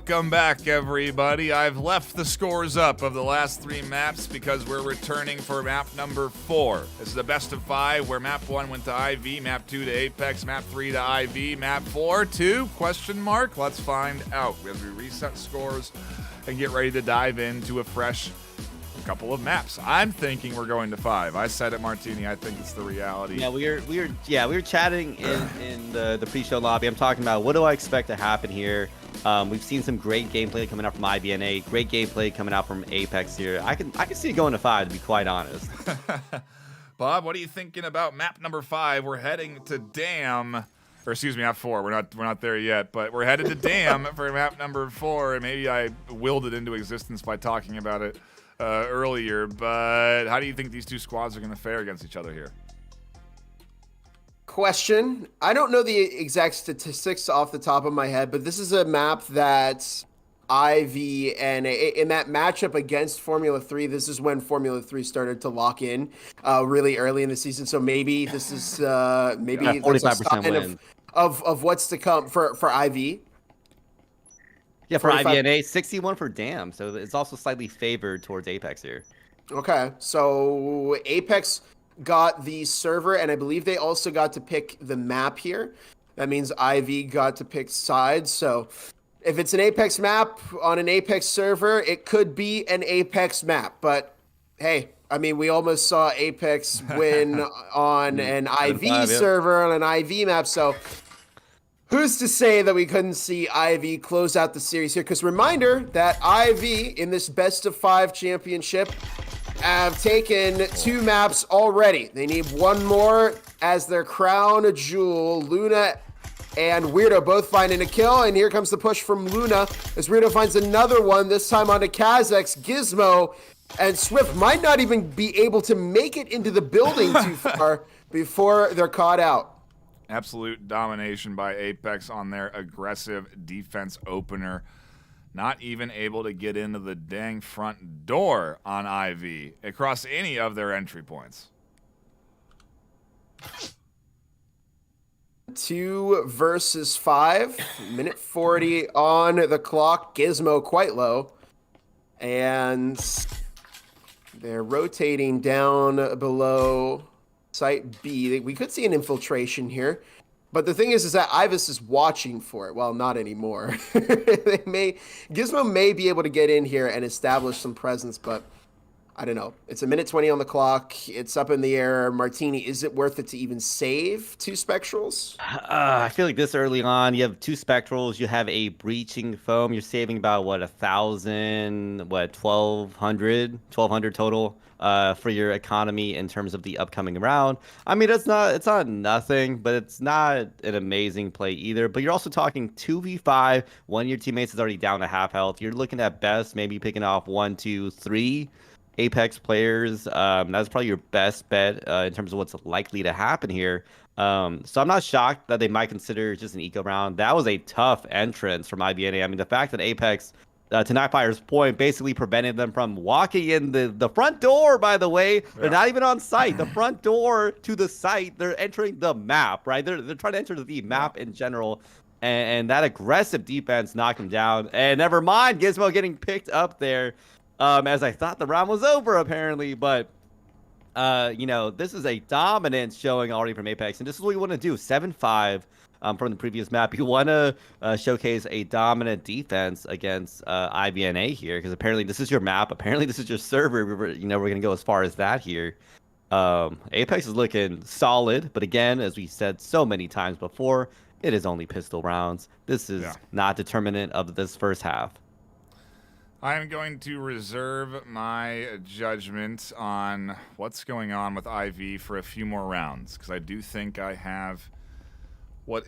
Welcome back, everybody. I've left the scores up of the last 3 maps because we're returning for map number 4. This is a best of 5 where map 1 went to IV, map 2 to Apex, map 3 to IV, map 4 to question mark. Let's find out. We have to reset scores and get ready to dive into a fresh couple of maps. I'm thinking we're going to 5. I said it, Martini. I think it's the reality. Yeah, we were chatting in the pre-show lobby. I'm talking about what do I expect to happen here. We've seen some great gameplay coming out from IBNA, great gameplay coming out from Apex here. I can see it going to 5, to be quite honest. Bob, what are you thinking about map number 5? We're heading to Dam, or excuse me, map 4. We're not there yet, but we're headed to Dam for map number 4. And maybe I willed it into existence by talking about it earlier, but how do you think these two squads are going to fare against each other here? Question. I don't know the exact statistics off the top of my head, but this is a map that Ivy and in that matchup against Formula 3, this is when Formula 3 started to lock in really early in the season. So maybe this is maybe 45% win of what's to come for Ivy. Yeah, for IBNA, 61 for Dam, so it's also slightly favored towards Apex here. Okay, so Apex got the server, and I believe they also got to pick the map here. That means IV got to pick sides, so if it's an Apex map on an Apex server, it could be an Apex map, but hey, I mean, we almost saw Apex win on an IV server on an IV map, so who's to say that we couldn't see IV close out the series here? Because reminder that IV in this best of 5 championship have taken 2 maps already. They need 1 more as their crown jewel. Luna and Weirdo both finding a kill, and here comes the push from Luna as Weirdo finds another one, this time onto Kazak's Gizmo, and Swift might not even be able to make it into the building too far before they're caught out. Absolute domination by Apex on their aggressive defense opener. Not even able to get into the dang front door on IV across any of their entry points. 2 versus 5. Minute 40 on the clock. Gizmo quite low. And they're rotating down below Site B. We could see an infiltration here. But the thing is that Ivis is watching for it. Well, not anymore. Gizmo may be able to get in here and establish some presence, but I don't know. It's a minute 20 on the clock. It's up in the air. Martini, is it worth it to even save 2 Spectrals? I feel like this early on, you have 2 Spectrals, you have a breaching foam. You're saving about, 1,000, 1,200 total for your economy in terms of the upcoming round. I mean, it's not nothing, but it's not an amazing play either. But you're also talking 2v5. One of your teammates is already down to half health. You're looking at best, maybe picking off 1, 2, 3 Apex players. That's probably your best bet in terms of what's likely to happen here. So I'm not shocked that they might consider just an eco round. That was a tough entrance from IBNA. I mean, the fact that Apex, to Nightfire's point, basically prevented them from walking in the front door, by the way. They're not even on site. The front door to the site, they're entering the map, right? They're trying to enter the map in general. And that aggressive defense knocked them down. And never mind Gizmo getting picked up there. As I thought the round was over, apparently, but this is a dominant showing already from Apex, and this is what you want to do. 7-5 from the previous map. You want to showcase a dominant defense against IBNA here, because apparently this is your map. Apparently this is your server. We're going to go as far as that here. Apex is looking solid, but again, as we said so many times before, it is only pistol rounds. This is not determinant of this first half. I am going to reserve my judgment on what's going on with IV for a few more rounds, because I do think I have what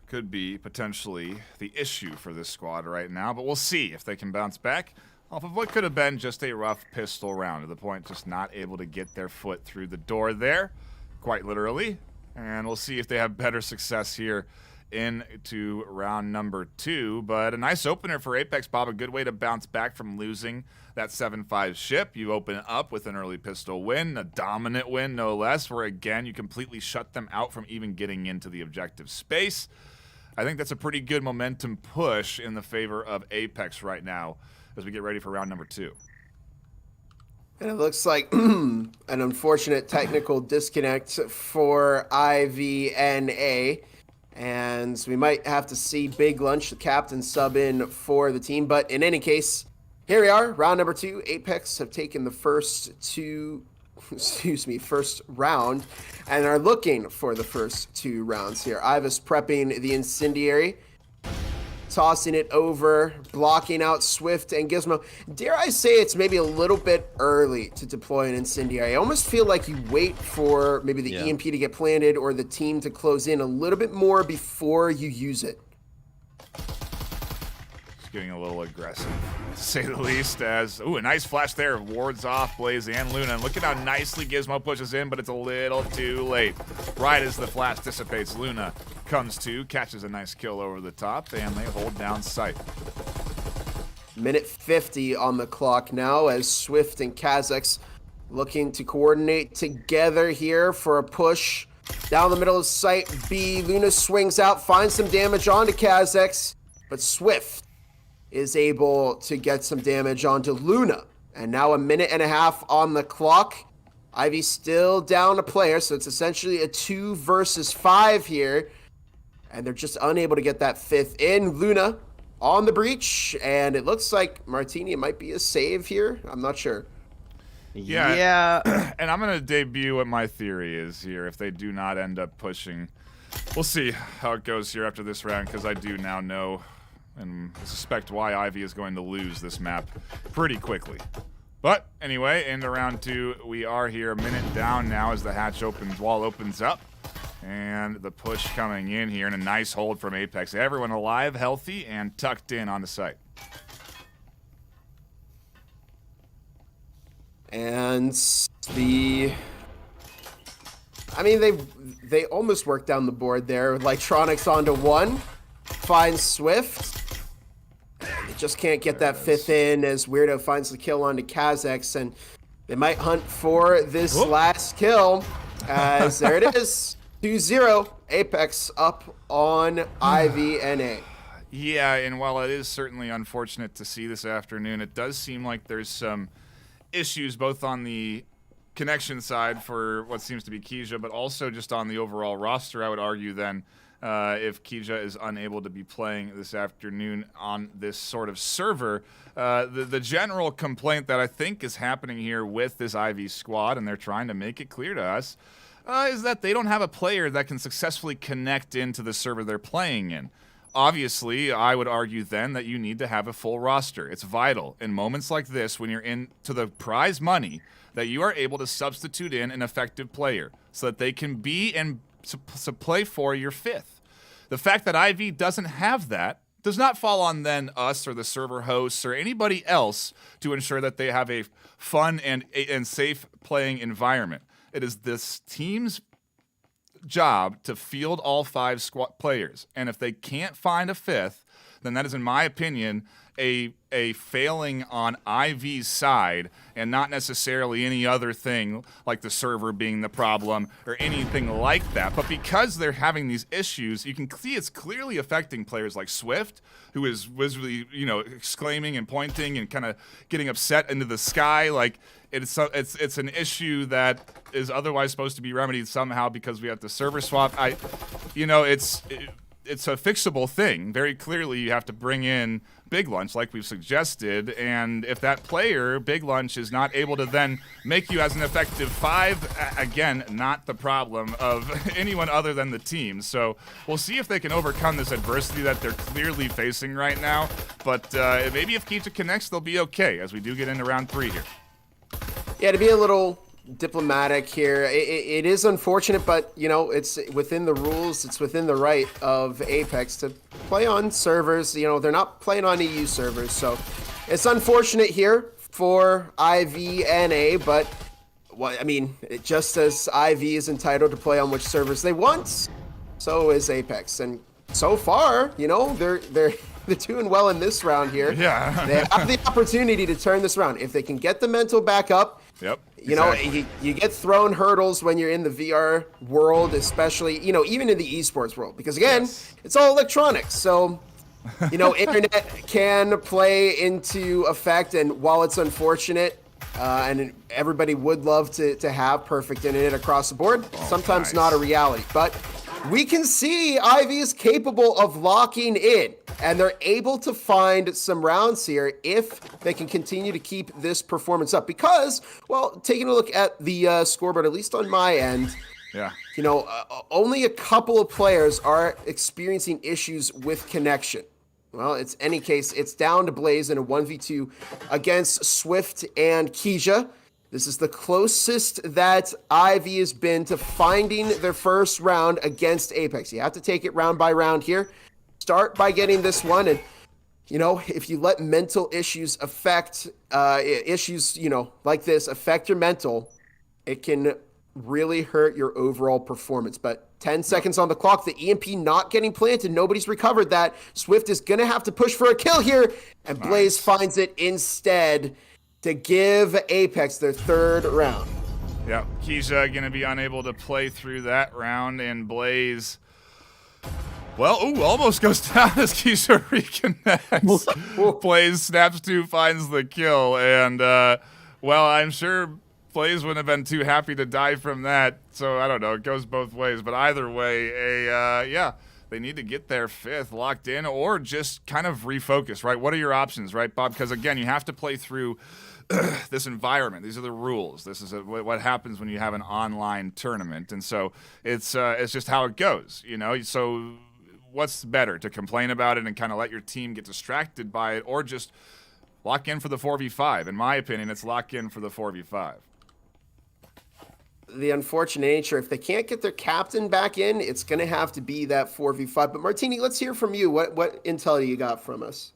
could be potentially the issue for this squad right now, but we'll see if they can bounce back off of what could have been just a rough pistol round, to the point just not able to get their foot through the door there, quite literally, and we'll see if they have better success here into round number 2. But a nice opener for Apex, Bob. A good way to bounce back from losing that 7-5 ship. You open up with an early pistol win, a dominant win, no less, where again you completely shut them out from even getting into the objective space. I think that's a pretty good momentum push in the favor of Apex right now as we get ready for round number 2. And it looks like an unfortunate technical disconnect for IVNA. And we might have to see Big Lunch, the captain, sub in for the team. But in any case, here we are, round number 2. Apex have taken the first round and are looking for the first 2 rounds here. Ivis prepping the incendiary, tossing it over, blocking out Swift and Gizmo. Dare I say it's maybe a little bit early to deploy an incendiary. I almost feel like you wait for maybe the EMP to get planted or the team to close in a little bit more before you use it. It's getting a little aggressive, to say the least, as, ooh, a nice flash there, wards off Blaze and Luna. And look at how nicely Gizmo pushes in, but it's a little too late. Right as the flash dissipates, Luna comes to, catches a nice kill over the top, and they hold down sight. Minute 50 on the clock now as Swift and Kazakhs looking to coordinate together here for a push down the middle of site B. Luna swings out, finds some damage onto Kazakhs, but Swift is able to get some damage onto Luna. And now a minute and a half on the clock. Ivy still down a player, so it's essentially a 2 versus 5 here. And they're just unable to get that 5th in. Luna on the breach, and it looks like Martini might be a save here. I'm not sure. Yeah. And I'm going to debut what my theory is here if they do not end up pushing. We'll see how it goes here after this round, because I do now know and suspect why Ivy is going to lose this map pretty quickly. But anyway, into round 2, we are here a minute down now as the wall opens up. And the push coming in here, and a nice hold from Apex. Everyone alive, healthy, and tucked in on the site. And they almost worked down the board there. Lightronics onto 1, finds Swift. They just can't get that 5th in as Weirdo finds the kill onto Kazakhs, and they might hunt for this last kill. As there it is. 2-0, Apex up on IVNA. Yeah, and while it is certainly unfortunate to see this afternoon, it does seem like there's some issues both on the connection side for what seems to be Keija, but also just on the overall roster, I would argue then, if Keija is unable to be playing this afternoon on this sort of server. The general complaint that I think is happening here with this IV squad, and they're trying to make it clear to us, is that they don't have a player that can successfully connect into the server they're playing in. Obviously, I would argue then that you need to have a full roster. It's vital in moments like this when you're into the prize money that you are able to substitute in an effective player so that they can be and play for your 5th. The fact that IV doesn't have that does not fall on then us or the server hosts or anybody else to ensure that they have a fun and safe playing environment. It is this team's job to field all 5 squad players. And if they can't find a 5th, then that is, in my opinion, a failing on IV's side and not necessarily any other thing like the server being the problem or anything like that. But because they're having these issues, you can see it's clearly affecting players like Swift, who is visually, exclaiming and pointing and kind of getting upset into the sky. Like, it's an issue that is otherwise supposed to be remedied somehow because we have the server swap. It's a fixable thing. Very clearly, you have to bring in Big Lunch, like we've suggested, and if that player, Big Lunch, is not able to then make you as an effective 5, again, not the problem of anyone other than the team. So we'll see if they can overcome this adversity that they're clearly facing right now, but maybe if Keija connects, they'll be okay as we do get into round 3 here. Yeah, to be a little diplomatic here, it is unfortunate, but it's within the rules, it's within the right of Apex to play on servers. They're not playing on EU servers, so it's unfortunate here for IVNA, but just as IV is entitled to play on which servers they want, so is Apex. And so far, they're they're doing well in this round here. Yeah. They have the opportunity to turn this around. If they can get the mental back up, yep. You know, you get thrown hurdles when you're in the VR world, especially, you know, even in the esports world, because again, it's all electronics. So, you know, internet can play into effect, and while it's unfortunate, and everybody would love to have perfect internet across the board, sometimes not a reality. But we can see Ivy is capable of locking in, and they're able to find some rounds here if they can continue to keep this performance up. Because, well, taking a look at the scoreboard, at least on my end, you know, only a couple of players are experiencing issues with connection. Well, it's any case, it's down to Blaze in a 1v2 against Swift and Keisha. This is the closest that Ivy has been to finding their first round against Apex. You have to take it round by round here. Start by getting this one, and you know, if you let mental issues affect issues, you know, like this affect your mental, it can really hurt your overall performance. But 10 seconds on the clock, the EMP not getting planted, nobody's recovered that. Swift is gonna have to push for a kill here, and Blaze finds it instead to give Apex their third round. Yep, Keisha going to be unable to play through that round, and Blaze, well, almost goes down as Keisha reconnects. Blaze snaps 2, finds the kill, and, well, I'm sure Blaze wouldn't have been too happy to die from that, so I don't know, it goes both ways, but either way, they need to get their 5th locked in or just kind of refocus, right? What are your options, right, Bob? Because, again, you have to play through this environment. These are the rules. This is what happens when you have an online tournament, and so it's just how it goes, you know. So what's better, to complain about it and kind of let your team get distracted by it, or just lock in for the 4v5? In my opinion, it's lock in for the 4v5. The unfortunate nature, if they can't get their captain back in, it's going to have to be that 4v5. But Martini, let's hear from you. What intel do you got from us?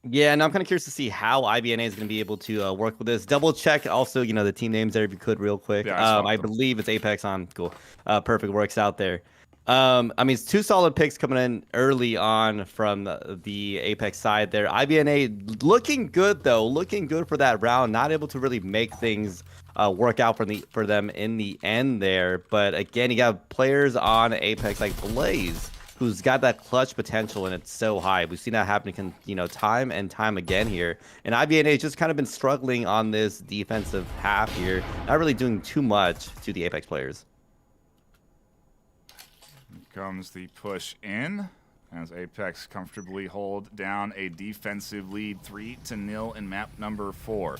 Yeah, and I'm kind of curious to see how IBNA is going to be able to work with this. Double check also, you know, the team names there if you could real quick. Yeah, I believe it's Apex on. Cool. Perfect. Works out there. I mean, it's 2 solid picks coming in early on from the Apex side there. IBNA looking good, though. Looking good for that round. Not able to really make things work out for them in the end there. But again, you got players on Apex like Blaze, who's got that clutch potential, and it's so high. We've seen that happen, you know, time and time again here. And IBNA just kind of been struggling on this defensive half here, not really doing too much to the Apex players. Here comes the push in as Apex comfortably hold down a defensive lead 3-0 in map number 4.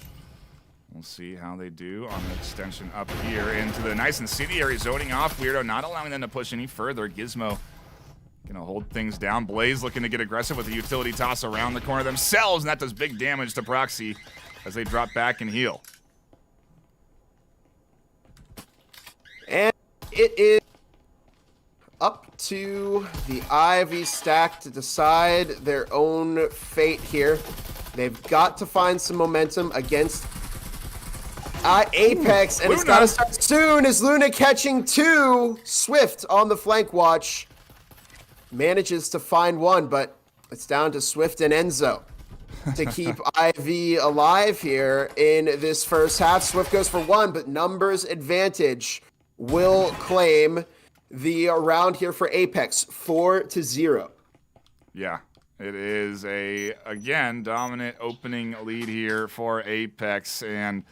We'll see how they do on the extension up here into the nice incendiary zoning off. Weirdo not allowing them to push any further. Gizmo gonna hold things down. Blaze looking to get aggressive with the utility toss around the corner themselves, and that does big damage to Proxy as they drop back and heal. And it is up to the Ivy stack to decide their own fate here. They've got to find some momentum against Apex, and it's got to start soon as Luna catching 2. Swift on the flank watch. Manages to find 1, but it's down to Swift and Enzo to keep Ivy alive here in this first half. Swift goes for 1, but numbers advantage will claim the round here for Apex, 4-0. Yeah, it is again, dominant opening lead here for Apex, and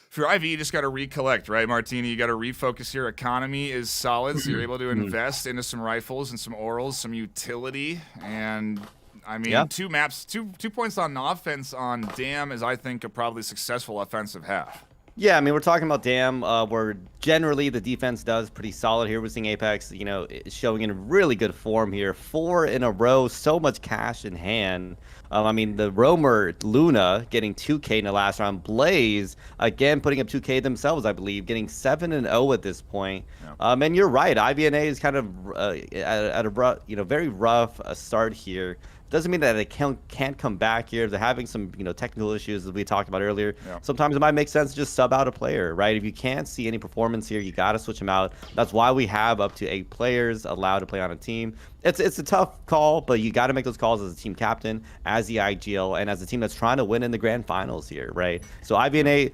for IV, you just got to recollect, right, Martini? You got to refocus. Your economy is solid, so you're able to invest into some rifles and some orals, some utility, and I mean, 2 maps, 2 points on offense on Dam is, I think, a probably successful offensive half. Yeah, I mean, we're talking about Dam, where generally the defense does pretty solid here. We're seeing Apex, you know, showing in really good form here. 4 in a row, so much cash in hand. I mean, the Roamer, Luna, getting 2K in the last round. Blaze, again, putting up 2K themselves, I believe, getting 7-0 at this point. Yeah. And you're right, IBNA is kind of at a rough, you know, very rough start here. Doesn't mean that they can't come back here. If they're having some, technical issues, as we talked about earlier. Yeah. Sometimes it might make sense to just sub out a player, right? If you can't see any performance here, you got to switch them out. That's why we have up to 8 players allowed to play on a team. It's a tough call, but you got to make those calls as a team captain, as the IGL, and as a team that's trying to win in the grand finals here, right? So IVNA,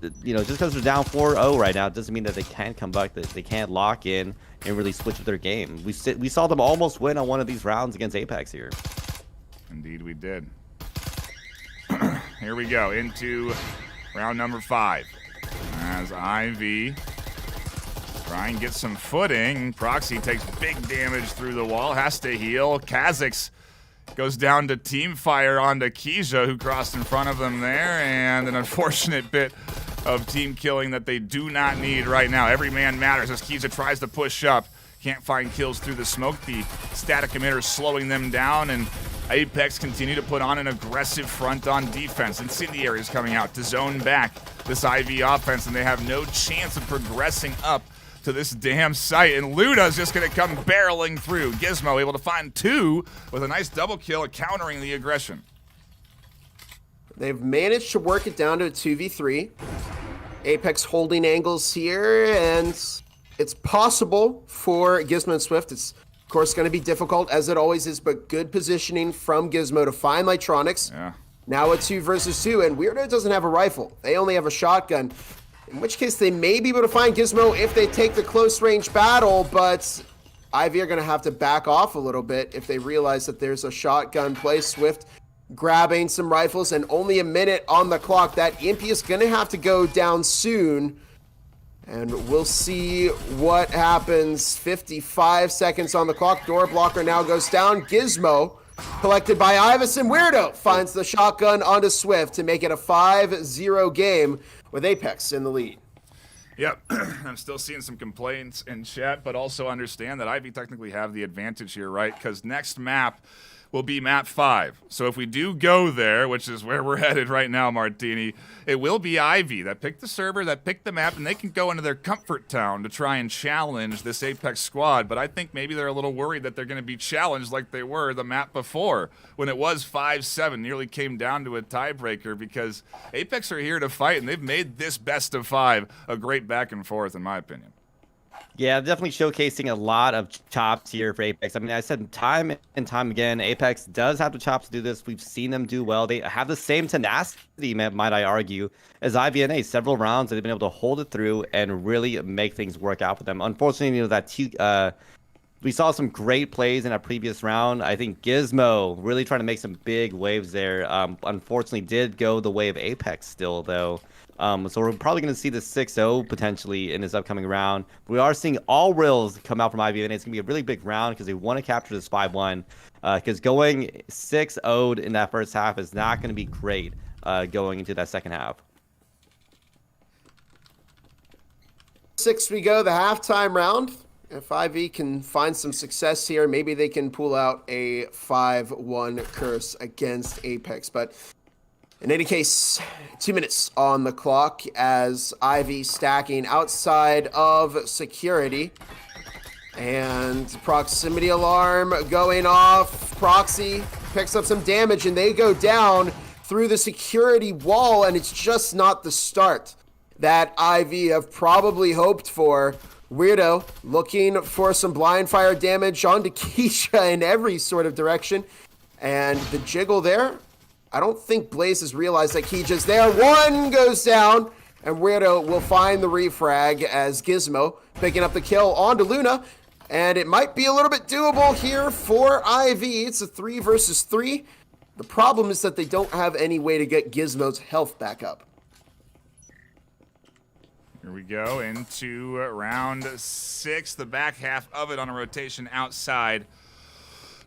just because they're down 4-0 right now, doesn't mean that they can't come back, that they can't lock in and really switch with their game. We saw them almost win on one of these rounds against Apex here. Indeed, we did. Here we go into round number 5. As Ivy try and get some footing. Proxy takes big damage through the wall, has to heal. Kha'Zix goes down to team fire onto Keisha, who crossed in front of them there, and an unfortunate bit of team killing that they do not need right now. Every man matters as Keisha tries to push up. Can't find kills through the smoke. The static emitter slowing them down, and Apex continue to put on an aggressive front on defense. Incendiary is coming out to zone back this IV offense, and they have no chance of progressing up to this damn site. And Luda's just going to come barreling through. Gizmo able to find 2 with a nice double kill, countering the aggression. They've managed to work it down to a 2v3. Apex holding angles here, and it's possible for Gizmo and Swift. It's, of course, going to be difficult, as it always is, but good positioning from Gizmo to find Lightronics. Yeah. Now a 2 versus 2, and Weirdo doesn't have a rifle. They only have a shotgun, in which case they may be able to find Gizmo if they take the close-range battle, but Ivy are going to have to back off a little bit if they realize that there's a shotgun play. Swift grabbing some rifles, and only a minute on the clock. That Impy is going to have to go down soon. And we'll see what happens. 55 seconds on the clock. Door blocker now goes down. Gizmo, collected by Ivison. Weirdo finds the shotgun onto Swift to make it a 5-0 game with Apex in the lead. Yep, I'm still seeing some complaints in chat, but also understand that Ivy technically have the advantage here, right? Because next map will be map 5. So if we do go there, which is where we're headed right now, Martini, it will be Ivy that picked the server, that picked the map, and they can go into their comfort town to try and challenge this Apex squad. But I think maybe they're a little worried that they're going to be challenged like they were the map before, when it was 5-7, nearly came down to a tiebreaker, because Apex are here to fight, and they've made this best of 5 a great back and forth, in my opinion. Yeah, definitely showcasing a lot of chops here for Apex. I mean, I said time and time again, Apex does have the chops to do this. We've seen them do well. They have the same tenacity, might I argue, as IVNA. Several rounds they've been able to hold it through and really make things work out for them. Unfortunately, we saw some great plays in that previous round. I think Gizmo really trying to make some big waves there. Unfortunately, did go the way of Apex still, though. So we're probably going to see the 6-0 potentially in this upcoming round. We are seeing all rails come out from IVNA. It's going to be a really big round because they want to capture this 5-1. Because going 6-0'd in that first half is not going to be great going into that second half. 6 we go, the halftime round. If IV can find some success here, maybe they can pull out a 5-1 curse against Apex. But in any case, 2 minutes on the clock as Ivy stacking outside of security. And proximity alarm going off. Proxy picks up some damage, and they go down through the security wall, and it's just not the start that Ivy have probably hoped for. Weirdo looking for some blind fire damage onto Keisha in every sort of direction. And the jiggle there, I don't think Blaze has realized that Keisha's there. One goes down, and Weirdo will find the refrag as Gizmo picking up the kill onto Luna. And it might be a little bit doable here for IV. It's a 3 versus 3. The problem is that they don't have any way to get Gizmo's health back up. Here we go into round 6, the back half of it on a rotation outside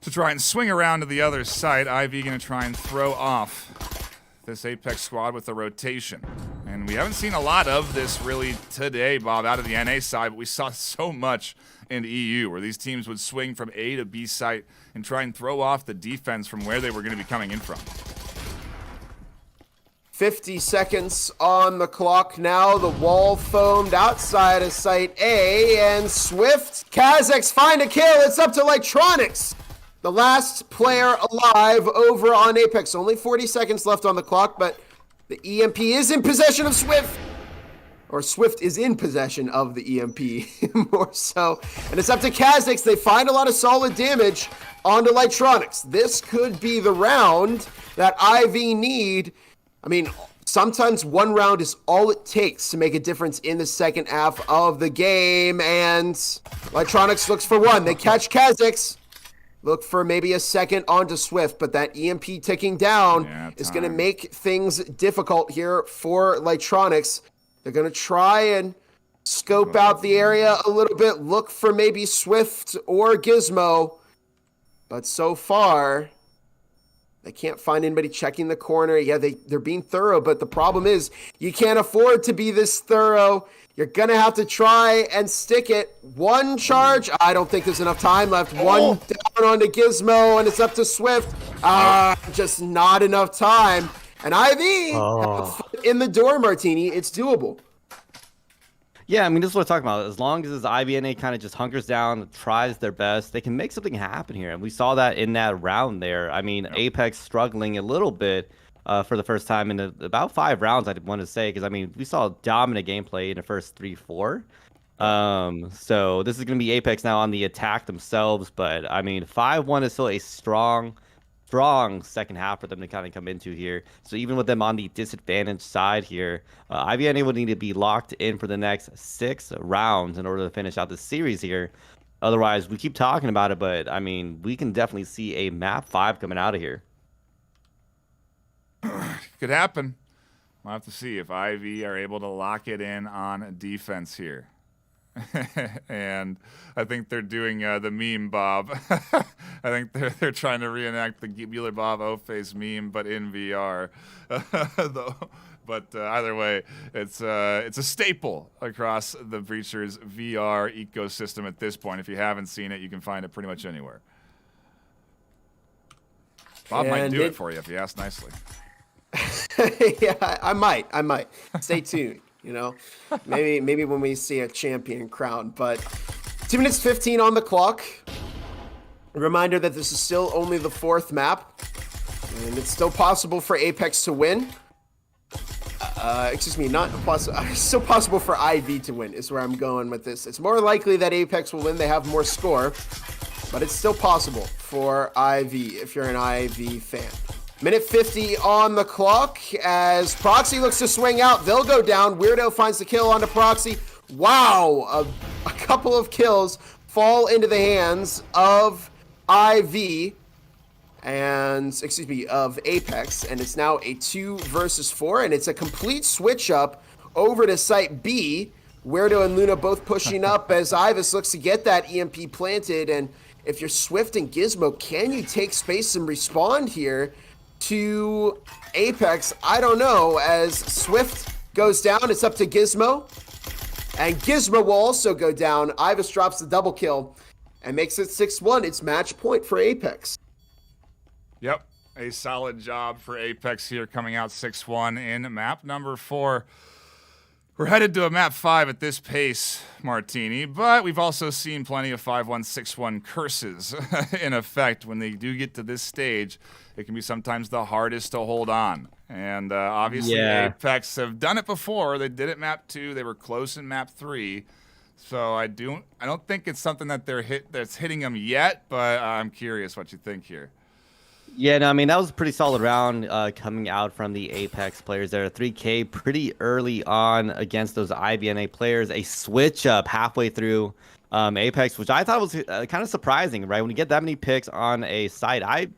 to try and swing around to the other side. IV going to try and throw off this Apex squad with a rotation. And we haven't seen a lot of this really today, Bob, out of the NA side, but we saw so much in EU where these teams would swing from A to B site and try and throw off the defense from where they were going to be coming in from. 50 seconds on the clock now. The wall foamed outside of site A, and Swift, Kha'Zix find a kill. It's up to Lightronics. The last player alive over on Apex. Only 40 seconds left on the clock, but the EMP is in possession of Swift. Or Swift is in possession of the EMP, more so. And it's up to Kha'Zix. They find a lot of solid damage onto Lightronics. This could be the round that IV need. I mean, sometimes one round is all it takes to make a difference in the second half of the game. And Lightronics looks for one. They catch Kha'Zix. Look for maybe a second onto Swift, but that EMP ticking down is going to make things difficult here for Lightronics. They're going to try and scope out the area a little bit, look for maybe Swift or Gizmo. But so far, they can't find anybody checking the corner. Yeah, they're being thorough, but the problem is you can't afford to be this thorough. You're going to have to try and stick it. One charge. I don't think there's enough time left. One down onto Gizmo, and it's up to Swift. Just not enough time. And IV in the door, Martini. It's doable. Yeah, I mean, this is what I'm talking about. As long as this IBNA kind of just hunkers down, tries their best, they can make something happen here. And we saw that in that round there. I mean, Apex struggling a little bit for the first time in about 5 rounds, I want to say. Because, I mean, we saw dominant gameplay in the first 3-4. So this is going to be Apex now on the attack themselves. But, I mean, 5-1 is still a strong second half for them to kind of come into here. So even with them on the disadvantaged side here, IBNA would need to be locked in for the next 6 rounds in order to finish out the series here. Otherwise, we keep talking about it, but I mean, we can definitely see a map 5 coming out of here. Could happen. We'll have to see if IV are able to lock it in on defense here. And I think they're doing the meme Bob. I think they're trying to reenact the Bueller Bob O-Face meme, but in VR. But either way, it's a staple across the Breachers VR ecosystem at this point. If you haven't seen it, you can find it pretty much anywhere. Bob might do it for you if you ask nicely. Yeah, I might. Stay tuned. You know, maybe when we see a champion crowned. But 2 minutes 15 on the clock. A reminder that this is still only the 4th map, and it's still possible for Apex to win. Excuse me, not possible. Still possible for IV to win is where I'm going with this. It's more likely that Apex will win. They have more score, but it's still possible for IV if you're an IV fan. Minute 50 on the clock as Proxy looks to swing out. They'll go down. Weirdo finds the kill onto Proxy. Wow, a couple of kills fall into the hands of IV of Apex, and it's now a 2 versus 4, and it's a complete switch up over to Site B. Weirdo and Luna both pushing up as Ivis looks to get that EMP planted, and if you're Swift and Gizmo, can you take space and respond here to Apex? I don't know. As Swift goes down, it's up to Gizmo. And Gizmo will also go down. Ivis drops the double kill and makes it 6-1. It's match point for Apex. Yep. A solid job for Apex here, coming out 6-1 in map number 4. We're headed to a map 5 at this pace, Martini, but we've also seen plenty of 5-1, 6-1 curses in effect. When they do get to this stage, it can be sometimes the hardest to hold on. And obviously, Apex have done it before. They did it map 2. They were close in map 3. So I don't think it's something that that's hitting them yet, but I'm curious what you think here. Yeah, no, I mean, that was a pretty solid round coming out from the Apex players there. 3K pretty early on against those IBNA players. A switch up halfway through Apex, which I thought was kind of surprising, right? When you get that many picks on a site,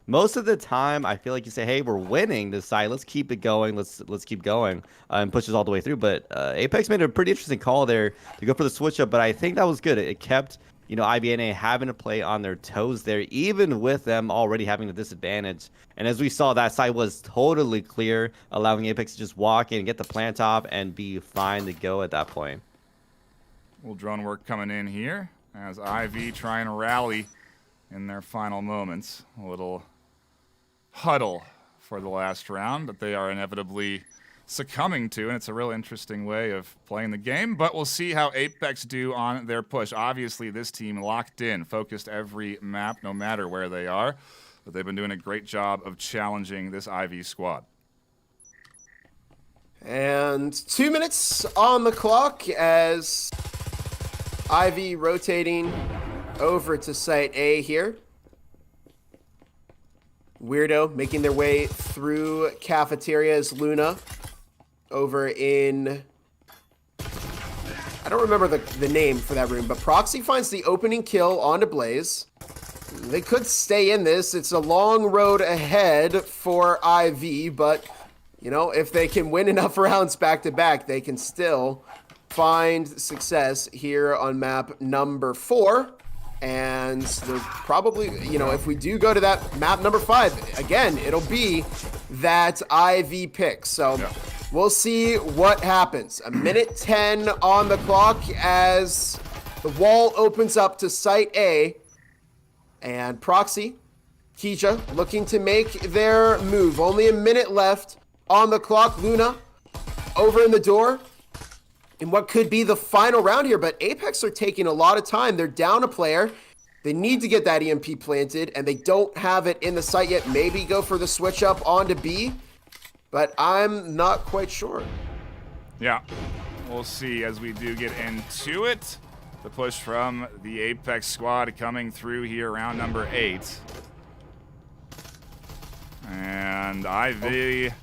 most of the time, I feel like you say, hey, we're winning this site. Let's keep it going. Let's keep going and pushes all the way through. But Apex made a pretty interesting call there to go for the switch up. But I think that was good. It kept IBNA having to play on their toes there, even with them already having the disadvantage. And as we saw, that side was totally clear, allowing Apex to just walk in and get the plant off and be fine to go at that point. Little drone work coming in here as IV try and rally in their final moments. A little huddle for the last round, but they are inevitably succumbing to, and it's a real interesting way of playing the game. But we'll see how Apex do on their push. Obviously, this team locked in, focused every map, no matter where they are. But they've been doing a great job of challenging this IV squad. And 2 minutes on the clock as IV rotating over to site A here. Weirdo making their way through cafeteria as Luna over in... I don't remember the name for that room, but Proxy finds the opening kill onto Blaze. They could stay in this. It's a long road ahead for IV, but, you know, if they can win enough rounds back-to-back, they can still find success here on map number 4. And they're probably, you know, if we do go to that map number 5, again, it'll be that IV pick. So we'll see what happens. A minute 10 on the clock as the wall opens up to site A. And Proxy, Keisha, looking to make their move. Only a minute left on the clock. Luna over in the door in what could be the final round here, but Apex are taking a lot of time. They're down a player. They need to get that EMP planted, and they don't have it in the site yet. Maybe go for the switch up onto B, but I'm not quite sure. Yeah, we'll see as we do get into it. The push from the Apex squad coming through here, round number 8. And IV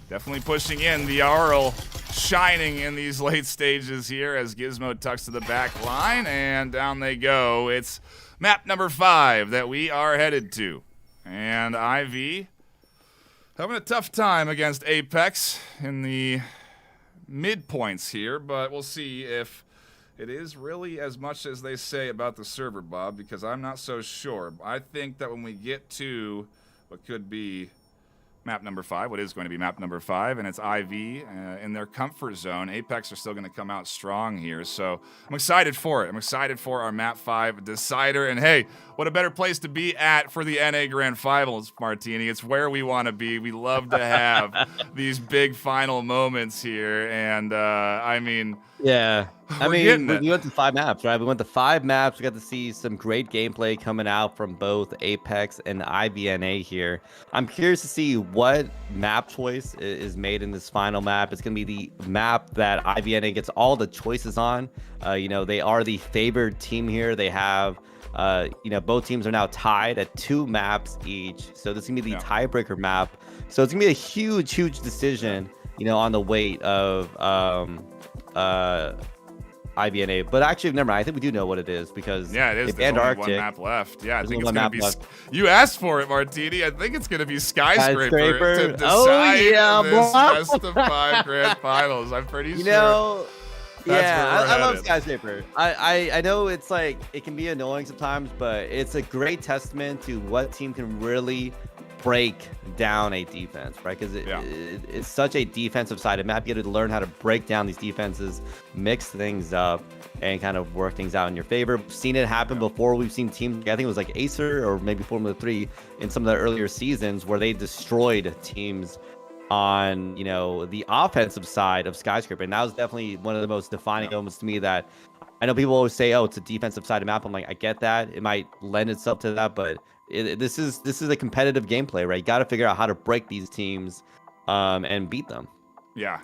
definitely pushing in. The Arl shining in these late stages here as Gizmo tucks to the back line, and down they go. It's map number 5 that we are headed to. And IV having a tough time against Apex in the midpoints here, but we'll see if it is really as much as they say about the server, Bob, because I'm not so sure. I think that when we get to what could be map number 5, what is going to be map number 5, and it's IV in their comfort zone, Apex are still going to come out strong here. So I'm excited for it. I'm excited for our map 5 decider. And hey, what a better place to be at for the NA Grand Finals, Martini. It's where we want to be. We love to have these big final moments here. And I mean... Yeah. I mean, we went to 5 maps, right? We went to 5 maps. We got to see some great gameplay coming out from both Apex and IVNA here. I'm curious to see what map choice is made in this final map. It's going to be the map that IVNA gets all the choices on. You know, they are the favored team here. They have, you know, both teams are now tied at 2 maps each. So this is going to be the tiebreaker map. So it's going to be a huge, huge decision, you know, on the weight of IVNA, but actually, never mind. I think we do know what it is because it is. There's only one map left. Yeah, I think it's gonna be. You asked for it, Martini. I think it's gonna be Skyscraper to decide this best of 5 grand finals. I'm pretty sure. Know, I love Skyscraper. I know it's like it can be annoying sometimes, but it's a great testament to what team can really break down a defense, right? Because it's such a defensive sided map. You got to learn how to break down these defenses, mix things up, and kind of work things out in your favor. We've seen it happen before. We've seen teams, I think it was like Acer or maybe Formula 3 in some of the earlier seasons where they destroyed teams on, you know, the offensive side of Skyscraper. And that was definitely one of the most defining moments to me that I know people always say, oh, it's a defensive sided map. I'm like, I get that. It might lend itself to that, but this is a competitive gameplay, right? You got to figure out how to break these teams and beat them. Yeah,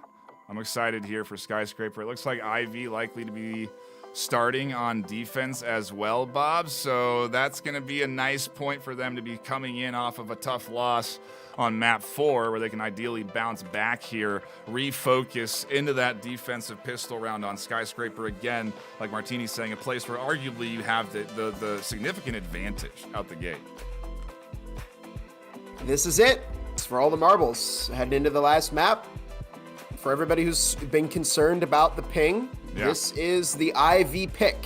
I'm excited here for Skyscraper. It looks like IV likely to be starting on defense as well, Bob. So that's going to be a nice point for them to be coming in off of a tough loss on map 4, where they can ideally bounce back here, refocus into that defensive pistol round on Skyscraper again. Like Martini's saying, a place where arguably you have the significant advantage out the gate. This is it. It's for all the marbles. Heading into the last map. For everybody who's been concerned about the ping, this is the IV pick.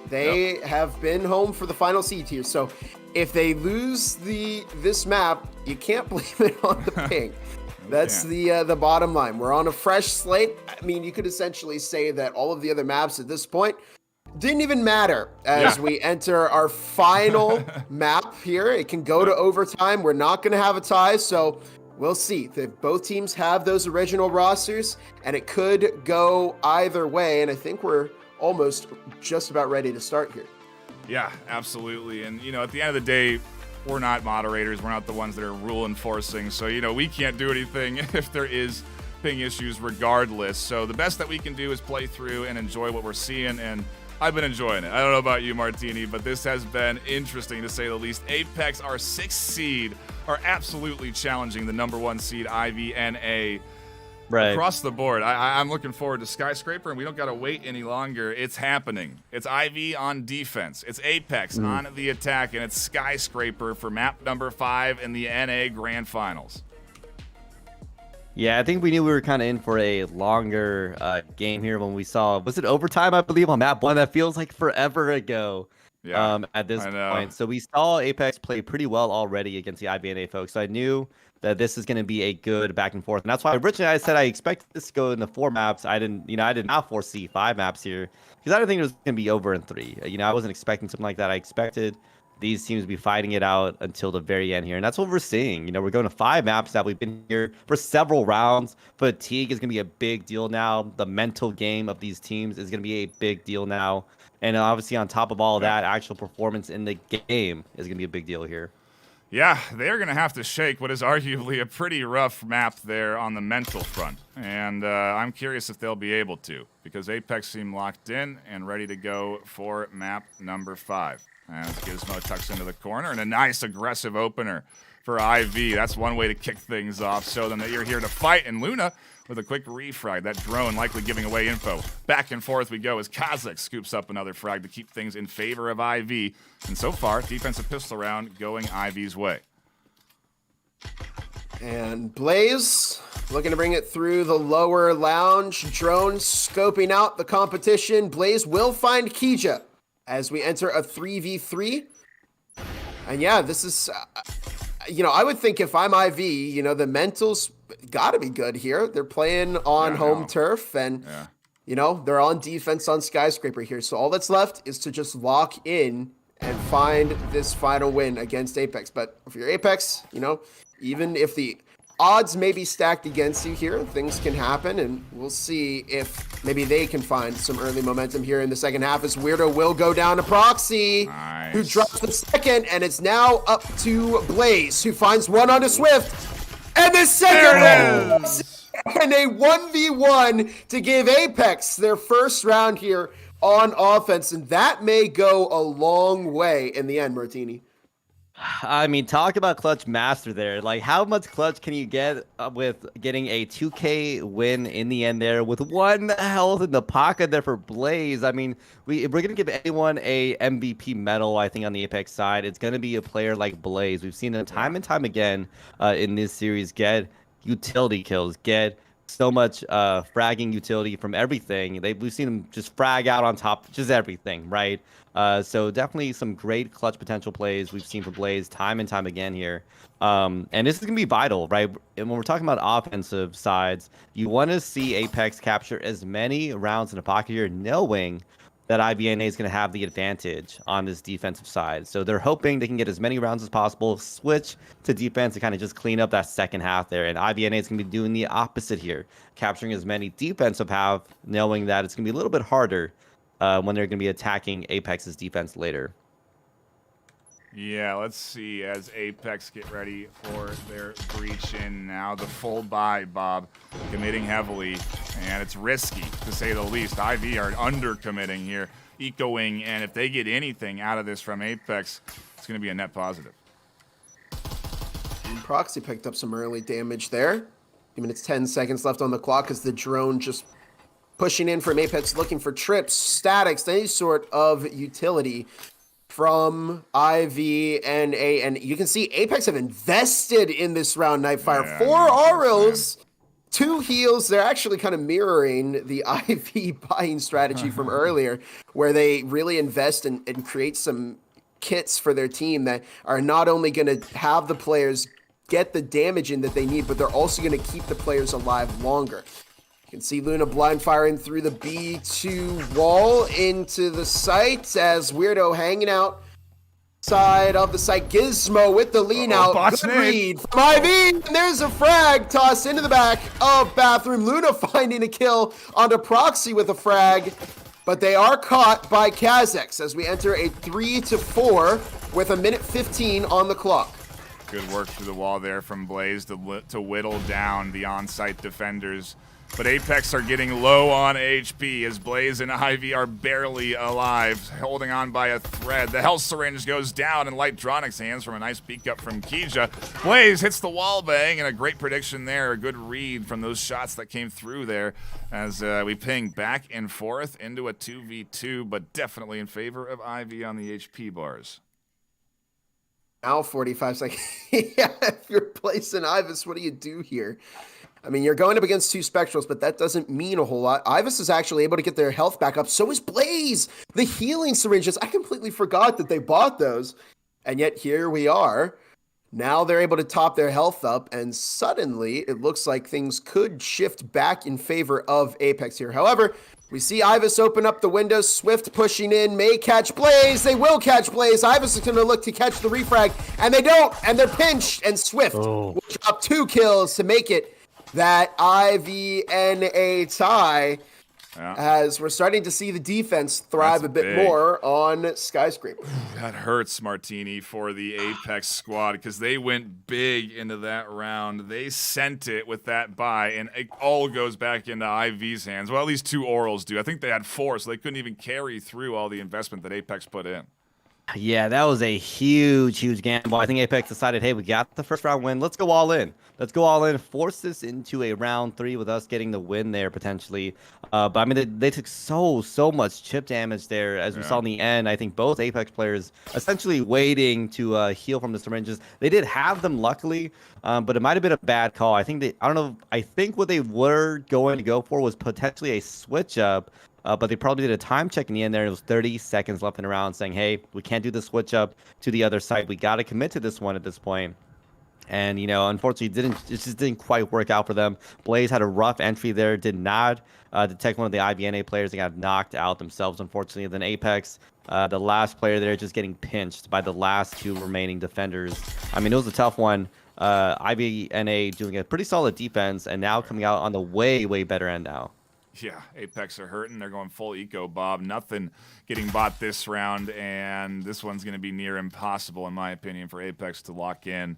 They have been home for the final seed here. So if they lose this map, you can't blame it on the ping. That's the bottom line. We're on a fresh slate. I mean, you could essentially say that all of the other maps at this point didn't even matter as we enter our final map here. It can go to overtime. We're not going to have a tie, so we'll see. Both teams have those original rosters, and it could go either way, and I think we're almost just about ready to start here. Yeah, absolutely. And, at the end of the day, we're not moderators. We're not the ones that are rule enforcing. So, we can't do anything if there is ping issues regardless. So the best that we can do is play through and enjoy what we're seeing, and I've been enjoying it. I don't know about you, Martini, but this has been interesting to say the least. Apex, our 6th seed, are absolutely challenging the number 1 seed, IVNA. Right. Across the board. I'm looking forward to Skyscraper, and we don't got to wait any longer. It's happening. It's Ivy on defense. It's Apex on the attack, and it's Skyscraper for map number 5 in the NA Grand Finals. Yeah, I think we knew we were kind of in for a longer game here when we saw, was it overtime, I believe, on map 1? That feels like forever ago at this point. So we saw Apex play pretty well already against the IVNA folks. So I knew that this is going to be a good back and forth. And that's why originally I said I expected this to go into 4 maps. I did not foresee 5 maps here because I didn't think it was going to be over in 3. I wasn't expecting something like that. I expected these teams to be fighting it out until the very end here. And that's what we're seeing. We're going to 5 maps that we've been here for several rounds. Fatigue is going to be a big deal now. The mental game of these teams is going to be a big deal now. And obviously on top of all of that, actual performance in the game is going to be a big deal here. Yeah, they're going to have to shake what is arguably a pretty rough map there on the mental front. And I'm curious if they'll be able to, because Apex seem locked in and ready to go for map number 5. And Gizmo tucks into the corner, and a nice aggressive opener for IV. That's one way to kick things off, show them that you're here to fight. And Luna with a quick refrag. That drone likely giving away info. Back and forth we go as Kazakh scoops up another frag to keep things in favor of IV. And so far, defensive pistol round going IV's way. And Blaze looking to bring it through the lower lounge. Drone scoping out the competition. Blaze will find Kija as we enter a 3v3. And yeah, this is, I would think if I'm IV, the mentals got to be good here. They're playing on home turf, and, they're on defense on Skyscraper here. So all that's left is to just lock in and find this final win against Apex. But if you're Apex, even if the odds may be stacked against you here, things can happen, and we'll see if maybe they can find some early momentum here in the second half as Weirdo will go down to Proxy, who drops the second, and it's now up to Blaze, who finds one onto Swift, and the second and a 1v1 to give Apex their first round here on offense, and that may go a long way in the end, Martini. I mean, talk about clutch master there. Like, how much clutch can you get with getting a 2K win in the end there with 1 health in the pocket there for Blaze? I mean, if we're going to give anyone a MVP medal, I think, on the Apex side, it's going to be a player like Blaze. We've seen him time and time again in this series get utility kills, get so much fragging utility from everything. We've seen him just frag out on top, just everything, right? So definitely some great clutch potential plays we've seen from Blaze time and time again here. And this is going to be vital, right? And when we're talking about offensive sides, you want to see Apex capture as many rounds in the pocket here, knowing that IVNA is going to have the advantage on this defensive side. So they're hoping they can get as many rounds as possible, switch to defense to kind of just clean up that second half there. And IVNA is going to be doing the opposite here, capturing as many defensive half, knowing that it's going to be a little bit harder when they're going to be attacking Apex's defense later. Yeah, let's see as Apex get ready for their breach in now. The full buy, Bob, committing heavily, and it's risky to say the least. IV are under-committing here, ecoing, and if they get anything out of this from Apex, it's going to be a net positive. And Proxy picked up some early damage there. 2 minutes, 10 seconds left on the clock as the drone just pushing in from Apex, looking for trips, statics, any sort of utility from IV and A. And you can see Apex have invested in this round, Nightfire. Yeah, 4 Aurals, 2 heals. They're actually kind of mirroring the IV buying strategy from earlier, where they really invest and create some kits for their team that are not only going to have the players get the damage in that they need, but they're also going to keep the players alive longer. You can see Luna blind firing through the B2 wall into the site as Weirdo hanging out side of the site. Gizmo with the lean out. bot's Good nade. read from Ivy. And there's a frag tossed into the back of Bathroom. Luna finding a kill onto Proxy with a frag. But they are caught by Kazakhs as we enter a 3-4 with 1:15 on the clock. Good work through the wall there from Blaze to whittle down the on-site defenders. But Apex are getting low on HP as Blaze and Ivy are barely alive, holding on by a thread. The health syringe goes down in Lightronic's hands from a nice peek up from Kija. Blaze hits the wall bang, and a great prediction there. A good read from those shots that came through there as we ping back and forth into a 2v2, but definitely in favor of Ivy on the HP bars. Now 45 seconds. Yeah, if you're placing Ivis, what do you do here? I mean, you're going up against two Spectrals, but that doesn't mean a whole lot. Ivis is actually able to get their health back up. So is Blaze. The healing syringes. I completely forgot that they bought those. And yet here we are. Now they're able to top their health up. And suddenly it looks like things could shift back in favor of Apex here. However, we see Ivis open up the window. Swift pushing in. May catch Blaze. They will catch Blaze. Ivis is going to look to catch the refrag. And they don't. And they're pinched. And Swift will drop 2 kills to make it that IVNA tie, as we're starting to see the defense thrive a bit more on Skyscraper. That hurts, Martini, for the Apex squad because they went big into that round. They sent it with that buy, and it all goes back into IV's hands. Well, at least 2 orals do. I think they had 4, so they couldn't even carry through all the investment that Apex put in. Yeah, that was a huge gamble. I think Apex decided, hey, we got the first round win. Let's go all in. Let's go all in, force this into a round 3 with us getting the win there potentially. But I mean, they took so much chip damage there, as we saw in the end. I think both Apex players essentially waiting to heal from the syringes. They did have them, luckily, but it might have been a bad call. I think I think what they were going to go for was potentially a switch up. But they probably did a time check in the end there. It was 30 seconds left in the round, saying, hey, we can't do the switch up to the other side. We got to commit to this one at this point. And, you know, unfortunately, it just didn't quite work out for them. Blaze had a rough entry there, did not detect one of the IVNA players. They got knocked out themselves, unfortunately. Then Apex, the last player there, just getting pinched by the last 2 remaining defenders. I mean, it was a tough one. IVNA doing a pretty solid defense, and now coming out on the way better end now. Yeah, Apex are hurting. They're going full eco, Bob. Nothing getting bought this round, and this one's going to be near impossible, in my opinion, for Apex to lock in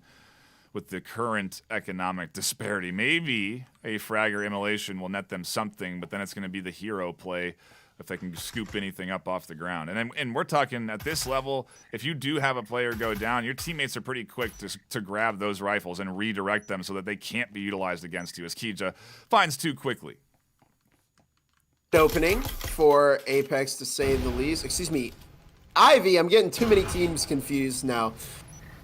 with the current economic disparity. Maybe a frag or immolation will net them something, but then it's going to be the hero play if they can scoop anything up off the ground. And we're talking at this level, if you do have a player go down, your teammates are pretty quick to grab those rifles and redirect them so that they can't be utilized against you, as Kija finds 2 quickly. Opening for Apex, to say the least. Excuse me, Ivy, I'm getting too many teams confused now.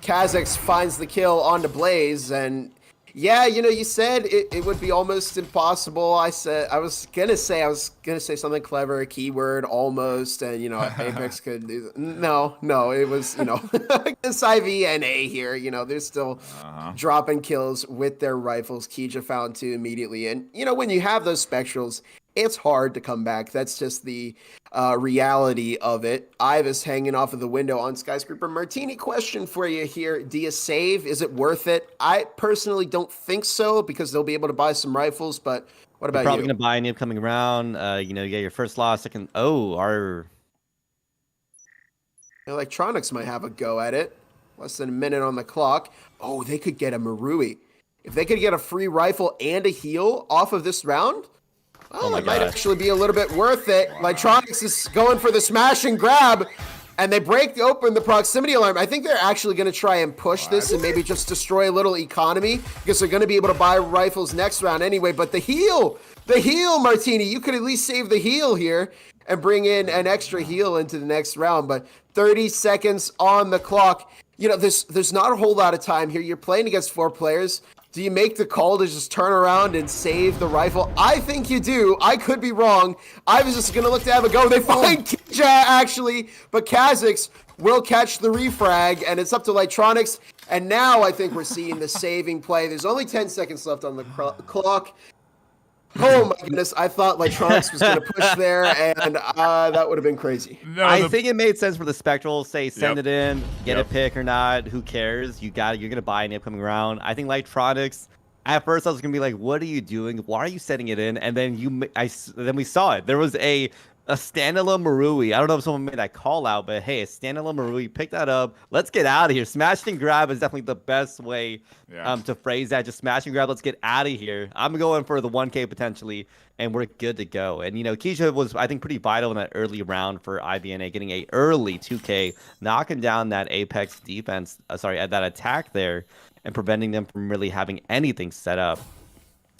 Kazakhs finds the kill onto Blaze, and yeah, you know, you said it would be almost impossible. I was gonna say something clever, a keyword, almost, and you know, Apex could do. No, it was, you know, against IVNA here. You know, they're still dropping kills with their rifles. Kija found 2 immediately, and you know, when you have those Spectrals, it's hard to come back. That's just the reality of it. Ivis hanging off of the window on Skyscraper. Martini, question for you here. Do you save? Is it worth it? I personally don't think so, because they'll be able to buy some rifles, but what about you? Probably going to buy an upcoming round. You know, you get your first loss, second. Electronics might have a go at it. Less than a minute on the clock. Oh, they could get a Marui. If they could get a free rifle and a heal off of this round, oh, it might actually be a little bit worth it. Wow. Lightronics is going for the smash and grab, and they break open the proximity alarm. I think they're actually going to try and push this and maybe just destroy a little economy, because they're going to be able to buy rifles next round anyway. But the heal, Martini, you could at least save the heal here and bring in an extra heal into the next round. But 30 seconds on the clock. You know, there's not a whole lot of time here. You're playing against 4 players. Do you make the call to just turn around and save the rifle? I think you do. I could be wrong. I was just going to look to have a go. They find Kija, actually, but Kazakhs will catch the refrag, and it's up to Lightronics. And now I think we're seeing the saving play. There's only 10 seconds left on the clock. Oh my goodness! I thought Lytronics was going to push there, and that would have been crazy. No, I think it made sense for the Spectral, say send Yep. it in, get Yep. a pick or not, who cares? You're gonna buy an upcoming round. I think Lytronics. At first, I was gonna be like, "What are you doing? Why are you setting it in?" And then then we saw it. There was a standalone Marui. I don't know if someone made that call out, but hey, a standalone Marui. Pick that up. Let's get out of here. Smash and grab is definitely the best way to phrase that. Just smash and grab. Let's get out of here. I'm going for the 1K potentially, and we're good to go. And Keisha was, I think, pretty vital in that early round for IBNA, getting a early 2K, knocking down that Apex defense. That attack there, and preventing them from really having anything set up.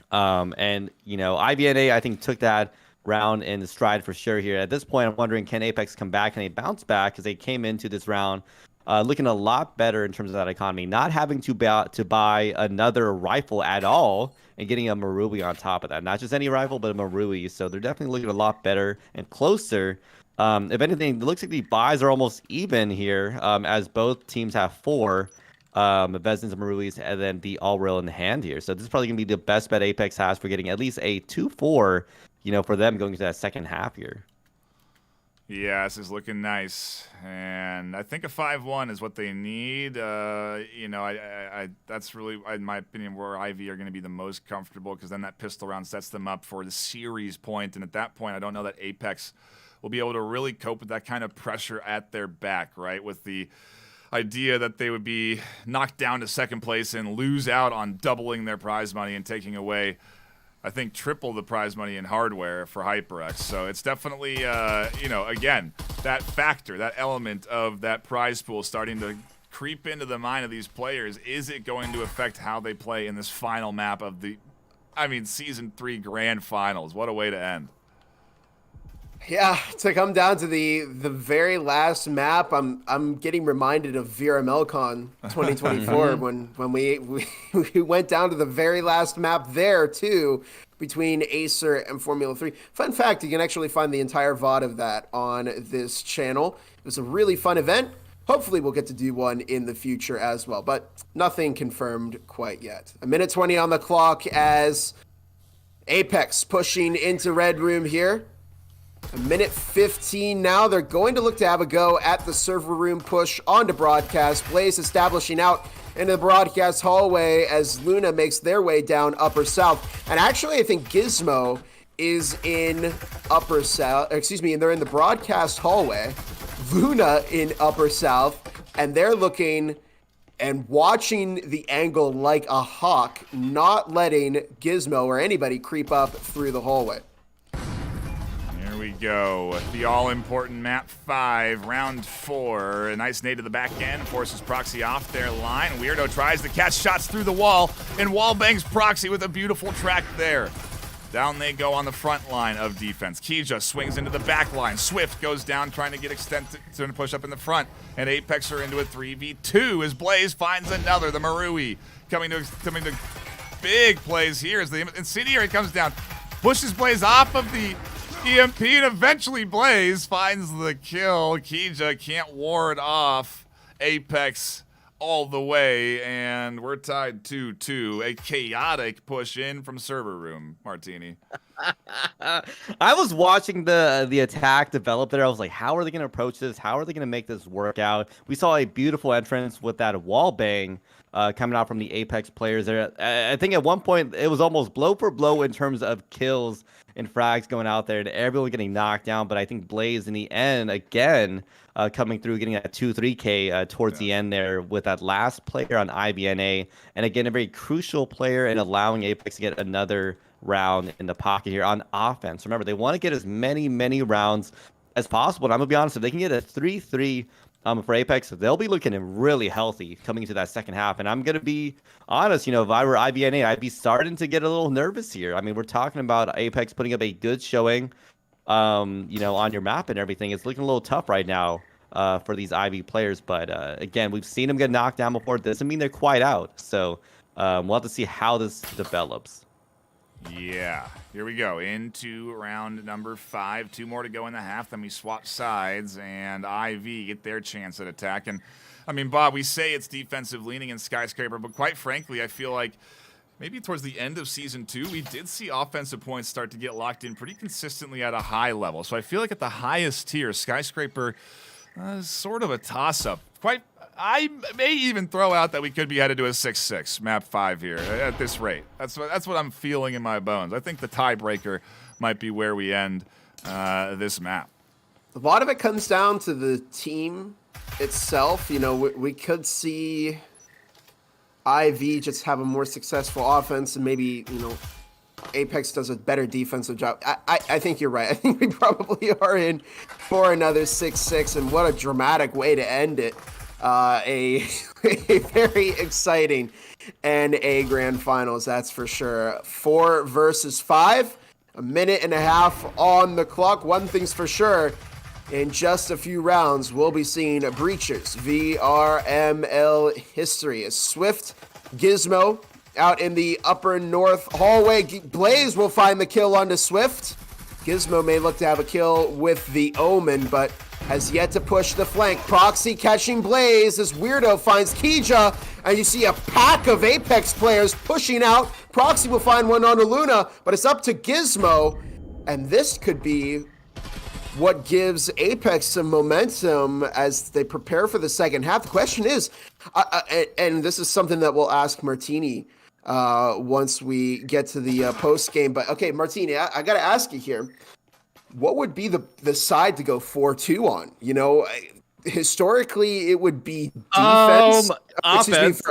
And IBNA, I think, took that round in stride for sure here. At this point, I'm wondering, can Apex come back? Can they bounce back? Because they came into this round looking a lot better in terms of that economy, not having to buy another rifle at all, and getting a Marui on top of that. Not just any rifle, but a Marui. So they're definitely looking a lot better and closer. If anything, it looks like the buys are almost even here, as both teams have 4. Vezins and Maruis, and then the all rail in the hand here. So this is probably gonna be the best bet Apex has for getting at least a 2-4, for them going into that second half here. Yeah, this is looking nice, and I think a 5-1 is what they need. That's really, in my opinion, where IV are going to be the most comfortable, because then that pistol round sets them up for the series point, and at that point, I don't know that Apex will be able to really cope with that kind of pressure at their back, right? With the idea that they would be knocked down to second place and lose out on doubling their prize money and taking away, I think, triple the prize money in hardware for HyperX. So it's definitely, again, that factor, that element of that prize pool starting to creep into the mind of these players. Is it going to affect how they play in this final map of Season 3 Grand Finals? What a way to end. Yeah, to come down to the very last map, I'm getting reminded of VRML Con 2024 when we went down to the very last map there too, between Acer and Formula 3. Fun fact, you can actually find the entire VOD of that on this channel. It was a really fun event. Hopefully we'll get to do one in the future as well, but nothing confirmed quite yet. 1:20 on the clock as Apex pushing into Red Room here. 1:15 now. They're going to look to have a go at the server room push onto broadcast. Blaze establishing out into the broadcast hallway as Luna makes their way down upper south. And actually, I think Gizmo is in upper south. They're in the broadcast hallway. Luna in upper south, and they're looking and watching the angle like a hawk, not letting Gizmo or anybody creep up through the hallway. Here we go. The all-important map 5, round 4. A nice nade to the back end, forces Proxy off their line. Weirdo tries to catch shots through the wall, and wall bangs Proxy with a beautiful track there. Down they go on the front line of defense. Kija swings into the back line. Swift goes down trying to get extended to push up in the front. And Apex are into a 3v2 as Blaze finds another. The Marui coming to big plays here as the Incendiary comes down. Pushes Blaze off of the EMP, and eventually Blaze finds the kill. Kija can't ward off Apex all the way, and we're tied 2-2. A chaotic push in from server room, Martini. I was watching the attack develop there. I was like, how are they going to approach this? How are they going to make this work out? We saw a beautiful entrance with that wall bang coming out from the Apex players there. I think at one point it was almost blow for blow in terms of kills and frags going out there and everyone getting knocked down. But I think Blaze in the end, again, coming through, getting that 2-3K towards the end there with that last player on IBNA. And again, a very crucial player in allowing Apex to get another round in the pocket here on offense. Remember, they want to get as many rounds as possible. And I'm going to be honest, if they can get a 3-3 for Apex, they'll be looking really healthy coming into that second half. And I'm going to be honest, if I were IBNA, I'd be starting to get a little nervous here. I mean, we're talking about Apex putting up a good showing, on your map and everything. It's looking a little tough right now for these IV players. But again, we've seen them get knocked down before. It doesn't mean they're quite out. So we'll have to see how this develops. Yeah, here we go into round number 5. 2 more to go in the half. Then we swap sides, and IV get their chance at attack. And I mean, Bob, we say it's defensive leaning in Skyscraper, but quite frankly, I feel like maybe towards the end of Season 2, we did see offensive points start to get locked in pretty consistently at a high level. So I feel like at the highest tier, Skyscraper is sort of a toss-up. I may even throw out that we could be headed to a 6-6 map 5 here at this rate. That's what I'm feeling in my bones. I think the tiebreaker might be where we end this map. A lot of it comes down to the team itself. You know, we could see IV just have a more successful offense, and maybe, you know, Apex does a better defensive job. I think you're right. I think we probably are in for another 6-6, and what a dramatic way to end it. A very exciting NA Grand Finals, that's for sure. 4 versus 5, a minute and a half on the clock. One thing's for sure, in just a few rounds, we'll be seeing Breachers VRML history. A Swift Gizmo out in the upper north hallway. Blaze will find the kill onto Swift. Gizmo may look to have a kill with the Omen, but has yet to push the flank. Proxy catching Blaze as Weirdo finds Kija, and you see a pack of Apex players pushing out. Proxy will find one on Luna, but it's up to Gizmo, and this could be what gives Apex some momentum as they prepare for the second half. The question is, and this is something that we'll ask Martini once we get to the post game, but okay, Martini, I got to ask you here. What would be the side to go 4-2 on? You know, historically, it would be defense. Offense.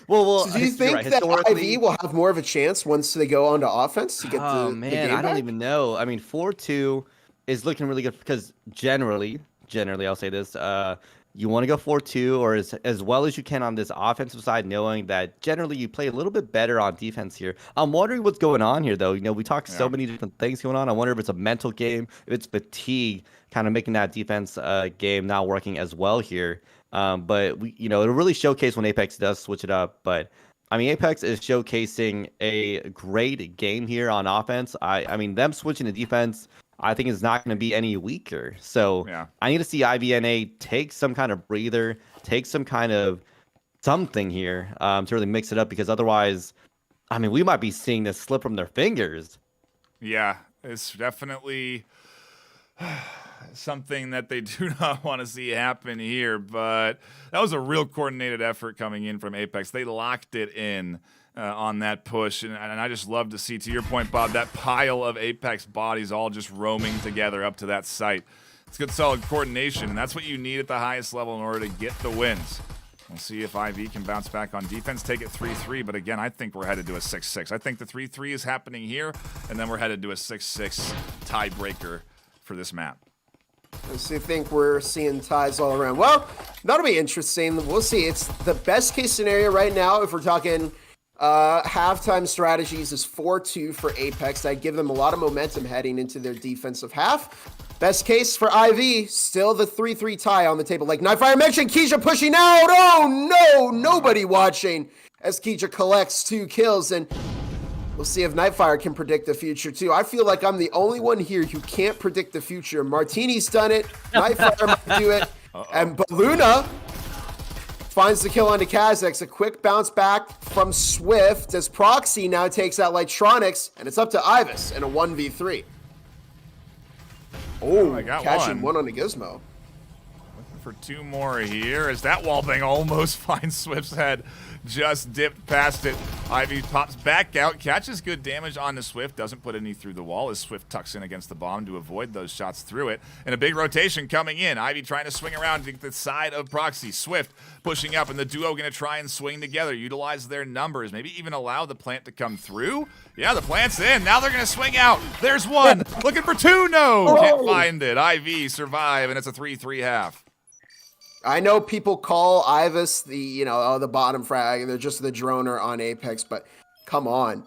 Well, so do you think that IV will have more of a chance once they go on to offense to get the game I don't back? even know. I mean, 4-2 is looking really good because generally, I'll say this, you want to go 4-2 or as well as you can on this offensive side, knowing that generally you play a little bit better on defense here. I'm wondering what's going on here, though. You know, we talked so many different things going on. I wonder if it's a mental game, if it's fatigue, kind of making that defense game not working as well here. But it'll really showcase when Apex does switch it up. But I mean, Apex is showcasing a great game here on offense. I mean, them switching to defense, I think is not going to be any weaker. So I need to see IVNA take some kind of breather, take some kind of something here to really mix it up, because otherwise, I mean, we might be seeing this slip from their fingers. Yeah, it's definitely something that they do not want to see happen here, but that was a real coordinated effort coming in from Apex. They locked it in on that push, and I just love to see, to your point, Bob, that pile of Apex bodies all just roaming together up to that site. It's good solid coordination, and that's what you need at the highest level in order to get the wins. We'll see if IV can bounce back on defense, take it 3-3, but again, I think we're headed to a 6-6. I think the 3-3 is happening here, and then we're headed to a 6-6 tiebreaker for this map. So you think we're seeing ties all around? Well, that'll be interesting. We'll see. It's the best case scenario right now. If we're talking halftime strategies, is 4-2 for Apex. I'd give them a lot of momentum heading into their defensive half. Best case for IV, still the 3-3 tie on the table. Like Nightfire mentioned, Keisha pushing out. Oh no, nobody watching as Keisha collects 2 kills, and we'll see if Nightfire can predict the future too. I feel like I'm the only one here who can't predict the future. Martini's done it. Nightfire might do it. And Baluna finds the kill onto Kazax. A quick bounce back from Swift as Proxy now takes out Lightronics, and it's up to Ivis in a 1v3. Oh, I got catching one on a Gizmo. Looking for 2 more here as that wall bang almost finds Swift's head. Just dipped past it. Ivy pops back out, catches good damage on the Swift, doesn't put any through the wall as Swift tucks in against the bomb to avoid those shots through it. And a big rotation coming in. Ivy trying to swing around to the side of Proxy. Swift pushing up, and the duo going to try and swing together, utilize their numbers, maybe even allow the plant to come through. Yeah, the plant's in. Now they're going to swing out. There's one. Looking for 2. No, can't find it. Ivy survive, and it's a 3-3 half. I know people call Ivis the bottom frag, and they're just the droner on Apex, but come on.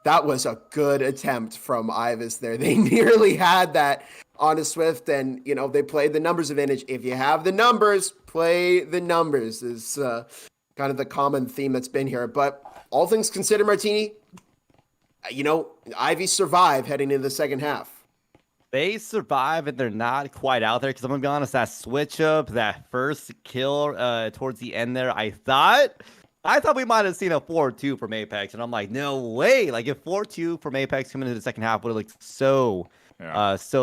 That was a good attempt from Ivis there. They nearly had that on a Swift, and, they played the numbers advantage. If you have the numbers, play the numbers is kind of the common theme that's been here. But all things considered, Martini, Ivy survived heading into the second half. They survive and they're not quite out there, because I'm gonna be honest, that switch up, that first kill towards the end there, I thought I thought we might have seen a 4-2 from Apex, and I'm like, no way. Like, if 4-2 from Apex coming into the second half would have looked so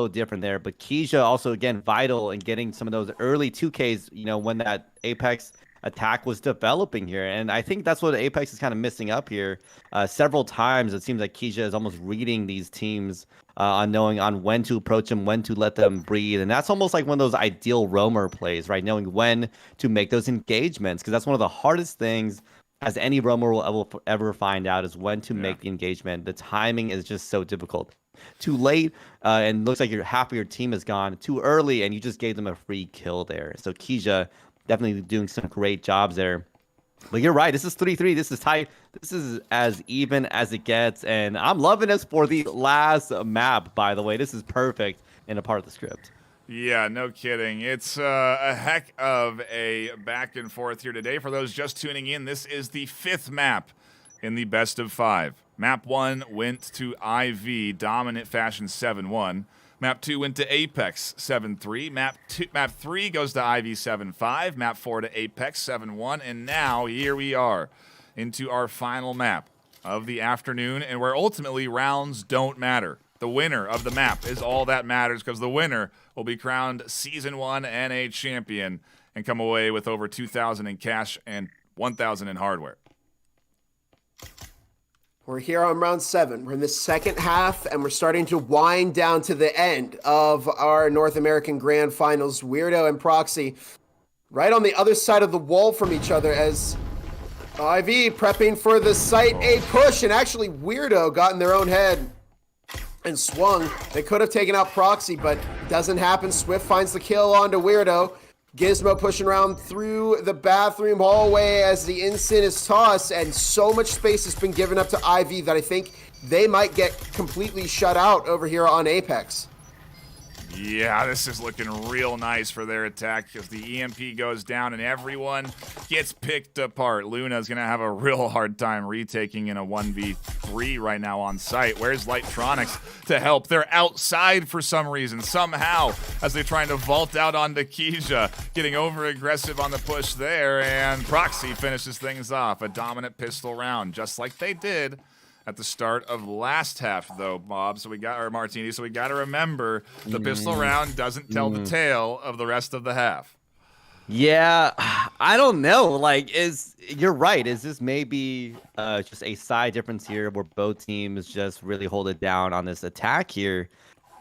different there. But Keisha also, again, vital in getting some of those early 2Ks, when that Apex attack was developing here. And I think that's what Apex is kind of missing up here. Several times, it seems like Keisha is almost reading these teams on knowing on when to approach them, when to let them breathe. And that's almost like one of those ideal roamer plays, right? Knowing when to make those engagements, because that's one of the hardest things as any roamer will ever find out is when to make the engagement. The timing is just so difficult. Too late, and looks like half of your team is gone. Too early, and you just gave them a free kill there. So Keisha definitely doing some great jobs there. But you're right. This is 3-3. This is tight. This is as even as it gets. And I'm loving this for the last map, by the way. This is perfect in a part of the script. Yeah, no kidding. It's a heck of a back and forth here today. For those just tuning in, this is the 5th map in the best of 5. Map 1 went to IV, dominant fashion 7-1. Map 2 went to Apex 7-3. Map 3 goes to IV 7-5. Map 4 to Apex 7-1. And now here we are into our final map of the afternoon, and where ultimately rounds don't matter. The winner of the map is all that matters, because the winner will be crowned Season 1 NA champion and come away with over 2,000 in cash and 1,000 in hardware. We're here on round 7. We're in the second half, and we're starting to wind down to the end of our North American Grand Finals. Weirdo and Proxy right on the other side of the wall from each other as IV prepping for the Site A push, and actually Weirdo got in their own head and swung. They could have taken out Proxy, but it doesn't happen. Swift finds the kill onto Weirdo. Gizmo pushing around through the bathroom hallway as the Ensign is tossed, and so much space has been given up to IV that I think they might get completely shut out over here on Apex. Yeah, this is looking real nice for their attack as the EMP goes down and everyone gets picked apart. Luna's going to have a real hard time retaking in a 1v3 right now on site. Where's Lightronics to help? They're outside for some reason, somehow, as they're trying to vault out onto Keisha, getting over-aggressive on the push there, and Proxy finishes things off. A dominant pistol round, just like they did at the start of last half, though, Bob. So we got our Martini. So we got to remember the pistol round doesn't tell the tale of the rest of the half. Yeah, I don't know. Like, you're right. Is this maybe just a side difference here where both teams just really hold it down on this attack here?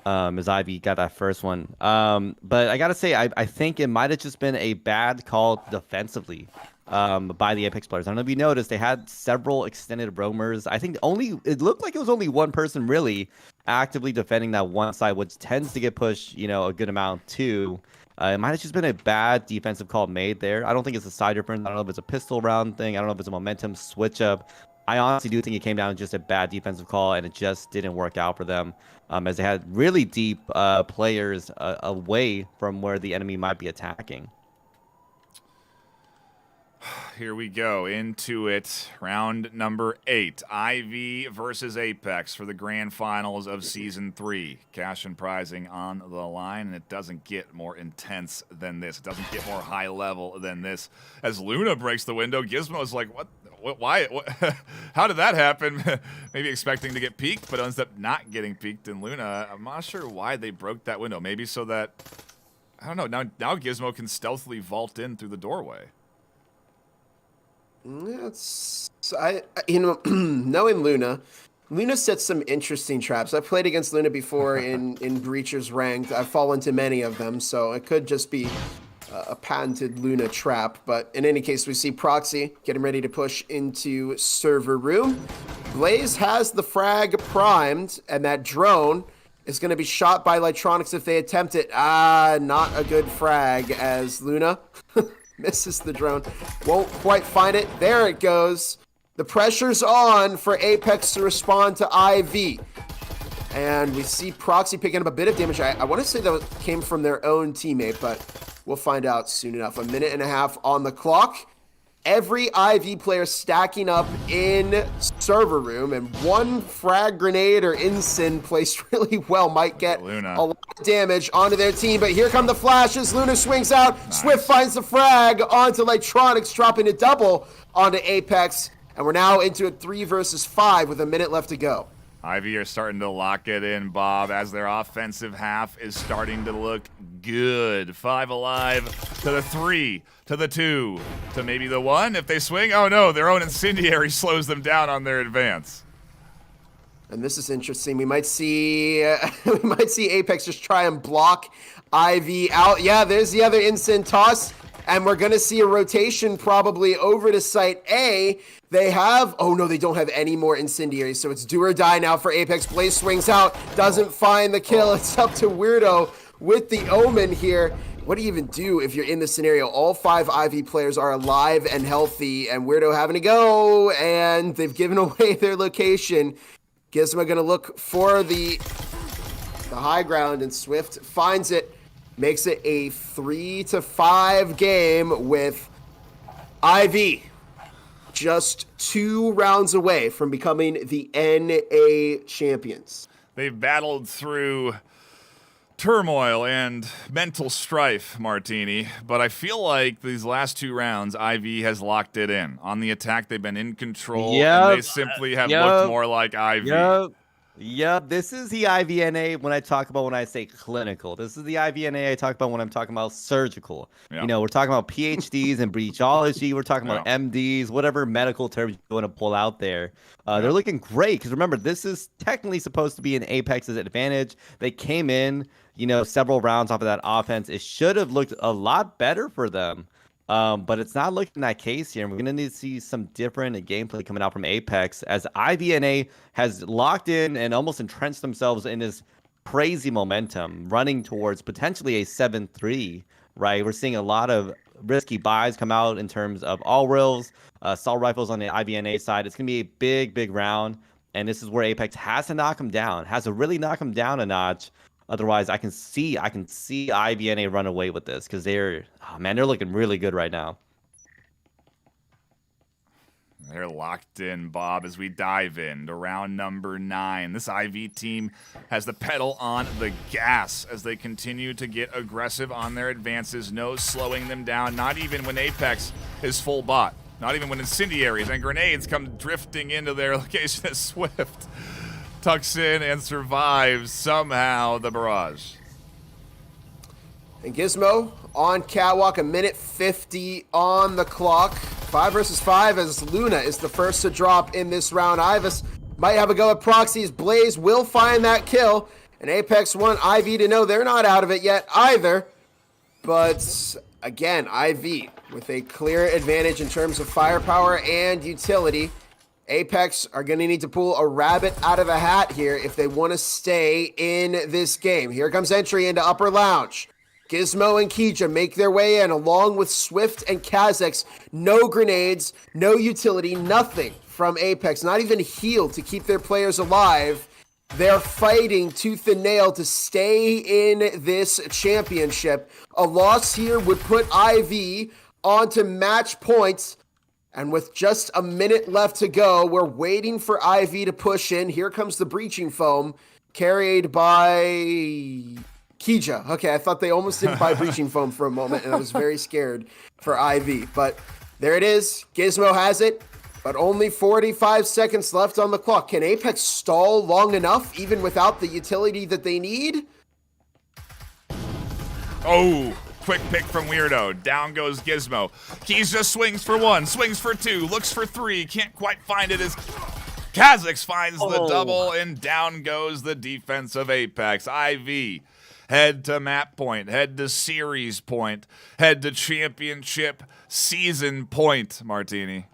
As Ivy got that first one. But I gotta say, I think it might have just been a bad call defensively by the Apex players. I don't know if you noticed, they had several extended roamers. I think it looked like it was only one person really actively defending that one side, which tends to get pushed, a good amount too. It might have just been a bad defensive call made there. I don't think it's a side difference. I don't know if it's a pistol round thing. I don't know if it's a momentum switch up. I honestly do think it came down to just a bad defensive call, and it just didn't work out for them, as they had really deep players away from where the enemy might be attacking. Here we go into it. Round number 8. IV versus Apex for the grand finals of Season 3. Cash and prizing on the line, and it doesn't get more intense than this. It doesn't get more high level than this. As Luna breaks the window, Gizmo's like, what? Why? How did that happen? Maybe expecting to get peeked, but ends up not getting peeked. And Luna, I'm not sure why they broke that window. Maybe so that, I don't know, now Gizmo can stealthily vault in through the doorway. Knowing Luna sets some interesting traps. I've played against Luna before in Breachers Ranked. I've fallen to many of them, so it could just be a patented Luna trap. But in any case, we see Proxy getting ready to push into server room. Blaze has the frag primed, and that drone is going to be shot by Lightronics if they attempt it. Not a good frag, as Luna misses the drone. Won't quite find it. There it goes. The pressure's on for Apex to respond to IV. And we see Proxy picking up a bit of damage. I want to say that came from their own teammate, but we'll find out soon enough. 1.5 minutes on the clock. Every IV player stacking up in server room, and one frag grenade or ensign placed really well might get a lot of damage onto their team, but here come the flashes. Luna swings out. Nice. Swift finds the frag onto Electronics, dropping a double onto Apex, and we're now into a 3 versus 5 with a minute left to go. Ivy are starting to lock it in, Bob, as their offensive half is starting to look good. 5 alive to the 3, to the 2, to maybe the 1 if they swing. Oh no, their own incendiary slows them down on their advance. And this is interesting. We might see Apex just try and block Ivy out. Yeah, there's the other instant toss. And we're going to see a rotation probably over to Site A. They have... Oh, no, they don't have any more incendiaries. So it's do or die now for Apex. Blaze swings out. Doesn't find the kill. It's up to Weirdo with the Omen here. What do you even do if you're in this scenario? All 5 Ivy players are alive and healthy. And Weirdo having to go. And they've given away their location. Gizmo going to look for the high ground. And Swift finds it. Makes it a 3-5 game with Ivy just 2 rounds away from becoming the NA champions. They've battled through turmoil and mental strife, Martini, but I feel like these last 2 rounds, Ivy has locked it in. On the attack, they've been in control, and they simply have looked more like Ivy. Yep, this is the IVNA when I say clinical. This is the IVNA I talk about when I'm talking about surgical. Yep. You know, we're talking about PhDs and breachology. We're talking about MDs, whatever medical terms you want to pull out there. They're looking great because remember, this is technically supposed to be an Apex's advantage. They came in, several rounds off of that offense. It should have looked a lot better for them. But it's not looking that case here. And we're going to need to see some different gameplay coming out from Apex as IVNA has locked in and almost entrenched themselves in this crazy momentum, running towards potentially a 7-3, right? We're seeing a lot of risky buys come out in terms of all rails, assault rifles on the IVNA side. It's going to be a big, big round. And this is where Apex has to knock him down, has to really knock him down a notch. Otherwise, I can see IVNA run away with this because they're looking really good right now. They're locked in, Bob, as we dive into round number 9. This IV team has the pedal on the gas as they continue to get aggressive on their advances. No slowing them down, not even when Apex is full bot. Not even when incendiaries and grenades come drifting into their location as Swift tucks in and survives somehow the barrage. And Gizmo on catwalk, 1:50 on the clock. 5 versus 5 as Luna is the first to drop in this round. Ivus might have a go at proxies. Blaze will find that kill. And Apex want IV to know they're not out of it yet either. But again, IV with a clear advantage in terms of firepower and utility. Apex are going to need to pull a rabbit out of a hat here if they want to stay in this game. Here comes entry into upper lounge. Gizmo and Kija make their way in along with Swift and Kazakhs. No grenades, no utility, nothing from Apex, not even heal to keep their players alive. They're fighting tooth and nail to stay in this championship. A loss here would put IV onto match points. And with just a minute left to go, we're waiting for IV to push in. Here comes the breaching foam, carried by Kija. Okay, I thought they almost didn't buy breaching foam for a moment, and I was very scared for IV. But there it is. Gizmo has it, but only 45 seconds left on the clock. Can Apex stall long enough, even without the utility that they need? Oh! Quick pick from Weirdo. Down goes Gizmo. Kija swings for 1, swings for 2, looks for 3. Can't quite find it as Kazakhs finds the double, and down goes the defense of Apex. IV, head to map point, head to series point, head to championship season point, Martini.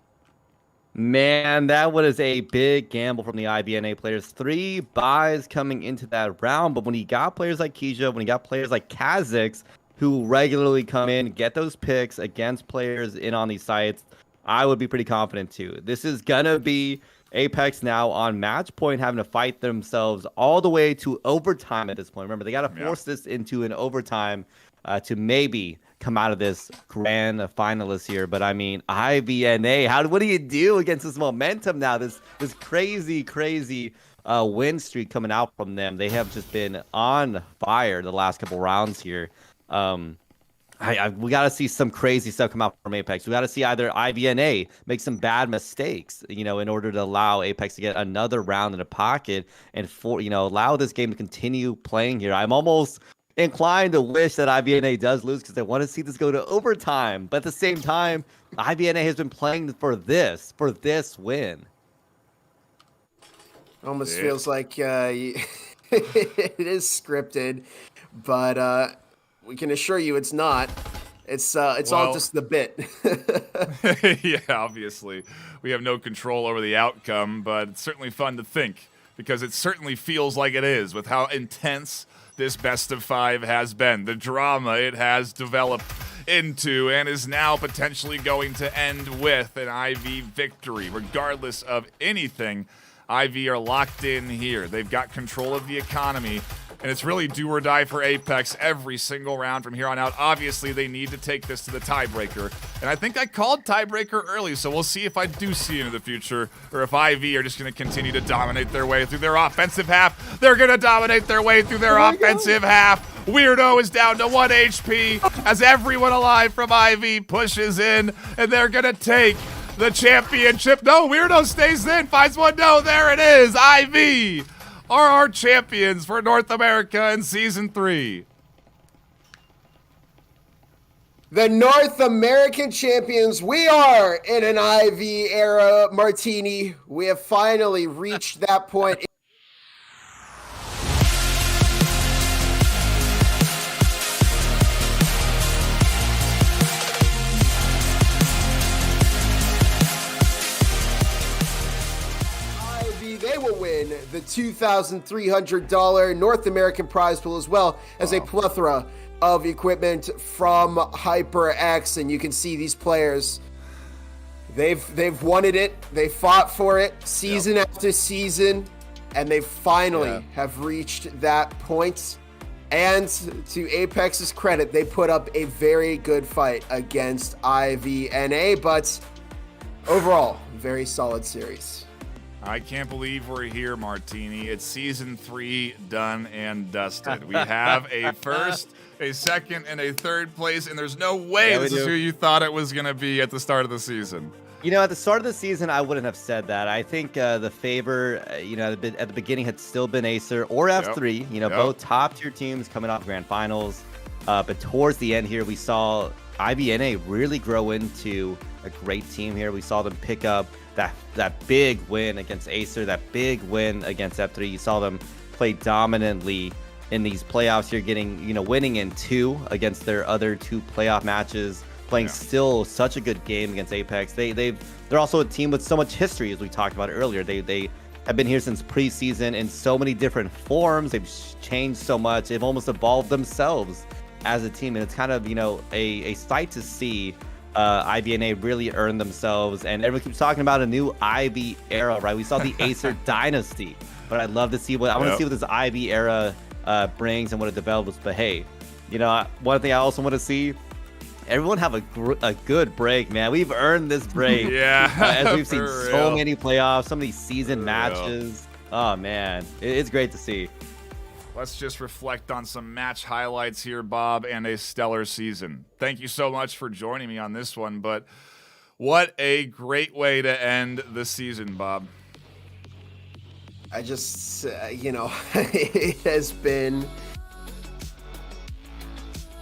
Man, that was a big gamble from the IVNA players. 3 buys coming into that round, but when you got players like Kija, when you got players like Kazakhs, who regularly come in, get those picks against players in on these sites, I would be pretty confident too. This is gonna be Apex now on match point, having to fight themselves all the way to overtime at this point. Remember, they got to force this into an overtime to maybe come out of this grand finalist here. But I mean, IVNA, what do you do against this momentum now? This crazy win streak coming out from them. They have just been on fire the last couple rounds here. We got to see some crazy stuff come out from Apex. We got to see either IVNA make some bad mistakes, in order to allow Apex to get another round in the pocket and allow this game to continue playing here. I'm almost inclined to wish that IVNA does lose because I want to see this go to overtime. But at the same time, IVNA has been playing for this win. Almost feels like it is scripted, but we can assure you it's not. It's all just the bit. Yeah, obviously. We have no control over the outcome, but it's certainly fun to think because it certainly feels like it is with how intense this best of 5 has been. The drama it has developed into and is now potentially going to end with an IV victory. Regardless of anything, IV are locked in here. They've got control of the economy, and it's really do or die for Apex every single round from here on out. Obviously, they need to take this to the tiebreaker, and I think I called tiebreaker early, so we'll see if I do see it in the future, or if IV are just going to continue to dominate their way through their offensive half. They're going to dominate their way through their offensive half. Weirdo is down to 1 HP as everyone alive from IV pushes in, and they're going to take the championship. No, Weirdo stays in, finds one. No, there it is. IV are our champions for North America in Season 3. The North American champions, we are in an IV era, Martini. We have finally reached that point. They will win the $2,300 North American prize pool as well as a plethora of equipment from HyperX. And you can see these players, they've wanted it, they fought for it season after season, and they finally have reached that point. And to Apex's credit, they put up a very good fight against IVNA, but overall, very solid series. I can't believe we're here, Martini. It's Season 3 done and dusted. We have a first, a second, and a third place, and there's no way this is who you thought it was going to be at the start of the season. At the start of the season, I wouldn't have said that. I think the favor, at the beginning had still been Acer or F3, both top-tier teams coming off Grand Finals. But towards the end here, we saw IVNA really grow into a great team here. We saw them pick up that big win against Acer, that big win against F3. You saw them play dominantly in these playoffs here, winning in 2 against their other 2 playoff matches, playing still such a good game against Apex. They're also a team with so much history, as we talked about earlier. They have been here since preseason in so many different forms. They've changed so much. They've almost evolved themselves as a team, and it's kind of a sight to see. IVNA really earned themselves, and everyone keeps talking about a new IV era, right? We saw the Acer dynasty, but I'd love to see I want to see what this IV era brings and what it develops. But hey, one thing I also want to see, everyone have a good break, man. We've earned this break. As we've seen so many playoffs, some of these season matches. Oh man, it's great to see. Let's just reflect on some match highlights here, Bob, and a stellar season. Thank you so much for joining me on this one, but what a great way to end the season, Bob. I just, it has been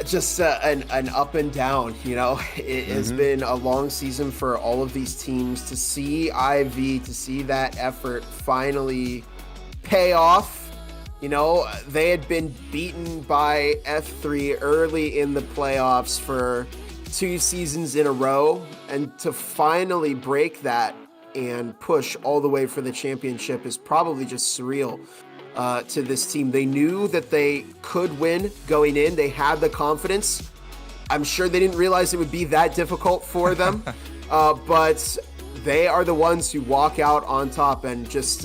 just an up and down, It has been a long season for all of these teams. To see IV, to see that effort finally pay off. They had been beaten by F3 early in the playoffs for 2 seasons in a row, and to finally break that and push all the way for the championship is probably just surreal to this team. They knew that they could win going in. They had the confidence. I'm sure they didn't realize it would be that difficult for them, but they are the ones who walk out on top, and just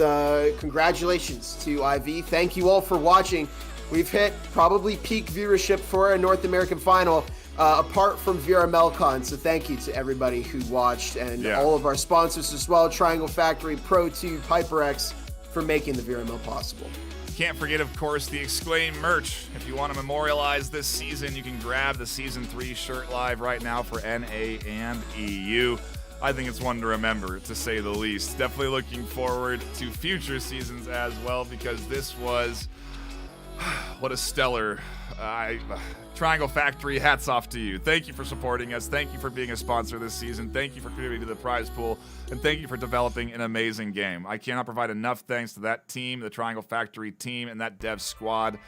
congratulations to IV. Thank you all for watching. We've hit probably peak viewership for a North American final, apart from VRML Con. So thank you to everybody who watched, and all of our sponsors as well, Triangle Factory, ProTube, HyperX. for making the VRML possible. Can't forget, of course, the Exclaim merch. If you want to memorialize this season, you can grab the Season 3 shirt live right now for NA and EU. I think it's one to remember, to say the least. Definitely looking forward to future seasons as well, because this was what a stellar Triangle Factory. Hats off to you. Thank you for supporting us. Thank you for being a sponsor this season. Thank you for contributing to the prize pool, and thank you for developing an amazing game. I cannot provide enough thanks to that team, the Triangle Factory team, and that dev squad.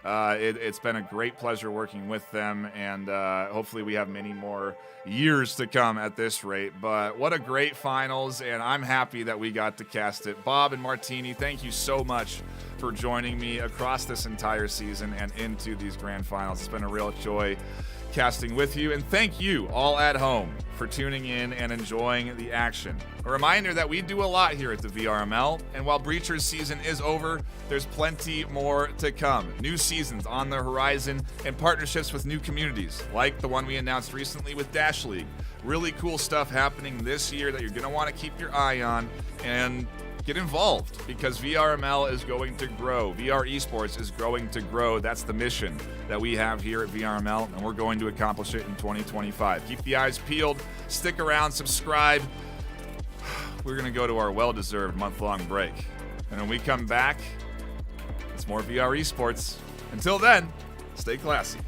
It's been a great pleasure working with them, and hopefully we have many more years to come at this rate. But what a great finals, and I'm happy that we got to cast it. Bob and Martini, thank you so much for joining me across this entire season and into these grand finals. It's been a real joy casting with you, and thank you all at home for tuning in and enjoying the action. A reminder that we do a lot here at the VRML, and while Breacher's season is over, there's plenty more to come. New seasons on the horizon and partnerships with new communities, like the one we announced recently with Dash League. Really cool stuff happening this year that you're going to want to keep your eye on and get involved, because VRML is going to grow. VR esports is going to grow. That's the mission that we have here at VRML, and we're going to accomplish it in 2025. Keep the eyes peeled, stick around, subscribe. We're going to go to our well-deserved month-long break. And when we come back, it's more VR esports. Until then, stay classy.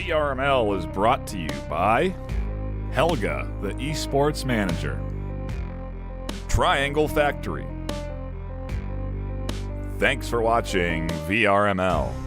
VRML is brought to you by Helga, the esports manager, Triangle Factory. Thanks for watching VRML.